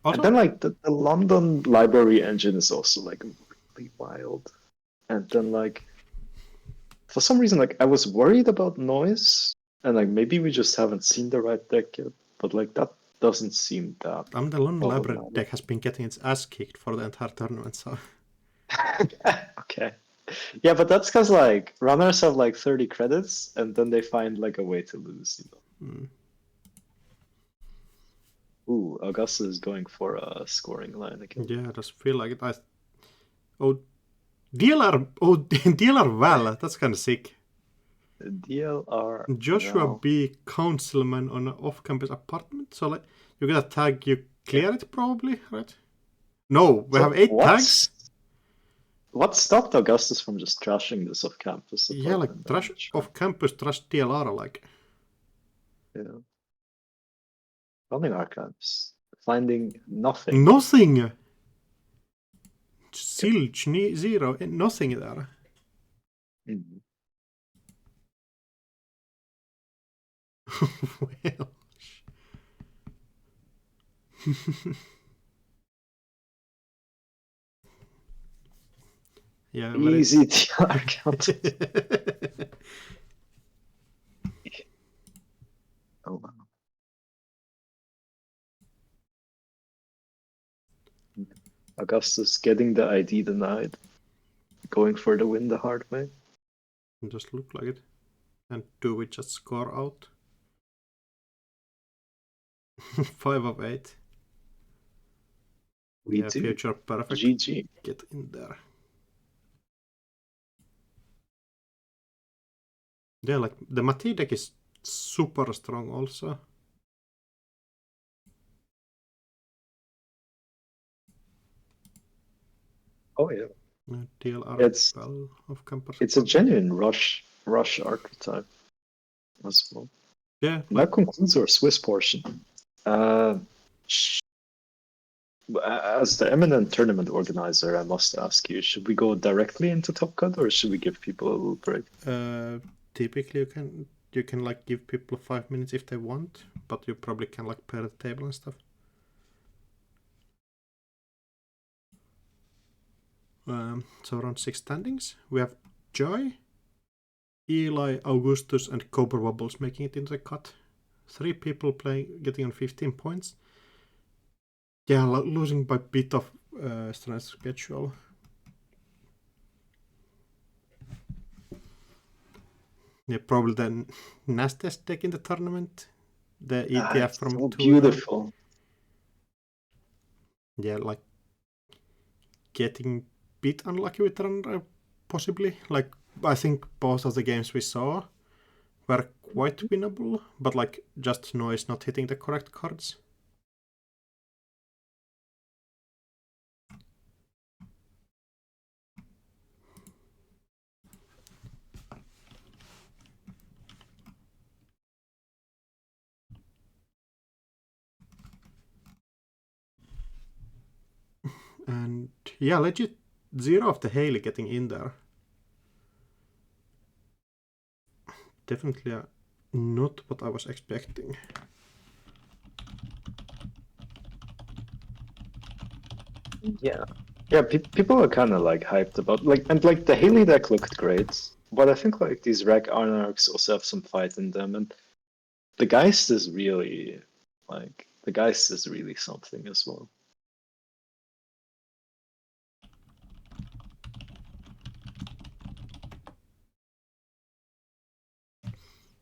Also, then like the London library engine is also like really wild. And then like for some reason like I was worried about noise and like maybe we just haven't seen the right deck yet, but like that doesn't seem that the London Library problematic. deck has been getting its ass kicked for the entire tournament, so Okay. Yeah, but that's because like runners have like 30 credits and then they find like a way to lose, you know. Ooh, Augusta is going for a scoring line again. yeah, I just feel like it. Oh, DLR Val, that's kind of sick. DLR. Joshua Val. B. Councilman on an off-campus apartment. So like, you get a tag, you clear it probably, right? No, we have 8 tags. What stopped Augustus from just trashing this off-campus Yeah, like apartment? trash off-campus, trash DLR, like. Yeah. Running archives. Finding nothing. Nothing! Zilch, zero, nothing there. Mm-hmm. Well. Yeah, easy TR count. Oh wow. Augustus getting the ID denied. Going for the win the hard way. Just look like it. And do we just score out? 5 of 8. We Yeah, do. future perfect. GG. Get in there. Yeah, like the Mati deck is super strong also. Oh yeah. DLR It's of campus. a genuine rush archetype as well. Yeah. That concludes our Swiss portion. As the eminent tournament organizer, I must ask you: should we go directly into Top Cut, or should we give people a little break? Typically, you can like give people 5 minutes if they want, but you probably can like pair the table and stuff. So around 6 standings, we have Joy, Eli, Augustus, and Cobra Wobbles making it into the cut. 3 people getting on 15 points. Yeah, losing by bit of strength schedule. Yeah, probably the nastiest deck in the tournament. The ETF from so 2. beautiful. Yeah, like getting bit unlucky with Runner, possibly. Like, I think both of the games we saw were quite winnable, but like just noise not hitting the correct cards. And yeah, legit 0 of the Haley getting in there. Definitely not what I was expecting. Yeah. Yeah, people are kind of like hyped about and like the Haley deck looked great, but I think like these Rack Anarchs also have some fight in them, and the Geist is really like the Geist is really something as well.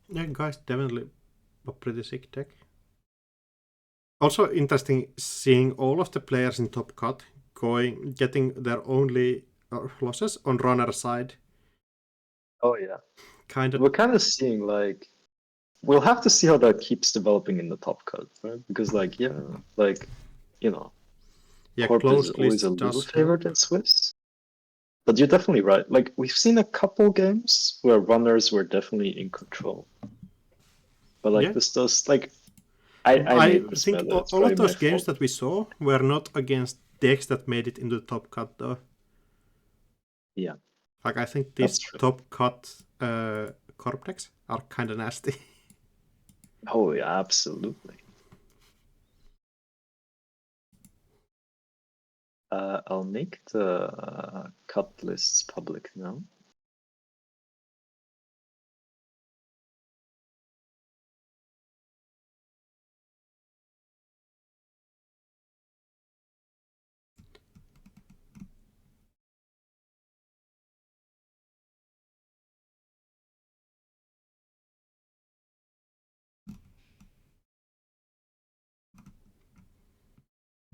Yeah, guys, definitely a pretty sick deck. Also interesting seeing all of the players in top cut getting their only losses on runner side. Oh yeah. Kind of. We're kind of seeing like we'll have to see how that keeps developing in the top cut, right? Because like Yeah, Corp is closed always a list little does favored help. in Swiss. But you're definitely right. Like we've seen a couple games where runners were definitely in control. But like Yeah. this does like I I made this think meta. It's all of probably my those games fault. that we saw were not against decks that made it into the top cut, though. Yeah, Like, I think these that's true. top cut corp decks are kind of nasty. Oh yeah, absolutely. I'll make the cut lists public now.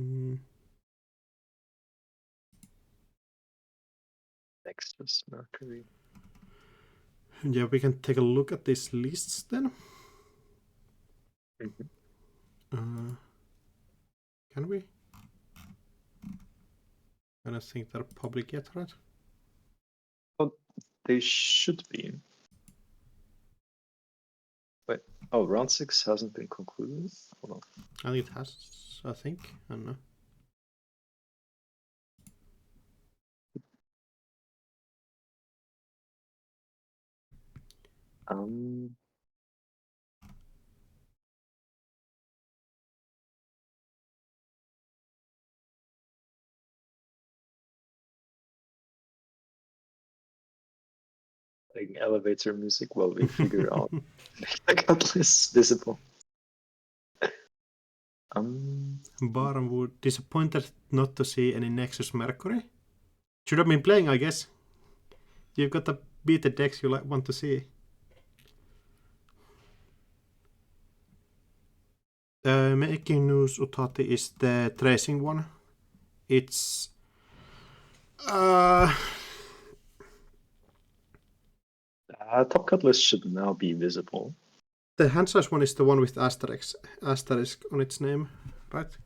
Mm. Nexus Mercury. Yeah, we can take a look at these lists then. Can we? I don't think they're public yet, right? Oh, they should be. Wait, oh, round 6 hasn't been concluded? Hold on. I think it has, I think. I don't know. Um, Playing elevator music while we figure out the cut lists visible. Barnwood, disappointed not to see any Nexus Mercury. Should have been playing, I guess. You've got to beat the decks you want to see. Making News Utati is the tracing one. It's Top cut list should now be visible. the hand size one is the one with asterisk on its name, right?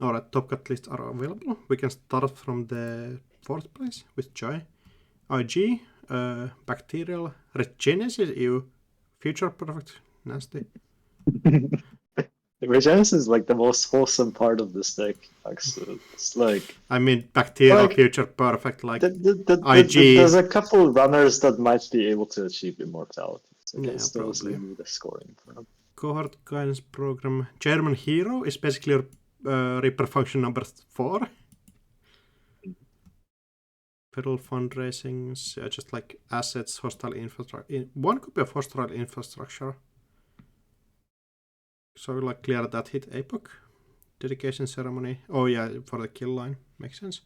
Alright, top cut lists are available. We can start from the fourth place with Joy. IG, Bacterial, Regenesis, EU, Future Perfect, nasty. Regenesis is like the most wholesome part of this deck. Actually, it's like I mean, Bacterial, like Future Perfect, like IG. IG. There's a couple runners that might be able to achieve immortality. So Yeah, against those, you probably. need a scoring for them. Cohort Guidance Program. German Hero is basically your Reaper function number 4. Federal fundraisings, just like assets, hostile infrastructure. One copy of hostile infrastructure. So like clear that hit epoch. Dedication ceremony. Oh yeah, for the kill line. Makes sense.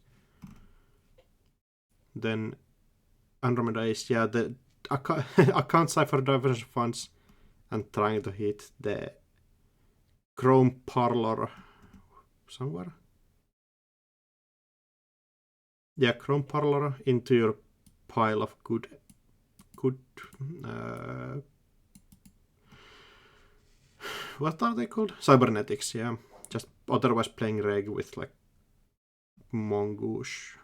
Then Andromeda is, yeah, the account cipher diversion funds and trying to hit the Chrome Parlor somewhere. Yeah, Chrome Parlor into your pile of good what are they called? Cybernetics, yeah. Just otherwise playing reg with like mongoose.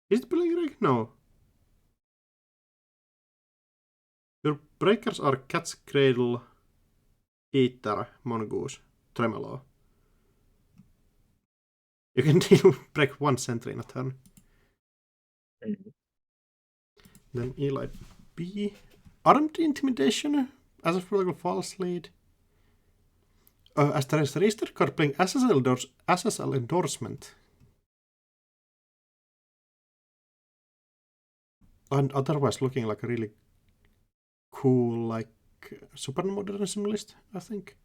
Is it playing reg? No. Your breakers are Cat's Cradle, Eater, Mongoose, Tremolo. You can deal break one sentry in a turn. Then Eli B. Armed Intimidation as a frugal false lead. As the register card playing SSL endorsement. And otherwise looking like a really cool like super modernism list, I think.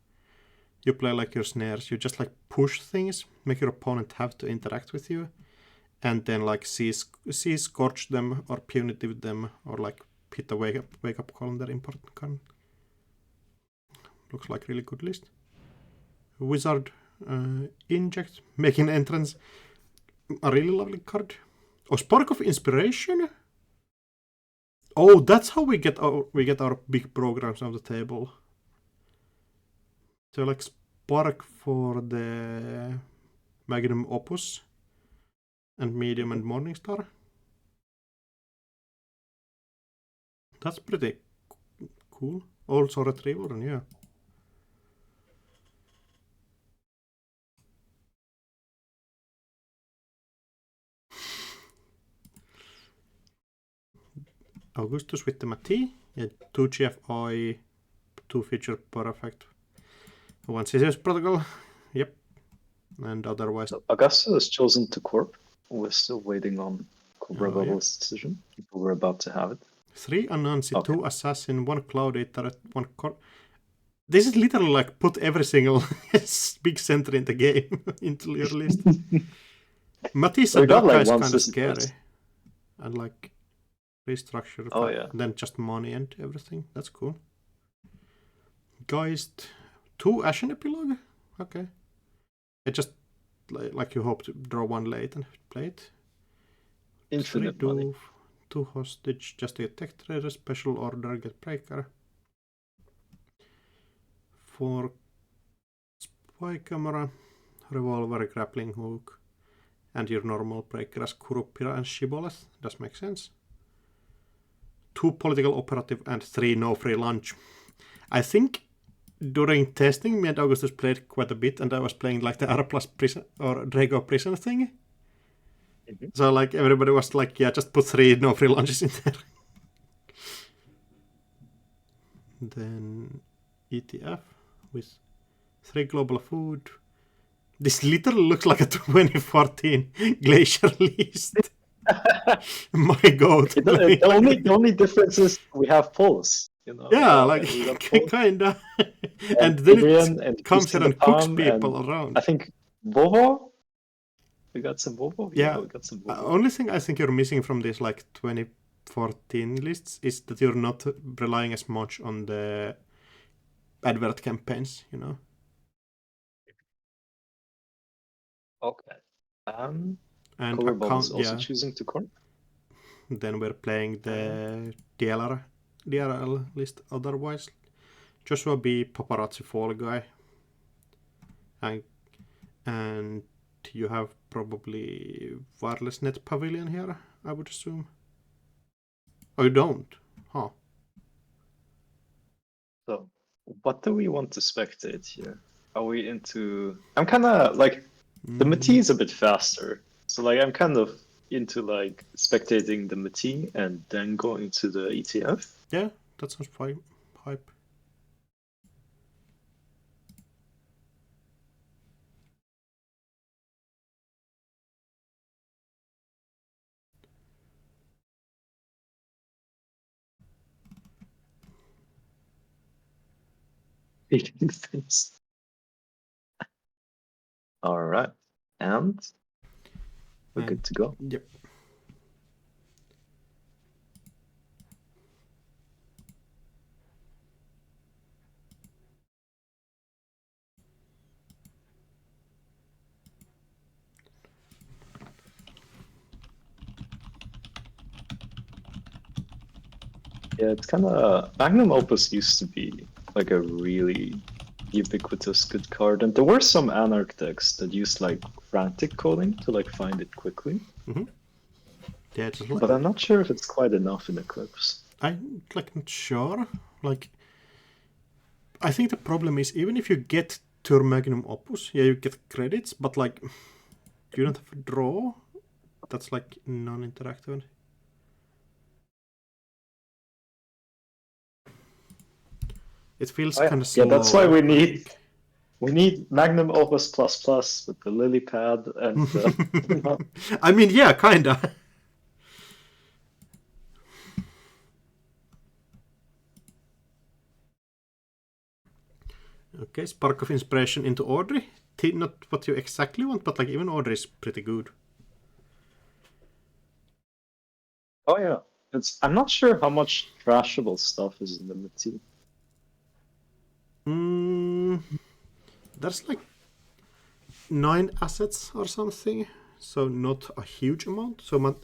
You play like your snares, you just like push things, make your opponent have to interact with you, and then like see scorch them or punitive them or like hit a wake up call on their important card. Looks like really good list. Wizard inject, making entrance, a really lovely card. Oh, Spark of Inspiration. Oh, that's how we get our big programs on the table. So like Spark for the Magnum Opus and Medium and Morningstar. That's pretty cool. Also Retrieval, and yeah. Augustus with the Mati, yeah, 2 GFI, 2 feature perfect, 1 CCS protocol, yep, and otherwise. So Augusta was chosen to Corp. We're still waiting on Cobra Oh, yeah. Bubble's decision. We're about to have it. 3 Anansi, Okay. 2 Assassin, 1 Cloud Eater, 1 Corp. This is literally like put every single big center in the game into your list. Matisse Dark like is one kind of system scary. first. And like restructure, Oh, yeah. and then just money and everything. That's cool. Geist, 2 Ashen Epilogue? Okay. It just like you hope to draw 1 late and play it. Infinite 3 money. Doof, 2 Hostage, just to get Tech Trader, Special Order, get Breaker. 4 Spy Camera, Revolver, Grappling Hook, and your normal breaker as Kurupira and Shibboleth. Does make sense. 2 Political Operative and 3 No Free Lunch. I think during testing, me and Augustus played quite a bit, and I was playing like the R plus prison or Drago prison thing. Mm-hmm. So like everybody was like, yeah, just put 3 No Free Lunches in there. Then ETF with 3 Global Food. This literally looks like a 2014 Glacier list. My god. The only difference is we have pulls. You know, yeah, like kinda. And then it comes here and cooks people around. I think Vovo. We got some Vovo. Yeah, we got some Vovo. Only thing I think you're missing from this like 2014 lists is that you're not relying as much on the advert campaigns, you know. Okay. And account, is also choosing to corp. Then we're playing the DRL list otherwise. Joshua B, Paparazzi Fall Guy. And you have probably Wireless Net Pavilion here, I would assume. Oh, you don't? Huh. So, what do we want to spectate here? Are we into... I'm kind of like... The Mati is a bit faster. So, like, I'm kind of into, like, spectating the Mati and then going to the ETF. Yeah, that sounds fine. Hype. Things. All right. And we're good to go. Yep. Yeah, it's kind of... Magnum Opus used to be like a really ubiquitous good card, and there were some Anarch decks that used like frantic coding to like find it quickly. Mm-hmm. Yeah, but I'm not sure if it's quite enough in Eclipse. I'm like not sure. Like, I think the problem is even if you get to Magnum Opus, yeah, you get credits, but like you don't have a draw. That's like non-interactive. It feels kind of slow. Yeah, that's why we need Magnum Opus plus plus with the lily pad and. I mean, yeah, kinda. Okay, spark of inspiration into Audrey. Not what you exactly want, but like even Audrey is pretty good. Oh yeah, I'm not sure how much trashable stuff is in the Mati. There's like 9 assets or something, so not a huge amount. So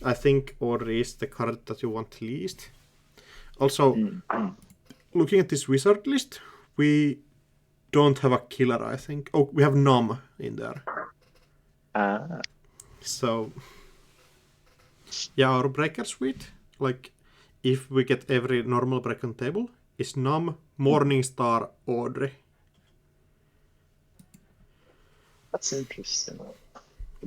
I think Audrey is the card that you want least. Also, looking at this wizard list, we don't have a killer, I think. Oh, we have Nom in there. So, yeah, our breaker suite, like, if we get every normal break on table, is Nom, Morningstar, Audrey. That's interesting.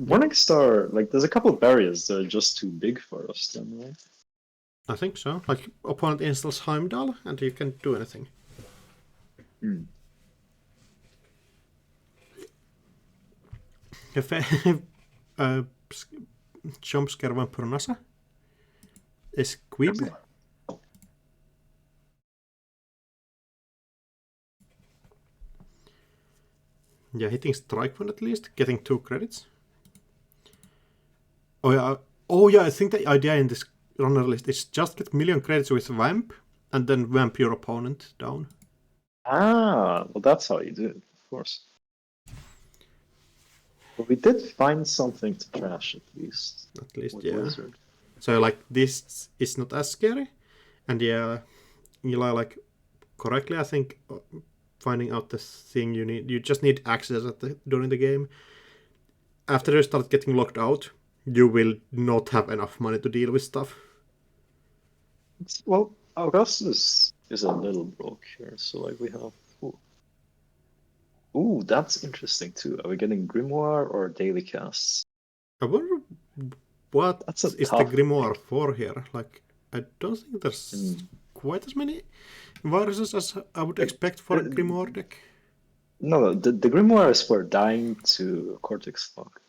Morningstar, like, there's a couple of barriers that are just too big for us, then, right? I think so. Like, opponent installs Heimdall, and you can't do anything. Jump scare one per NASA. Is Quib. Yeah, hitting strike one at least, getting 2 credits. Oh yeah, I think the idea in this runner list is just get million credits with Vamp, and then Vamp your opponent down. Well, that's how you do it, of course. But we did find something to trash, at least. At least, with yeah. Wizard. So, like, this is not as scary. And yeah, like, correctly, I think, finding out the thing you just need access during the game. After you start getting locked out, you will not have enough money to deal with stuff. Well, Augustus is a little broke here, so like we have. Ooh, that's interesting too. Are we getting Grimoire or daily casts? I wonder what That's a is the tough Grimoire pick. for here. Like, I don't think there's quite as many viruses as I would expect for a Grimoire deck. No, the Grimoire is for dying to Cortex Lock.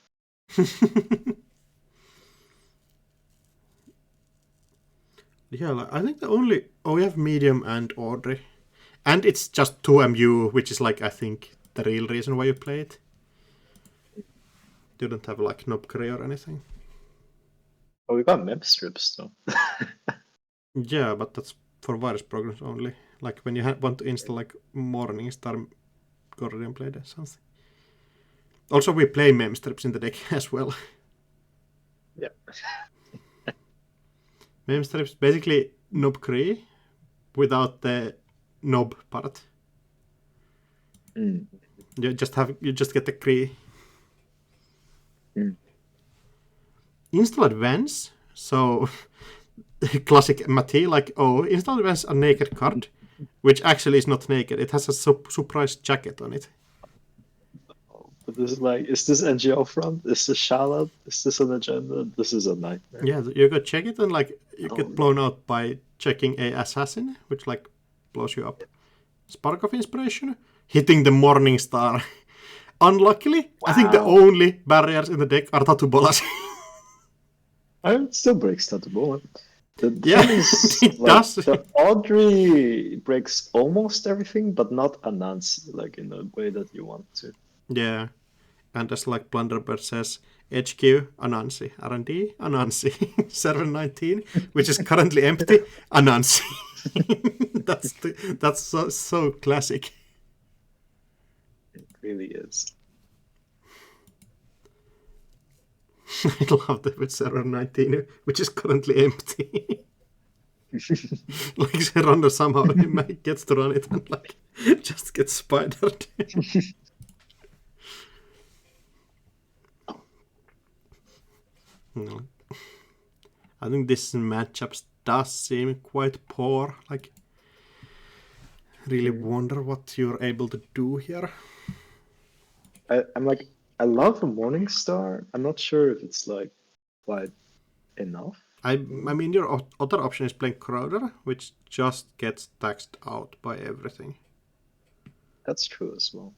Yeah, like, I think the only... Oh, we have Medium and Audrey. And it's just 2MU, which is like, I think, the real reason why you play it. You don't have like Nobcray or anything. Oh, we got map strips though. Yeah, but that's for virus programs only. Like when you want to install like Morningstar Gordian Blade or something. Also, we play mem strips in the deck as well. Yeah. Mem strips basically Nobcray without the knob part. You just get the Cree. Install Advance. So classic Mati, like, oh, install Advance a naked card, which actually is not naked. It has a surprise jacket on it. But this is like, is this NGL front? Is this Charlotte? Is this an agenda? This is a nightmare. Yeah, you go check it and like you get blown out by checking a assassin, which like blows you up. Spark of inspiration, hitting the Morningstar. Unluckily, wow. I think the only barriers in the deck are Tattoo Bolas. It still breaks Tattoo Bolas. Yeah, it like, does. The Audrey breaks almost everything, but not Anansi, like in the way that you want to. Yeah, and as like Blunderbird says, HQ Anansi, R&D Anansi, server 19, which is currently empty, Anansi. that's so classic. It really is. I love that with server 19, which is currently empty. Like Serrano somehow gets to run it and like just gets spidered. No. I think this matchup does seem quite poor. Like, really wonder what you're able to do here. I'm like, I love the Morningstar. I'm not sure if it's like quite enough. I mean, your other option is playing Crowder, which just gets taxed out by everything. That's true as well.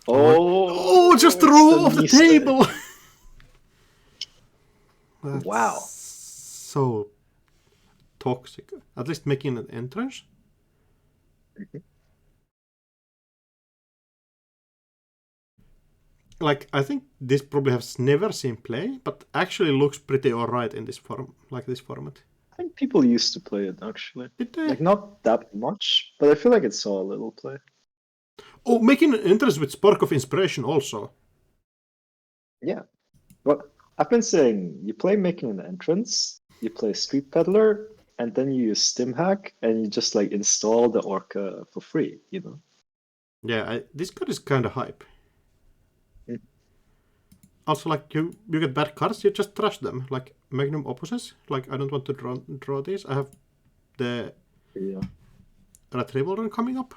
Oh, just the roll off the table! Wow. So toxic. At least making an entrance. like I think this probably has never seen play, but actually looks pretty alright in this format. I think people used to play it actually. Did they? Like not that much, but I feel like it saw a little play. Oh, making an entrance with Spark of Inspiration also. Yeah. But I've been saying you play making an entrance, you play Street Peddler, and then you use StimHack and you just like install the Orca for free, you know? Yeah, this card is kind of hype. Mm. Also, like you get bad cards, you just trash them. Like Magnum Opuses. Like I don't want to draw these. I have the Yeah. Retrieval Run coming up.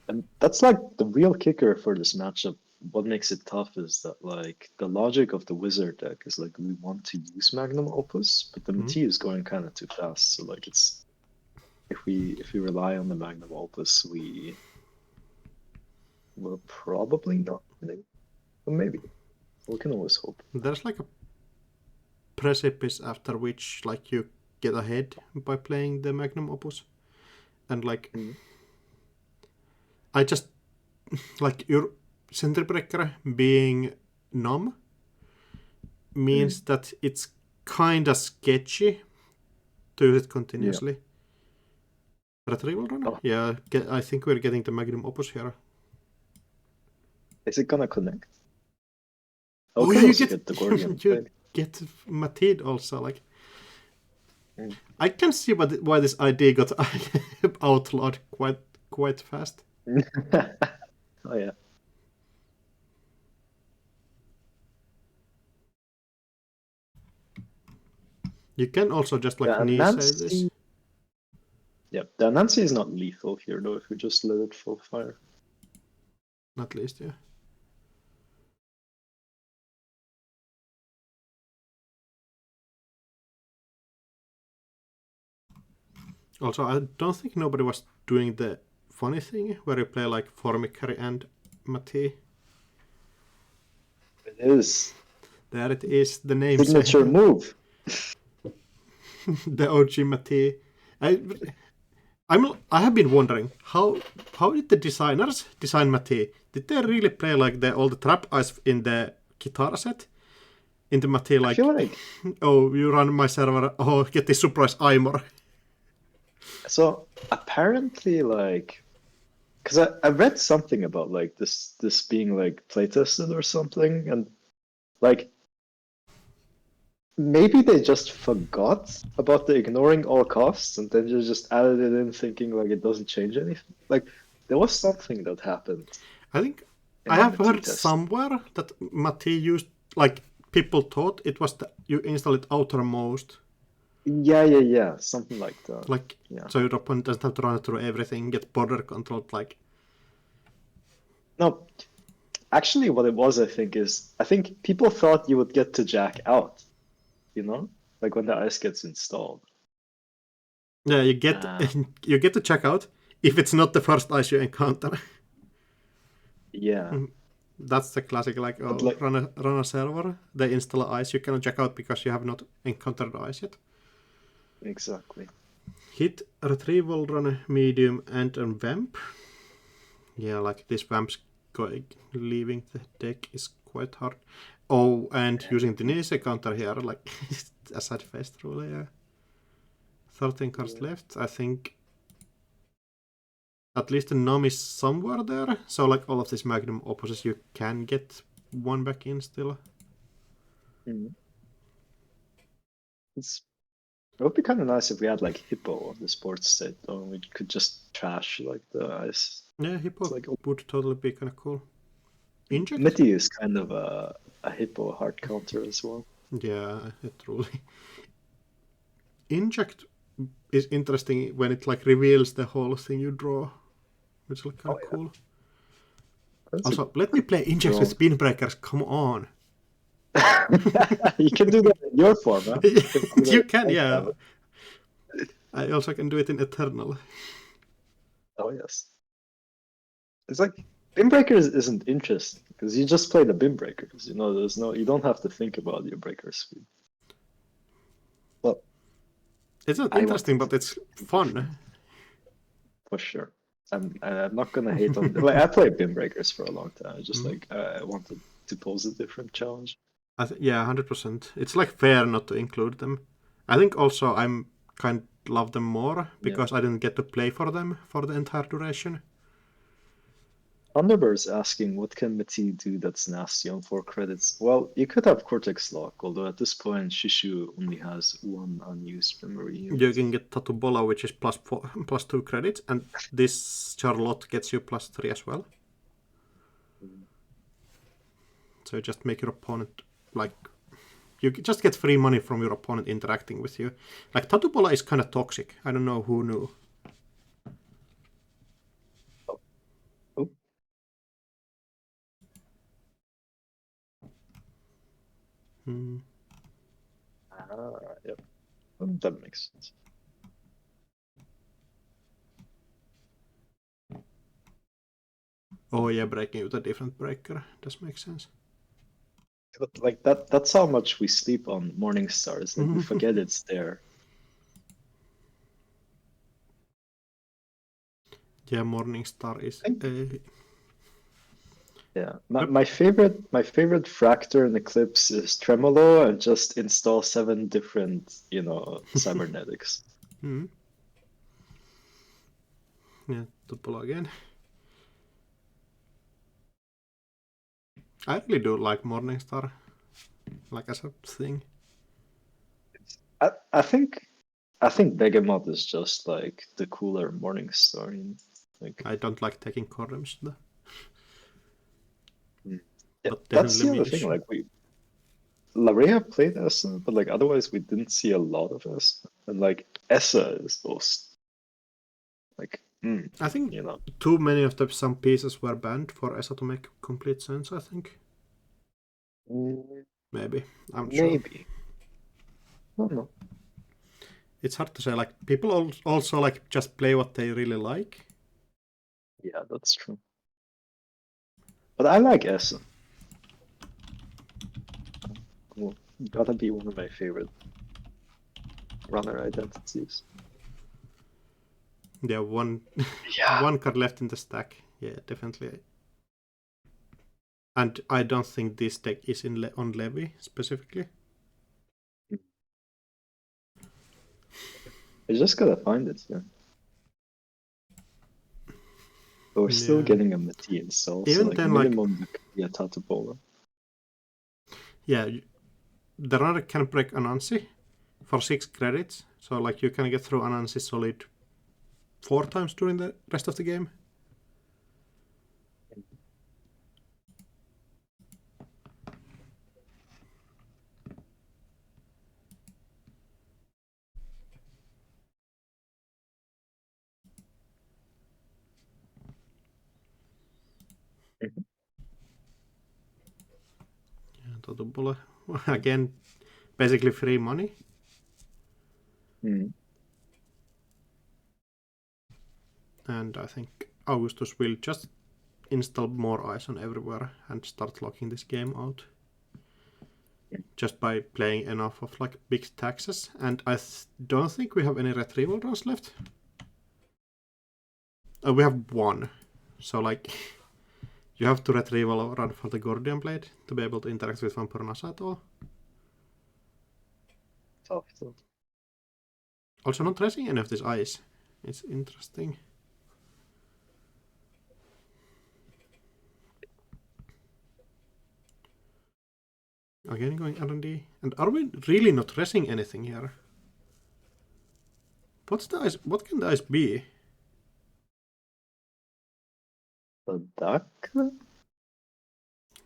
And that's like the real kicker for this matchup. What makes it tough is that like the logic of the wizard deck is like we want to use Magnum Opus, but the MT is going kind of too fast. So like it's if we rely on the Magnum Opus, we will probably not winning. But maybe. We can always hope. There's like a precipice after which like you get ahead by playing the Magnum Opus. And like I just like your Sentry Breaker being numb means that it's kinda sketchy to use it continuously. Retrieval Runner? Oh. Yeah, I think we're getting the Magnum Opus here. Is it gonna connect? Oh, Okay, yeah, you also get the Guardian. you get Matid also. Like, I can see why this idea got outlawed quite fast. Oh yeah. You can also just like Yeah, knee save this. Yep, the Nancy is not lethal here though if we just let it full fire. At least, yeah. Also, I don't think nobody was doing the funny thing where you play like Formicary and Mati. It is. There it is, the name. Signature move. The OG Mati. I have been wondering how did the designers design Mati? Did they really play like all the trap eyes in the Kitara set? In the Mati, like, I feel like oh, you run my server, oh, get this surprise armor. so apparently like because I read something about like this being like playtested or something, and like maybe they just forgot about the ignoring all costs and then just added it in thinking like it doesn't change anything. Like there was something that happened. I think in I the have MT heard test. somewhere that Mati used, like, people thought it was you install it outermost. Yeah. Something like that. Like, Yeah. so your opponent doesn't have to run through everything, get border controlled, like. No, actually what it was, I think people thought you would get to jack out, you know? Like when the ice gets installed. Yeah, you get you get to check out if it's not the first ice you encounter. Yeah. That's the classic, like, oh, like, run a server, they install ice, you cannot check out because you have not encountered the ice yet. exactly. Hit retrieval, run a medium, and a vamp. Yeah, like this vamp's leaving the deck is quite hard. Oh, and using the Nise counter here, like, a side face truly, yeah. 13 cards left, I think. At least the Nom is somewhere there, so like all of these Magnum Opuses you can get one back in still. It would be kind of nice if we had like Hippo on the sports state, or we could just trash like the ice. Yeah, Hippo like, would totally be kind of cool. Inject? Mitty is kind of a Hippo hard counter as well. Yeah, truly. Inject is interesting when it like reveals the whole thing you draw, which is like kind of cool. Also, let me play Inject with Spin Breakers, come on. You can do that in your form, huh? You can, yeah. I also can do it in Eternal. Oh yes. It's like Beam Breakers isn't interesting because you just play the Beam Breakers. You know, you don't have to think about your breaker speed. Well, it's not interesting, but it's fun. For sure. I'm not gonna hate on like I played Bin Breakers for a long time. Just Mhm. like I wanted to pose a different challenge. Yeah, 100%. It's like fair not to include them. I think also I'm kind love them more Yeah. because I didn't get to play for them for the entire duration. Thunderbird's asking what can Mati do that's nasty on 4 credits? Well, you could have Cortex Lock, although at this point Shishu only has one unused memory You unit. can get Tatubola, which is +2 credits, and this Charlotte gets you +3 as well. So you just make your opponent like you just get free money from your opponent interacting with you. Like Tatubola is kind of toxic. I don't know who knew. Oh, oh. Hmm. Yep. That makes sense. Oh yeah, breaking with a different breaker. Does make sense. But like that's how much we sleep on Morning Stars. Like we forget it's there. Yeah, Morningstar is I think a... yeah. My favorite Fractor in Eclipse is Tremolo and just install 7 different, cybernetics. Hmm. Yeah, Tatubola again. I really do like Morningstar, like as a thing. I think Begamot is just like the cooler Morning Star. Like I don't like taking corners, though, yeah, but that's definitely the other thing. Mish. Like Larea played Essa, but like otherwise we didn't see a lot of Essa. And like Essa is most like I think you know too many of some pieces were banned for ESA to make complete sense, I think. mm, Maybe. I'm sure. maybe. I don't know. It's hard to say. Like, people also like just play what they really like. Yeah, that's true. But I like Essa. Well, gotta be one of my favorite runner identities. Yeah, one Yeah. one card left in the stack. Yeah, definitely. And I don't think this deck is on Levy specifically. I just gotta find it. Yeah. But we're still Yeah. getting a Mateen, so Even like then, like, minimum there could be a Tatabola. yeah, the runner can break Anansi for 6 credits. So, like, you can get through Anansi solid 4 times during the rest of the game. Mhm. Yeah, Totobula. Again, basically free money. Mm. And I think Augustus will just install more eyes on everywhere and start locking this game out just by playing enough of like big taxes. And I don't think we have any retrieval runs left. We have one, so like you have to retrieval run for the Gordian Blade to be able to interact with Vampurnasa at all. Tough though. Also, not tracing any of these eyes. It's interesting. Again, going R&D. And are we really not tracing anything here? What's the ice? What can the ice be? The duck?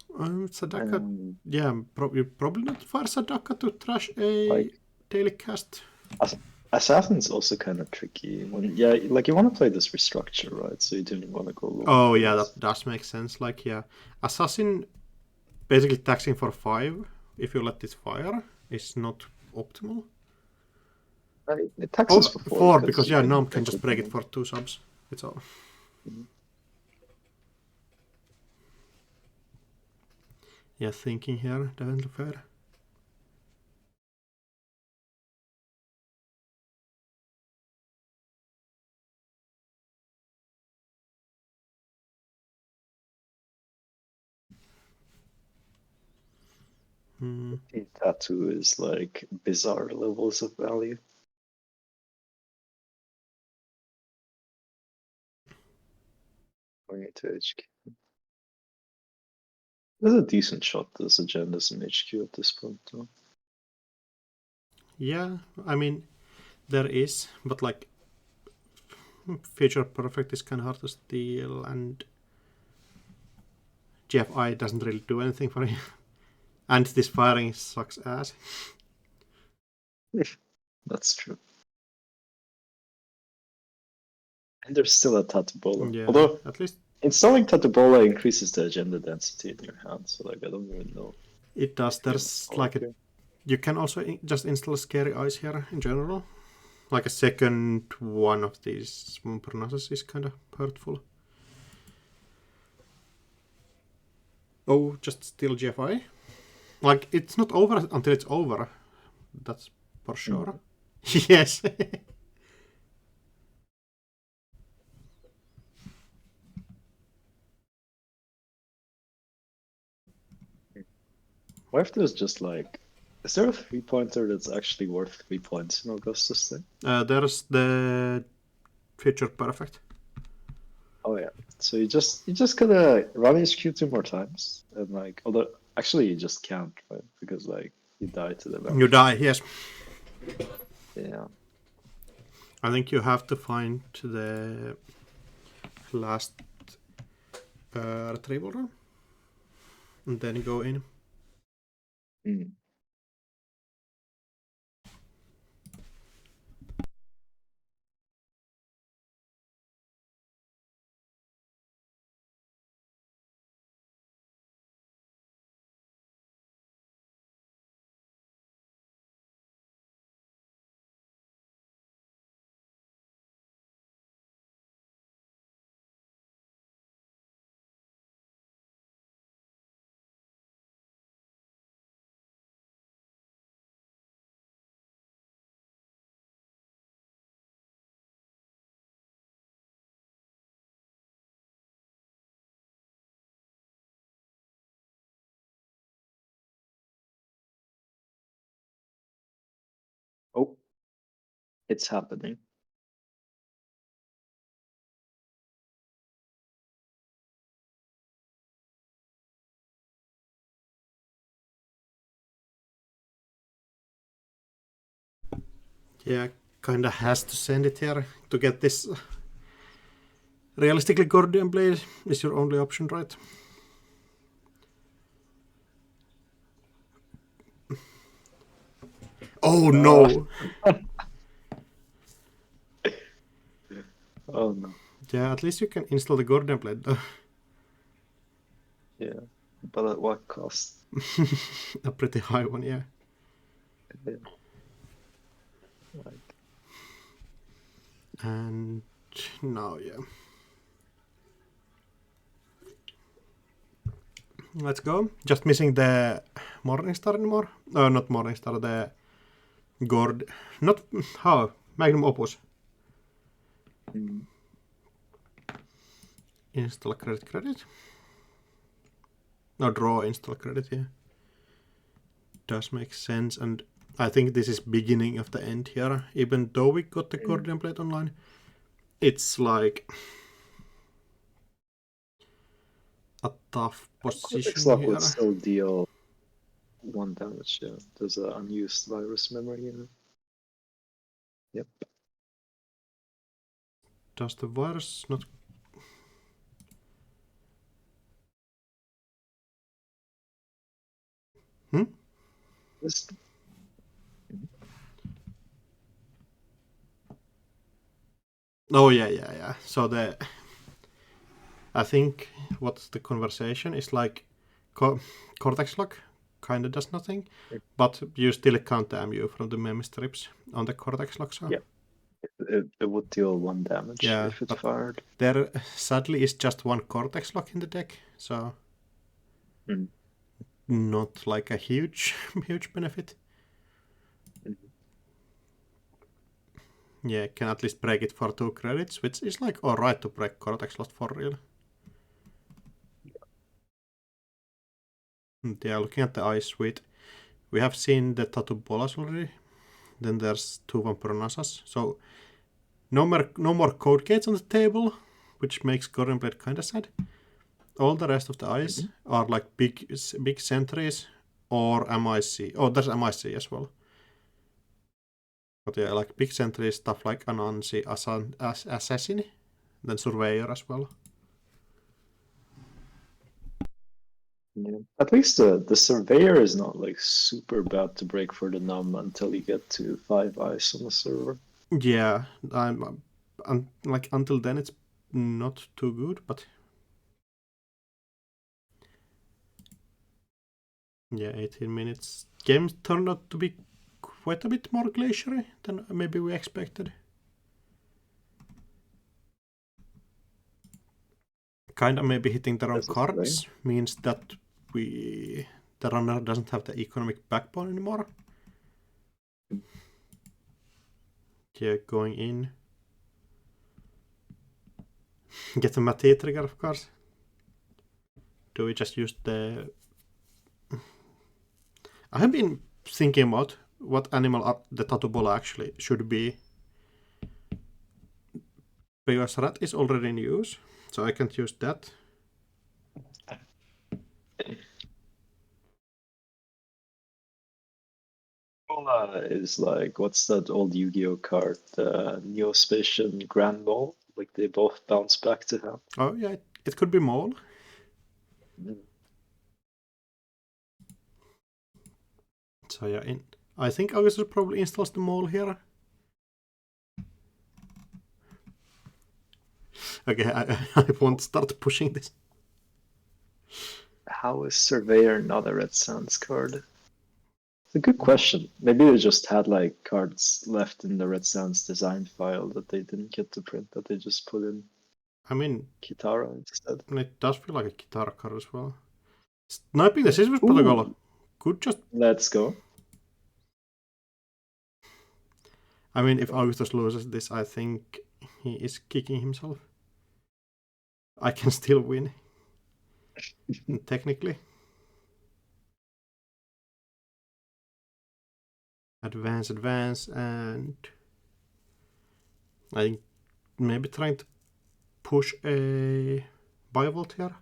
Sadaka. Um, Yeah, you probably not fire Sadaka to trash a like daily cast. Ass- Assassin's also kind of tricky. Yeah, like you want to play this restructure, right? So you didn't want to go low on Oh yeah, cards. that does make sense. Like yeah, Assassin basically taxing for 5 if you let it fire is not optimal. It taxes Oh, for 4 4 because because you yeah, can Nom can break just with break it them. for 2 subs. It's all. Mhm. Yeah, thinking here, definitely fair. The tattoo is like bizarre levels of value. Going into HQ. There's a decent shot this agenda's in HQ at this point, though. Yeah, I mean, there is, but like, Future Perfect is kind of hard to steal, and GFI doesn't really do anything for you. And this firing sucks ass. That's true. And there's still a Tatabola. Yeah, Although at least installing Tatabola increases the agenda density in your hand, so like I don't even know. it does. There's like a, you can also just install Scary Eyes here in general. Like a second one of these Swamper Noses is kind of hurtful. Oh, just steal GFI? Like, it's not over until it's over. That's for sure. Yes. What if there's just like, is there a 3-pointer that's actually worth 3 points in Augustus thing? There's the Future Perfect. Oh yeah. So you just gotta run HQ 2 more times, and like, although actually you just can't, right? Because like you die to the You die, yes. Yeah. I think you have to find the last retrieval run and then go in. Mm. Oh, it's happening. Yeah, kinda has to send it here to get this. Realistically, Gordian Blade is your only option, right? Oh no! Oh no. Yeah, at least you can install the Gordian Blade though. Yeah. But at what cost? A pretty high one, yeah. Yeah. Like, And now, yeah. Let's go. Just missing the Morningstar anymore. Not Morningstar, the Gord. Not. How? Magnum Opus. Install credit. No, draw install credit, yeah. Does make sense, and I think this is beginning of the end here. Even though we got the Gordian Blade online, it's like a tough position Lock here. would still deal 1 damage, yeah. There's an unused virus memory in it. Yep. Does the virus not... This... Oh, yeah. So the... I think what's the conversation is like Cortex Lock kind of does nothing, but you still count the MU from the mem strips on the Cortex Lock, so... Yeah. It would deal 1 damage if it fired. There sadly is just one Cortex Lock in the deck, so not like a huge benefit. Yeah, can at least break it for 2 credits, which is like alright to break Cortex Lock for real. Yeah, looking at the ice suite, We have seen the tattoo bolas already. Then there's 2 Vampyronasas. So no more code gates on the table, which makes Gordon Blade kinda sad. All the rest of the eyes are like big sentries or MIC. Oh, there's MIC as well. But yeah, like big sentries, stuff like Anansi, Assassin, then Surveyor as well. Yeah. At least the surveyor is not like super bad to break for the num until you get to 5 eyes on the server. Yeah, like until then it's not too good, but yeah, 18 minutes. Game turned out to be quite a bit more glaciery than maybe we expected. Kinda maybe hitting the wrong cards means that the runner doesn't have the economic backbone anymore. Yeah, going in. Get the Mate trigger, of course. Do we just use the... I have been thinking about what animal the tattoo bola actually should be. Because rat is already in use, so I can't use that. Bola is like, what's that old Yu-Gi-Oh card? Neospatian Grand Ball? Like they both bounce back to him. Oh yeah, it could be mole. So yeah, I think Augustus probably installs the mole here. Okay, I won't start pushing this. How is Surveyor not a Red Sands card? It's a good question. Maybe they just had like cards left in the Red Sands design file that they didn't get to print, that they just put in I mean, Kitara instead. it does feel like a Kitara card as well. Sniping the Scissors Protocol could just... Let's go. I mean, if Augustus loses this, I think he is kicking himself. I can still win. Technically. Advance, and... I think maybe trying to push a Biovolt here.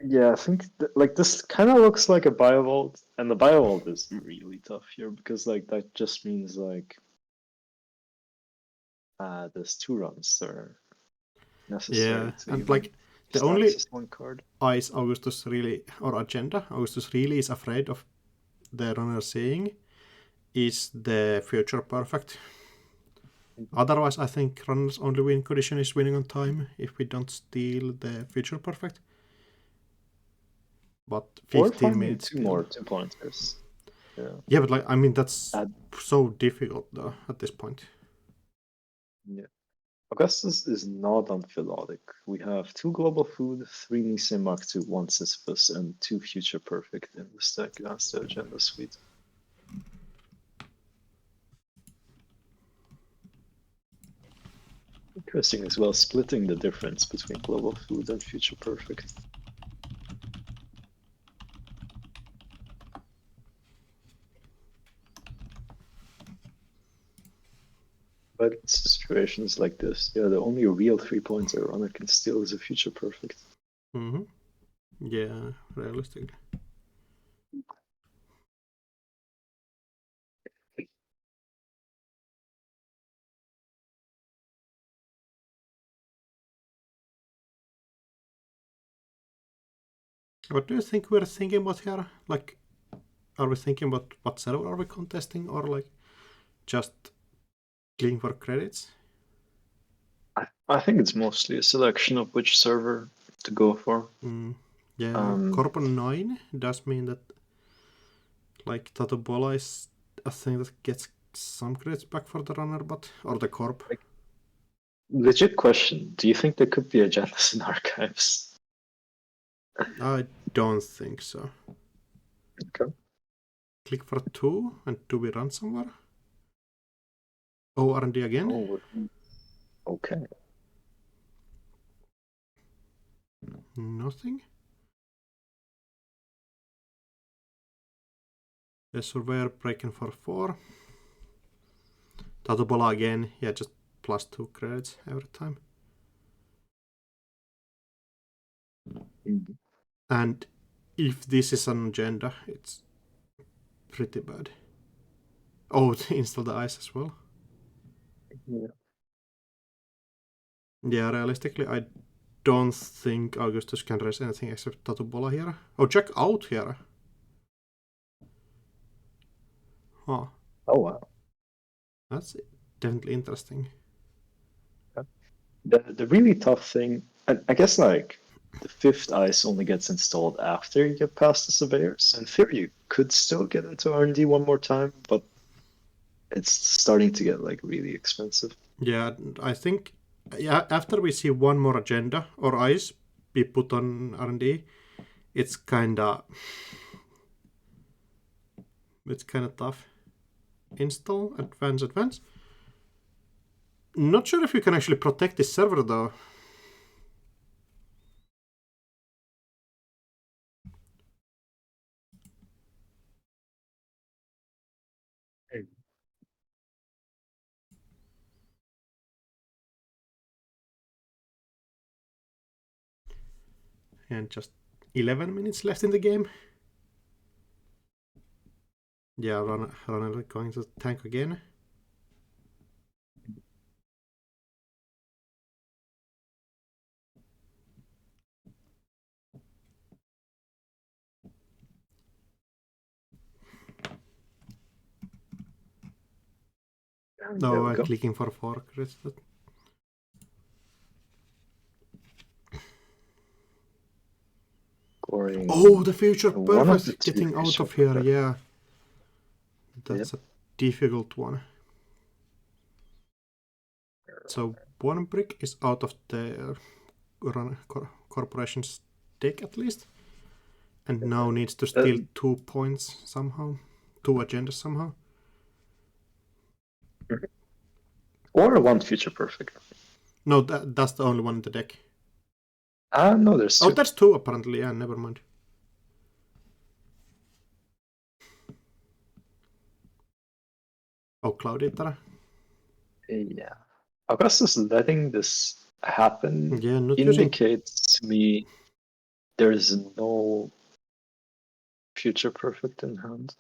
Yeah, I think like this kind of looks like a Biovolt, and the Biovolt is really tough here because like that just means like there's 2 runs that are necessary to and even like the start only as 1 card. eyes Augustus really, or agenda Augustus really is afraid of the runner seeing is the future perfect. Otherwise, I think runner's only win condition is winning on time if we don't steal the future perfect. But 15 minutes. 2 more 2-pointers. Yeah, but like I mean that's so difficult though at this point. Yeah. Augustus is not amphilotic. We have 2 global food, 3 Nissan Mark II, 1 Sisyphus, and 2 future perfect in the stack as the agenda suite. Interesting as well, splitting the difference between global food and future perfect. But situations like this, yeah, the only real 3-pointer a runner can steal is a future perfect. Yeah, realistically. What do you think we're thinking about here? Like, are we thinking about what server are we contesting, or like just clicking for credits? I think it's mostly a selection of which server to go for. Yeah, Corpon 9 does mean that like Tatobola is a thing that gets some credits back for the runner, but or the corp. Legit question, do you think there could be agendas in archives? I don't think so. Okay. Click for 2, and do we run somewhere? Oh, R&D again? Oh, okay. Nothing? A surveyor breaking for 4. Tatubola again, yeah, just +2 credits every time. And if this is an agenda, it's pretty bad. Oh, install the ice as well. Yeah, realistically, I don't think Augustus can raise anything except Tatubola here. Oh, check out here. Huh. Oh wow. That's definitely interesting. The really tough thing, I guess, like the 5th ice only gets installed after you get past the surveyors. In theory, you could still get into R&D one more time, but it's starting to get like really expensive. Yeah, I think after we see one more agenda or ice be put on R&D, it's kinda tough. Install, advance. Not sure if you can actually protect this server though. And just 11 minutes left in the game. Yeah, Runner going to tank again. No, clicking for 4 crits. Scoring Oh, the future one of perfect the two getting out future of here, perfect. yeah. That's a difficult one. So 1 brick is out of the corporation's deck at least. And now needs to steal 2 points somehow. 2 agendas somehow. Or 1 future perfect. No, that's the only one in the deck. No, there's 2. Oh, that's 2 apparently, yeah, never mind. Oh, Cloud Eater. Yeah. Augustus letting this happen Yeah, indicates to me there's no future perfect in hand.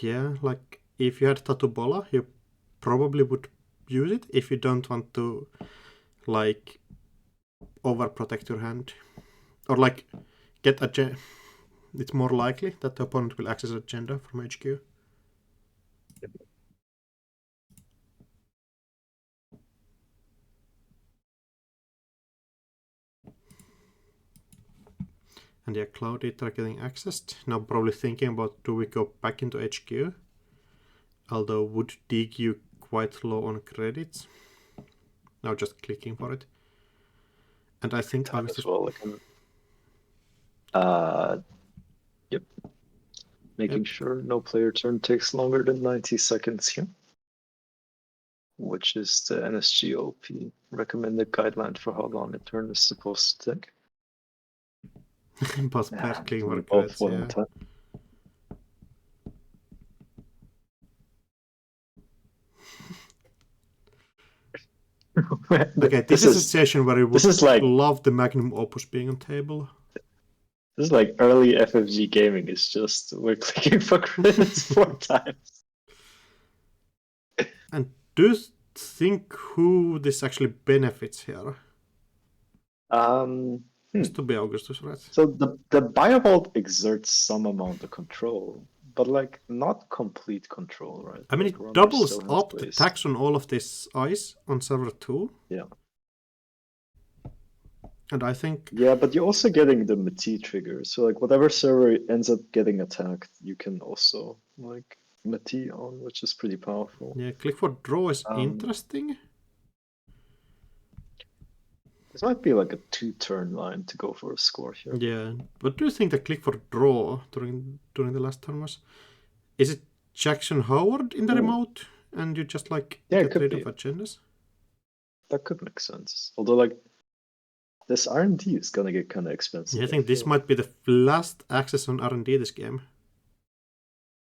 Yeah, like if you had Tatubola, you probably would use it if you don't want to like overprotect your hand. Or like get a it's more likely that the opponent will access agenda from HQ. And yeah, Cloud Eater getting accessed. Now probably thinking about, do we go back into HQ? Although would DQ quite low on credits. Now just clicking for it. And I think Time as well. Yep. Making sure no player turn takes longer than 90 seconds here. Which is the NSGOP recommended guideline for how long a turn is supposed to take. Both players clicking for credits, yeah. Okay, this is a session where you would love the magnum opus being on table. This is like early FFG gaming. It's just we're clicking for credits 4 times. And do you think who this actually benefits here? It's to be Augustus, right? So the Biovault exerts some amount of control, but like not complete control, right? I mean, like it doubles up the tax on all of this ice on server 2. Yeah. And I think... Yeah, but you're also getting the Mati trigger. So like whatever server ends up getting attacked, you can also like Mati on, which is pretty powerful. Yeah, click for draw is interesting. This might be like a 2-turn line to go for a score here. Yeah, but do you think the click for draw during the last turn was... Is it Jackson Howard in the remote? And you just like get rid of agendas? That could make sense. Although like this R&D is gonna get kind of expensive. Yeah, I think this might be the last access on R&D this game.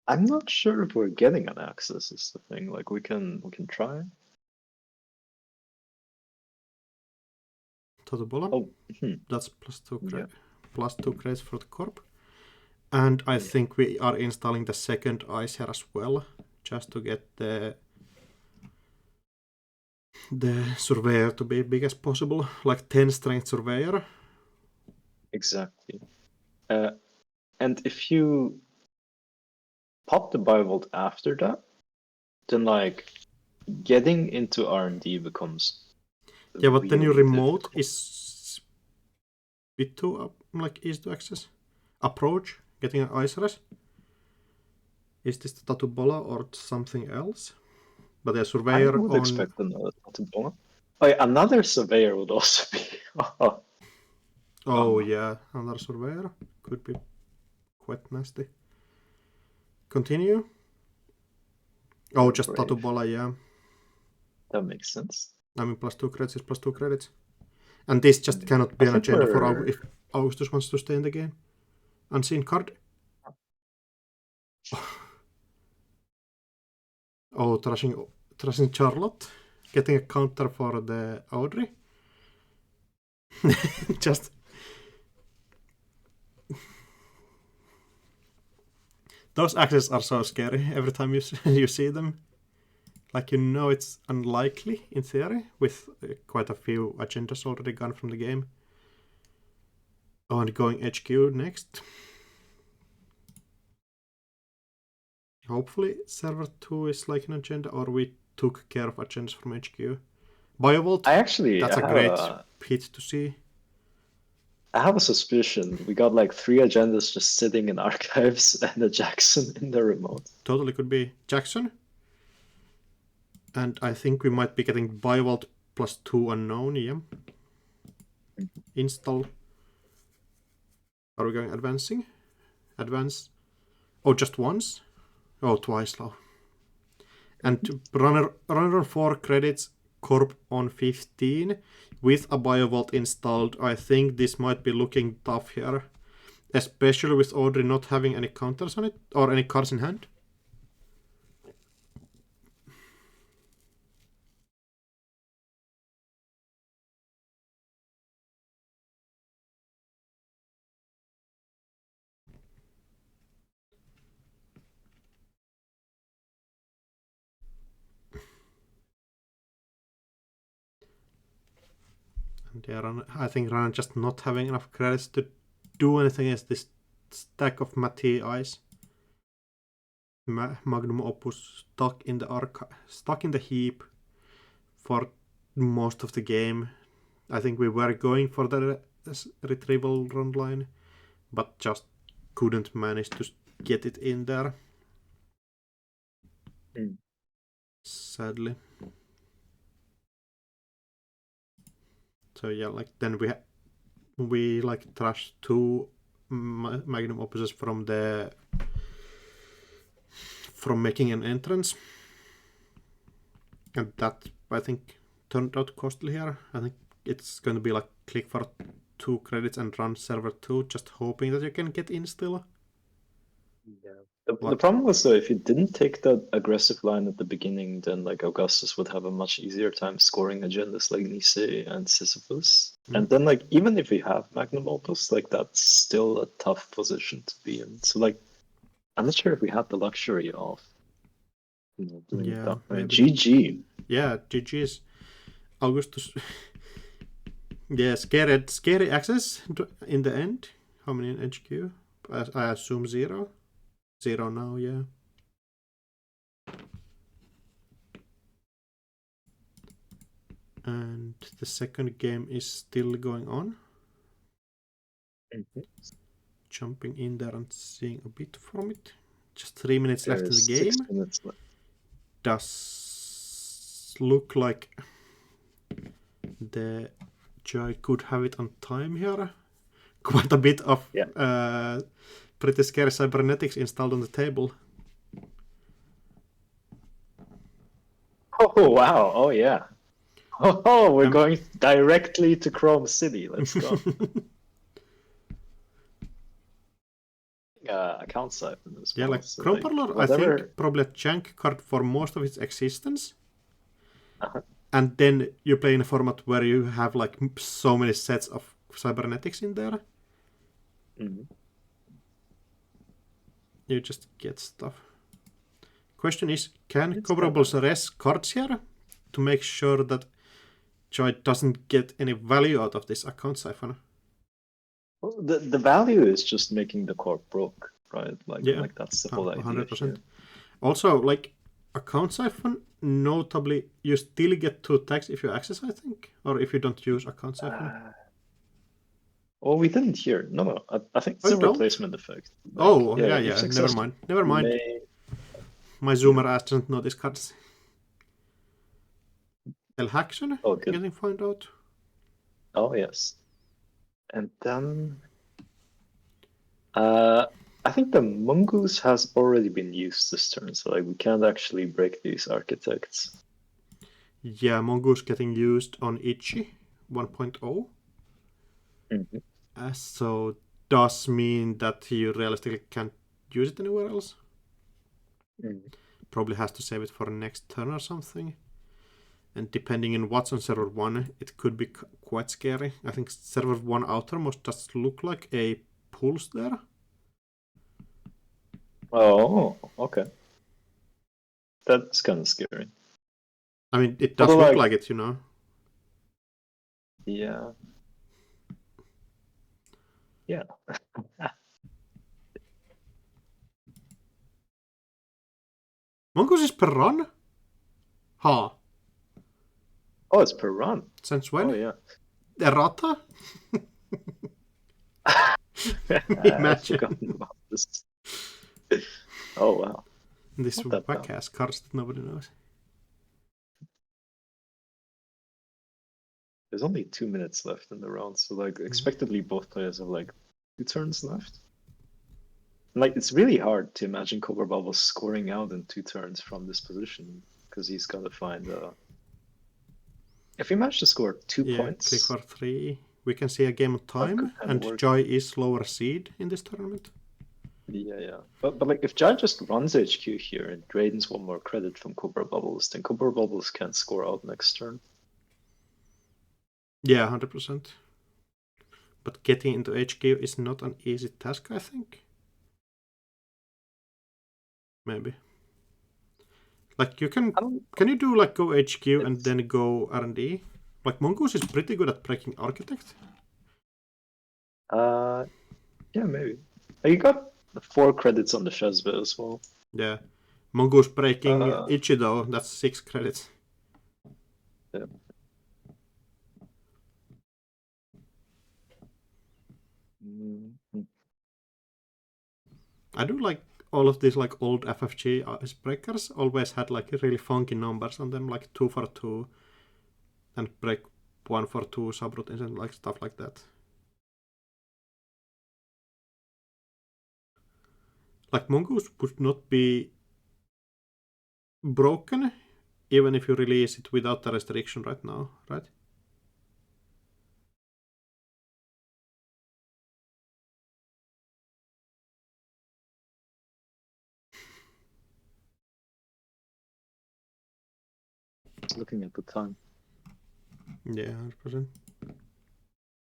I'm not sure if we're getting an access is the thing. Like we can try. Totobola. Oh, That's +2 yeah. +2 credits for the corp. And I think we are installing the second ice here as well, just to get the surveyor to be big as possible, like 10 strength surveyor. Exactly. And if you pop the Biovolt after that, then like getting into R&D becomes Yeah, but then your really remote difficult. is bit too like easy to access. Approach, getting an ice rush. Is this the Tatubola or something else? But the I surveyor would on. expect another Tatubola. Oh, yeah, another surveyor would also be. Oh yeah, another surveyor could be quite nasty. Continue. Oh, just brave. Tatubola, yeah. That makes sense. I mean, +2 credits is +2 credits. And this just cannot be I an think agenda for we're. if Augustus wants to stay in the game. Unseen card. Oh, trashing Charlotte. Getting a counter for the Audrey. Just. Those axes are so scary every time you see them. Like, you know it's unlikely in theory, with quite a few agendas already gone from the game. Oh, and going HQ next. Hopefully server 2 is like an agenda, or we took care of agendas from HQ. Biovolt, that's a great hit to see. I have a suspicion we got like 3 agendas just sitting in archives and a Jackson in the remote. Totally could be Jackson. And I think we might be getting Biovolt +2 unknown, yeah. Install. Are we going advancing? Advance. Oh, just once? Oh, twice now. And runner on 4 credits, corp on 15. With a Biovolt installed, I think this might be looking tough here. Especially with Audrey not having any counters on it, or any cards in hand. And I think Rana just not having enough credits to do anything against this stack of Mati eyes. Magnum Opus stuck in the heap for most of the game. I think we were going for the retrieval run line, but just couldn't manage to get it in there. Sadly. So yeah, like then we like trashed 2 Magnum Opuses from making an entrance, and that I think turned out costly here. I think it's going to be like click for 2 credits and run server 2, just hoping that you can get in still. Yeah. The problem was though, if you didn't take that aggressive line at the beginning, then like Augustus would have a much easier time scoring agendas like Nice and Sisyphus. And then like even if we have Magnum Opus, like that's still a tough position to be in. So like I'm not sure if we had the luxury of doing it that way. Maybe. GG. Yeah, GG's. Augustus. Yeah, scary access in the end. How many in HQ? I assume 0. 0 now, yeah. And the second game is still going on. Jumping in there and seeing a bit from it. Just 3 minutes left in the game. 6 minutes left. Does look like the Jai could have it on time here. Quite a bit of pretty scary cybernetics installed on the table. Oh wow! Oh yeah! Oh, we're going directly to Chrome City. Let's go. account siphon as Yeah, well. like So, Chrome like, Parlor, I whatever. think probably a junk card for most of its existence. Uh-huh. And then you play in a format where you have like so many sets of cybernetics in there. Mhm. You just get stuff. Question is, can It's Cobra kinda Bubbles nice. res cards here to make sure that Joy doesn't get any value out of this account siphon? Well, the value is just making the core broke, right? Yeah, Like that's the whole idea 100%. here. Also, like account siphon, notably, you still get 2 tags if you access, I think, or if you don't use account siphon. Well, we didn't hear. No. I think it's Oh, a you don't? replacement effect. Like, Oh, yeah, if Never successful, mind. Never you mind. may. My zoomer ass doesn't know these cards. El Haxon Oh, good. getting found out. Oh, yes. And then, I think the mongoose has already been used this turn, so like we can't actually break these architects. Yeah, Mongoose getting used on Ichi 1.0. Mhm. So does mean that you realistically can't use it anywhere else. Mhm. Probably has to save it for next turn or something. And depending on what's on server 1, it could be quite scary. I think server 1 outermost does look like a pulse there. Oh, okay. That's kind of scary. I mean, it But does look like, like it, you know. yeah, yeah. Mongoose is per run? Ha. Oh, it's per run. Since Oh, when? yeah. Errata? I've Imagine. forgotten about this. Oh, wow. This Not that whack bad. ass cards that nobody knows. There's only 2 minutes left in the round, so like expectedly both players have like 2 turns left. And, like it's really hard to imagine Cobra Bubble scoring out in 2 turns from this position because he's got to find. If he managed to score 2 Yeah, points, click for 3. We can see a game of that time, could kind of and work. Joy is lower seed in this tournament. Yeah. But like if Jai just runs HQ here and drains one more credit from Cobra Bubbles, then Cobra Bubbles can't score out next turn. Yeah, 100%. But getting into HQ is not an easy task, I think. Maybe. Like you can you do like go HQ and then go R&D? Like Mongoose is pretty good at breaking Architect. Yeah, maybe. You got 4 credits on the Shazba as well. Yeah. Mongoose breaking Uh, Ichi though, that's 6 credits. Yeah. Mhm. I do like all of these like old FFG icebreakers always had like really funky numbers on them, like 2 for 2 and break 1 for 2 subroutines and like stuff like that. Like Mongoose would not be broken even if you release it without the restriction right now, right? Just looking at the time. Yeah, 100%.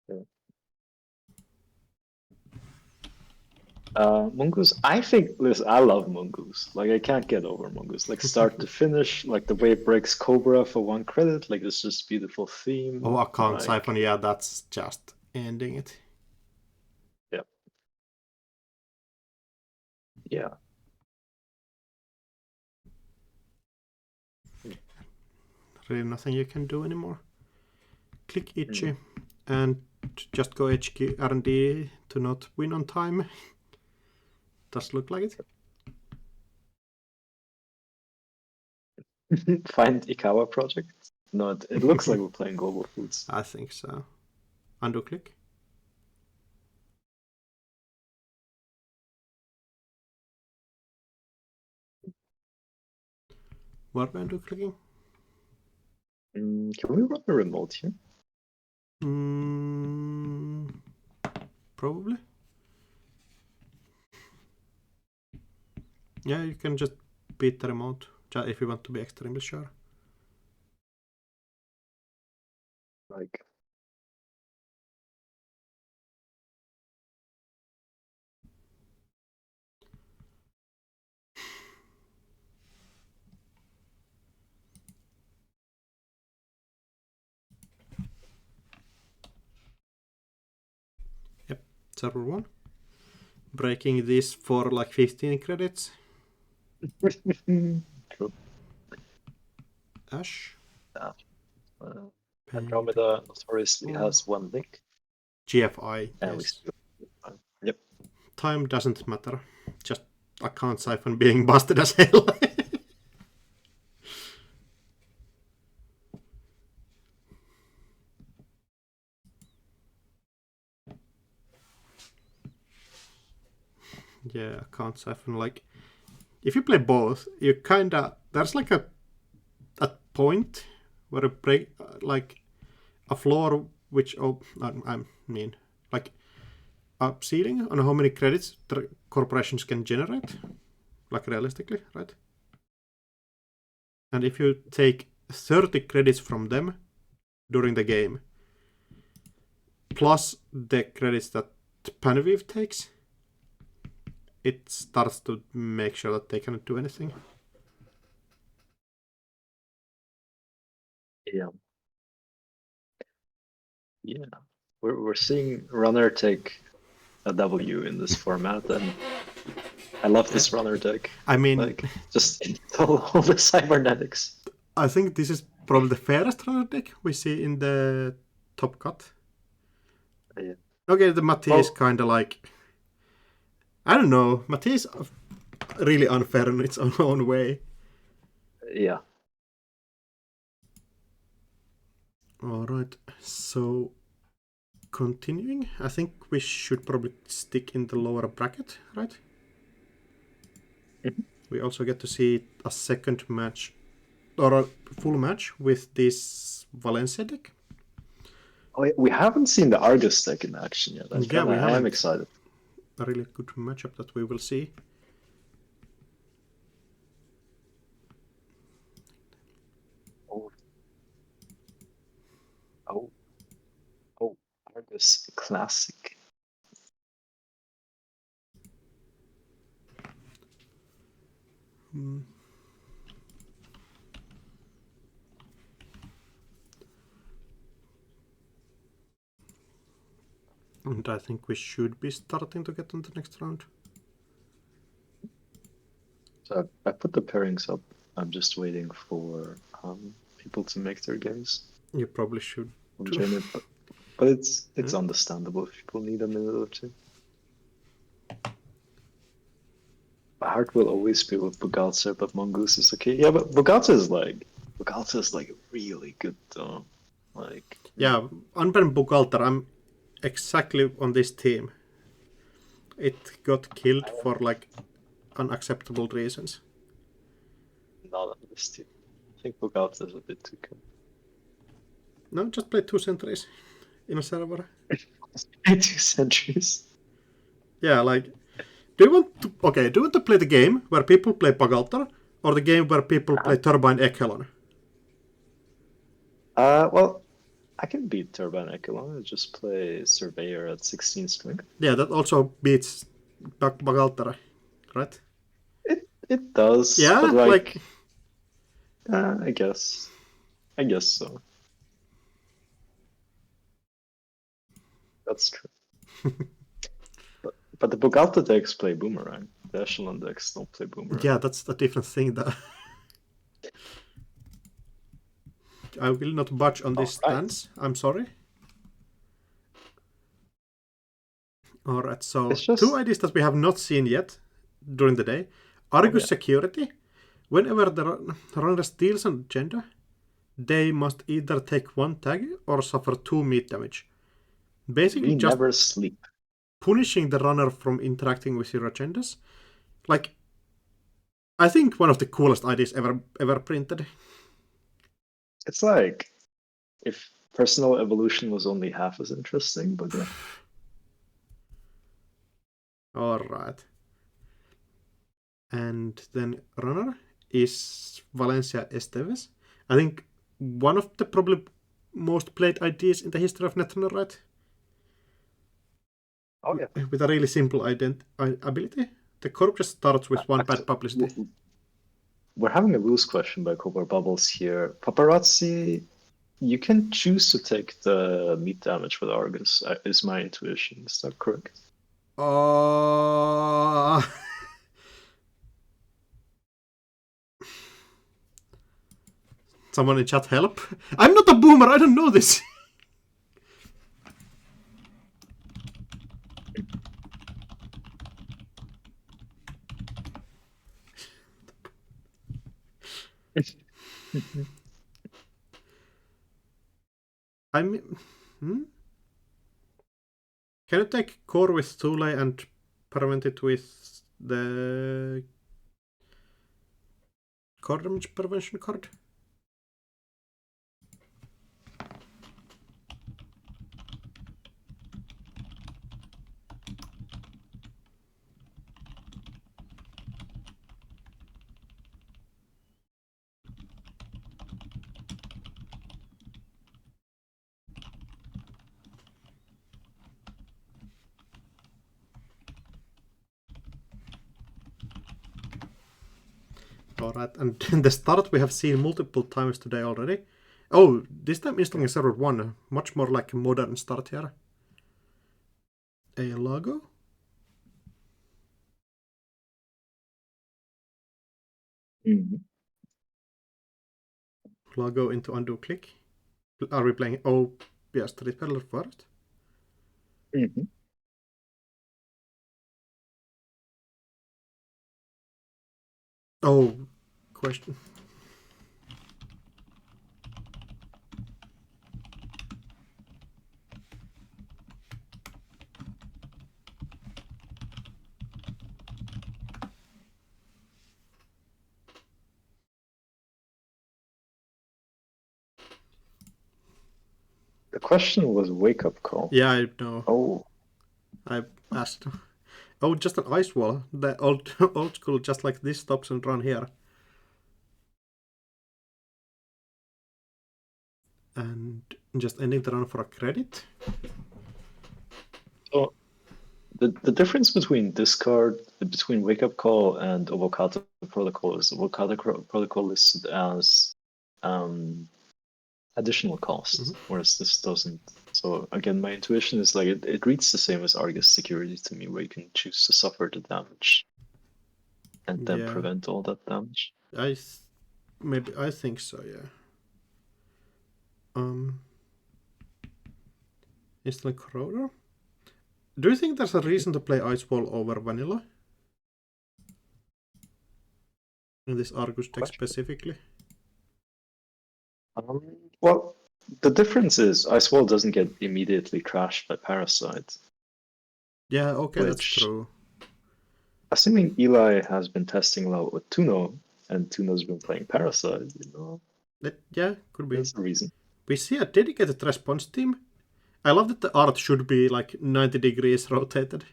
Yeah. Mongoose, I think, listen, I love Mongoose. Like, I can't get over Mongoose. Like, start to finish, like, the way it breaks Cobra for 1 credit, like, it's just beautiful theme. Oh, account Like, siphon, yeah, that's just ending it. yeah. Yeah. Really nothing you can do anymore. Click Ichi and just go HQ R&D to not win on time. Does look like it. Find Ikawa project? No, it looks like we're playing Global Foods. I think so. Undo click. Were we undo clicking? Can we run a remote here? Probably. Yeah, you can just beat the remote if you want to be extremely sure. Like, Server 1. Breaking this for like 15 credits. true. Ash. Uh, Andromeda notoriously has one link, GFI, and we yes. still. Yep. Time doesn't matter. Just account siphon being busted as hell. Yeah, account siphon. Like, if you play both, you kinda there's like a point where you break like a floor which I mean like a ceiling on how many credits the corporations can generate, like realistically, right? And if you take 30 credits from them during the game, plus the credits that Panviv takes, it starts to make sure that they cannot do anything. Yeah. Yeah. We're seeing runner take a W in this format, and I love this runner deck. I mean, Like, just all the cybernetics. I think this is probably the fairest runner deck we see in the top cut. Yeah. Okay, the Matti is kind of like, I don't know, Matti is really unfair in its own way. Yeah. Alright, so continuing, I think we should probably stick in the lower bracket, right? Mhm. We also get to see a second match, or a full match with this Valencia deck. Oh, we haven't seen the Argus deck in action yet. Yeah, we I am haven't. excited. A really good matchup that we will see. Oh, Argus classic. And I think we should be starting to get on the next round. So I put the pairings up. I'm just waiting for people to make their games. You probably should. I'll join it, but it's understandable if people need a minute or two. My heart will always be with Bugalzer, but Mongoose is okay. Yeah, but Bugalzer is like really good though. Like, Yeah, unbanned Bugalter, I'm exactly on this team. It got killed for like unacceptable reasons. not on this team. I think Bugalzer is a bit too good. No, just play 2 sentries in a server. 2 centuries. Yeah, like, do you want to play the game where people play Bugalter or the game where people play Turbine Echelon? Well, I can beat Turbine Echelon and just play Surveyor at 16 strength. Yeah, that also beats Bugalter, right? It does. Yeah, but like I guess so. That's true. but the Bugalta decks play Boomerang. The Echelon decks don't play Boomerang. yeah, that's a different thing though. I will not budge on this stance. I'm sorry. Alright, so It's 2 ideas that we have not seen yet during the day. Argus Security. Whenever the runner steals an agenda, they must either take 1 tag or suffer 2 meat damage. Basically, we just never sleep. punishing the runner from interacting with your agendas. Like, I think one of the coolest ideas ever printed. It's like if personal evolution was only half as interesting, but yeah. Alright. And then runner is Valencia Esteves. I think one of the probably most played IDs in the history of Netrunner, right? Oh yeah. With a really simple ability. The corp just starts with one bad publicity. We're having a loose question by Cobra Bubbles here. Paparazzi, you can choose to take the meat damage with Argus, is my intuition. Is that correct? Someone in chat, help. I'm not a boomer, I don't know this. I mean, Can you take core with Thule and prevent it with the core damage prevention card? Alright, and the start we have seen multiple times today already. Oh, this time installing server 1, much more like a modern start here. A logo? Logo into undo click. Are we playing? Oh, yeah, Street Peddler first. Oh, question. The question was wake up call. Yeah, I know. Oh. I asked. Oh, just an ice wall. The old school, just like this, stops and run here. And just ending the run for a credit. So the difference between discard, between wake up call and avocado protocol is avocado protocol listed as additional cost, whereas this doesn't. So again, my intuition is like it reads the same as Argus security to me, where you can choose to suffer the damage and then prevent all that damage. I think so, yeah. Instant Corroder? Do you think there's a reason to play Ice Wall over Vanilla? In this Argus deck specifically? Well, the difference is Ice Wall doesn't get immediately trashed by Parasite. Yeah, okay, that's true. Assuming Eli has been testing a lot with Tuno, and Tuno's been playing Parasite, you know? Yeah, could be. That's the reason. We see a dedicated response team. I love that the art should be like 90 degrees rotated.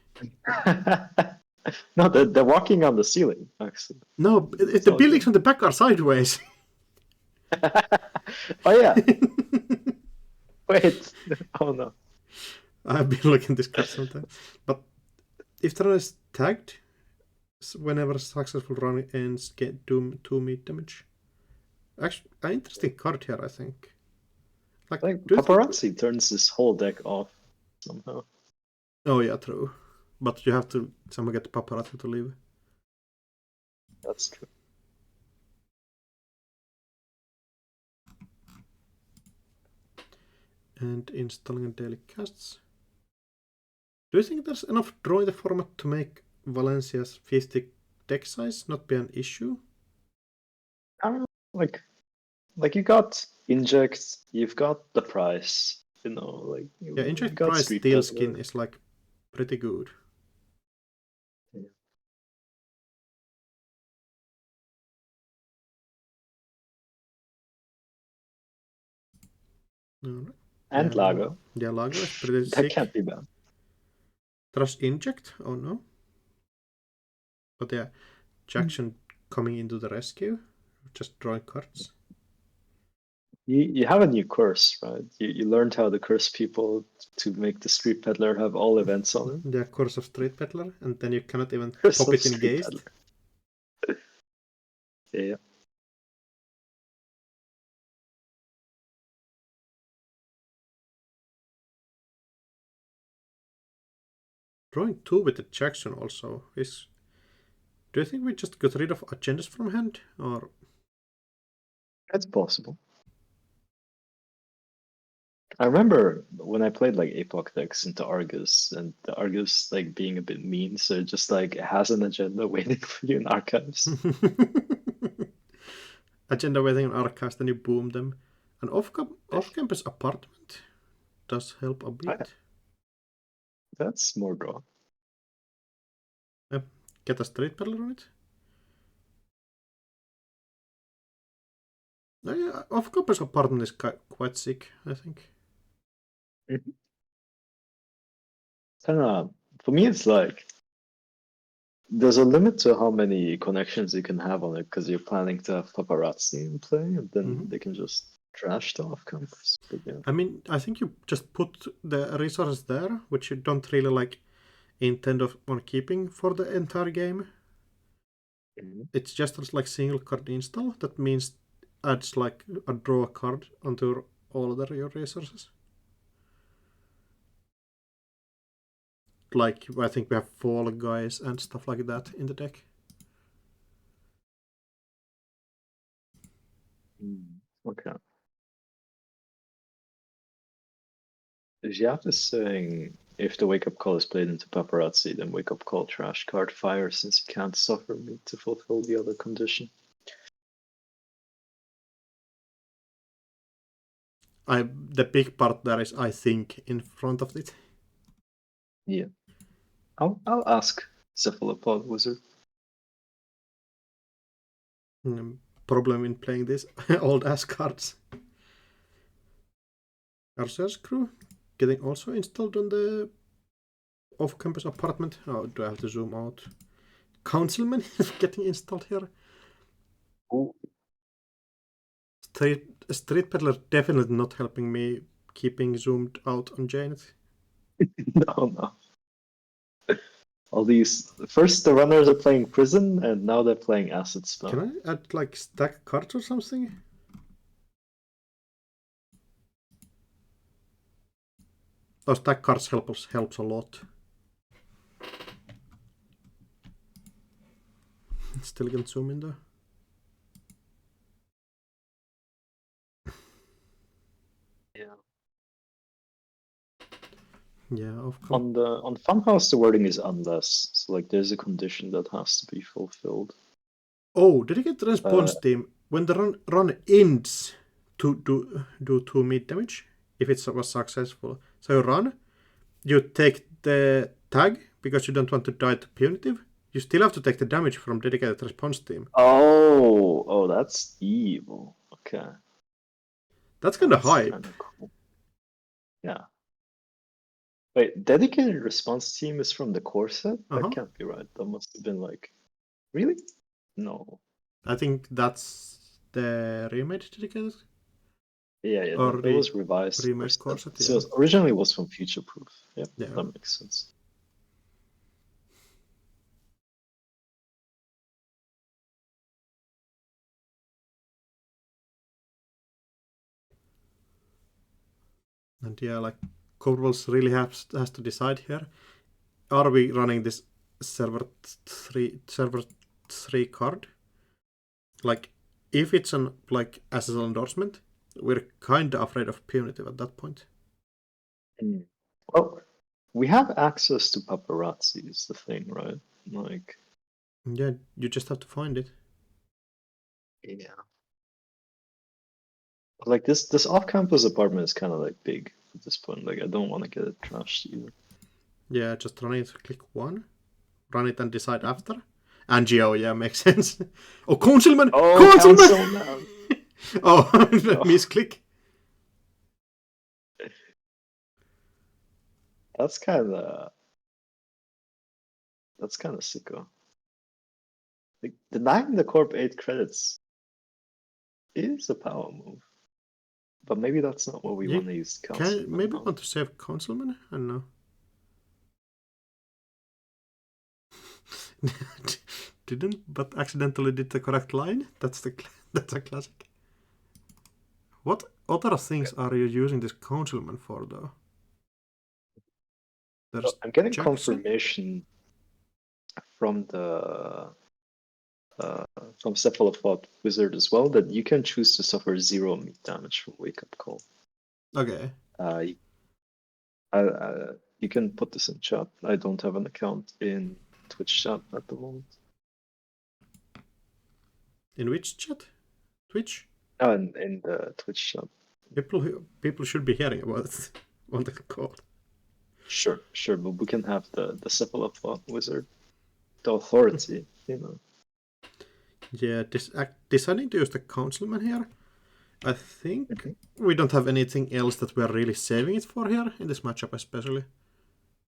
No, they're walking on the ceiling, actually. No, if the buildings on the back are sideways. Oh, yeah. Wait. Oh, no. I've been looking this card sometimes. But if the run is tagged, whenever successful run ends, get 2 meat damage. Actually, an interesting card here, I think. Like Paparazzi turns this whole deck off somehow. Oh, yeah, true. But you have to somehow get the Paparazzi to leave. That's true. And installing daily casts. Do you think there's enough draw in the format to make Valencia's 50 deck size not be an issue? Like you got Inject, you've got the price, you know, like yeah, Inject price steel skin is like pretty good. Yeah. Right. And yeah, Lago. Yeah, Lago is pretty that sick. can't be bad. Trust Inject? Oh no. But yeah, Jackson coming into the rescue, just drawing cards. You have a new curse, right? You learned how to curse people to make the street peddler have all events on him. The Curse of Street Peddler, and then you cannot even Curse pop of it in Street Geist. Peddler. Yeah. Drawing 2 with the Jackson also is... Do you think we just got rid of agendas from hand, or... That's possible. I remember when I played like Apoc decks into Argus, and the Argus like being a bit mean, so it just like has an agenda waiting for you in archives. Agenda waiting on Archives, then you boom them. An off-campus apartment does help a bit. That's more draw. Get a Street Peddler on it. No, yeah, off-campus apartment is quite sick, I think. For me, it's like there's a limit to how many connections you can have on it because you're planning to have paparazzi in play, and then they can just trash the off campus. But yeah. I mean, I think you just put the resources there, which you don't really like intend on keeping for the entire game. It's just like single card install. That means adds like a draw card onto all other your resources. Like, I think we have Fall Guys and stuff like that in the deck. Okay. Giat is saying if the wake up call is played into paparazzi, then wake up call trash card fire since you can't suffer me to fulfill the other condition. The big part there is, I think, in front of it. Yeah. I'll ask Cephalopod Wizard. Problem in playing this old ass cards. Arcer's crew getting also installed on the off-campus apartment. Oh, do I have to zoom out? Councilman is getting installed here. Oh. Street Peddler definitely not helping me keeping zoomed out on Janet. No. All these first the runners are playing prison and now they're playing acid spell. Can I add like stack cards or something? Oh, stack cards helps a lot. Still can zoom in though. Yeah. Yeah, of course. On Funhouse the wording is unless. So like there's a condition that has to be fulfilled. Oh, did you get the response team? When the run ends to do 2 mid damage, if it was successful. So you run, you take the tag because you don't want to die to punitive. You still have to take the damage from dedicated response team. Oh, that's evil. Okay. That's kind of hype. Kinda cool. Yeah. Wait, dedicated response team is from the core set? That can't be right. That must have been like, really? No. I think that's the remade dedicated. Yeah, Or that was revised. remade core set. So originally it was from Future Proof. Yeah, that makes sense. And yeah, like Corval's really has to decide here. Are we running this server 3 card? Like, if it's an like SSL endorsement, we're kinda afraid of punitive at that point. Well, we have access to paparazzi is the thing, right? Like, yeah, you just have to find it. Yeah. Like this off-campus apartment is kind of like big at this point. Like I don't want to get it trashed either. Yeah, just run it. Click 1, run it and decide after. Angio, yeah, makes sense. Oh, Councilman! Oh, Councilman! Oh, misclick. That's kind of sicko. Like denying the corp 8 credits is a power move. But maybe that's not what we You want to use council. maybe want to save councilman? I don't know. Didn't, but accidentally did the correct line. That's a classic. What other things are you using this councilman for, though? There's I'm getting Jackson. confirmation from the from Cephalopod Wizard as well that you can choose to suffer 0 meat damage from Wake Up Call. Okay. You can put this in chat. I don't have an account in Twitch chat at the moment. In which chat? Twitch? In the Twitch chat. People should be hearing about it on the call. Sure, but we can have the Cephalopod Wizard, the authority, you know. Yeah, deciding to use the councilman here. I think we don't have anything else that we're really saving it for here in this matchup, especially.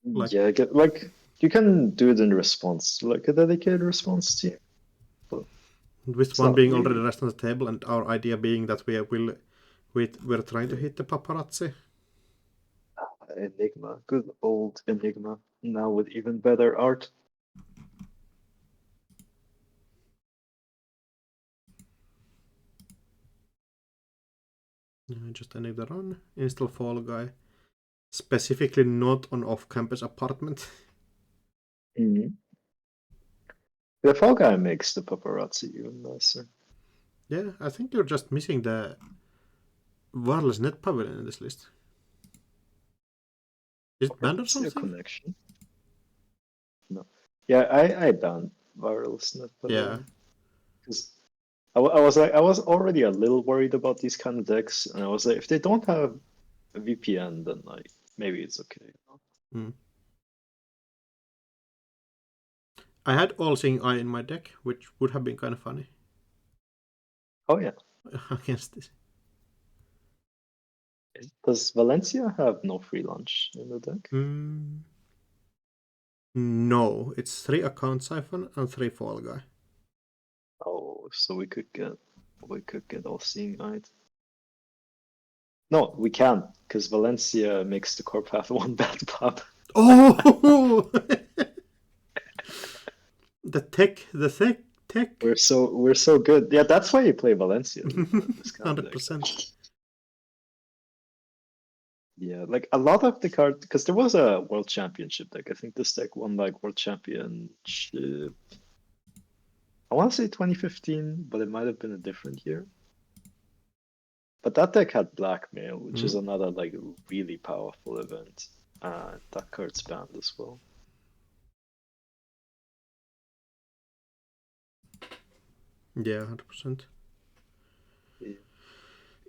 Like, yeah, like you can do it in response, like a dedicated response team. with one being already rest on the table, and our idea being that we're trying to hit the paparazzi. Enigma, good old Enigma, now with even better art. Just enable the run, install Fall Guy. Specifically not on off-campus apartment. The Fall Guy makes the paparazzi even nicer. Yeah, I think you're just missing the wireless net pavilion in this list. Is it banned or something? A connection. No. Yeah, I banned wireless net pavilion. Yeah. Because I was already a little worried about these kind of decks, and I was like, if they don't have a VPN, then like maybe it's okay. You know? I had All-Seeing Eye in my deck, which would have been kind of funny. Oh yeah. Against this. Does Valencia have no free lunch in the deck? No, it's 3 account siphon and 3 Fall Guy. Oh, so we could get All-Seeing Eye. No, we can't, because Valencia makes the corp have 1 bad pop. Oh! the tech. We're so good. Yeah, that's why you play Valencia. 100%. Yeah, like a lot of the cards, because there was a World Championship deck. I think this deck won like World Championship. I want to say 2015, but it might have been a different year. But that deck had Blackmail, which is another like really powerful event. That card's banned as well. Yeah, 100%. Yeah.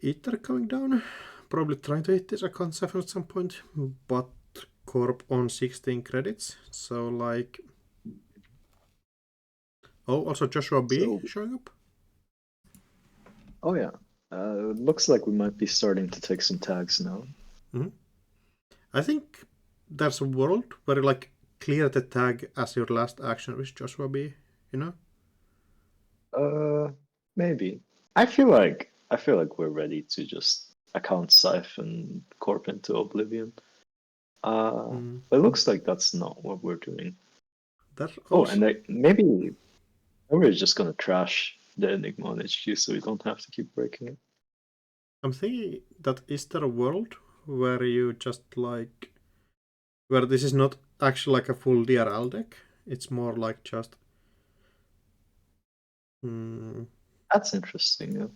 Ether coming down. Probably trying to hit this account siphon at some point, but corp on 16 credits. So like... Oh, also Joshua B showing up. Oh yeah. It looks like we might be starting to take some tags now. I think there's a world where you like clear the tag as your last action with Joshua B, you know? Maybe. I feel like we're ready to just account siphon corp into oblivion. But it looks like that's not what we're doing. And maybe we're just gonna trash the Enigma on HQ so we don't have to keep breaking it. I'm thinking that is there a world where you just like... Where this is not actually like a full DRL deck, it's more like just... That's interesting, yeah.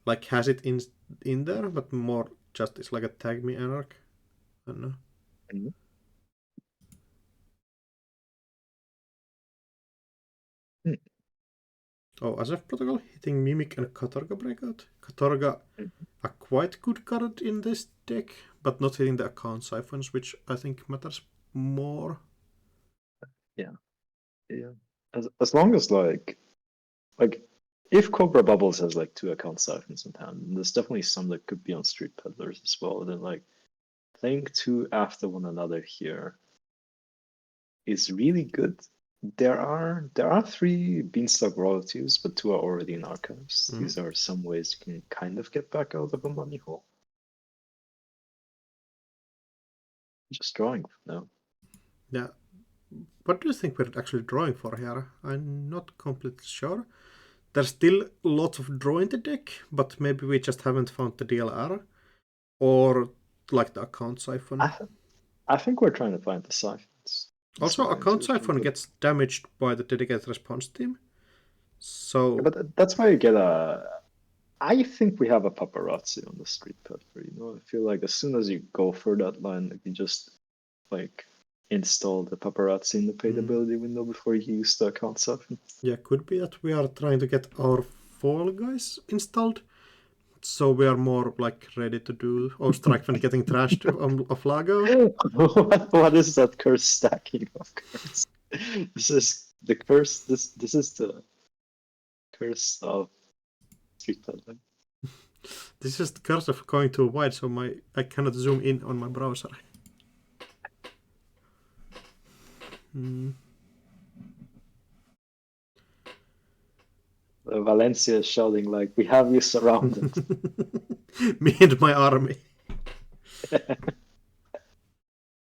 Like has it in there, but more just it's like a tag me anarch. I don't know. Oh, SF Protocol hitting Mimic and Katorga breakout. Katorga, a quite good card in this deck, but not hitting the account siphons, which I think matters more. Yeah. As long as like if Cobra Bubbles has like 2 account siphons in hand, and there's definitely some that could be on Street Peddlers as well, then like playing 2 after one another here is really good. there are 3 Beanstalk royalties, but 2 are already in archives. Mhm. These are some ways you can kind of get back out of a money hole. Just drawing now. Yeah. What do you think we're actually drawing for here? I'm not completely sure. There's still lots of draw in the deck, but maybe we just haven't found the DLR or like the account siphon. I think we're trying to find the siphons. That's Also, my account intuition, siphon but- gets damaged by the dedicated response team. So, But that's why you get a. I think we have a paparazzi on the street pepper. I feel like as soon as you go for that line, like you just like install the paparazzi in the paidability window before you use the account siphon. yeah, could be that we are trying to get our fall guys installed. So we are more like ready to do strike when getting trashed of Lago. What is that curse stacking of cards? This is the curse. This is the curse of street peddling. This is the curse of going too wide, so I cannot zoom in on my browser. Valencia is shouting like, "We have you surrounded." Me and my army.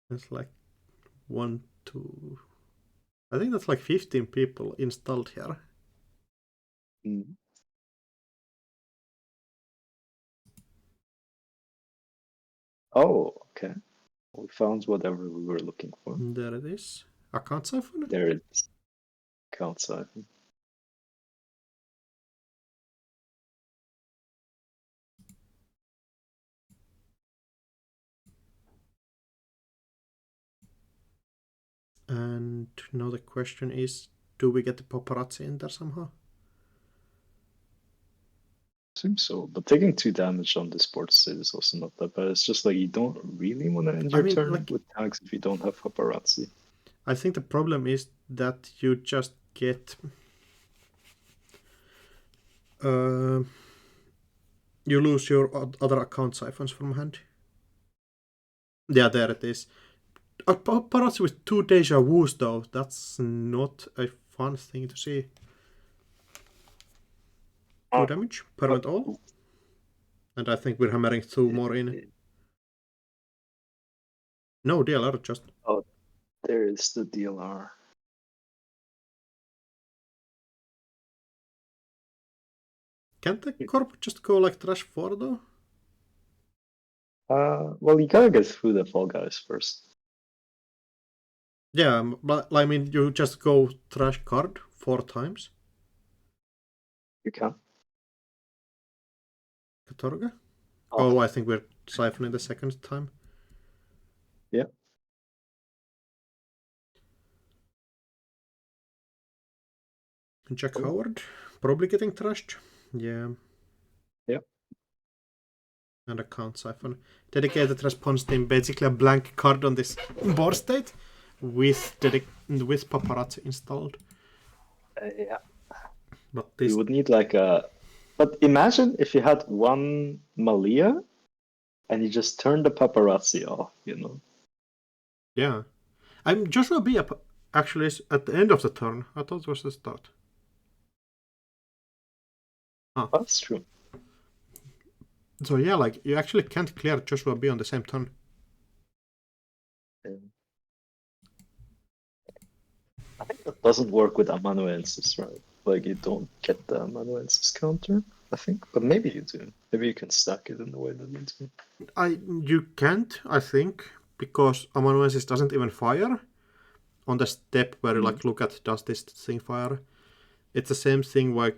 It's like 1, 2. I think that's like 15 people installed here. Mm. Oh, okay. We found whatever we were looking for. There it is. Account siphon? There it is. Count siphon. And now the question is, do we get the paparazzi in there somehow? Seems so, but taking 2 damage on this board state is also not that bad. It's just like you don't really want to end your turn like, with tags if you don't have paparazzi. I think the problem is that you just get you lose your other account siphons from hand. Yeah, there it is. A paparazzi with 2 deja vus though, that's not a fun thing to see. 2 damage, permanent all. And I think we're hammering 2 more in. No, DLR just. Oh, there is the DLR. Can't the corp just go like trash 4 though? Well, you gotta get through the fall guys first. Yeah, but I mean, you just go trash card 4 times. You can. Katorga? Oh, I think we're siphoning the second time. Yeah. Jack Howard, probably getting trashed. Yeah. Yeah. And account siphon. Dedicated response team, basically a blank card on this board state with paparazzi installed. Yeah. But this You would need like a. But imagine if you had 1 Malia and you just turned the paparazzi off, Yeah. I'm Joshua B actually is at the end of the turn. I thought it was the start. That's true. So yeah, like you actually can't clear Joshua B on the same turn. I think that doesn't work with amanuensis, right? Like you don't get the amanuensis counter, I think. But maybe you do. Maybe you can stack it in the way that you do. You can't, I think, because amanuensis doesn't even fire on the step where you like look at does this thing fire. It's the same thing like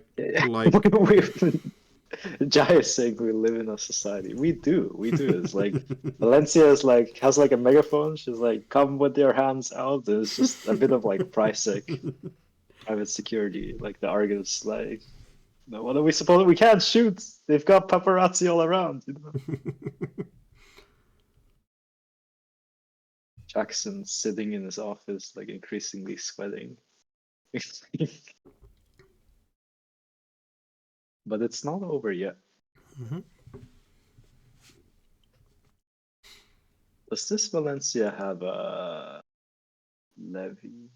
Jai is saying we live in a society. We do. It's like Valencia is like has like a megaphone. She's like, "Come with your hands out." There's just a bit of like private security. Like the Argus, like, what are we supposed? We can't shoot. They've got paparazzi all around. Jackson sitting in his office, like increasingly sweating. But it's not over yet. Mm-hmm. Does this Valencia have a levy?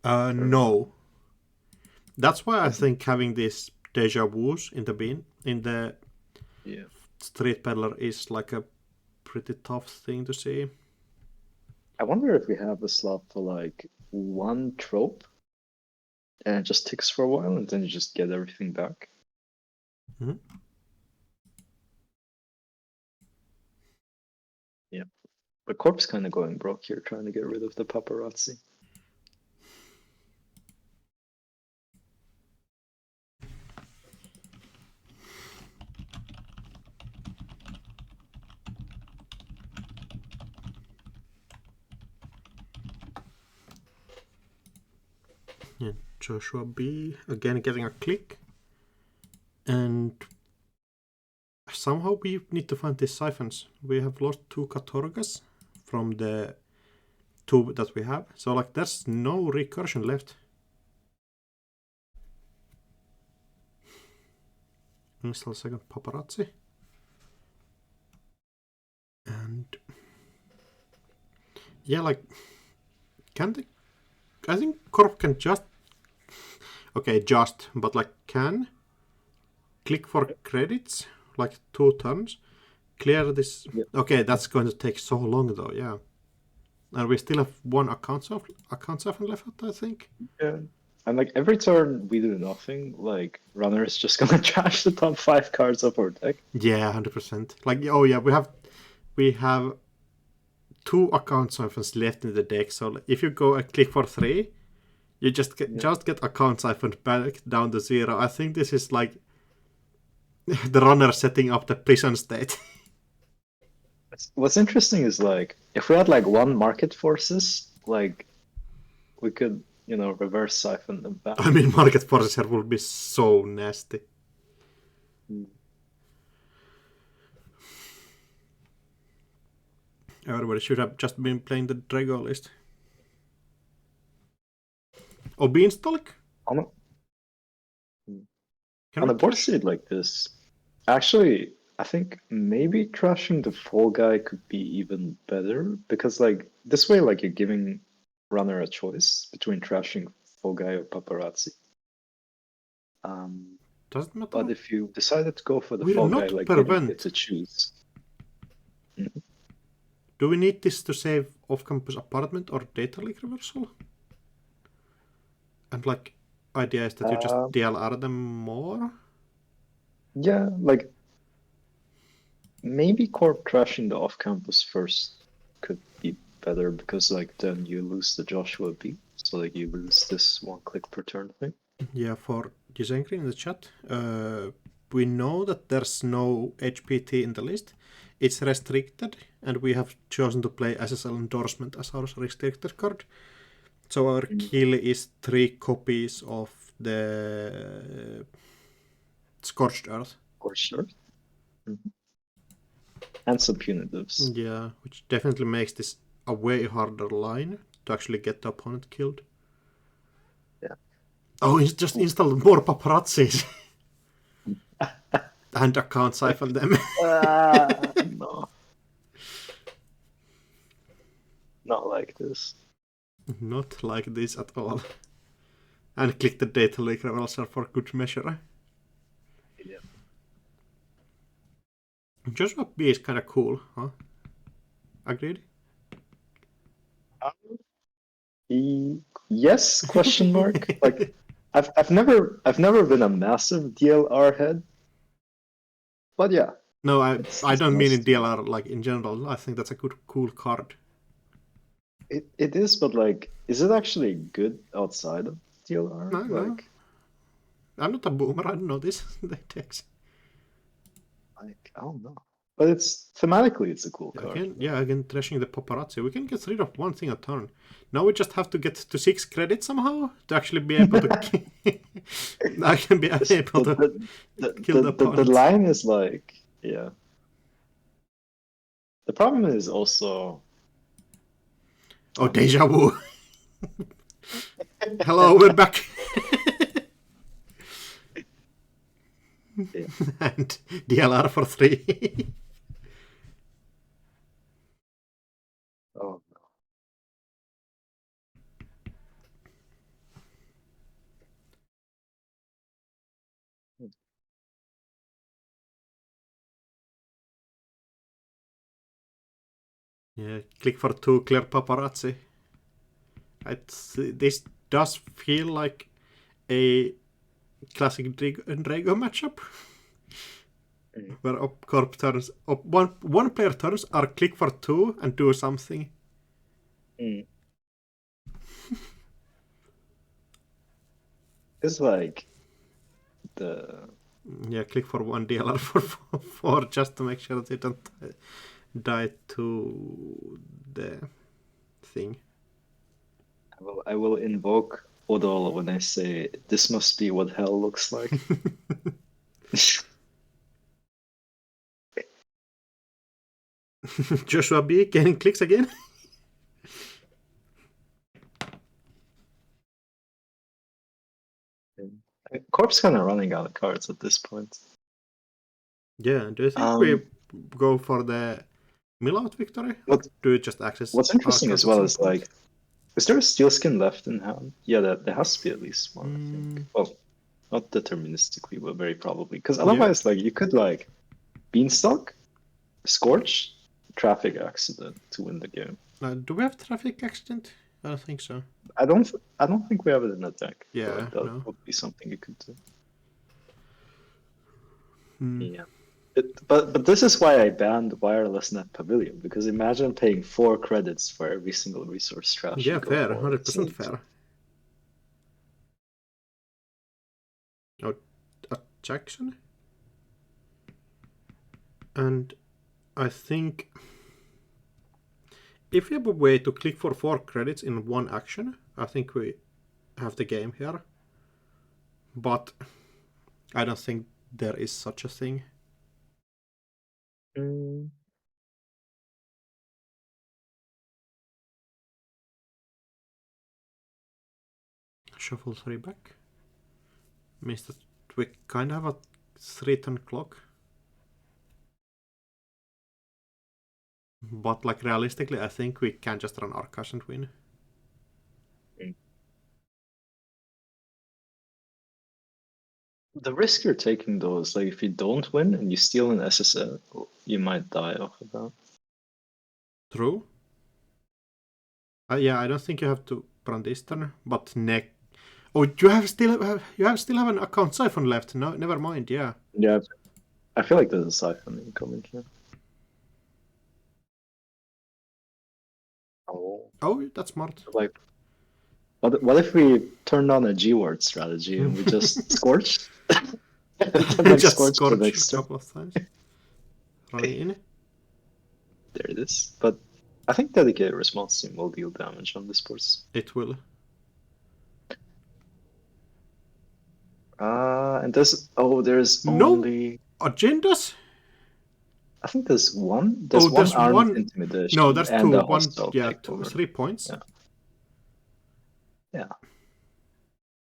No. That's why I think having these deja vus in the Yeah. street peddler is like a pretty tough thing to see. I wonder if we have a slot for like one trope and it just ticks for a while and then you just get everything back. Mhm. Yeah. But Corp's kind of going broke here, trying to get rid of the paparazzi. Yeah, Joshua B again getting a click. And somehow we need to find these siphons. We have lost 2 Katorgas from the 2 that we have. So like there's no recursion left. Install second paparazzi. And yeah, like can they, I think Corp can just but like can click for credits like 2 turns, clear this. Yep. Okay, that's going to take so long though. Yeah, and we still have 1 account siphon left, I think. Yeah. And like every turn we do nothing, like runner is just gonna trash the top 5 cards of our deck. Yeah, 100%. Like, oh yeah, we have 2 account siphons left in the deck. So if you go and click for 3, you just get account siphon back down to 0. I think this is like the runner setting up the prison state. What's interesting is like if we had like 1 market forces, like we could, reverse siphon them back. I mean, market forces here will be so nasty. Everybody should have just been playing the Drago list. Oh, Beanstalk? On Can a we board trash? seed like this, actually, I think maybe trashing the fall guy could be even better because like this way, like you're giving runner a choice between trashing fall guy or paparazzi. Doesn't matter. But if you decided to go for the Will fall not guy, like then you prevent. get to choose. Do we need this to save off-campus apartment or data leak reversal? And like, idea is that you just DLR them more? Yeah, like maybe Corp trashing the off-campus first could be better because like then you lose the Joshua B, so like you lose this 1 click per turn thing. Yeah, for Gisenkri in the chat, we know that there's no HPT in the list. It's restricted, and we have chosen to play SSL endorsement as our restricted card. So our kill is 3 copies of the Scorched Earth. Scorched Earth. And some punitives. Yeah, which definitely makes this a way harder line to actually get the opponent killed. Yeah. Oh, he's just installed more paparazzis. And I can't siphon them. No. Not like this. Not like this at all. And click the data leak reversal for good measure. Yeah. Joshua B is kind of cool, huh? Agreed? Yes? Question mark. Like, I've never been a massive DLR head, but yeah. No, I don't mean in nice. DLR, like in general. I think that's a cool card. It is, but like, is it actually good outside of DLR? No, like, I'm not a boomer. I don't know this. The text. like I don't know, but it's thematically it's a cool card. Again, trashing the paparazzi. We can get rid of 1 thing a turn. Now we just have to get to 6 credits somehow to actually be able to. I can be able to kill the opponent. The line is like, yeah. The problem is also. Oh, deja vu. Hello, we're back. Yeah. And DLR for 3. Oh no. Yeah, click for 2, clear paparazzi. This does feel like a classic Drago matchup. Where corp turns one player turns or click for 2 and do something. It's like the Yeah, click for 1 DLR for 4 just to make sure that they don't die to the thing. I will invoke Odol when I say this must be what hell looks like. Joshua B getting clicks again. Corp's kind of running out of cards at this point. Yeah, do you think we go for the mill-out victory? Or do you just access What's interesting archives as at well some is point? like, is there a steel skin left in hand? Yeah, there has to be at least one, I think. Well, not deterministically, but very probably. Because otherwise, like, you could like Beanstalk, Scorch, Traffic Accident to win the game. Do we have traffic accident? I don't think so. I don't think we have it in the deck. Yeah, but that no. would be something you could do. Hmm. Yeah. But this is why I banned Wireless Net Pavilion, because imagine paying 4 credits for every single resource trash. Yeah, you go fair, for. 100% fair. Oh, Jackson? And I think if we have a way to click for 4 credits in one action, I think we have the game here. But I don't think there is such a thing. Shuffle 3 back. Means that we kind of have a 3-turn clock. But like realistically, I think we can just run Archives and win. The risk you're taking though is like if you don't win and you steal an SSL, you might die off of that. True. Yeah, I don't think you have to run this turn, but neck. Oh, you still have an account siphon left. No, never mind. Yeah. Yeah, I feel like there's a siphon incoming here. Oh, that's smart. Like, what if we turned on a G-word strategy and we just scorched? Just scorch a couple of times. Running in. There it is. But I think dedicated response team will deal damage on this board. It will. And there's No only agendas. I think there's one. There's There's armed one. intimidation. No, there's and 2. a One, hostile yeah, takeover. 3 points. Yeah.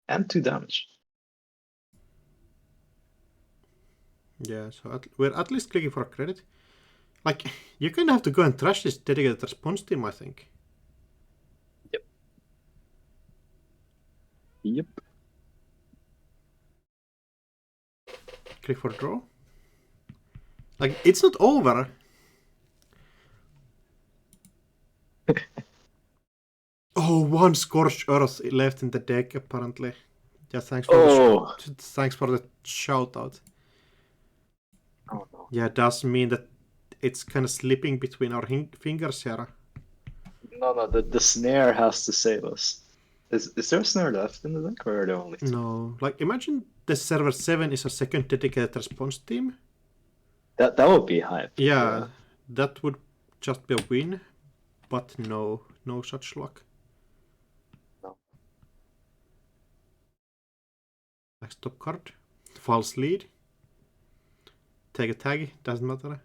And 2 damage. Yeah, so we're at least clicking for a credit. Like, you kind of have to go and trash this dedicated response team, I think. Yep. Click for draw. Like, it's not over. Oh, 1 Scorched Earth left in the deck, apparently. Yeah, thanks for the shout out. Oh no. Yeah, it does mean that it's kind of slipping between our fingers here. No, the snare has to save us. Is there a snare left in the deck, or are there only 2? No, like imagine the server 7 is a second dedicated response team. That would be hype. Yeah, that would just be a win, but no such luck. No. Next top card, false lead. Take a tag, doesn't matter.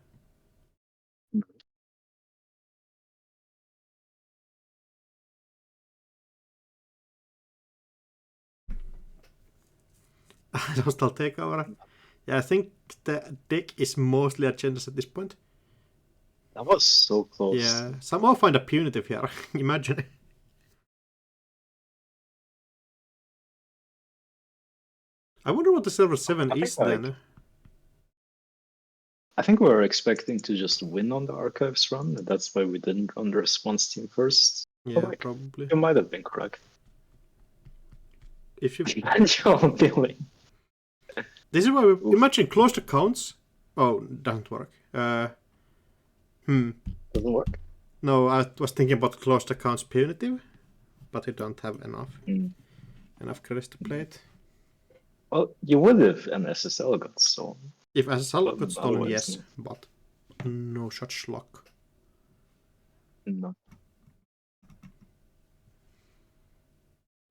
Hostile takeover. Yeah, I think the deck is mostly agendas at this point. That was so close. Yeah, somehow find a punitive here. Imagine. I wonder what the server 7 is then. I think we were expecting to just win on the archives run, and that's why we didn't run the response team first. Yeah, But, probably. you might have been correct. If you, Your feeling. this is why we imagine closed accounts. Oh, doesn't work. Doesn't work. No, I was thinking about closed accounts punitive, but you don't have enough credits to play it. Well, you would if an SSL got stolen. If SSL got stolen, Otherwise, yes, no. but no such luck. No.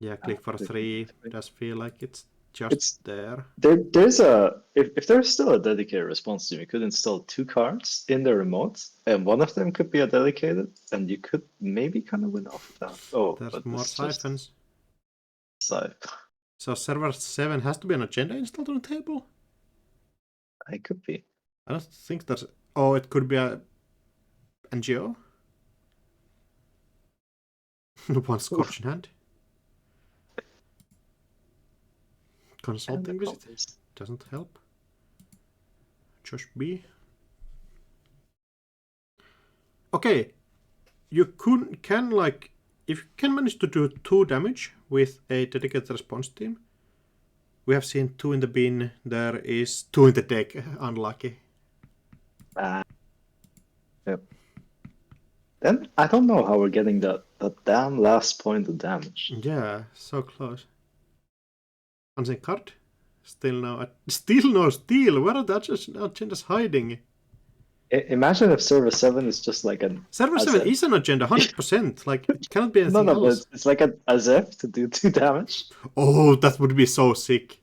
Yeah, click for 3 does feel like it's just It's- there. There's a if there's still a dedicated response team, you could install 2 cards in the remote, and one of them could be a dedicated, and you could maybe kind of win off that. Oh, There's but more it's just siphons. siph. So server 7 has to be an agenda installed on the table? It could be. I don't think that's... Oh, it could be a NGO? One scorch in hand. Consulting visit doesn't help. Josh B. Okay, you can like, if you can manage to do 2 damage with a dedicated response team. We have seen 2 in the bin. There is 2 in the deck. Unlucky. Yep. Then I don't know how we're getting that damn last point of damage. Yeah, so close. Unseen card. Still no steal. Where are the agendas hiding? Imagine if server 7 is just like an Server 7 is an agenda, 100%. Like, it cannot be anything but else. it's like an Azef to do 2 damage. Oh, that would be so sick.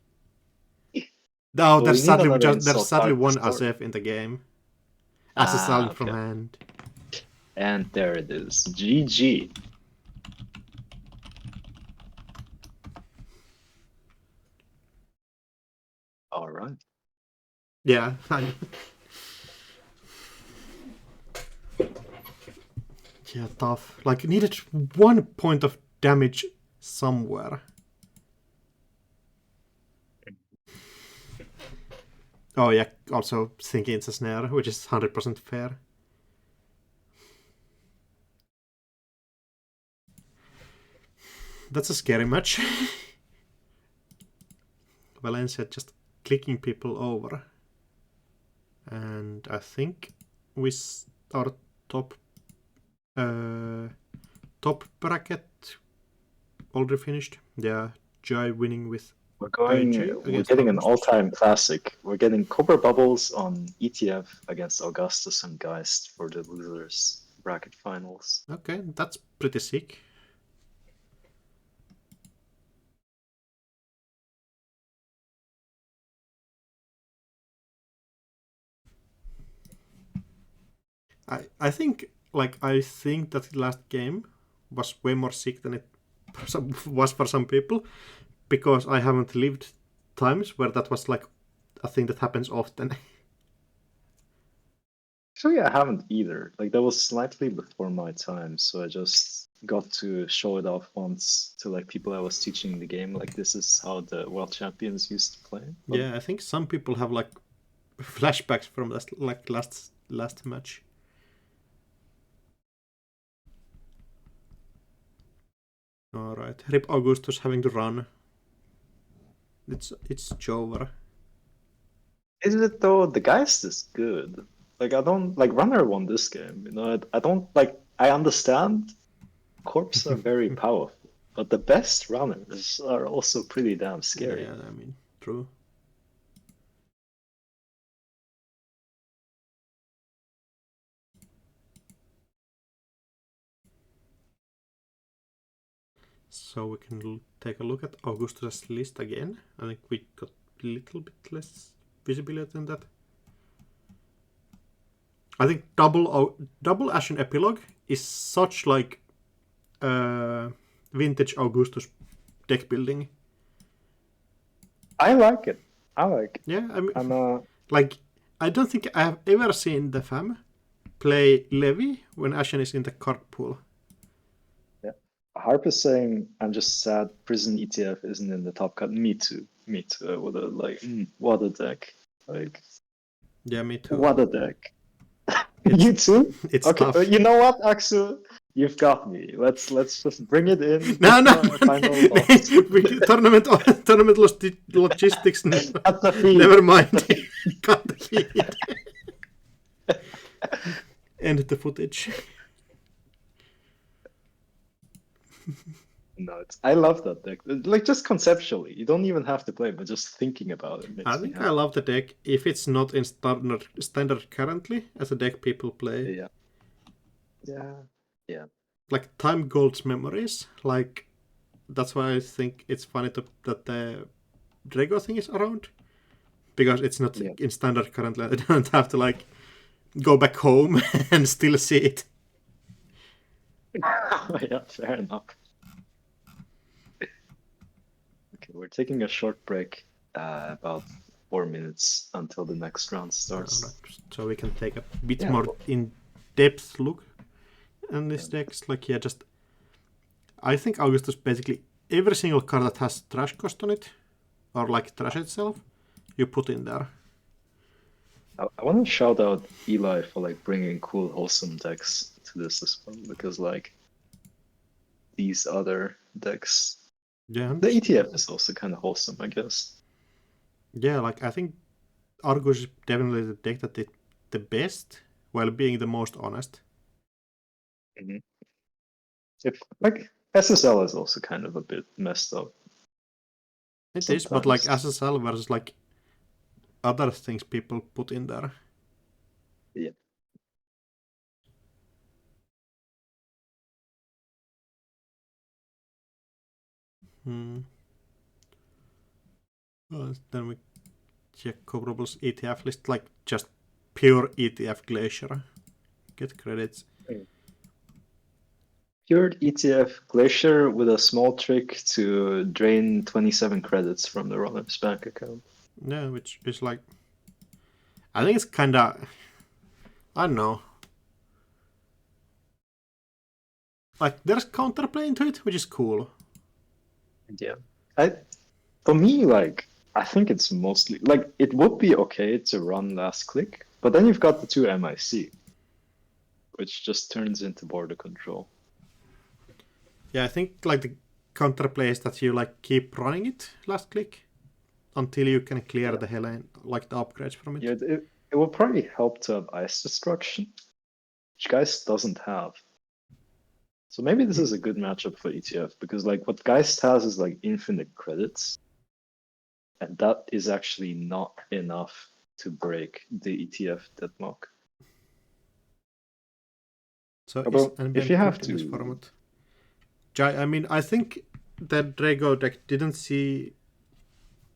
No, Well, there's we need sadly another there's insult sadly card to one score. Azef in the game. Assassin from Okay. hand. And there it is. GG. All right. Yeah. Yeah, tough. Like, needed 1 point of damage somewhere. Oh yeah, also thinking it's a snare, which is 100% fair. That's a scary match. Valencia just clicking people over. And I think our top bracket already finished. Yeah, Jai winning with We're against getting an Augustus. all-time classic. We're getting Cobra Bubbles on ETF against Augustus and Geist for the losers bracket finals. Okay, that's pretty sick. I think that last game was way more sick than it was for some people, because I haven't lived times where that was like a thing that happens often. Actually, I haven't either. Like, that was slightly before my time, so I just got to show it off once to like people I was teaching the game. Like, this is how the world champions used to play. But Yeah, I think some people have like flashbacks from last match. All right, Rip Augustus having to run. It's Jover. is it though? The Geist is good. Like, I don't like Runner won this game. You know, I don't like. I understand Corps are very powerful, but the best runners are also pretty damn scary. Yeah, I mean, true. So we can take a look at Augustus' list again. I think we got a little bit less visibility than that. I think double Ashen Epilogue is such like vintage Augustus deck building. I like it. I like it. Yeah, I mean, I'm like, I don't think I have ever seen the fam play Levy when Ashen is in the card pool. Harp is saying, I'm just sad Prison ETF isn't in the top cut. Me too. Me too. I would have like, what a deck. Like, Yeah, me too. What a deck. You too? It's Okay, tough. you know what, Axel? You've got me. Let's just bring it in. No, no, Final thoughts. tournament logistics. Cut the feed. Never mind. Cut the feed. End the footage. No, I love that deck. Like, just conceptually, you don't even have to play, but just thinking about it makes I me think happy. I love the deck if it's not in standard currently as a deck people play. Yeah. Yeah. Yeah. Like Time Gold's Memories. Like that's why I think it's funny that the Drago thing is around. Because it's not Yeah. in standard currently. I don't have to like go back home and still see it. Yeah, fair enough. Okay, we're taking a short break, about 4 minutes until the next round starts. Alright, so we can take a bit Yeah, more well- in-depth look on this decks. Like, yeah, just I think Augustus basically every single card that has trash cost on it, or like trash itself, you put in there. I want to shout out Eli for like bringing cool, wholesome decks to this as well, because like these other decks, Yeah, the ETF is also kind of wholesome, I guess. yeah. Like I think Argus is definitely the deck that did the best while being the most honest. If like SSL is also kind of a bit messed up. It is, but like Sometimes. SSL versus like other things people put in there. Yeah. Then we check Cobrable's ETF list, like just pure ETF Glacier. Get credits. Pure ETF Glacier with a small trick to drain 27 credits from the runner's bank account. Yeah, which is like, I think it's kinda, I don't know. Like there's counterplay into it, which is cool. Yeah. For me, like, I think it's mostly like it would be okay to run last click, but then you've got the two MIC, which just turns into border control. Yeah, I think like the counterplay is that you like keep running it last click until you can clear the Helen, like the upgrades from it. Yeah, it will probably help to have ice destruction, which Geist doesn't have. So maybe this is a good matchup for ETF because like what Geist has is like infinite credits, and that is actually not enough to break the ETF deadlock. So Although, is NBN if you have good in this to- format? I mean, I think that Drago deck didn't see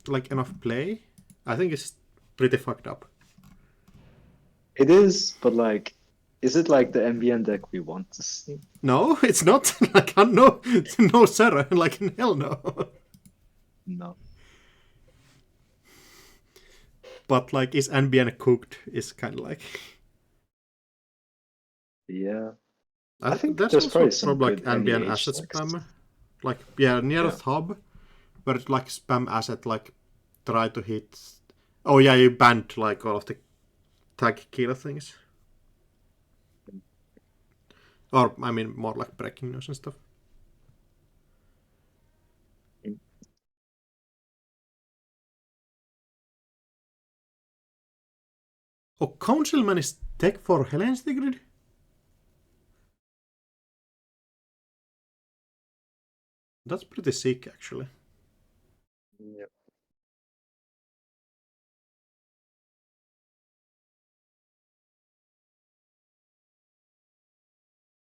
like enough play. I think it's pretty fucked up. It is, but like, is it like the MBN deck we want to see? No, it's not. Like, no, sir. Like, hell no. No. But like, is NBN cooked? Is kind of like. Yeah. I think that's there's also probably some like good NBN NEH asset decks. spam. Like, yeah, near Yeah. a hub, where it's like spam asset, like try to hit. Oh yeah, you banned like all of the tag kill things. Or I mean, more like breaking news and stuff. Oh, Councilman is tech for Helen's Grid? That's pretty sick, actually. Yeah.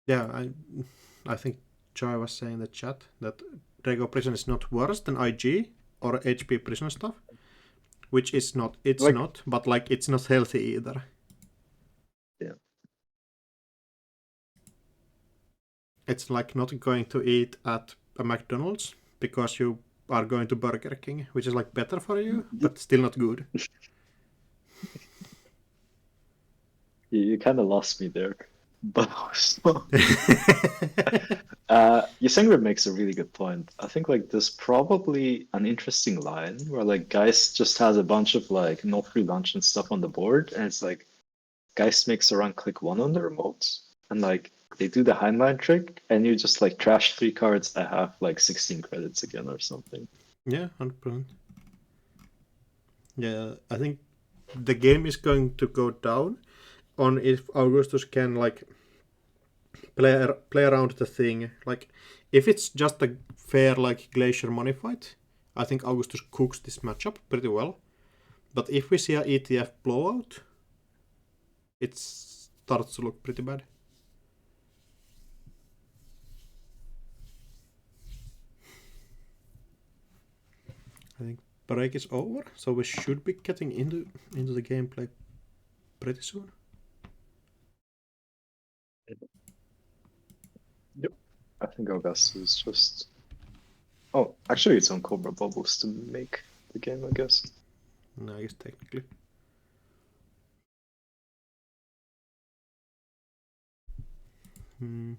Yeah, I think Joy was saying in the chat that Drago Prison is not worse than IG or HP Prison stuff. Which is not. It's Like- not, but like it's not healthy either. Yeah. It's like not going to eat at a McDonald's because you are going to Burger King, which is like better for you, but still not good. You kind of lost me there. But also, Yusengrid makes a really good point. I think like there's probably an interesting line where like Geist just has a bunch of like no free lunch and stuff on the board, and it's like Geist makes a run click one on the remote, and like they do the Heinlein trick, and you just like trash 3 cards. I have like 16 credits again or something. Yeah, 100%. Yeah, I think the game is going to go down on if Augustus can like play around the thing. Like, if it's just a fair like Glacier money fight, I think Augustus cooks this matchup pretty well. But if we see a ETF blowout, it starts to look pretty bad. I think break is over, so we should be getting into the gameplay pretty soon. Yep. I think Augustus is just. Oh, actually, it's on Cobra Bubbles to make the game, I guess. No, I guess technically. Hmm.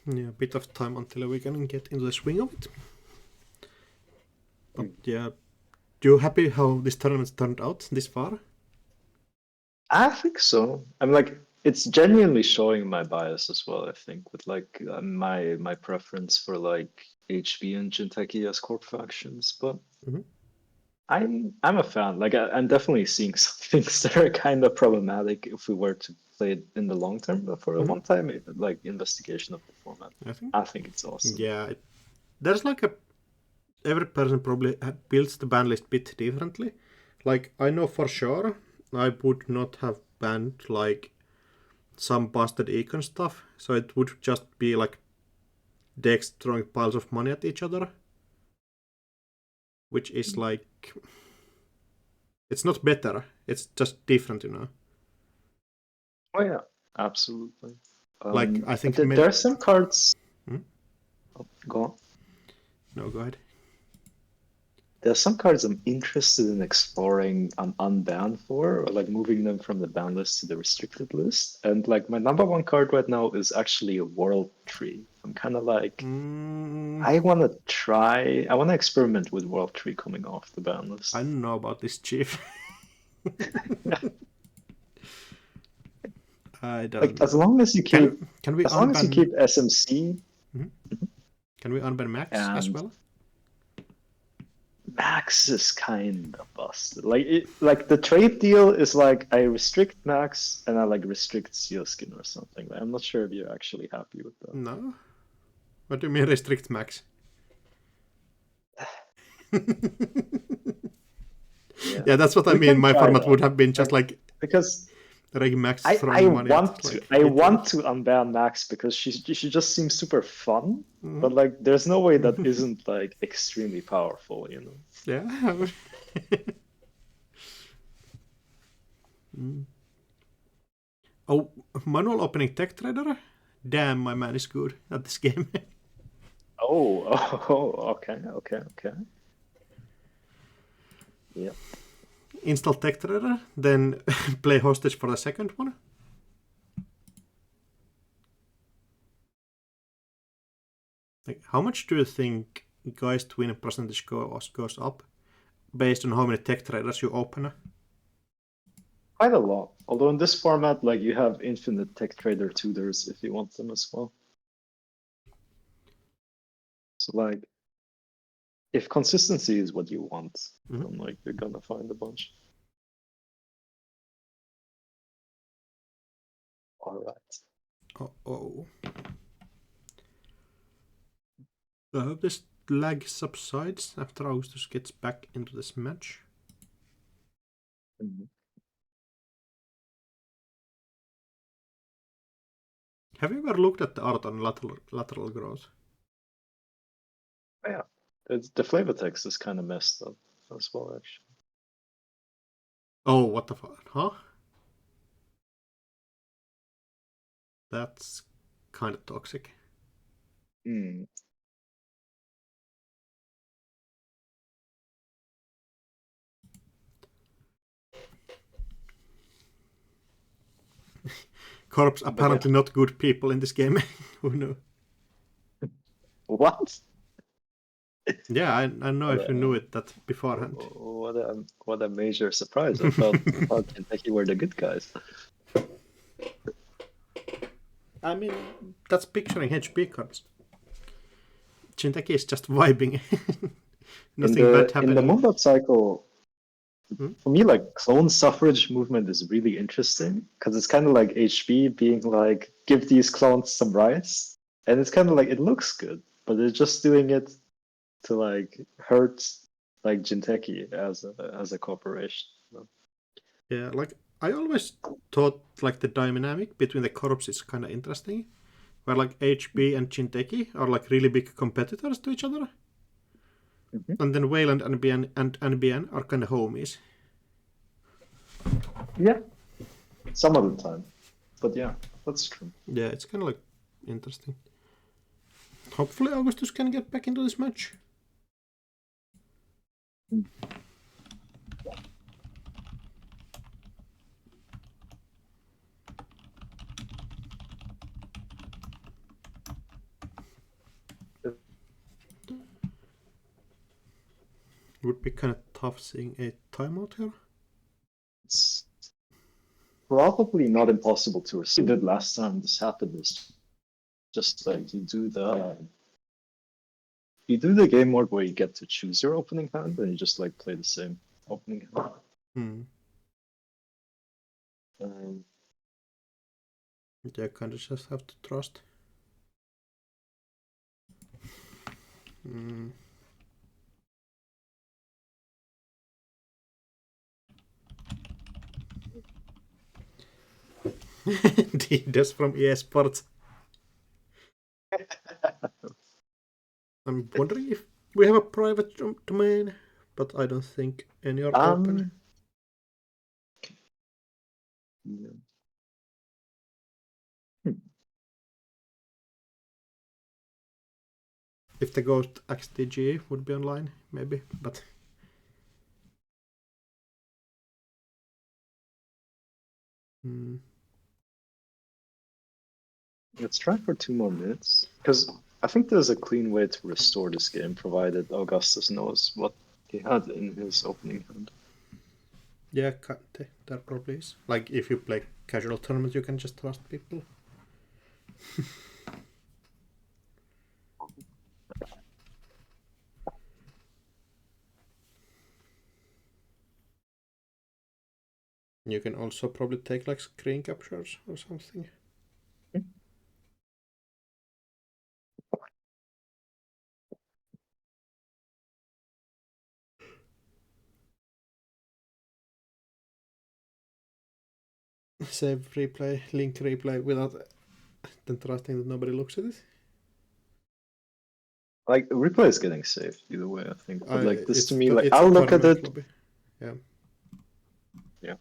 Yeah, a bit of time until we can get into the swing of it. But yeah, you happy how this tournament turned out this far? I think so. I'm like, it's genuinely showing my bias as well, I think, with like my preference for like HB and Jinteki as corp factions. But Mhm. I'm a fan. Like I'm definitely seeing some things that are kind of problematic if we were to play it in the long term. But for a Mhm. one-time like investigation of the format, I I think it's awesome. yeah, there's like a every person probably builds the ban list bit differently. Like I know for sure I would not have banned like some busted econ stuff, so it would just be like decks throwing piles of money at each other, which is like it's not better, it's just different, you know. Oh yeah, absolutely. Like I think There are some cards. Hmm? Oh, go on. No, go ahead. There are some cards I'm interested in exploring and unbanned for, or like moving them from the ban list to the restricted list. And like my number one card right now is actually a World Tree. I'm kind of like, I want to try, I want to experiment with World Tree coming off the ban list. I don't know about this chief. I Like don't as know. long as you keep, Can we as long as you unban? keep SMC Can we unban Max as and well? Max is kind of busted. Like the trade deal is like I restrict Max and I like restrict Sealskin or something. I'm not sure if you're actually happy with that. No. What do you mean restrict Max? Yeah, Yeah, that's what I we mean. can My try format that. would have been just like Because Reg Max I throwing money want at to like I ETF. want to unban Max because she just seems super fun, Mhm. but like there's no way that isn't like extremely powerful, you know. Yeah. Oh, manual opening tech trader? Damn, my man is good at this game. Oh, oh, okay. Yeah. Install tech trader, then play hostage for the second one. Like, how much do you think guys' win percentage goes up based on how many tech traders you open? Quite a lot. Although in this format, like you have infinite tech trader tutors if you want them as well. So like if consistency is what you want, then like you're gonna find a bunch. All right. Oh. I hope this lag subsides after Augustus gets back into this match. Mhm. Have you ever looked at the art on lateral growth? Yeah, the flavor text is kind of messed up as well, actually. Oh, what the fuck? Huh? That's kind of toxic. Hmm. Corps apparently not good people in this game. Who knew? What? Yeah, I know if you knew it that beforehand. What a major surprise! I thought Kentucky were the good guys. I mean, that's picturing HP cards. Jinteki is just vibing. Nothing bad In the happening. Moonbot cycle, Hmm? for me, like clone suffrage movement is really interesting because it's kind of like HB being like, give these clones some rights, and it's kind of like it looks good, but they're just doing it to like hurt like Jinteki as a corporation. Yeah, like I always thought like the dynamic between the corps is kind of interesting, where like HB and Jinteki are like really big competitors to each other, and then Wayland and NBN are kind of homies. Yeah, some of the time, but yeah, that's true. Yeah, it's kind of like interesting. Hopefully Augustus can get back into this match. Would be kind of tough seeing a timeout here. It's probably not impossible to receive. Did last time this happened is just like you do the game mode where you get to choose your opening hand and you just like play the same opening hand. Hmm. Um, Yeah, kind of just have to trust. Hmm. That's from EA Sports. I'm wondering if we have a private domain, but I don't think any are open. yeah. If the Ghost XDG would be online, maybe, but. Hmm. Let's try for 2 more minutes because I think there's a clean way to restore this game provided Augustus knows what he had in his opening hand. Yeah, there probably is. Like, if you play casual tournament, you can just trust people. You can also probably take like screen captures or something. Save replay, link replay without then trusting that nobody looks at it. Like replay is getting saved either way, I think. But like this to me, like it's I'll a look at tournament it. lobby. Yeah. Yeah.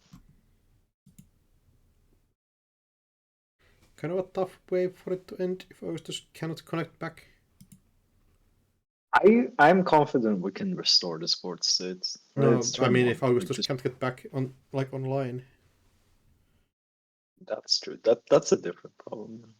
Kind of a tough way for it to end if Augustus cannot connect back. I'm confident we can restore the sports state. Right? No, It's I turn mean one. if Augustus Just- can't get back on like online. That's true. That's a different problem.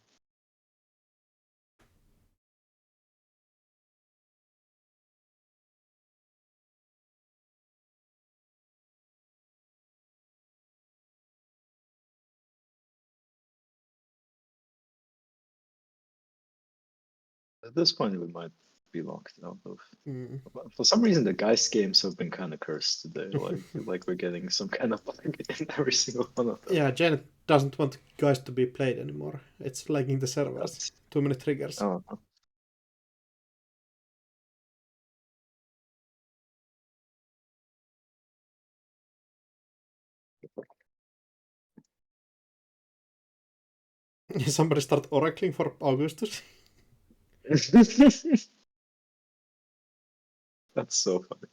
At this point, we might be locked out of. Mm. For some reason, the Geist games have been kind of cursed today. Like we're getting some kind of bug in every single one of them. Yeah, Janet doesn't want guys to be played anymore. It's lagging the servers. Too many triggers. Oh. Somebody start oracling for Augustus. That's so funny.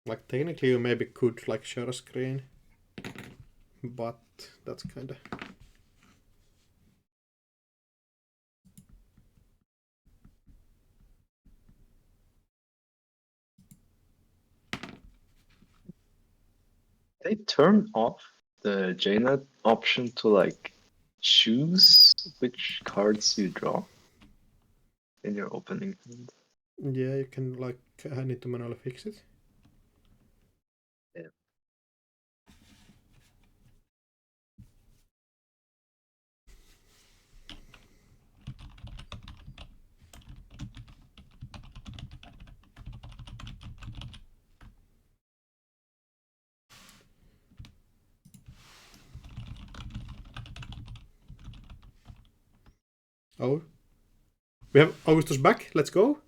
Like technically you maybe could like share a screen, but that's kinda... They turn off the JNet option to like choose which cards you draw in your opening hand. Yeah, you can like, I need to manually fix it. Yeah. Oh. We have Augustus back, let's go.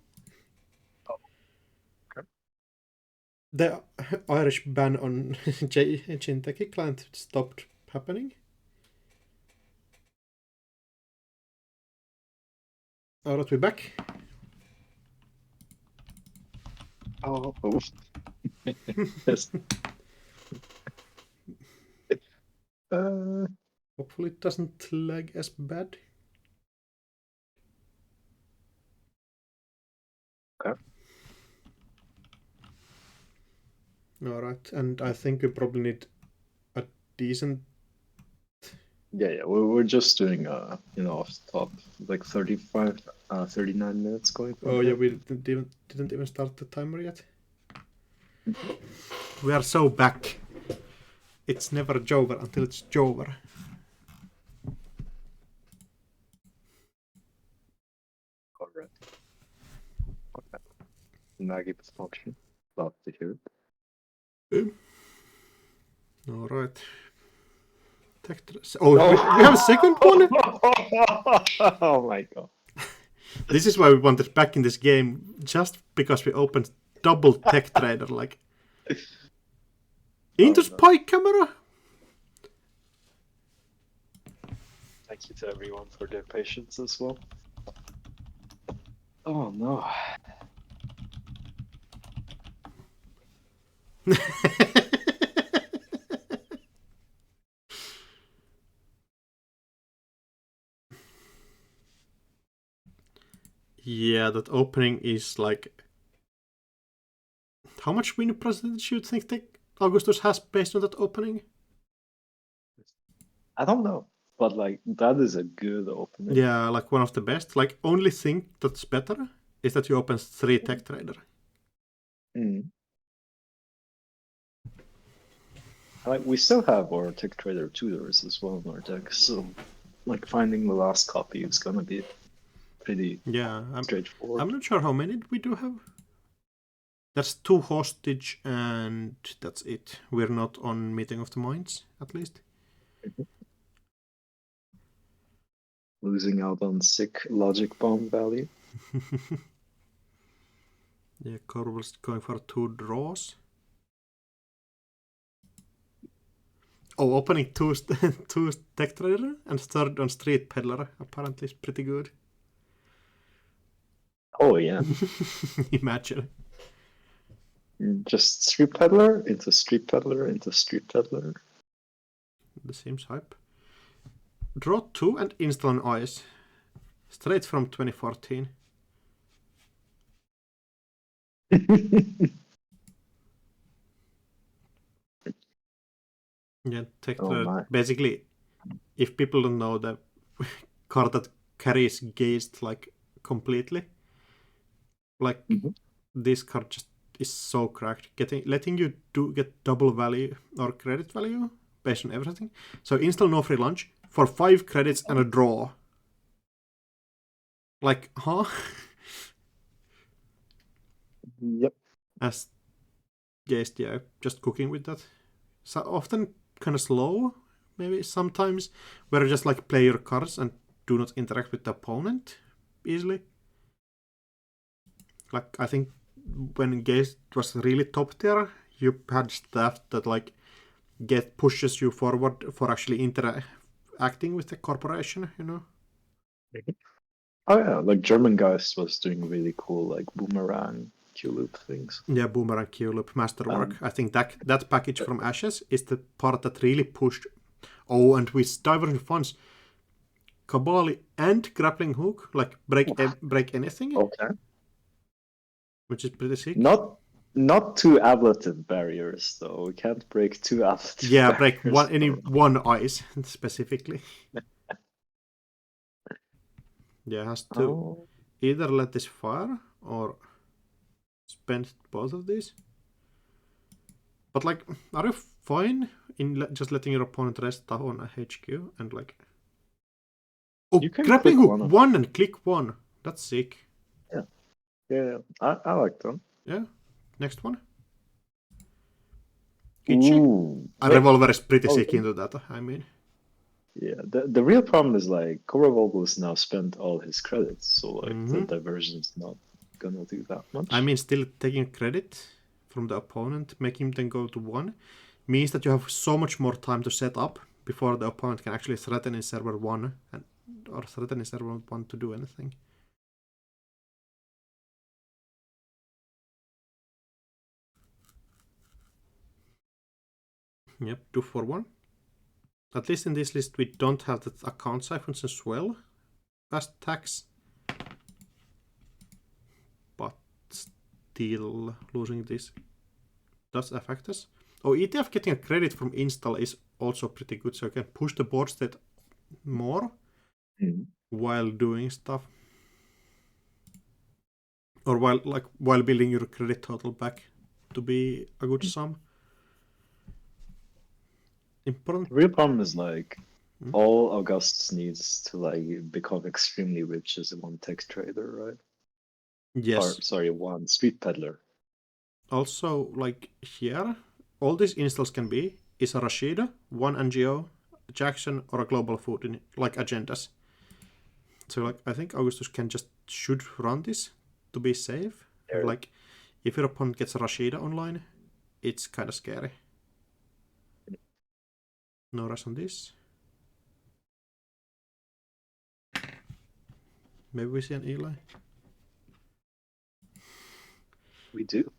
Oh, okay. The Irish ban on Jinteki client stopped happening. Alright, we're back. Oh. Yes. Hopefully it doesn't lag as bad. Okay. Alright, and I think we probably need a decent... Yeah, we're just doing off the top, like 39 minutes going from Oh here. yeah, we didn't even start the timer yet. We are so back. It's never Jover until it's Jover. Correct. Okay. Nagi function. Love to hear it. Alright. Oh, we have a second one? Oh my god. This is why we wanted back in this game, just because we opened double tech trader, like... Into spy camera? Thank you to everyone for their patience as well. Oh no. Yeah, that opening is like... How much win percentage you think Augustus has based on that opening? I don't know, but like that is a good opening. Yeah, like one of the best. Like, only thing that's better is that you open 3 tech trader. Like we still have our Tech Trader tutors as well in our deck, so like finding the last copy is gonna be pretty straightforward. I'm not sure how many we do have. There's 2 hostage and that's it. We're not on Meeting of the Minds, at least. Losing out on sick logic bomb value. Yeah, Corval's going for 2 draws. Oh, opening 2 tech trader and third on street peddler apparently is pretty good. Oh yeah. Imagine. Just street peddler into street peddler into street peddler. The seems hype. Draw 2 and install an ice. Straight from 2014. Yeah, basically, if people don't know, the card that carries Geist like completely, like this card just is so cracked, letting you get double value or credit value based on everything. So install no free lunch for 5 credits and a draw. Like, huh? Yep. As Geist, yeah, just cooking with that. So often kind of slow, maybe sometimes, where you just like play your cards and do not interact with the opponent easily. Like, I think when Gaze was really top tier, you had stuff that like pushes you forward for actually interacting with the corporation, you know? Oh yeah, like German Geist was doing really cool like boomerang Q loop things. Yeah, Boomerang Q Loop Masterwork. I think that package from Ashes is the part that really pushed. Oh, and with Divergent Funds, Kabali and Grappling Hook, like break anything, Okay. which is pretty sick. Not two ablative barriers though. We can't break two ablative Yeah, barriers. break one ice specifically. Yeah, has to Oh. either let this fire or spend both of these. But like, are you fine in just letting your opponent rest on a HQ and like? Oh, You can grappling click hook one of one and click one. That's sick. Yeah, I like them. Yeah. Next one. Ichi. Ooh. A revolver is pretty Oh, sick yeah. into that. I mean, Yeah, the real problem is like Koravogle has now spent all his credits, so like the diversion is not gonna do that much. I mean, still taking credit from the opponent, making them go to one, means that you have so much more time to set up before the opponent can actually threaten in server one or threaten in server one to do anything. Yep, 2 for 1. At least in this list we don't have the account siphons as well. Fast tax. But still losing this does affect us. Oh, ETF getting a credit from install is also pretty good, so you can push the board state more while doing stuff. Or while building your credit total back to be a good sum. Important. The real problem is like all Augustus needs to like become extremely rich as a one tech trader, right? Yes. Or sorry, one street peddler. Also, like here, all these installs can be is a Rashida, one NGO, a Jackson, or a global food in like agendas. So like I think Augustus should run this to be safe. And, like if your opponent gets a Rashida online, it's kind of scary. No rush on this. Maybe we see an Eli. We do.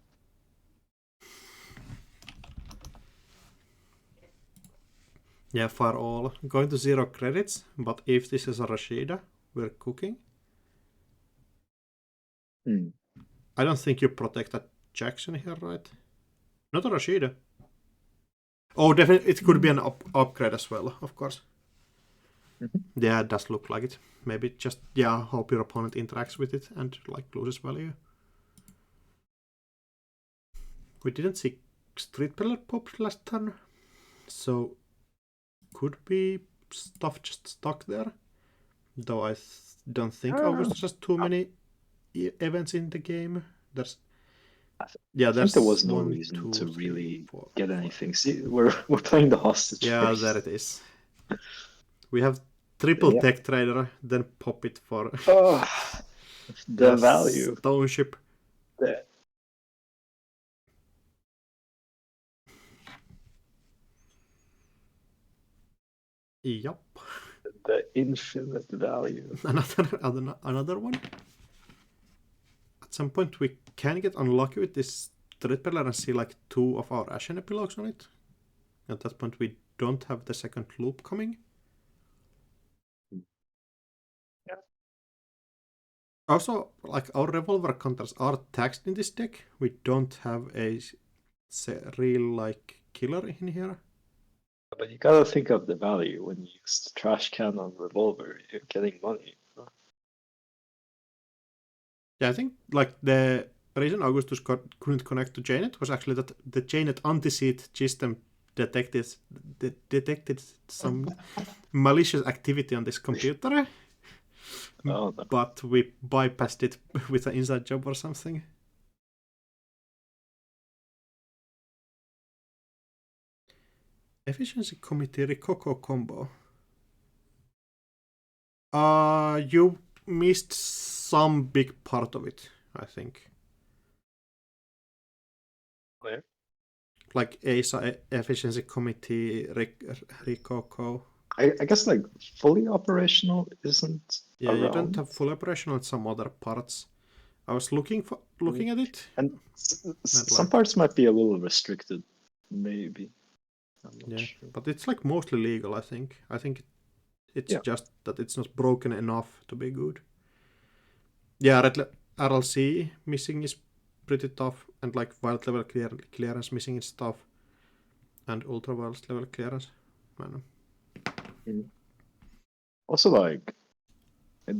Yeah, for all. Going to 0 credits, but if this is a Rashida, we're cooking. I don't think you protect that Jackson here, right? Not a Rashida. Oh, definitely, it could be an upgrade as well, of course. Yeah, it does look like it. Maybe just, hope your opponent interacts with it and like loses value. We didn't see Street Peddler pop last turn, so could be stuff just stuck there. Though I don't think Augustus has too many events in the game. I think there was no reason to really get anything. See, we're playing the hostage. Yeah, there it is. We have triple tech trader, then pop it for the value. Stone ship. Yup. The infinite value. Another one. At some point we can get unlucky with this Street Peddler and see like 2 of our Ashen epilogues on it. At that point we don't have the second loop coming. Yeah. Also, like our revolver counters are taxed in this deck. We don't have a real like killer in here. But you gotta think of the value when you use the trash can on revolver. You're getting money. Yeah, I think like the reason Augustus couldn't connect to JNet was actually that the JNet anti-seed system detected some malicious activity on this computer. Oh, no. But we bypassed it with an inside job or something. Efficiency Committee Rococo combo. You missed some big part of it, I think. Where? Like ASA Efficiency Committee, Rikoko. I guess like fully operational isn't Yeah, you don't around. have full operation on some other parts. I was looking at it. And some like- parts might be a little restricted, maybe. I'm not Yeah, sure. but it's like mostly legal, I think. I think it's Yeah. just that it's not broken enough to be good. Yeah, RLC missing is pretty tough, and like wild level clearance missing is tough, and ultra wild level clearance. Man. Also, like,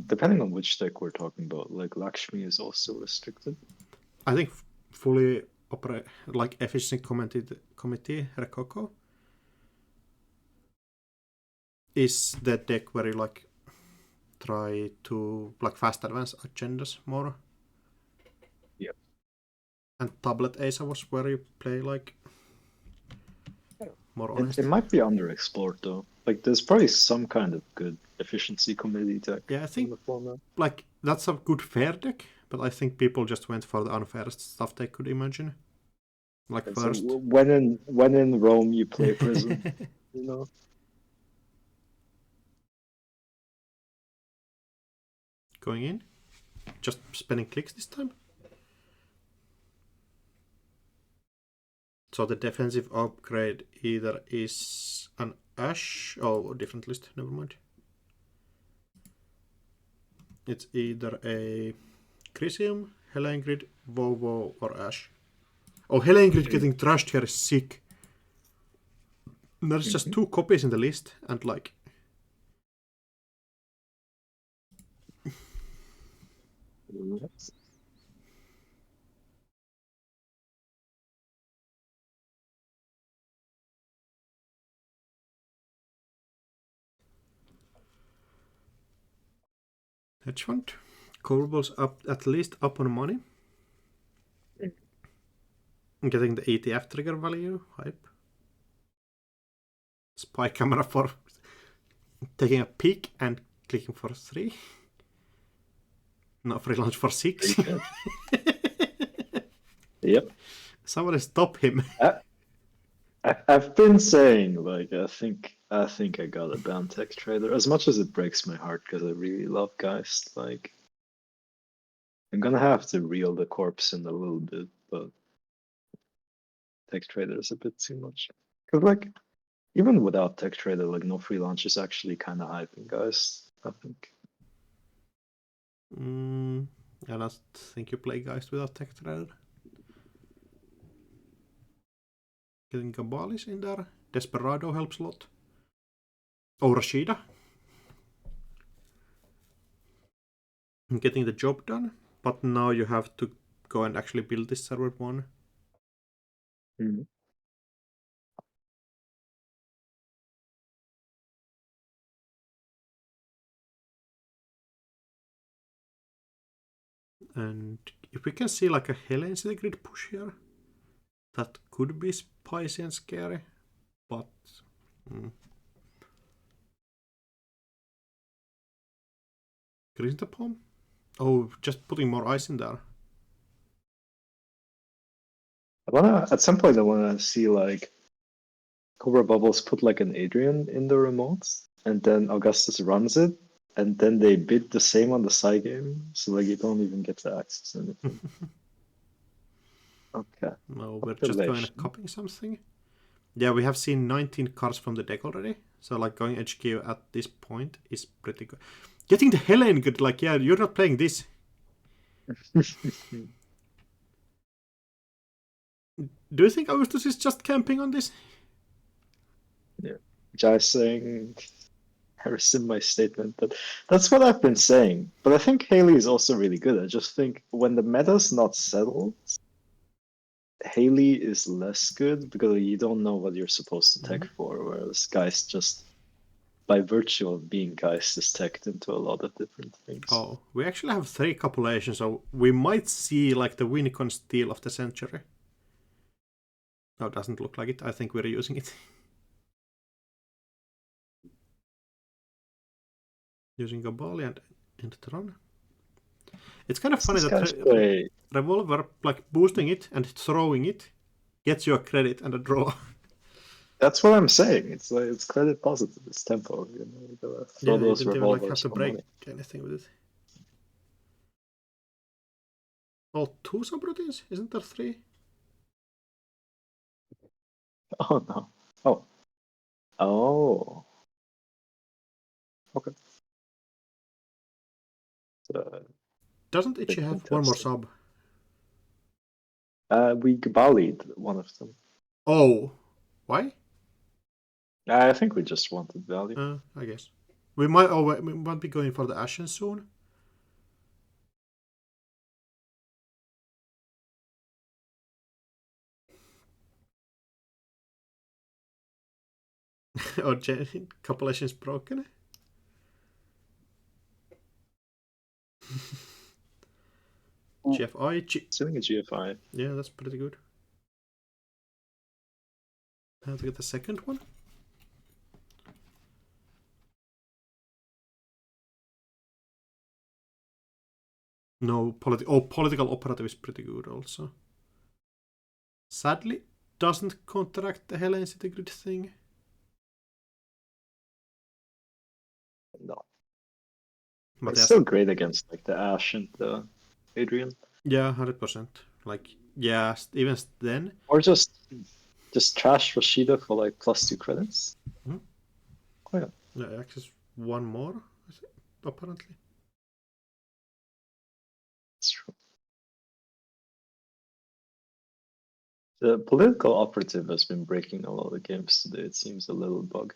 depending on which deck we're talking about, like Lakshmi is also restricted. I think fully like efficient committee Rokoko is the deck where you like try to like fast advance agendas more. Yeah. And tablet Asa was where you play like more honest. It might be underexplored though. Like, there's probably some kind of good efficiency committee deck. Yeah, I think in the format. like that's a good fair deck, but I think people just went for the unfairest stuff they could imagine. Like And first, so when in Rome, you play Prism. You know. going in, just spending clicks this time. So the defensive upgrade either is an Ash, oh, different list, never mind. It's either a Crisium, Helengrid, Vovo, or Ash. Oh, Helengrid getting trashed here is sick. There's just 2 copies in the list, and like... Yes. Hedge fund. Cobrables up at least up on money. Getting the ETF trigger value, hype. Spy camera for taking a peek and clicking for 3. No, free launch for 6. Yep. Somebody stop him. I've been saying, like, I think I got a ban tech trader. As much as it breaks my heart because I really love Geist, like, I'm gonna have to reel the corpse in a little bit, but tech trader is a bit too much. Cause like, even without tech trader, like, no free launch is actually kind of hyping Geist, I think. I don't think you play Geist without tech trader. Getting Gabalis in there. Desperado helps a lot. Oh, Rashida. Getting the job done. But now you have to go and actually build this server 1. Mm-hmm. And if we can see like a Helens in the grid push here, that could be spicy and scary. But... Green the palm? Oh, just putting more ice in there. At some point I wanna see like Cobra Bubbles put like an Adrian in the remotes, and then Augustus runs it, and then they bid the same on the side game, so like you don't even get to access anything. Okay. No, we're just going and copying something. Yeah, we have seen 19 cards from the deck already. So like going HQ at this point is pretty good. Getting the Helen good, like, yeah, you're not playing this. Do you think Augustus is just camping on this? Yeah. Just saying, I rescind my statement, but that's what I've been saying. But I think Haley is also really good. I just think when the meta's not settled, Haley is less good because you don't know what you're supposed to tech for, whereas Geist just, by virtue of being Geist, is teched into a lot of different things. Oh, we actually have 3 copulations, so we might see like the Winicon steal of the century. No, it doesn't look like it. I think we're using it. Using Gabali and Netrunner. It's kind of funny that Revolver, like boosting it and throwing it, gets you a credit and a draw. That's what I'm saying. It's like it's credit positive. It's tempo. You know, you gotta throw Yeah, you those didn't even like have revolvers to for break money. anything with it. Oh, 2 subroutines? Isn't there 3? Oh no. Oh. Oh. Okay. So, Doesn't it bit have one more contested. sub? We Gbali'd one of them. Oh, why? I think we just wanted value. I guess. We might be going for the Ashen soon. Or couple Ashen's broken. GFI. Doing a GFI. Yeah, that's pretty good. How to get the second one? No, political operative is pretty good also. Sadly, doesn't counteract the Helen City Grid thing. No. But It's still great against like the Ash and the Adrian. yeah, 100%. Like, yeah, even then. Or just trash Rashida for like +2 credits. Hmm? Oh yeah. Yeah, access one more, I think, apparently. It's true. The political operative has been breaking a lot of games today. It seems a little bug.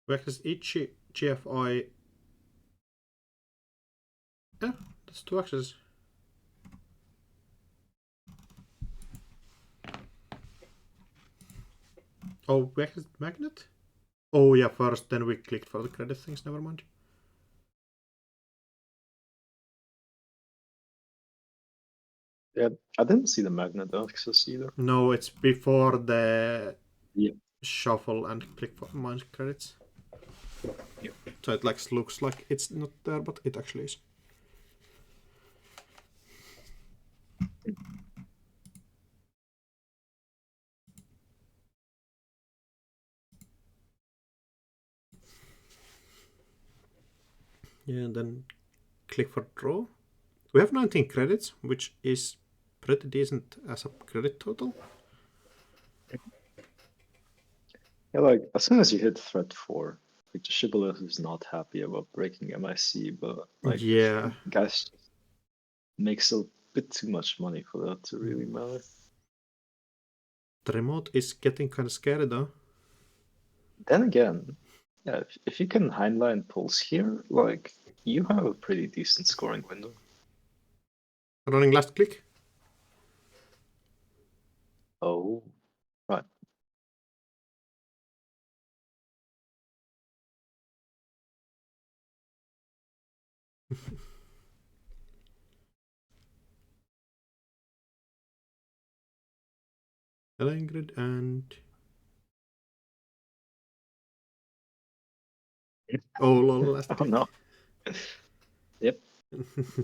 We access each GFI. Yeah, that's 2 accesses. Oh, we access magnet? Oh yeah, first, then we clicked for the credit things, never mind. Yeah, I didn't see the magnet access either. No, it's before the Yeah. shuffle and click for mine credits. Yeah. So it like looks like it's not there, but it actually is. Yeah, and then click for draw. We have 19 credits, which is pretty decent as a credit total. Yeah, like as soon as you hit threat 4, like the shibboleth is not happy about breaking MIC, but like Yeah. guys makes a bit too much money for that to really matter. The remote is getting kind of scary though. Then again, yeah, if you can Heinlein pulse here, like you have a pretty decent scoring window. Running last click. Oh, right. Ingrid and... Oh lol, last Oh click. no. Yep.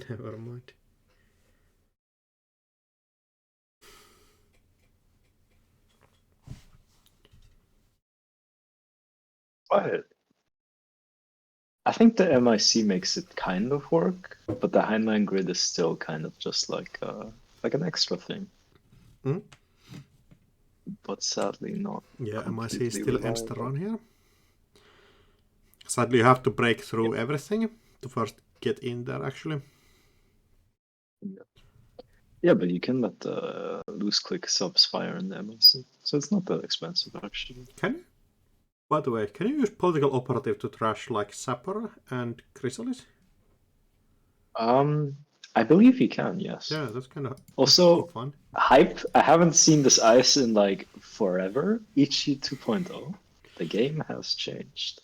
Never mind. But I think the MIC makes it kind of work, but the Heinlein grid is still kind of just like an extra thing. Hmm? But sadly not. Yeah, MIC completely still ends the reliable. run here. Sadly, you have to break through everything to first get in there, actually. Yeah, but you can let the loose click subs fire in the MIC, so it's not that expensive actually. Can you? By the way, can you use political operative to trash like Sapper and Chrysalis? I believe you can, yes. Yeah, that's kind of Also, fun. hype. I haven't seen this ice in like forever. Ichi 2.0. The game has changed.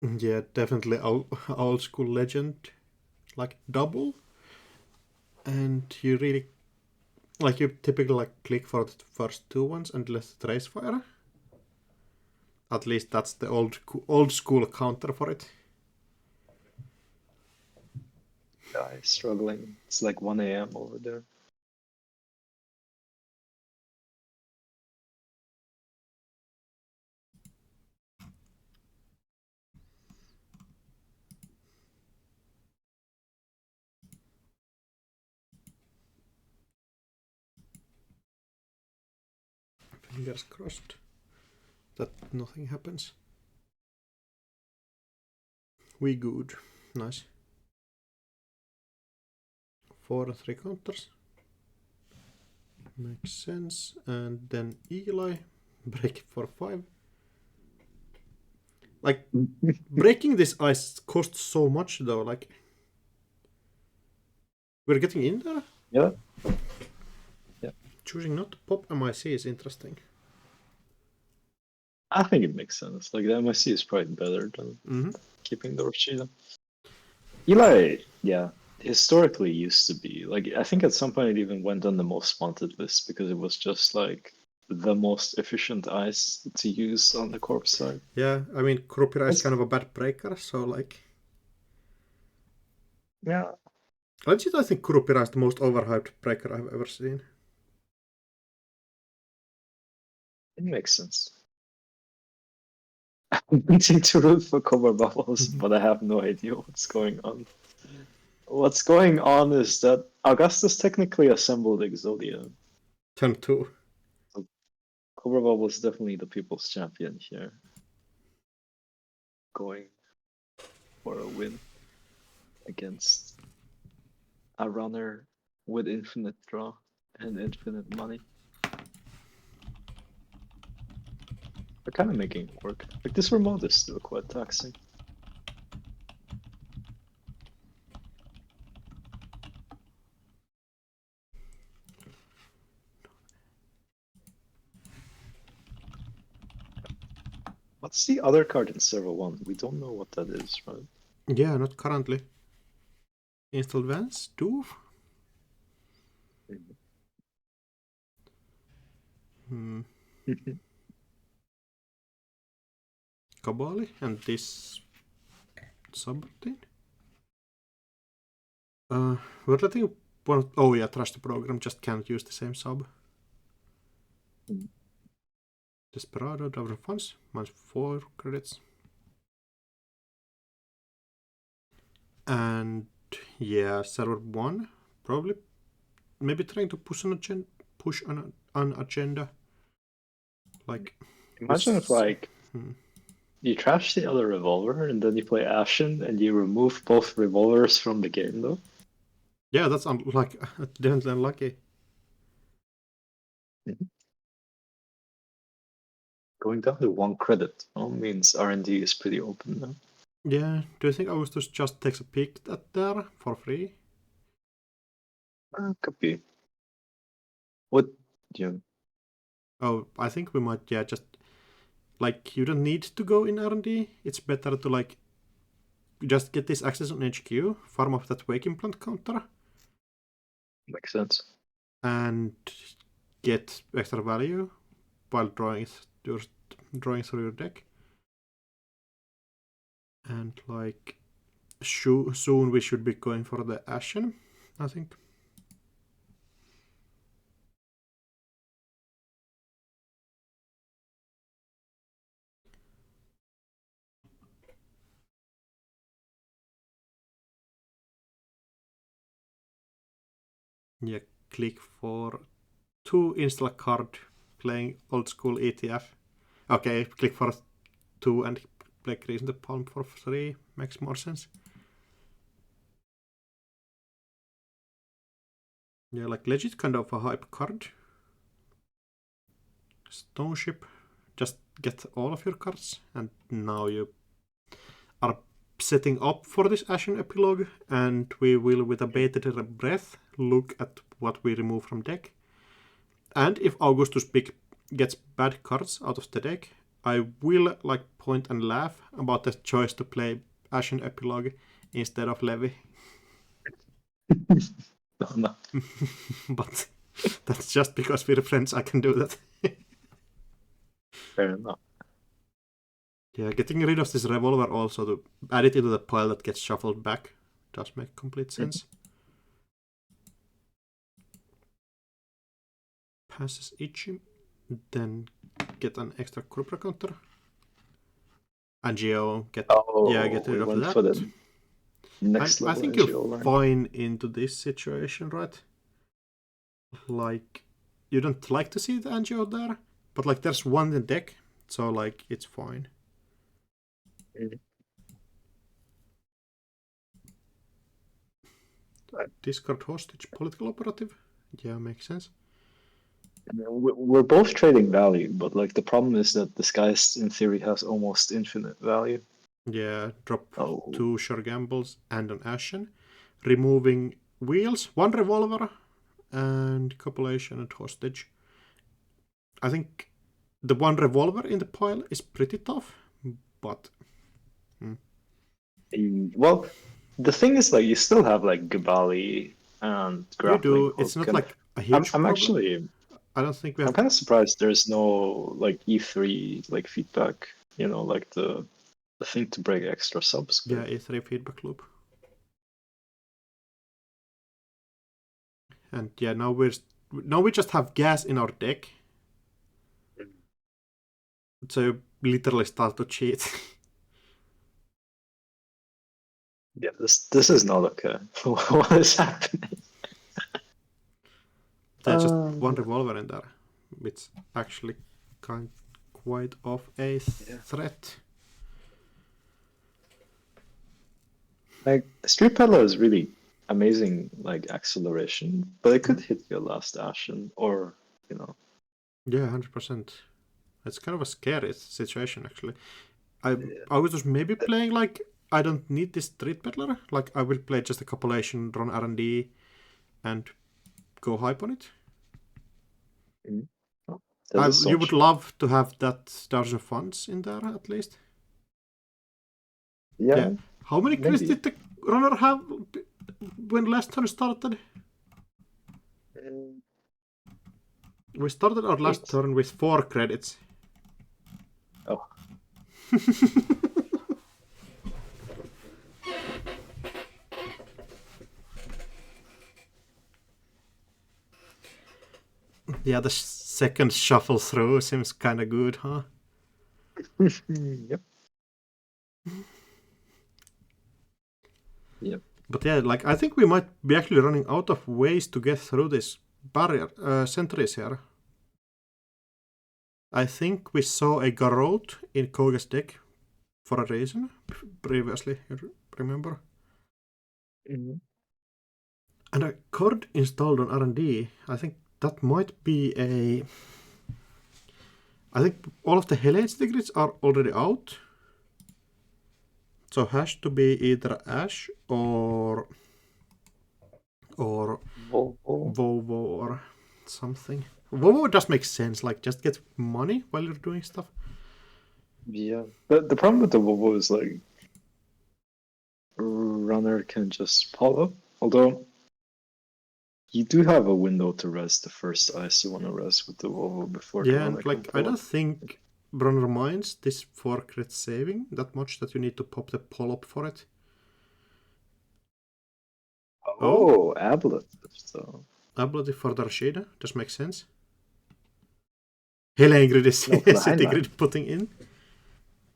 Yeah, definitely old school legend, like double. And you really, like you typically like click for the first 2 ones and let the trace fire. At least that's the old school counter for it. Guy struggling. It's like 1 a.m. over there. Fingers crossed that nothing happens. We good. Nice. 4 3 counters. Makes sense. And then Eli. Break for 5. Like, breaking this ice costs so much though, like... We're getting in there? Yeah. Yeah. Choosing not to pop MIC is interesting. I think it makes sense. Like, the MIC is probably better than Mm-hmm. keeping the Orchida. Eli, yeah, historically used to be. Like, I think at some point it even went on the most wanted list because it was just, like, the most efficient ice to use on the corpse side. Yeah, I mean, Krupira is kind of a bad breaker, so like... Yeah. Legit, I think Krupira is the most overhyped breaker I've ever seen. It makes sense. I'm wanting to root for cover bubbles, but I have no idea what's going on. What's going on is that Augustus technically assembled Exodia. Turn 2. Cover bubble is definitely the people's champion here. Going for a win against a runner with infinite draw and infinite money. They're kind of making it work. Like, this remote is still quite taxing. What's the other card in Server 1? We don't know what that is, right? Yeah, not currently. Install Vance, Doof. Hmm. Kabali and this subroutine. We're letting one. Oh yeah, trash the program. Just can't use the same sub. Desperado, double funds, -4 credits. And yeah, server 1 probably maybe trying to push an agenda. Like, imagine if, like, you trash the other revolver and then you play Ashen and you remove both revolvers from the game, though. Yeah, that's definitely unlucky. Going down to 1 credit means R&D is pretty open now. Yeah, do you think Augustus just takes a peek at there for free? Could be. What? Yeah. Oh, I think we might, yeah, just, like, you don't need to go in R&D. It's better to, like, just get this access on HQ, farm up that wake implant counter, Makes sense. and get extra value while drawing through your deck. And, like, soon we should be going for the Ashen, I think. Yeah, click for 2 install card playing old school ETF. Okay, click for 2 and play Grease in the Palm for 3. Makes more sense. Yeah, like legit kind of a hype card. Stone Ship. Just get all of your cards and now you are setting up for this Ashen epilogue, and we will with a bated breath look at what we remove from deck. And if Augustus gets bad cards out of the deck, I will like point and laugh about the choice to play Ashen epilogue instead of Levy. No. But that's just because we're friends, I can do that. Fair enough. Yeah, getting rid of this revolver also to add it into the pile that gets shuffled back does make complete sense. Passes Ichi, then get an extra Krupra counter. Angio, get rid of that. For the next I level think NGO you're line. fine into this situation, right? Like, you don't like to see the Angio there, But like there's one in the deck, so like it's fine. Mhm. Discard hostage, political operative. Yeah, makes sense. We're both trading value, but like the problem is that Disguised in theory has almost infinite value. Yeah, drop Oh, 2 sure gambles and an Ashen. Removing wheels, 1 revolver, and copulation and hostage. I think the 1 revolver in the pile is pretty tough, but well, the thing is like you still have like Gabali and you grappling do. It's hook, not and like a huge I'm problem. actually I don't think we I'm have. kind of surprised there's no like E3 like feedback, you know, like the thing to break extra subs. Yeah, E3 feedback loop. And yeah, now we just have gas in our deck, so you literally start to cheat. Yeah, this is not okay. What is happening? There's just 1 revolver in there, which actually quite of a threat. Like Street Peddler is really amazing, like acceleration, but it could hit your last Ashen, or you know. Yeah, 100%. It's kind of a scary situation actually. I was just maybe playing like I don't need this Street Peddler. Like I will play just a copulation, run R&D, and go hype on it. Oh, that is You would such. love to have that Stars of Funds in there at least. Yeah, How many crits maybe. did the runner have when last turn started? We started our last 8. turn with 4 credits. Oh, Yeah, the second shuffle through seems kind of good, huh? yep. Yep. But yeah, like I think we might be actually running out of ways to get through this barrier sentries here. I think we saw a Garrote in Koga's deck for a reason previously, remember? Mhm. And a card installed on R&D, I think that might be a... I think all of the Hellions Grids are already out. So has to be either Ash or Volvo. Vovo or something. Vovo does make sense, like just get money while you're doing stuff. Yeah, but the problem with the Volvo is like runner can just follow. Although you do have a window to rest the first ice you want to rest with the Volvo before the Yeah, runner and can like I pull don't up. think Bronner minds this 4 crit saving that much that you need to pop the pull up for it. Oh, Ablet. So Ability for the Rashida, just makes sense. Hellion Grid is no, for the City Hangman. Grid putting in.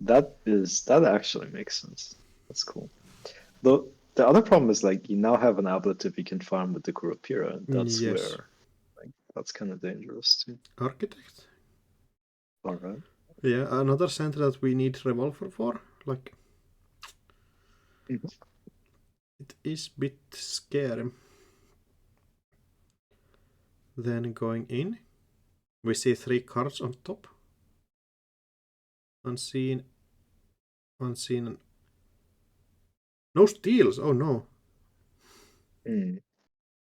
That actually makes sense. That's cool. Though the other problem is like you now have an Ablet if you can farm with the Kurapira, and that's Yes. where like that's kind of dangerous too. Architect. All right. Yeah, another center that we need revolver for. Like Mhm. it is a bit scary. Then going in, we see 3 cards on top. Unseen. Unseen. No steals. Oh no.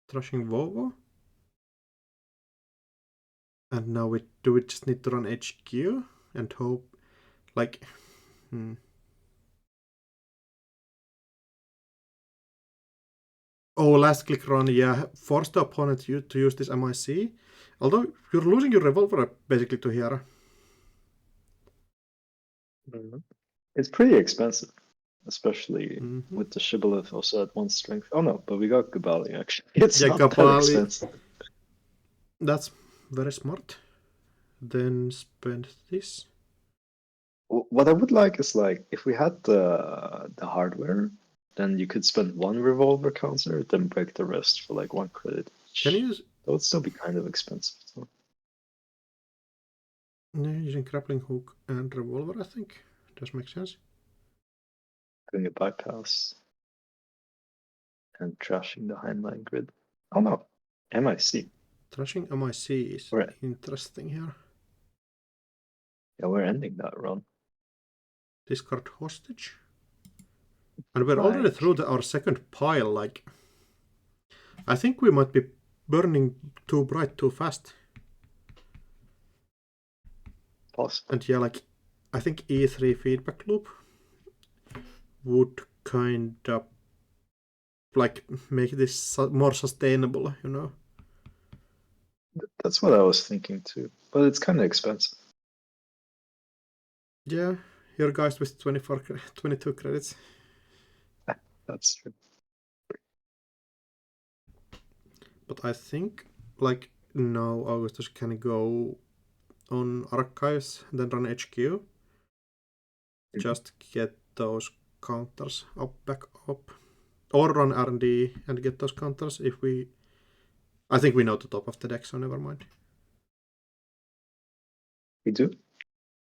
Trashing Vovo. And now we just need to run HQ and hope like Oh, last click run, yeah. Force the opponent to use this MIC. Although you're losing your revolver basically to here. It's pretty expensive, especially with the Shibboleth also at 1 strength. Oh no, but we got Gabali actually. It's Yeah, not that Gabali. expensive. That's very smart. Then spend this. What I would like is like if we had the hardware, then you could spend 1 revolver counter, then break the rest for like 1 credit each. Can you? That would still be kind of expensive. So. Yeah, using grappling hook and revolver, I think. Does make sense. Doing a bypass. And trashing the Heinlein grid. Oh no, MIC. Trashing MIC is Right. interesting here. Yeah, we're ending that run. Discard hostage. And we're already Like- through our second pile, like... I think we might be burning too bright too fast. Possible. And yeah, like... I think E3 feedback loop would kind of... like, make this more sustainable, you know? That's what I was thinking too. But it's kind of expensive. Yeah, your guys with 22 credits. That's true. But I think, like, now Augustus can go on archives, then run HQ. Just get those counters back up. Or run R&D and get those counters if we... I think we know the top of the deck, so never mind. We do?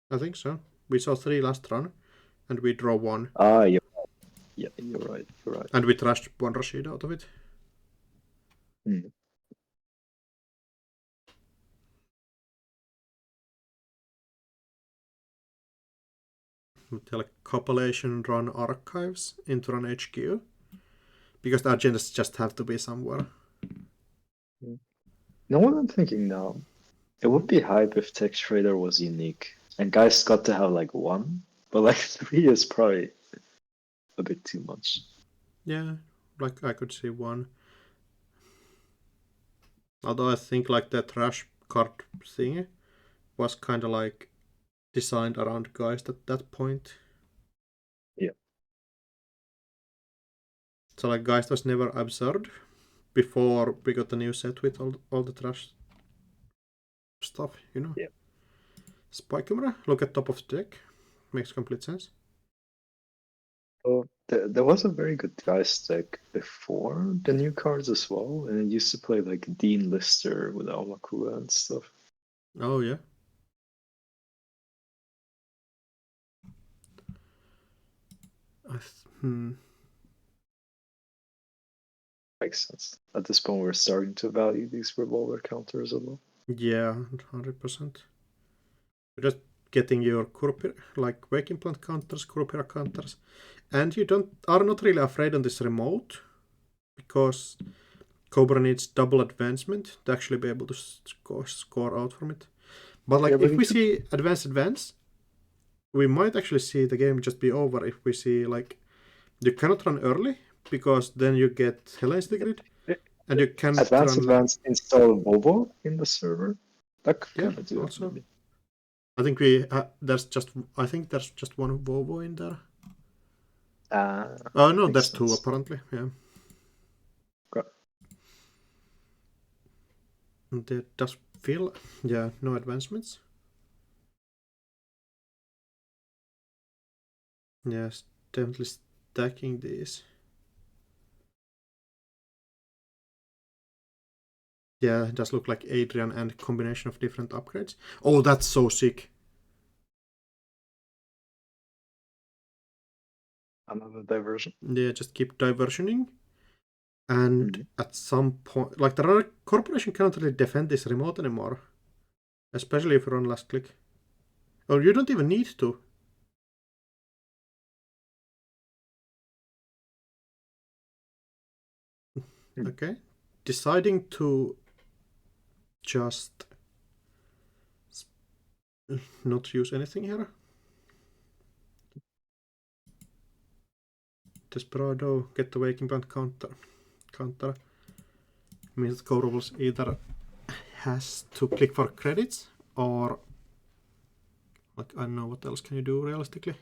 I think so. We saw 3 last run, and we draw 1. Ah, yeah, you're right. You're right. And we trashed 1 Rashid out of it. Hmm. Like compilation run archives into run HQ. Because the agendas just have to be somewhere. Know what I'm thinking now? It would be hype if Text Trader was unique. And guys got to have like 1, but like 3 is probably a bit too much. Yeah, like I could see 1. Although I think like the trash card thing was kind of like designed around guys at that point. Yeah. So like Geist was never absurd before we got the new set with all the trash stuff, you know? Yeah. Spy camera, look at top of the deck. Makes complete sense. Oh, there was a very good Geist deck before the new cards as well, and it used to play like Dean Lister with Amakula and stuff. Oh yeah. Makes sense. At this point, we're starting to value these revolver counters a lot. Yeah, 100%. You're just getting your Kurupira, like Waking Plant counters, Kurupira counters, and you are not really afraid on this remote because Cobra needs double advancement to actually be able to score out from it. But like, Yeah, but if we see advance, we might actually see the game just be over if we see like you cannot run early because then you get Helens the Grid, and you can't Advance install Vovo in the server. That could Yeah, kind of do also. it. Maybe. I think there's just one Vovo in there. Oh no, there's 2 apparently. Yeah. Okay. And it does feel no advancements. Yes, definitely stacking these. Yeah, it does look like Adrian and combination of different upgrades. Oh, that's so sick. Another diversion. Yeah, just keep diversioning. And at some point, like the runner corporation cannot really defend this remote anymore. Especially if you run last click. Or you don't even need to. Okay. Deciding to just not use anything here. Desperado, get the Waking Plant counter. Means that Corvus either has to click for credits or like I don't know what else can you do realistically.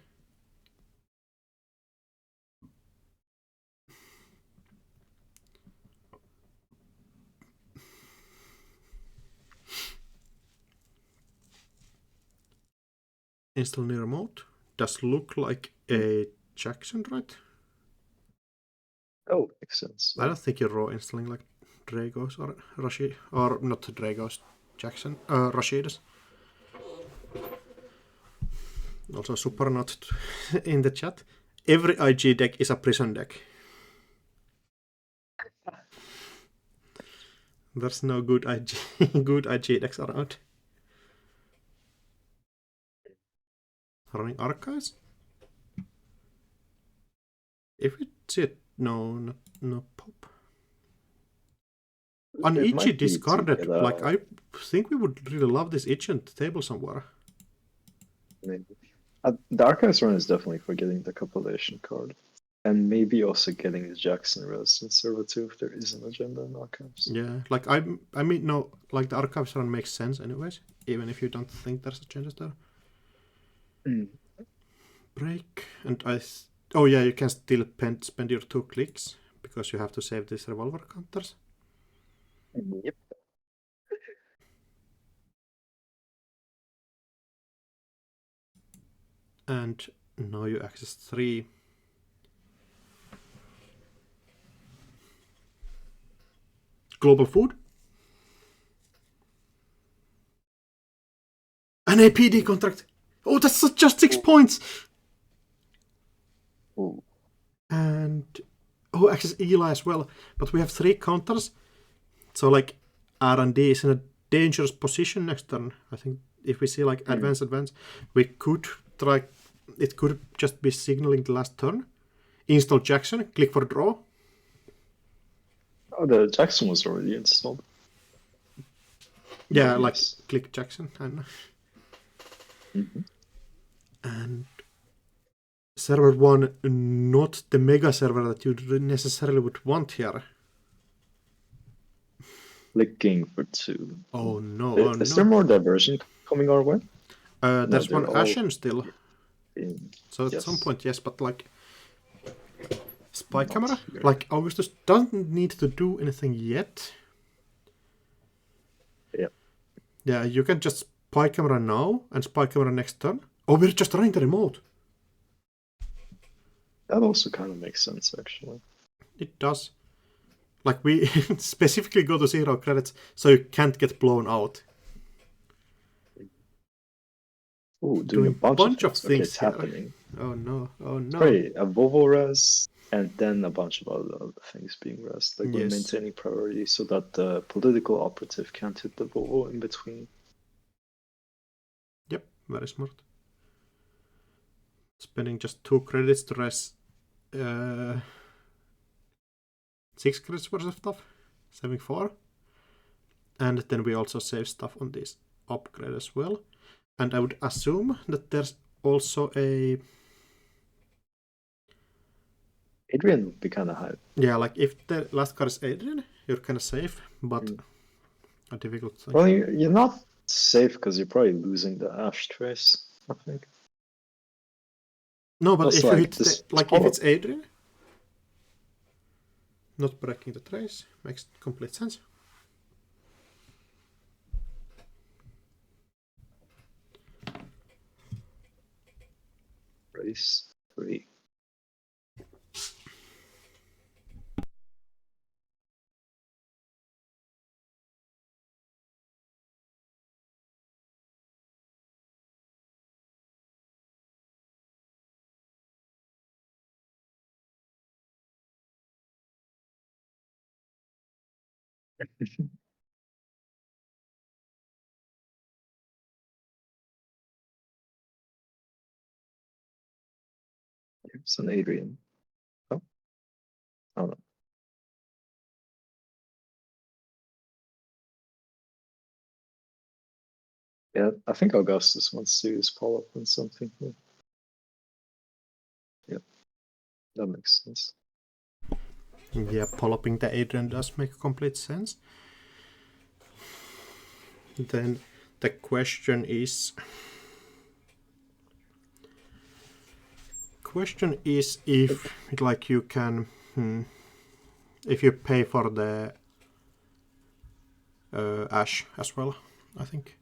Install new remote. Does look like a Jackson, right? Oh, makes sense. I don't think you're raw installing like Dragos or Rashid, or not Dragos, Jackson, Rashidas. Also, super not in the chat. Every IG deck is a prison deck. There's no good IG good IG decks around. Running archives? If it's it, no pop. On It Ichi might be to discarded, get like I think we would really love this Ichi on the table somewhere. maybe. The Archives run is definitely for getting the compilation card. And maybe also getting the Jackson Res in server 2 if there is an agenda in Archives. Yeah, like I mean, no, like the archives run makes sense anyways, even if you don't think there's a changes there. Break, and oh yeah, you can still spend your 2 clicks because you have to save these revolver counters. Yep. And now you access 3. Global food. An APD contract. Oh, that's just 6 points. Ooh. And access Eli as well. But we have 3 counters, so like R&D is in a dangerous position next turn. I think if we see like advance, we could try. It could just be signaling the last turn. Install Jackson. Click for draw. Oh, the Jackson was already installed. Yeah, Oh, like yes. click Jackson and and server 1, not the mega server that you necessarily would want here. Clicking for 2. Oh no! Is there more diversion coming our way? There's they're one all Ashen still. So at Yes. some point, yes, but like spy Not camera, here. like Augustus doesn't need to do anything yet. Yeah. Yeah, you can just spy camera now and spy camera next turn. Oh, we're just running the remote. That also kind of makes sense, actually. It does. Like we specifically go to 0 credits so you can't get blown out. Ooh, doing a bunch of things. Okay, things it's here. happening. Oh no! Oh no! Sorry, a Volvo res, and then a bunch of other things being res. Like we're Yes. maintaining priority so that the political operative can't hit the Volvo in between. Yep, very smart. Spending just 2 credits to res 6 credits worth of stuff, saving 4. And then we also save stuff on this upgrade as well. And I would assume that there's also a... Adrian would be kind of high. Yeah, like if the last card is Adrian, you're kind of safe, but a difficult thing. Well, you're not safe because you're probably losing the Ash Trace, I think. No, but Plus, if you like, hit this if it's Adrian, not breaking the trace makes complete sense. Race 3. It's an Adrian. Oh. Oh no. Yeah, I think Augustus wants to use Paul up on something here. Yep. That makes sense. Yeah, popping the Adrian does make complete sense. Then the question is if like you can if you pay for the Ash as well, I think.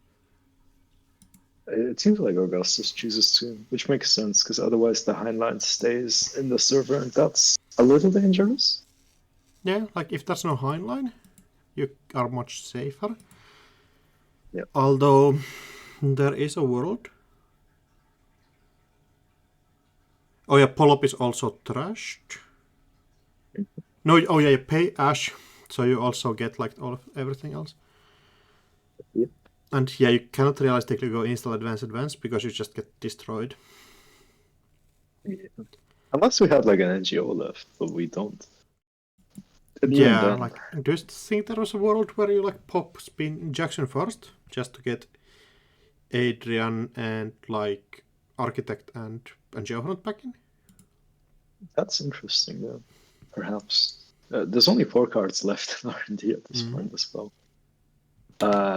It seems like Augustus chooses to, which makes sense because otherwise the Heinlein stays in the server, and that's a little dangerous. Yeah, like if there's no Heinlein, you are much safer. Yep. Although there is a world Oh yeah, Polop is also trashed. No, oh yeah, you pay Ash, so you also get like all of everything else. Yep. And yeah, you cannot realistically go install advance because you just get destroyed. Yeah. Unless we had like an NGO left, but we don't. And even Yeah, then, like, do you think there was a world where you like pop spin injection first, just to get Adrian and like Architect and Geohorn back in? that's interesting. Yeah, perhaps. There's only 4 cards left in R&D at this point as well,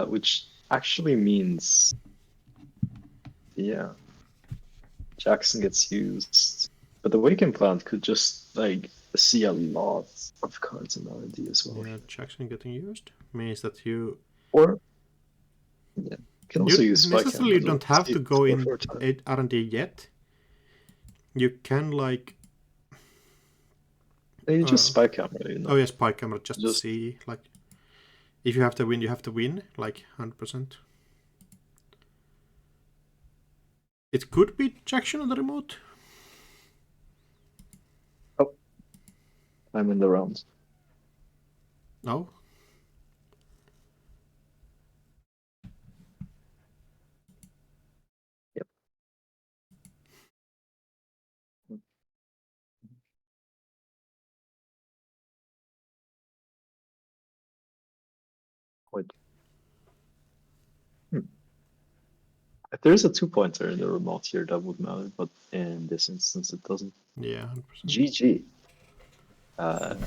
which actually means, yeah, Jackson gets used, but the Awaken plant could just like see a lot of cards in R&D as well. Yeah, Jackson getting used means that you Or yeah, can also use Spike necessarily Hammer don't have to go in for a time. R&D yet. You can like You just Spike Hammer, you know. oh yeah, Spike Hammer just to Just- see like if you have to win, you have to win like 100%. It could be Jackson on the remote. Oh, I'm in the round. No. Yep. Wait. If there's a 2-pointer in the remote here, that would matter, but in this instance, it doesn't. Yeah, 100%. GG.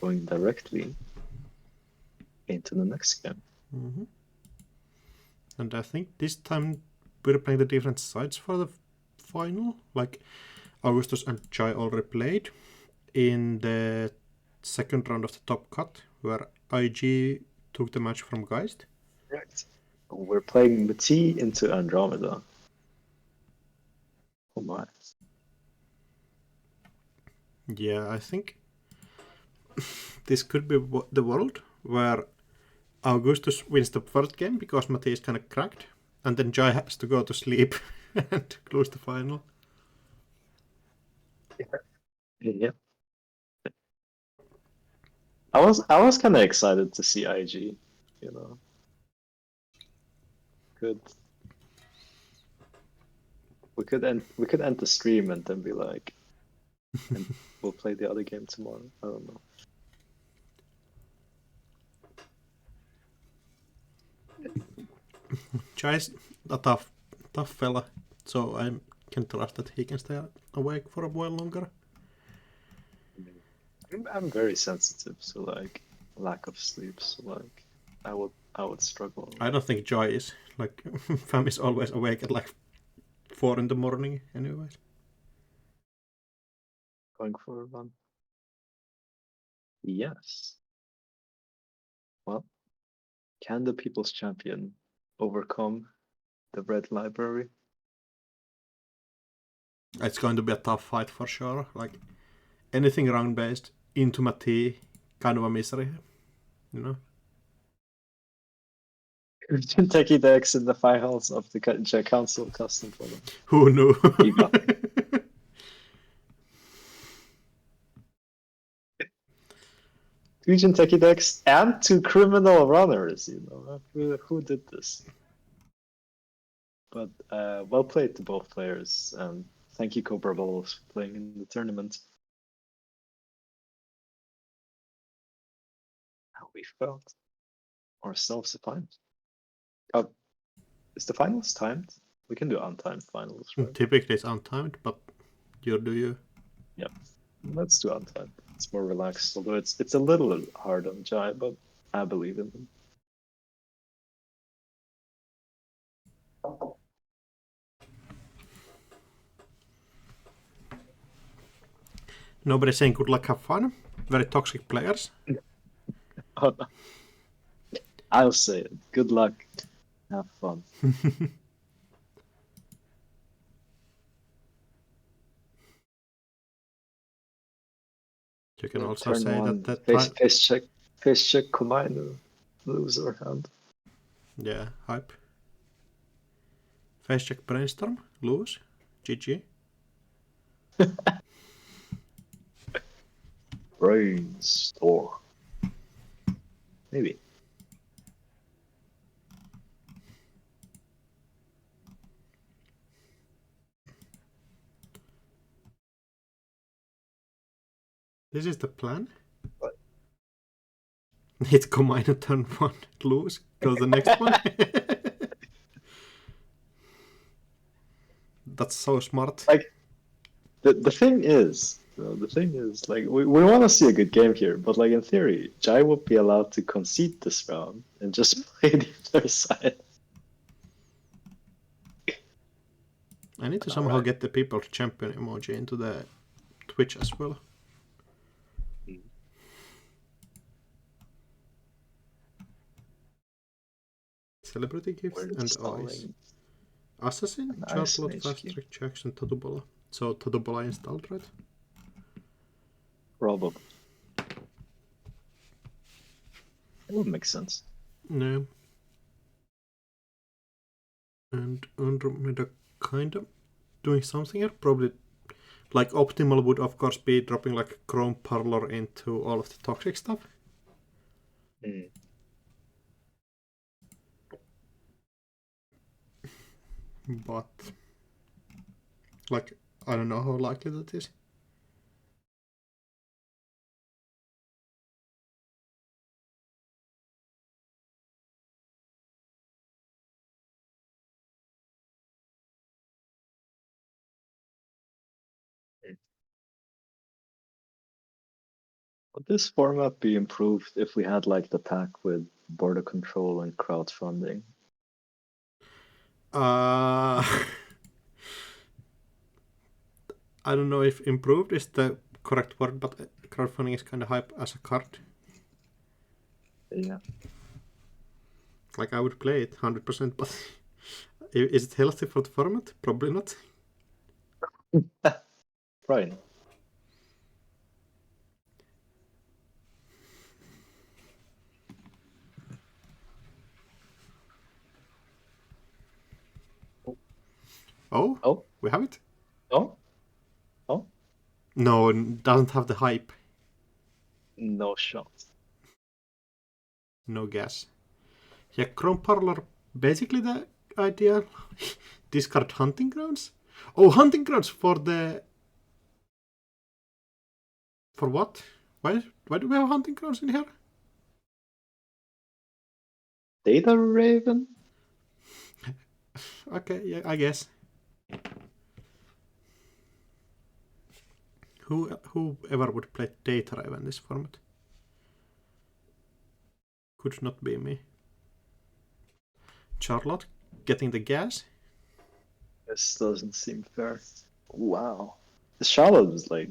Going directly into the next game. Mm-hmm. And I think this time we're playing the different sides for the final. Like Augustus and Jai already played in the second round of the top cut, where IG took the match from Geist. Right. We're playing Mati into Andromeda. Oh my. Yeah, I think this could be the world where Augustus wins the first game because Mati is kind of cracked, and then Jai has to go to sleep and lose the final. Yeah. I was kind of excited to see IG, you know. Good. We could end the stream and then be like, and we'll play the other game tomorrow. I don't know. Jai's a tough fella, so I can trust that he can stay awake for a while longer. I'm very sensitive to like lack of sleep, so like I would struggle. I don't think Jai is. Like, Fam is always awake at like 4 in the morning, anyways. Going for a run. Yes. Well, can the People's Champion overcome the Red Library? It's going to be a tough fight for sure. Like, anything round based into Mati, kind of a misery, you know? Kentucky decks in the finals of the Council custom tournament. Who knew? Two Kentucky decks and 2 criminal runners, you know. Who did this? But well played to both players, and thank you, Cobra Balls, for playing in the tournament. How we felt ourselves defined. Is the finals timed? We can do untimed finals, right? Typically it's untimed, but you do you. Yep. Let's do untimed. It's more relaxed, although it's a little hard on Jai, but I believe in him. Nobody saying good luck, have fun. Very toxic players. Oh, no. I'll say it. Good luck. Have fun. You can also Turn say one, that face check Komainu, loser hand. Yeah, hype. Face check Brainstorm, lose, GG. Brainstorm. Maybe. This is the plan. What? Hit combine and turn 1, lose, go the next one. That's so smart. Like, the thing is, like, we want to see a good game here, but like in theory, Jai would be allowed to concede this round and just play the other side. I need to somehow get the people champion emoji into the Twitch as well. Celebrity gifts We're and installing ice. Assassin, an Charlotte, Ice Fast HQ. Track, Jackson, Todobola. So Todobola installed, right? Probably. It would make sense. No. And Andromeda kinda doing something here. Probably like optimal would of course be dropping like Chrome Parlor into all of the toxic stuff. Mm. But like I don't know how likely that is. Would this format be improved if we had like the pack with border control and crowdfunding? I don't know if improved is the correct word, but crowdfunding is kind of hype as a card. Yeah. Like I would play it 100%, but is it healthy for the format? Probably not. Right. Oh, Oh, we have it. oh, oh, No, it doesn't have the hype. no shot. No gas. Yeah, Chrome Parlor, basically the idea. Discard hunting grounds. Oh, hunting grounds for the. For what? Why do we have hunting grounds in here? Data Raven? Okay, yeah, I guess. Whoever would play Data Drive in this format? Could not be me. Charlotte getting the gas. This doesn't seem fair. Wow. The Charlotte was like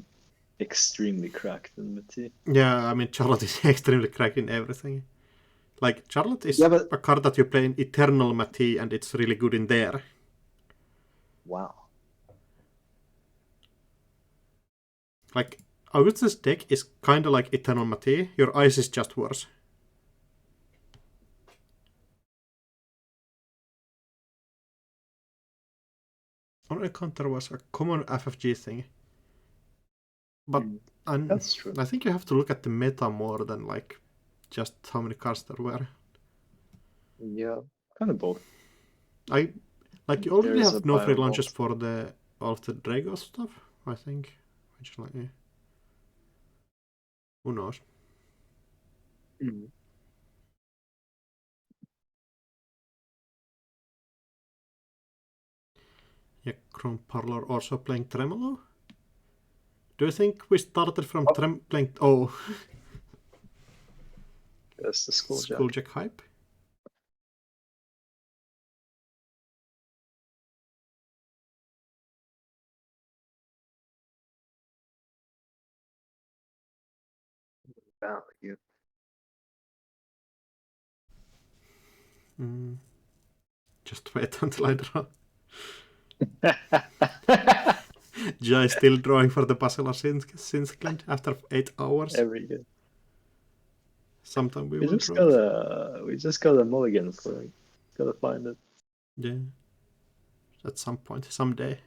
extremely cracked in the T. Yeah, I mean Charlotte is extremely cracked in everything. Like Charlotte is Yeah, but a card that you play in Eternal Mati and it's really good in there. wow. Like Augustus' deck is kinda like Eternal Mati, your ice is just worse. On Encounter was a common FFG thing. But That's true. I think you have to look at the meta more than like just how many cards there were. Yeah, kind of both. I like you already There's have a no free bio launches vault. for the all of the Drago stuff, I think. Which like who knows? Yeah, Chrome Parlor also playing Tremolo. Do you think we started from playing That's the school jack. Schooljack hype? Value. Just wait until I draw. Jai still drawing for the Basila since Clint after 8 hours. Every good. Sometime we We will just draw. got a mulligan for it. Gotta find it. Yeah. At some point, someday.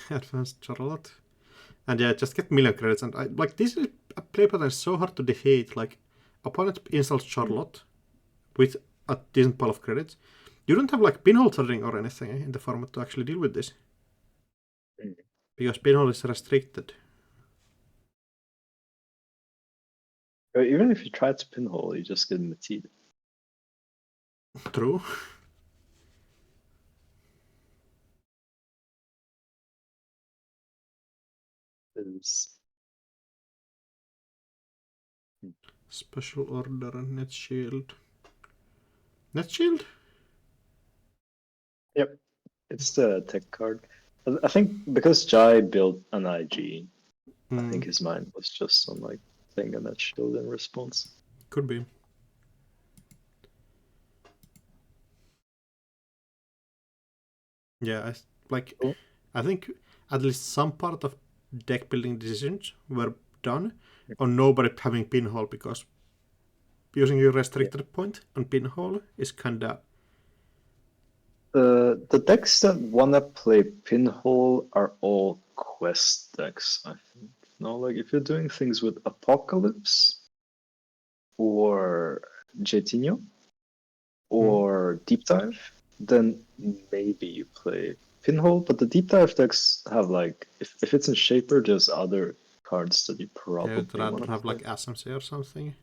Advanced Charlotte. And yeah, just get million credits. And I like this is a play pattern is so hard to defeat. Like opponent installs Charlotte with a decent pile of credits. You don't have like pinhole threading or anything in the format to actually deal with this. Because pinhole is restricted. Even if you try to pinhole, you just get Matid. True. Special order and net shield. Net shield? Yep, it's the tech card. I think because Jai built an IG, I think his mind was just on like playing a net shield in response. Could be. Yeah, I think at least some part of deck building decisions were done on nobody having pinhole, because using your restricted point on pinhole is kinda. The decks that wanna play pinhole are all quest decks, I think. No, like if you're doing things with Apocalypse or Jetinho or Deep Dive, then maybe you play pinhole. But the Deep Dive decks have like if it's in Shaper, there's other cards that you probably I'd rather wanna have play. like SMC or something.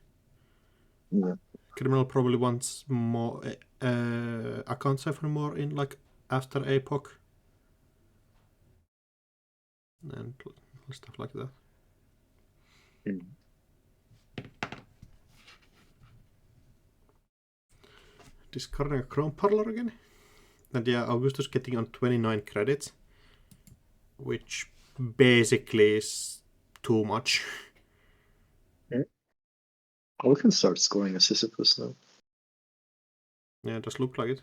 Yeah. Criminal probably wants more account cipher more in like after APOC and stuff like that. Discarding a Chrome Parlor again. And yeah, Augustus getting on 29 credits, which basically is too much. We can start scoring a Sisyphus now. Yeah, it does look like it.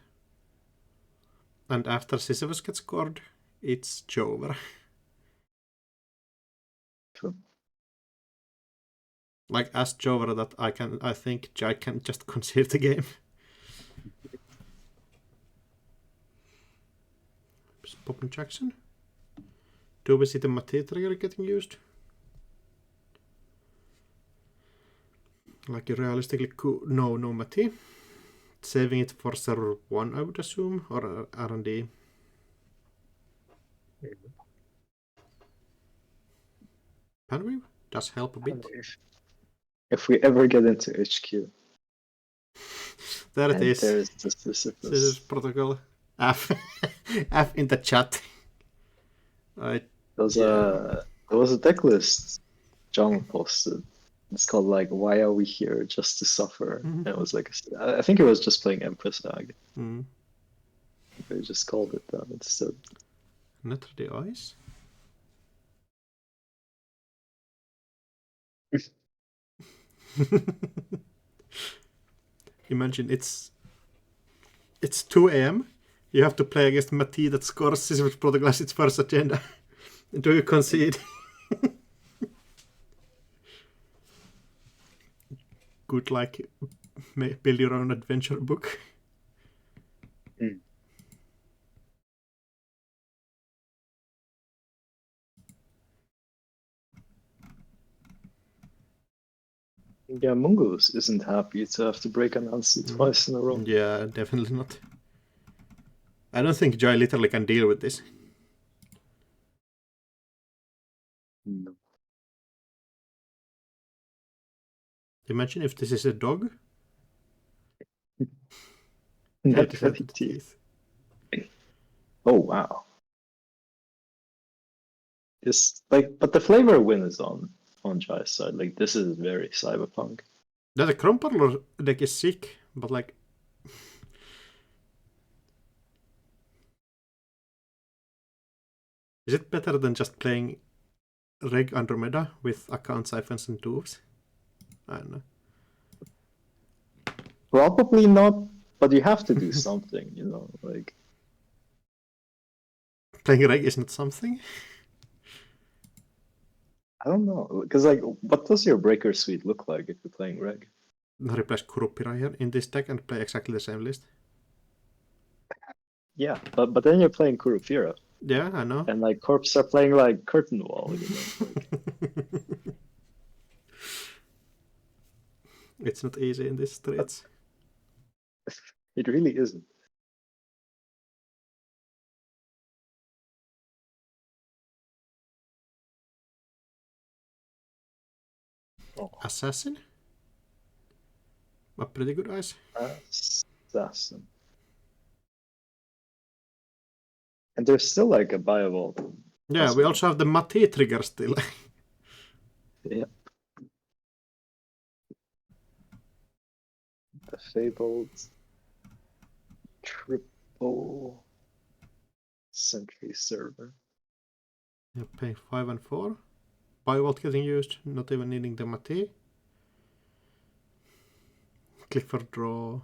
And after Sisyphus gets scored, it's Jover. True. Like as Jover that I think Jai can just concede the game. Poppin Jackson. Do we see the Mate trigger getting used? Like realistically, no Mate. Saving it for server 1, I would assume, or R&D. Panweave does help a bit. If we ever get into HQ. There it is. There's the Sisyphus. This is protocol. F. F in the chat. There was a deck list John posted. It's called like "Why Are We Here? Just to Suffer." And it was like I think it was just playing Empress Ag. They just called it that instead. Not the eyes. Imagine it's 2 a.m. You have to play against Mati that scores Sisyphus Protocol as its first agenda. Do you concede? Good, like, build your own adventure book. Yeah, Mungus isn't happy to have to break an Nancy twice in a row. Yeah, definitely not. I don't think Jai literally can deal with this. No. Imagine if this is a dog. Net heavy teeth. Oh wow. It's like, but the flavor win is on Jai's side. Like this is very cyberpunk. The Chrome Parlor deck is sick, but like, is it better than just playing Reg Andromeda with account siphons and dwarves? I don't know. Probably not, but you have to do something, you know, like Playing Reg is not something. I don't know, because like, what does your breaker suite look like if you're playing Reg? Replace Kurupira here in this deck and play exactly the same list. Yeah, but then you're playing Kurupira. Yeah, I know. And like corps are playing like curtain wall, you know. Like, It's not easy in these streets. it really isn't. Oh, Assassin? A pretty good eyes. assassin. And there's still like a viable. Yeah, we also have the Mati trigger still. Yeah. The fabled triple sentry server. Yeah, paying 5 and 4. Bivolt getting used, not even needing the Mati. Click for draw.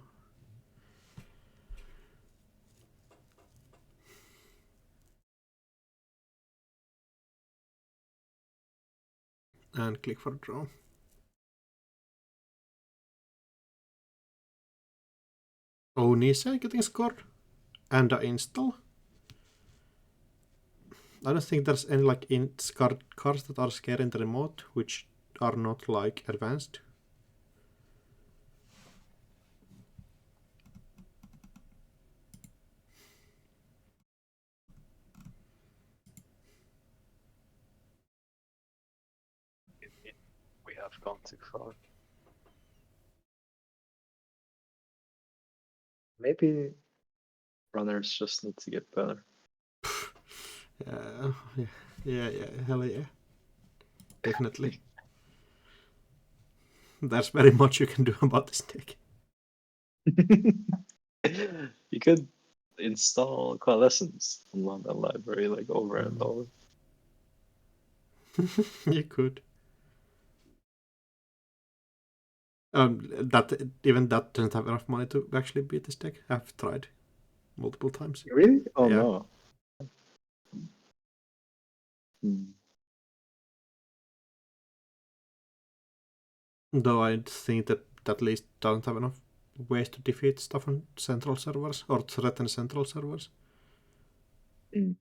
And click for draw. Oh, Nisa getting scored. And a install. I don't think there's any like cards that are scared in the remote, which are not like advanced. We have gone too far. Maybe runners just need to get better. Yeah, hell yeah. Definitely. There's very much you can do about this deck. You could install Coalescence on London Library like over and over. You could. That even that doesn't have enough money to actually beat this deck. I've tried multiple times. Really? Oh Yeah. no. Hmm. Though I think that at least doesn't have enough ways to defeat stuff on central servers or threaten central servers. Hmm.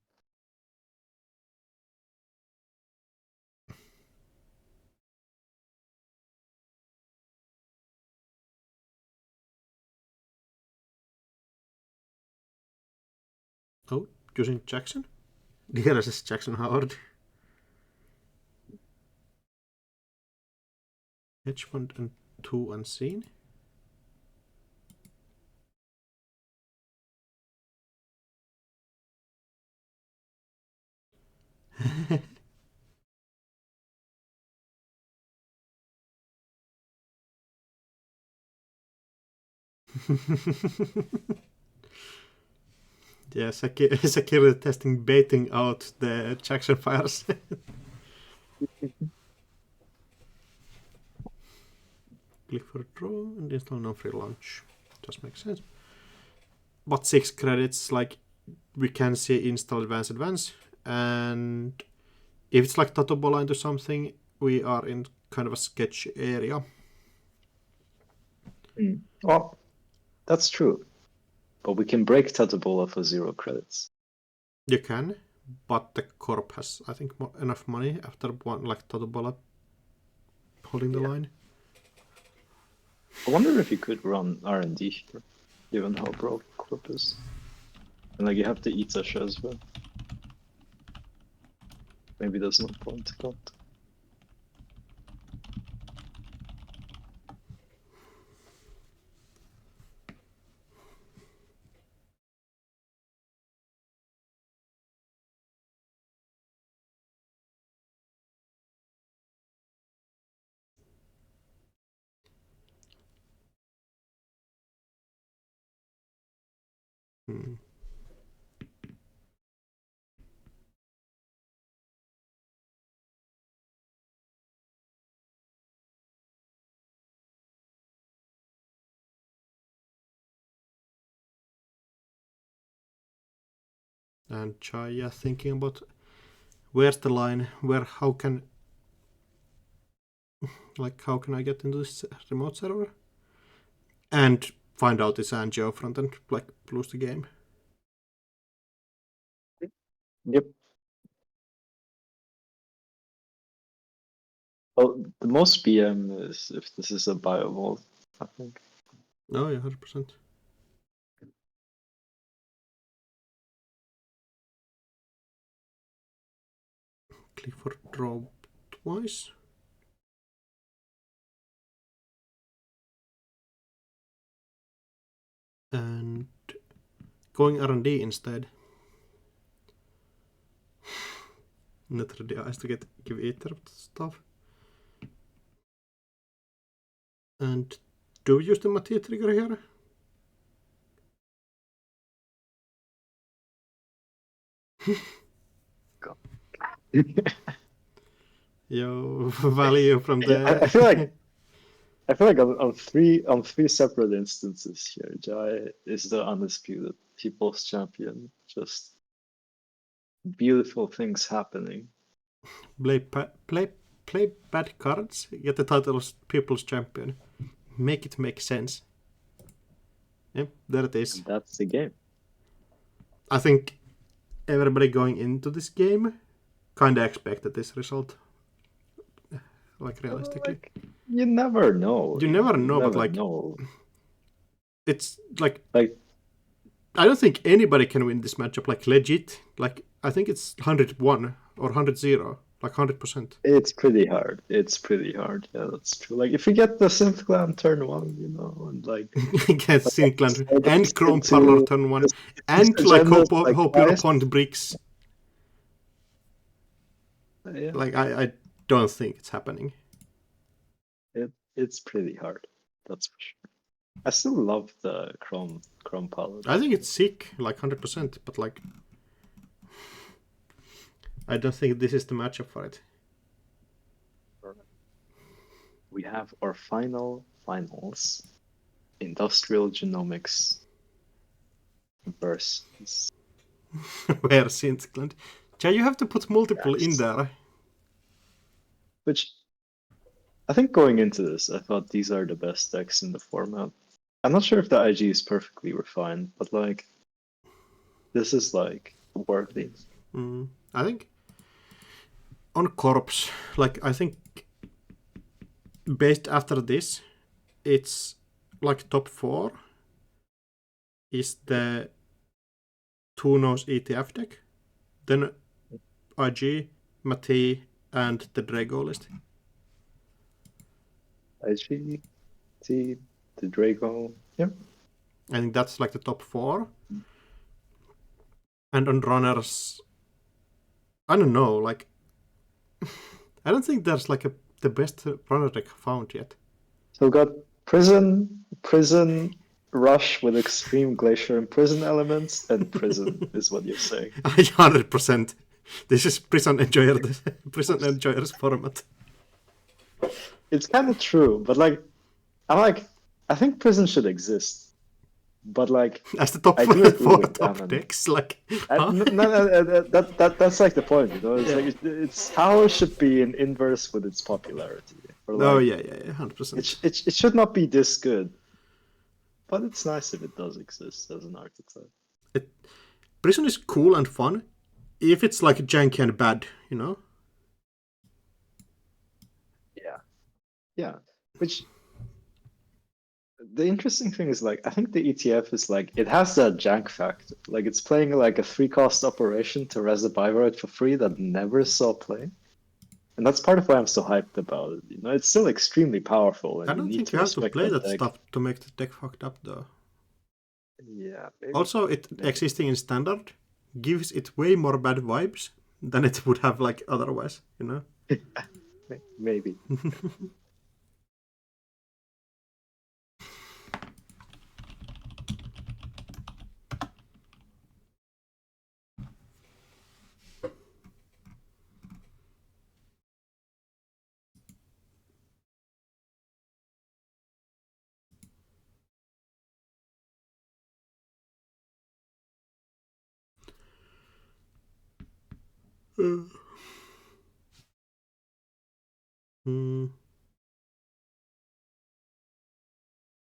Oh, using Jackson? Here is Jackson Howard. Hedge fund and 2 unseen. Yeah, security testing baiting out the Jackson fires. Click for draw and install non-free launch. Just makes sense. But 6 credits, like we can see install advance, and if it's like Tatobola into something, we are in kind of a sketch area. Well, that's true. But we can break Tatabola for 0 credits. You can, but the corp has, I think, enough money after one like Tatobola holding the line. I wonder if you could run R&D here, given how broke Corp is. And like you have the Itasha as well. Maybe there's no point to count. Hmm. And Chaya thinking about where's the line, how can I get into this remote server and find out it's Angio front and like lose the game. Yep. Well, the most BM is if this is a biomold, I think. Oh yeah, 100%. Click for draw twice. And going R&D instead. Not ready eyes to give interrupt stuff. And do we use the Mati trigger here? Yo, value from the. I feel like on three separate instances here, Jai is the undisputed people's champion. Just beautiful things happening. Play bad cards, get the title of People's Champion. Make it make sense. Yep, there it is. And that's the game. I think everybody going into this game kinda expected this result. Like realistically. Like, you never know. You never know, but like know. It's like I don't think anybody can win this matchup like legit. Like I think it's 101 or 100, like 100%. It's pretty hard. Yeah, that's true. Like if you get the Synth Clan turn 1, and like Get Syncland and Chrome Parlor turn 1 and like hope your opponent bricks. Yeah. Like I don't think it's happening. It's pretty hard. That's for sure. I still love the Chrome Pilot. I think it's sick, like 100%, but like I don't think this is the matchup for it. We have our finals. Industrial Genomics versus Where Syncland? Yeah, you have to put multiple in there. Which I think going into this, I thought these are the best decks in the format. I'm not sure if the IG is perfectly refined, but like this is like worthy. I think on Corpse, like I think based after this, it's like top 4 is the Two Nose ETF deck, then IG, Mati, and the Drago list. IG, T, the Drago. Yeah. I think that's like the top 4. And on runners, I don't know, like I don't think there's like the best runner deck found yet. So we got prison rush with extreme glacier and prison elements, and prison is what you're saying. 100%. This is prison enjoyers format. It's kind of true, but like I think prison should exist. But like as the top 4 top decks, like that's like the point, It's like it's how it should be in inverse with its popularity. Like, yeah, 100%. It should not be this good, but it's nice if it does exist as an archetype. Prison is cool and fun if it's like janky and bad, Yeah. Which the interesting thing is like I think the ETF is like it has that jank factor. Like it's playing like a 3-cost operation to res a Bioroid for free that never saw play. And that's part of why I'm so hyped about it. It's still extremely powerful. And I don't think you have to play that stuff to make the deck fucked up though. Yeah. Maybe. Also, existing in standard gives it way more bad vibes than it would have like otherwise, Maybe.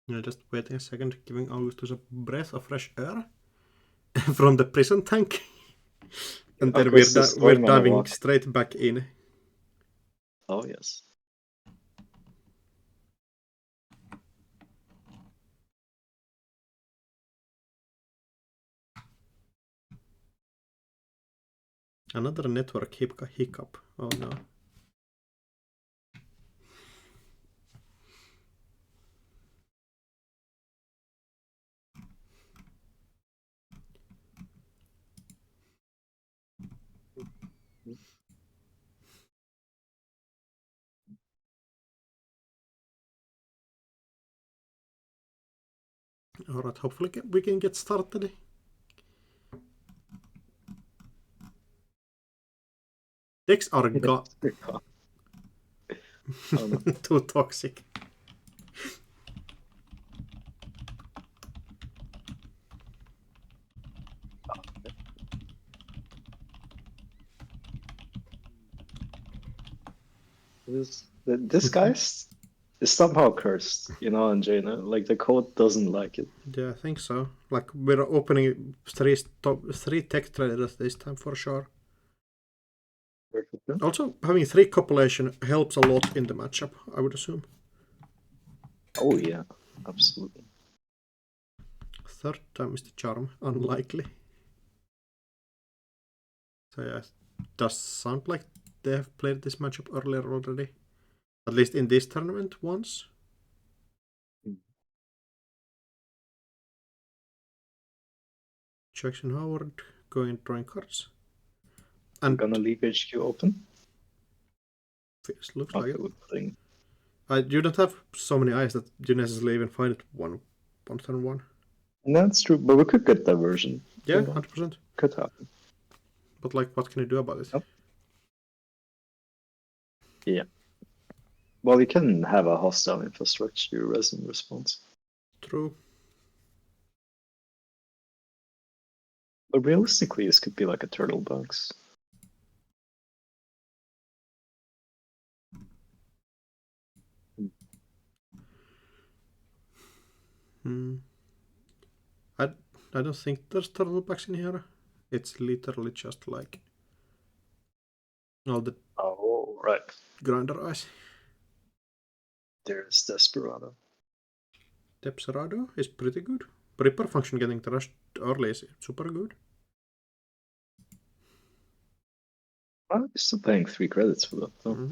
Yeah, just waiting a second, giving Augustus a breath of fresh air from the prison tank. And then Chris is we're going on a diving walk. straight back in. Oh yes. Another network hiccup. Oh no. Alright, hopefully we can get started. Decks are Oh, no. too toxic. This guy is somehow cursed, you know, and Jaina. Like the code doesn't like it. Yeah, I think so. Like we're opening three tech traders this time for sure. Perfect. Also, having 3 copulation helps a lot in the matchup, I would assume. Oh yeah, absolutely. 3rd time is the charm. Unlikely. So yeah, it does sound like they have played this matchup earlier already. At least in this tournament once. Jackson Howard going and drawing cards. I'm And gonna leave HQ open. looks Not like a good thing. you don't have so many eyes that you necessarily even find it one turn one. That's true, but we could get diversion. Yeah, You know, 100%. could happen. But like, what can you do about it? Yep. Yeah. Well, you can have a hostile infrastructure resin response. True. But realistically, this could be like a turtle box. I don't think there's turtlebacks in here. It's literally just like all the Oh, right. grinder eyes. There's Desperado. Depserado is pretty good. Ripper function getting trashed early is super good. I'm still paying 3 credits for that, though.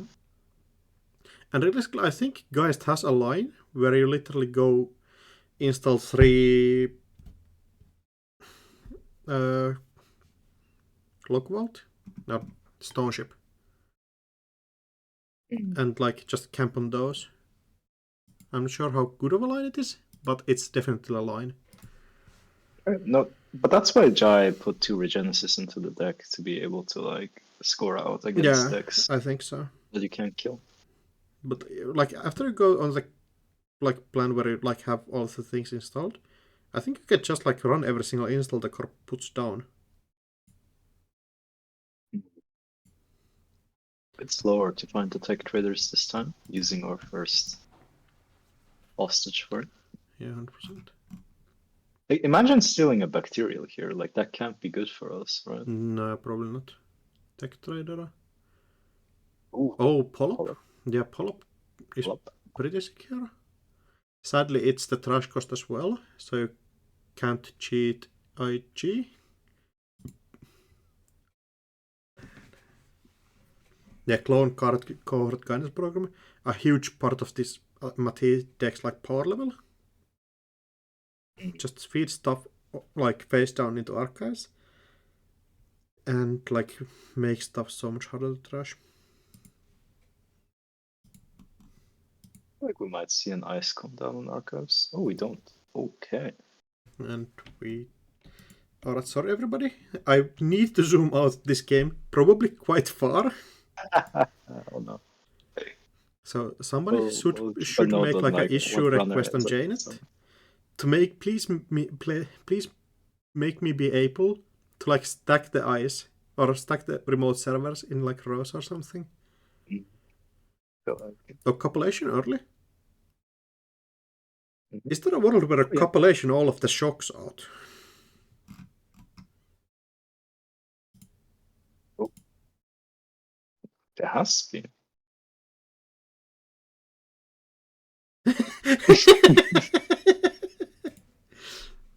And realistically, I think Geist has a line where you literally go install 3 Clock Vault? No, Stone Ship. And like just camp on those. I'm not sure how good of a line it is, but it's definitely a line. No, but that's why Jai put 2 Regenesis into the deck to be able to like score out against decks I think so. that you can't kill. But like after you go on the like plan where you like have all the things installed, I think you can just like run every single install the corp puts down. It's slower to find the tech traders this time, using our first hostage for it. Yeah, 100%. Like, imagine stealing a bacterial here, like that can't be good for us, right? No, probably not. Tech trader. Ooh, Oh, Polyp? Polyp. Yeah, Polyp is Polyp. pretty secure. Sadly, it's the trash cost as well, so you can't cheat IG. Yeah, clone cohort guidance program. A huge part of this Matisse deck's like power level. Just feed stuff like face down into archives. And like make stuff so much harder to trash. Like we might see an ice come down on archives. Oh, we don't. Okay. And we... Alright, sorry everybody. I need to zoom out this game probably quite far. Oh no. So somebody should but no, make don't, like an like, issue what runner request on is it, Janet so. to make please make me be able to like stack the ice or stack the remote servers in like rows or something. Or copulation early. Is there a world where a copulation all of the shocks out? There has been.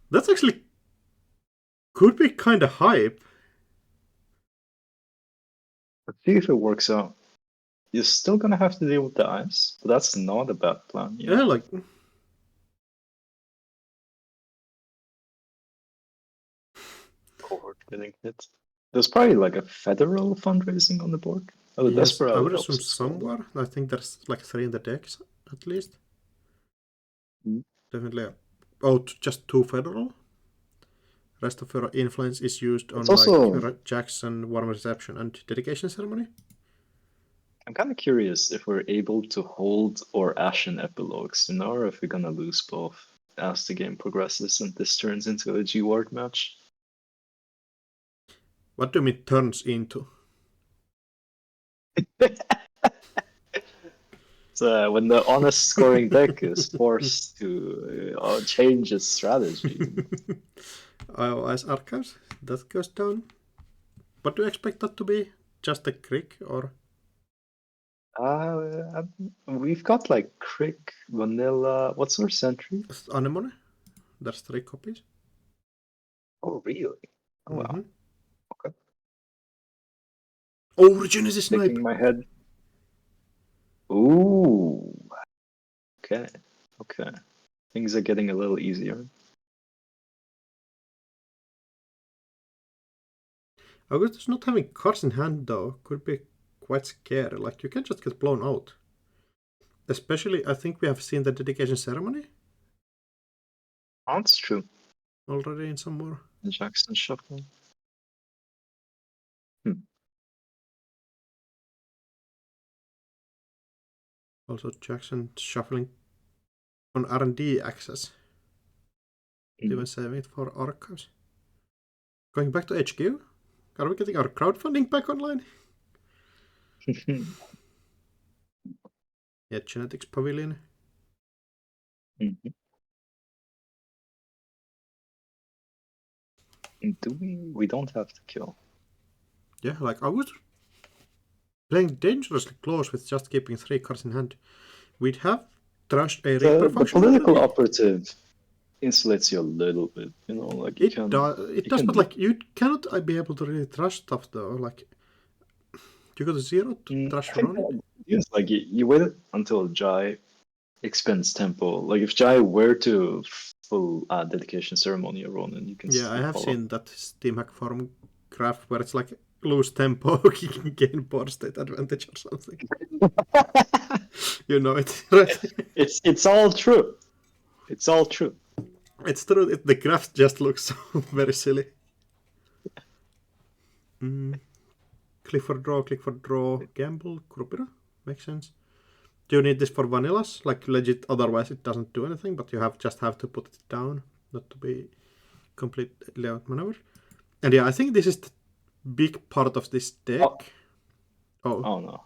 That's actually could be kind of hype. Let's see if it works out. You're still gonna have to deal with the ice, but that's not a bad plan. Yeah, like Cohort getting hit. There's probably like a federal fundraising on the board. Oh, the yes, I Desperado would helps assume as well. somewhere. I think there's like 3 in the decks at least. Mm. Definitely. Oh, just 2 federal. Rest of your influence is used on It's also, Jackson, warm reception, and dedication ceremony. I'm kind of curious if we're able to hold or ashen epilogues, or if we're gonna lose both as the game progresses and this turns into a G-Ward match. What do you mean turns into? So when the honest scoring deck is forced to change its strategy. iOS archives, that goes down. What do you expect that to be? Just a crick or? We've got like Crick, Vanilla. What's our Sentry? Anemone? There's 3 copies. Oh, really? Oh, wow. Mhm. Okay. Oh, Genesis Snipe! Shaking my head. Ooh. Okay. Okay. Things are getting a little easier. Augustus not having cards in hand though could be quite scary. Like you can just get blown out. Especially, I think we have seen the dedication ceremony That's true. already in some more. The Jackson Shuffle. Also, Jackson shuffling on R&D access. Even saving it for archives. Going back to HQ? Are we getting our crowdfunding back online? Yeah, Genetics Pavilion. Do we? We don't have to kill. Yeah, like I was playing dangerously close with just keeping 3 cards in hand. We'd have trashed a Reaper The function political already. operative insulates you a little bit, like you It can. does, but like you cannot be able to really trash stuff though. Like you got a 0 to trash I think Ronin. yes, like you wait until Jai expends tempo. Like if Jai were to full dedication ceremony or Ronin, you can Yeah, I still have follow. seen that Steam Hack Forum graph where it's like lose tempo, you can gain board state advantage or something. You know it, right? It's all true. It's all true. It's true. The graph just looks so very silly. Click for draw, gamble, Krupira. Makes sense. Do you need this for vanillas? Like legit, otherwise it doesn't do anything, but you just have to put it down, not to be complete layout maneuver. And yeah, I think this is the big part of this deck. Oh no.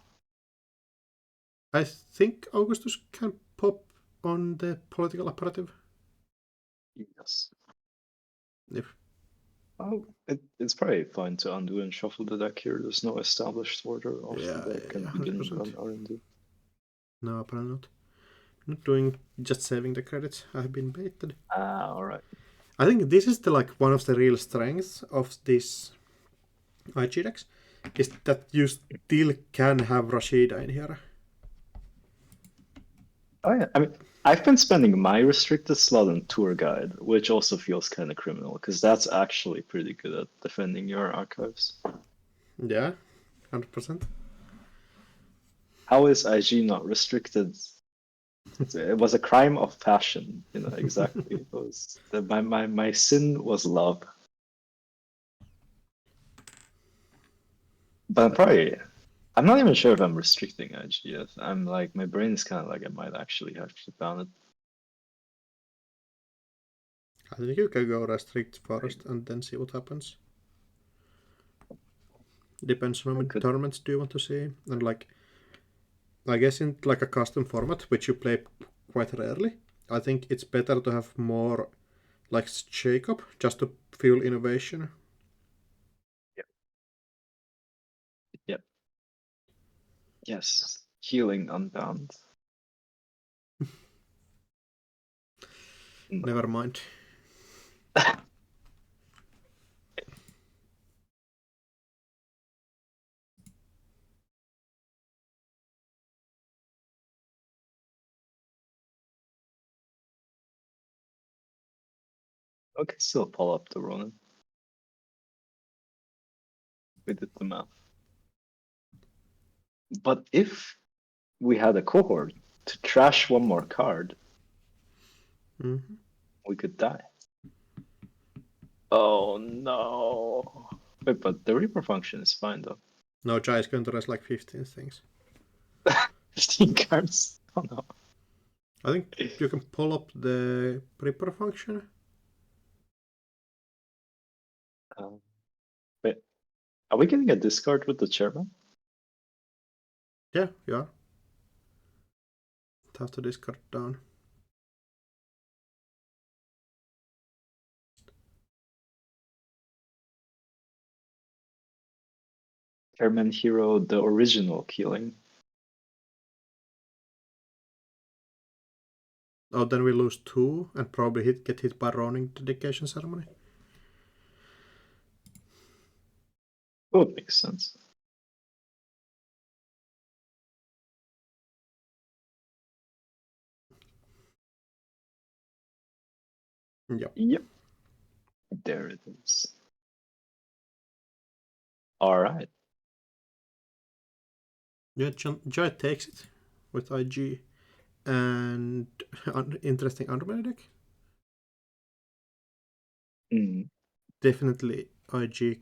I think Augustus can pop on the political apparative. Yes. If It's probably fine to undo and shuffle the deck here. There's no established order of yeah, the deck, and we didn't 100%. run R&D. No, apparently not. Not doing, just saving the credits. I have been baited. All right. I think this is the like one of the real strengths of this IG decks, is that you still can have Rashida in here. Oh yeah. I mean, I've been spending my restricted slot on Tour Guide, which also feels kind of criminal because that's actually pretty good at defending your archives. Yeah, 100%. How is IG not restricted? It was a crime of passion, exactly. It was my sin was love. But I'm not even sure if I'm restricting IG yet. I'm like, my brain is kind of like, I might actually have to ban it. I think you can go restrict first and then see what happens. Depends on how many tournaments do you want to see. And like, I guess in like a custom format, which you play quite rarely, I think it's better to have more like shake-up just to fuel innovation. Yep. Yes, healing unbound. No. Never mind. Okay, still pull up the Ronin. We did the math. But if we had a cohort to trash one more card, Mm-hmm. we could die. Oh no. Wait, but the Reaper function is fine though. No, Jai is going to rest like 15 things. 15 cards? Oh no. I think you can pull up the Prepper function. Wait, are we getting a discard with the chairman? Yeah, you are. Have to discard down. Chairman Hero, the original killing. Oh, then we lose 2 and probably get hit by Ronin dedication ceremony. Would make sense. Yep. Yep. There it is. All right. Yeah, Jai takes it with IG and interesting undermine deck. Mm. Definitely IG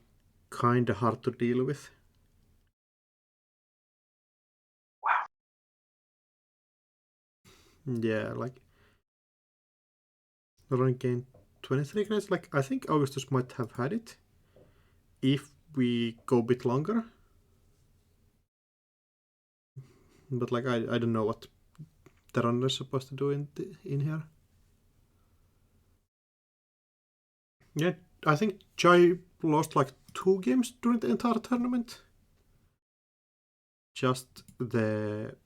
kinda hard to deal with. Wow. Yeah, like Ronin gained 23 credits. Like I think Augustus might have had it if we go a bit longer. But like I don't know what the runner is supposed to do in here. Yeah, I think Jai lost like 2 games during the entire tournament. Just the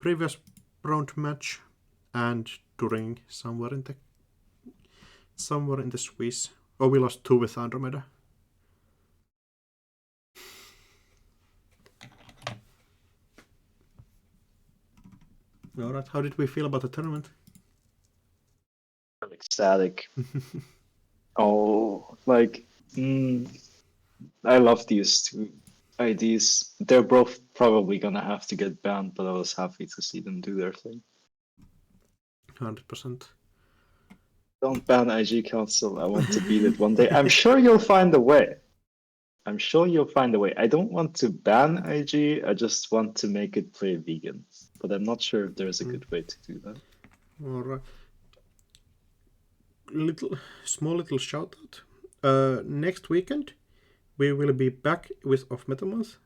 previous round match and during somewhere in the Swiss. Oh, we lost 2 with Andromeda. Alright, how did we feel about the tournament? I'm ecstatic. Oh, like, I love these two IDs. They're both probably gonna have to get banned, but I was happy to see them do their thing. 100%. Don't ban IG Council. I want to beat it one day. I'm sure you'll find a way. I'm sure you'll find a way. I don't want to ban IG. I just want to make it play vegan. But I'm not sure if there's a good way to do that. Alright. Small little shout out. Next weekend we will be back with Off Meta Month.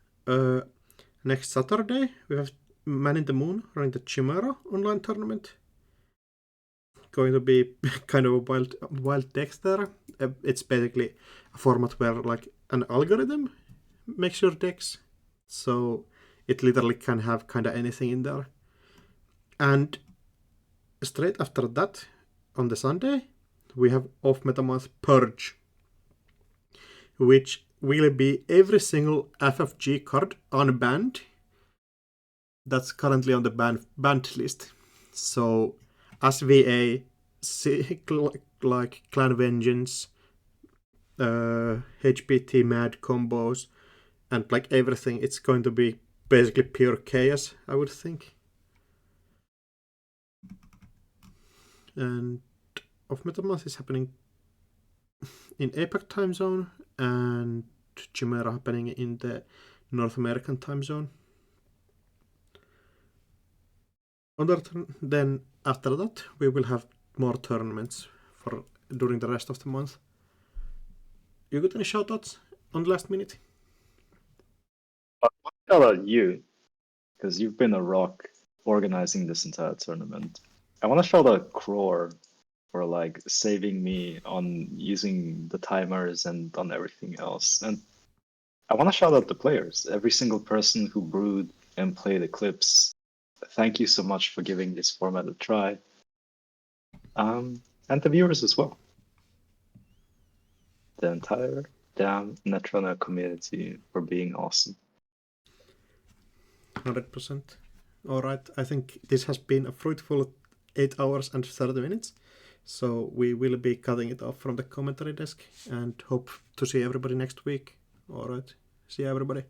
Next Saturday we have Man in the Moon running the Chimera online tournament. Going to be kind of a wild text there. It's basically a format where like an algorithm makes your decks, so it literally can have kind of anything in there. And straight after that, on the Sunday, we have Off Meta Month Purge, which will be every single FFG card unbanned that's currently on the banned list. So SVA, like Clan Vengeance, HPT Mad combos, and like everything, it's going to be basically pure chaos, I would think. And Off Meta Month is happening in APAC time zone, and Chimera happening in the North American time zone. Then after that, we will have more tournaments for during the rest of the month. You got any shoutouts on the last minute? How about you? Because you've been a rock organizing this entire tournament. I want to shout out Crore for like saving me on using the timers and on everything else. And I want to shout out the players, every single person who brewed and played Eclipse. Thank you so much for giving this format a try. And the viewers as well. The entire damn Netrunner community for being awesome. 100%. All right, I think this has been a fruitful 8 hours and 30 minutes. So we will be cutting it off from the commentary desk and hope to see everybody next week. All right, see you everybody.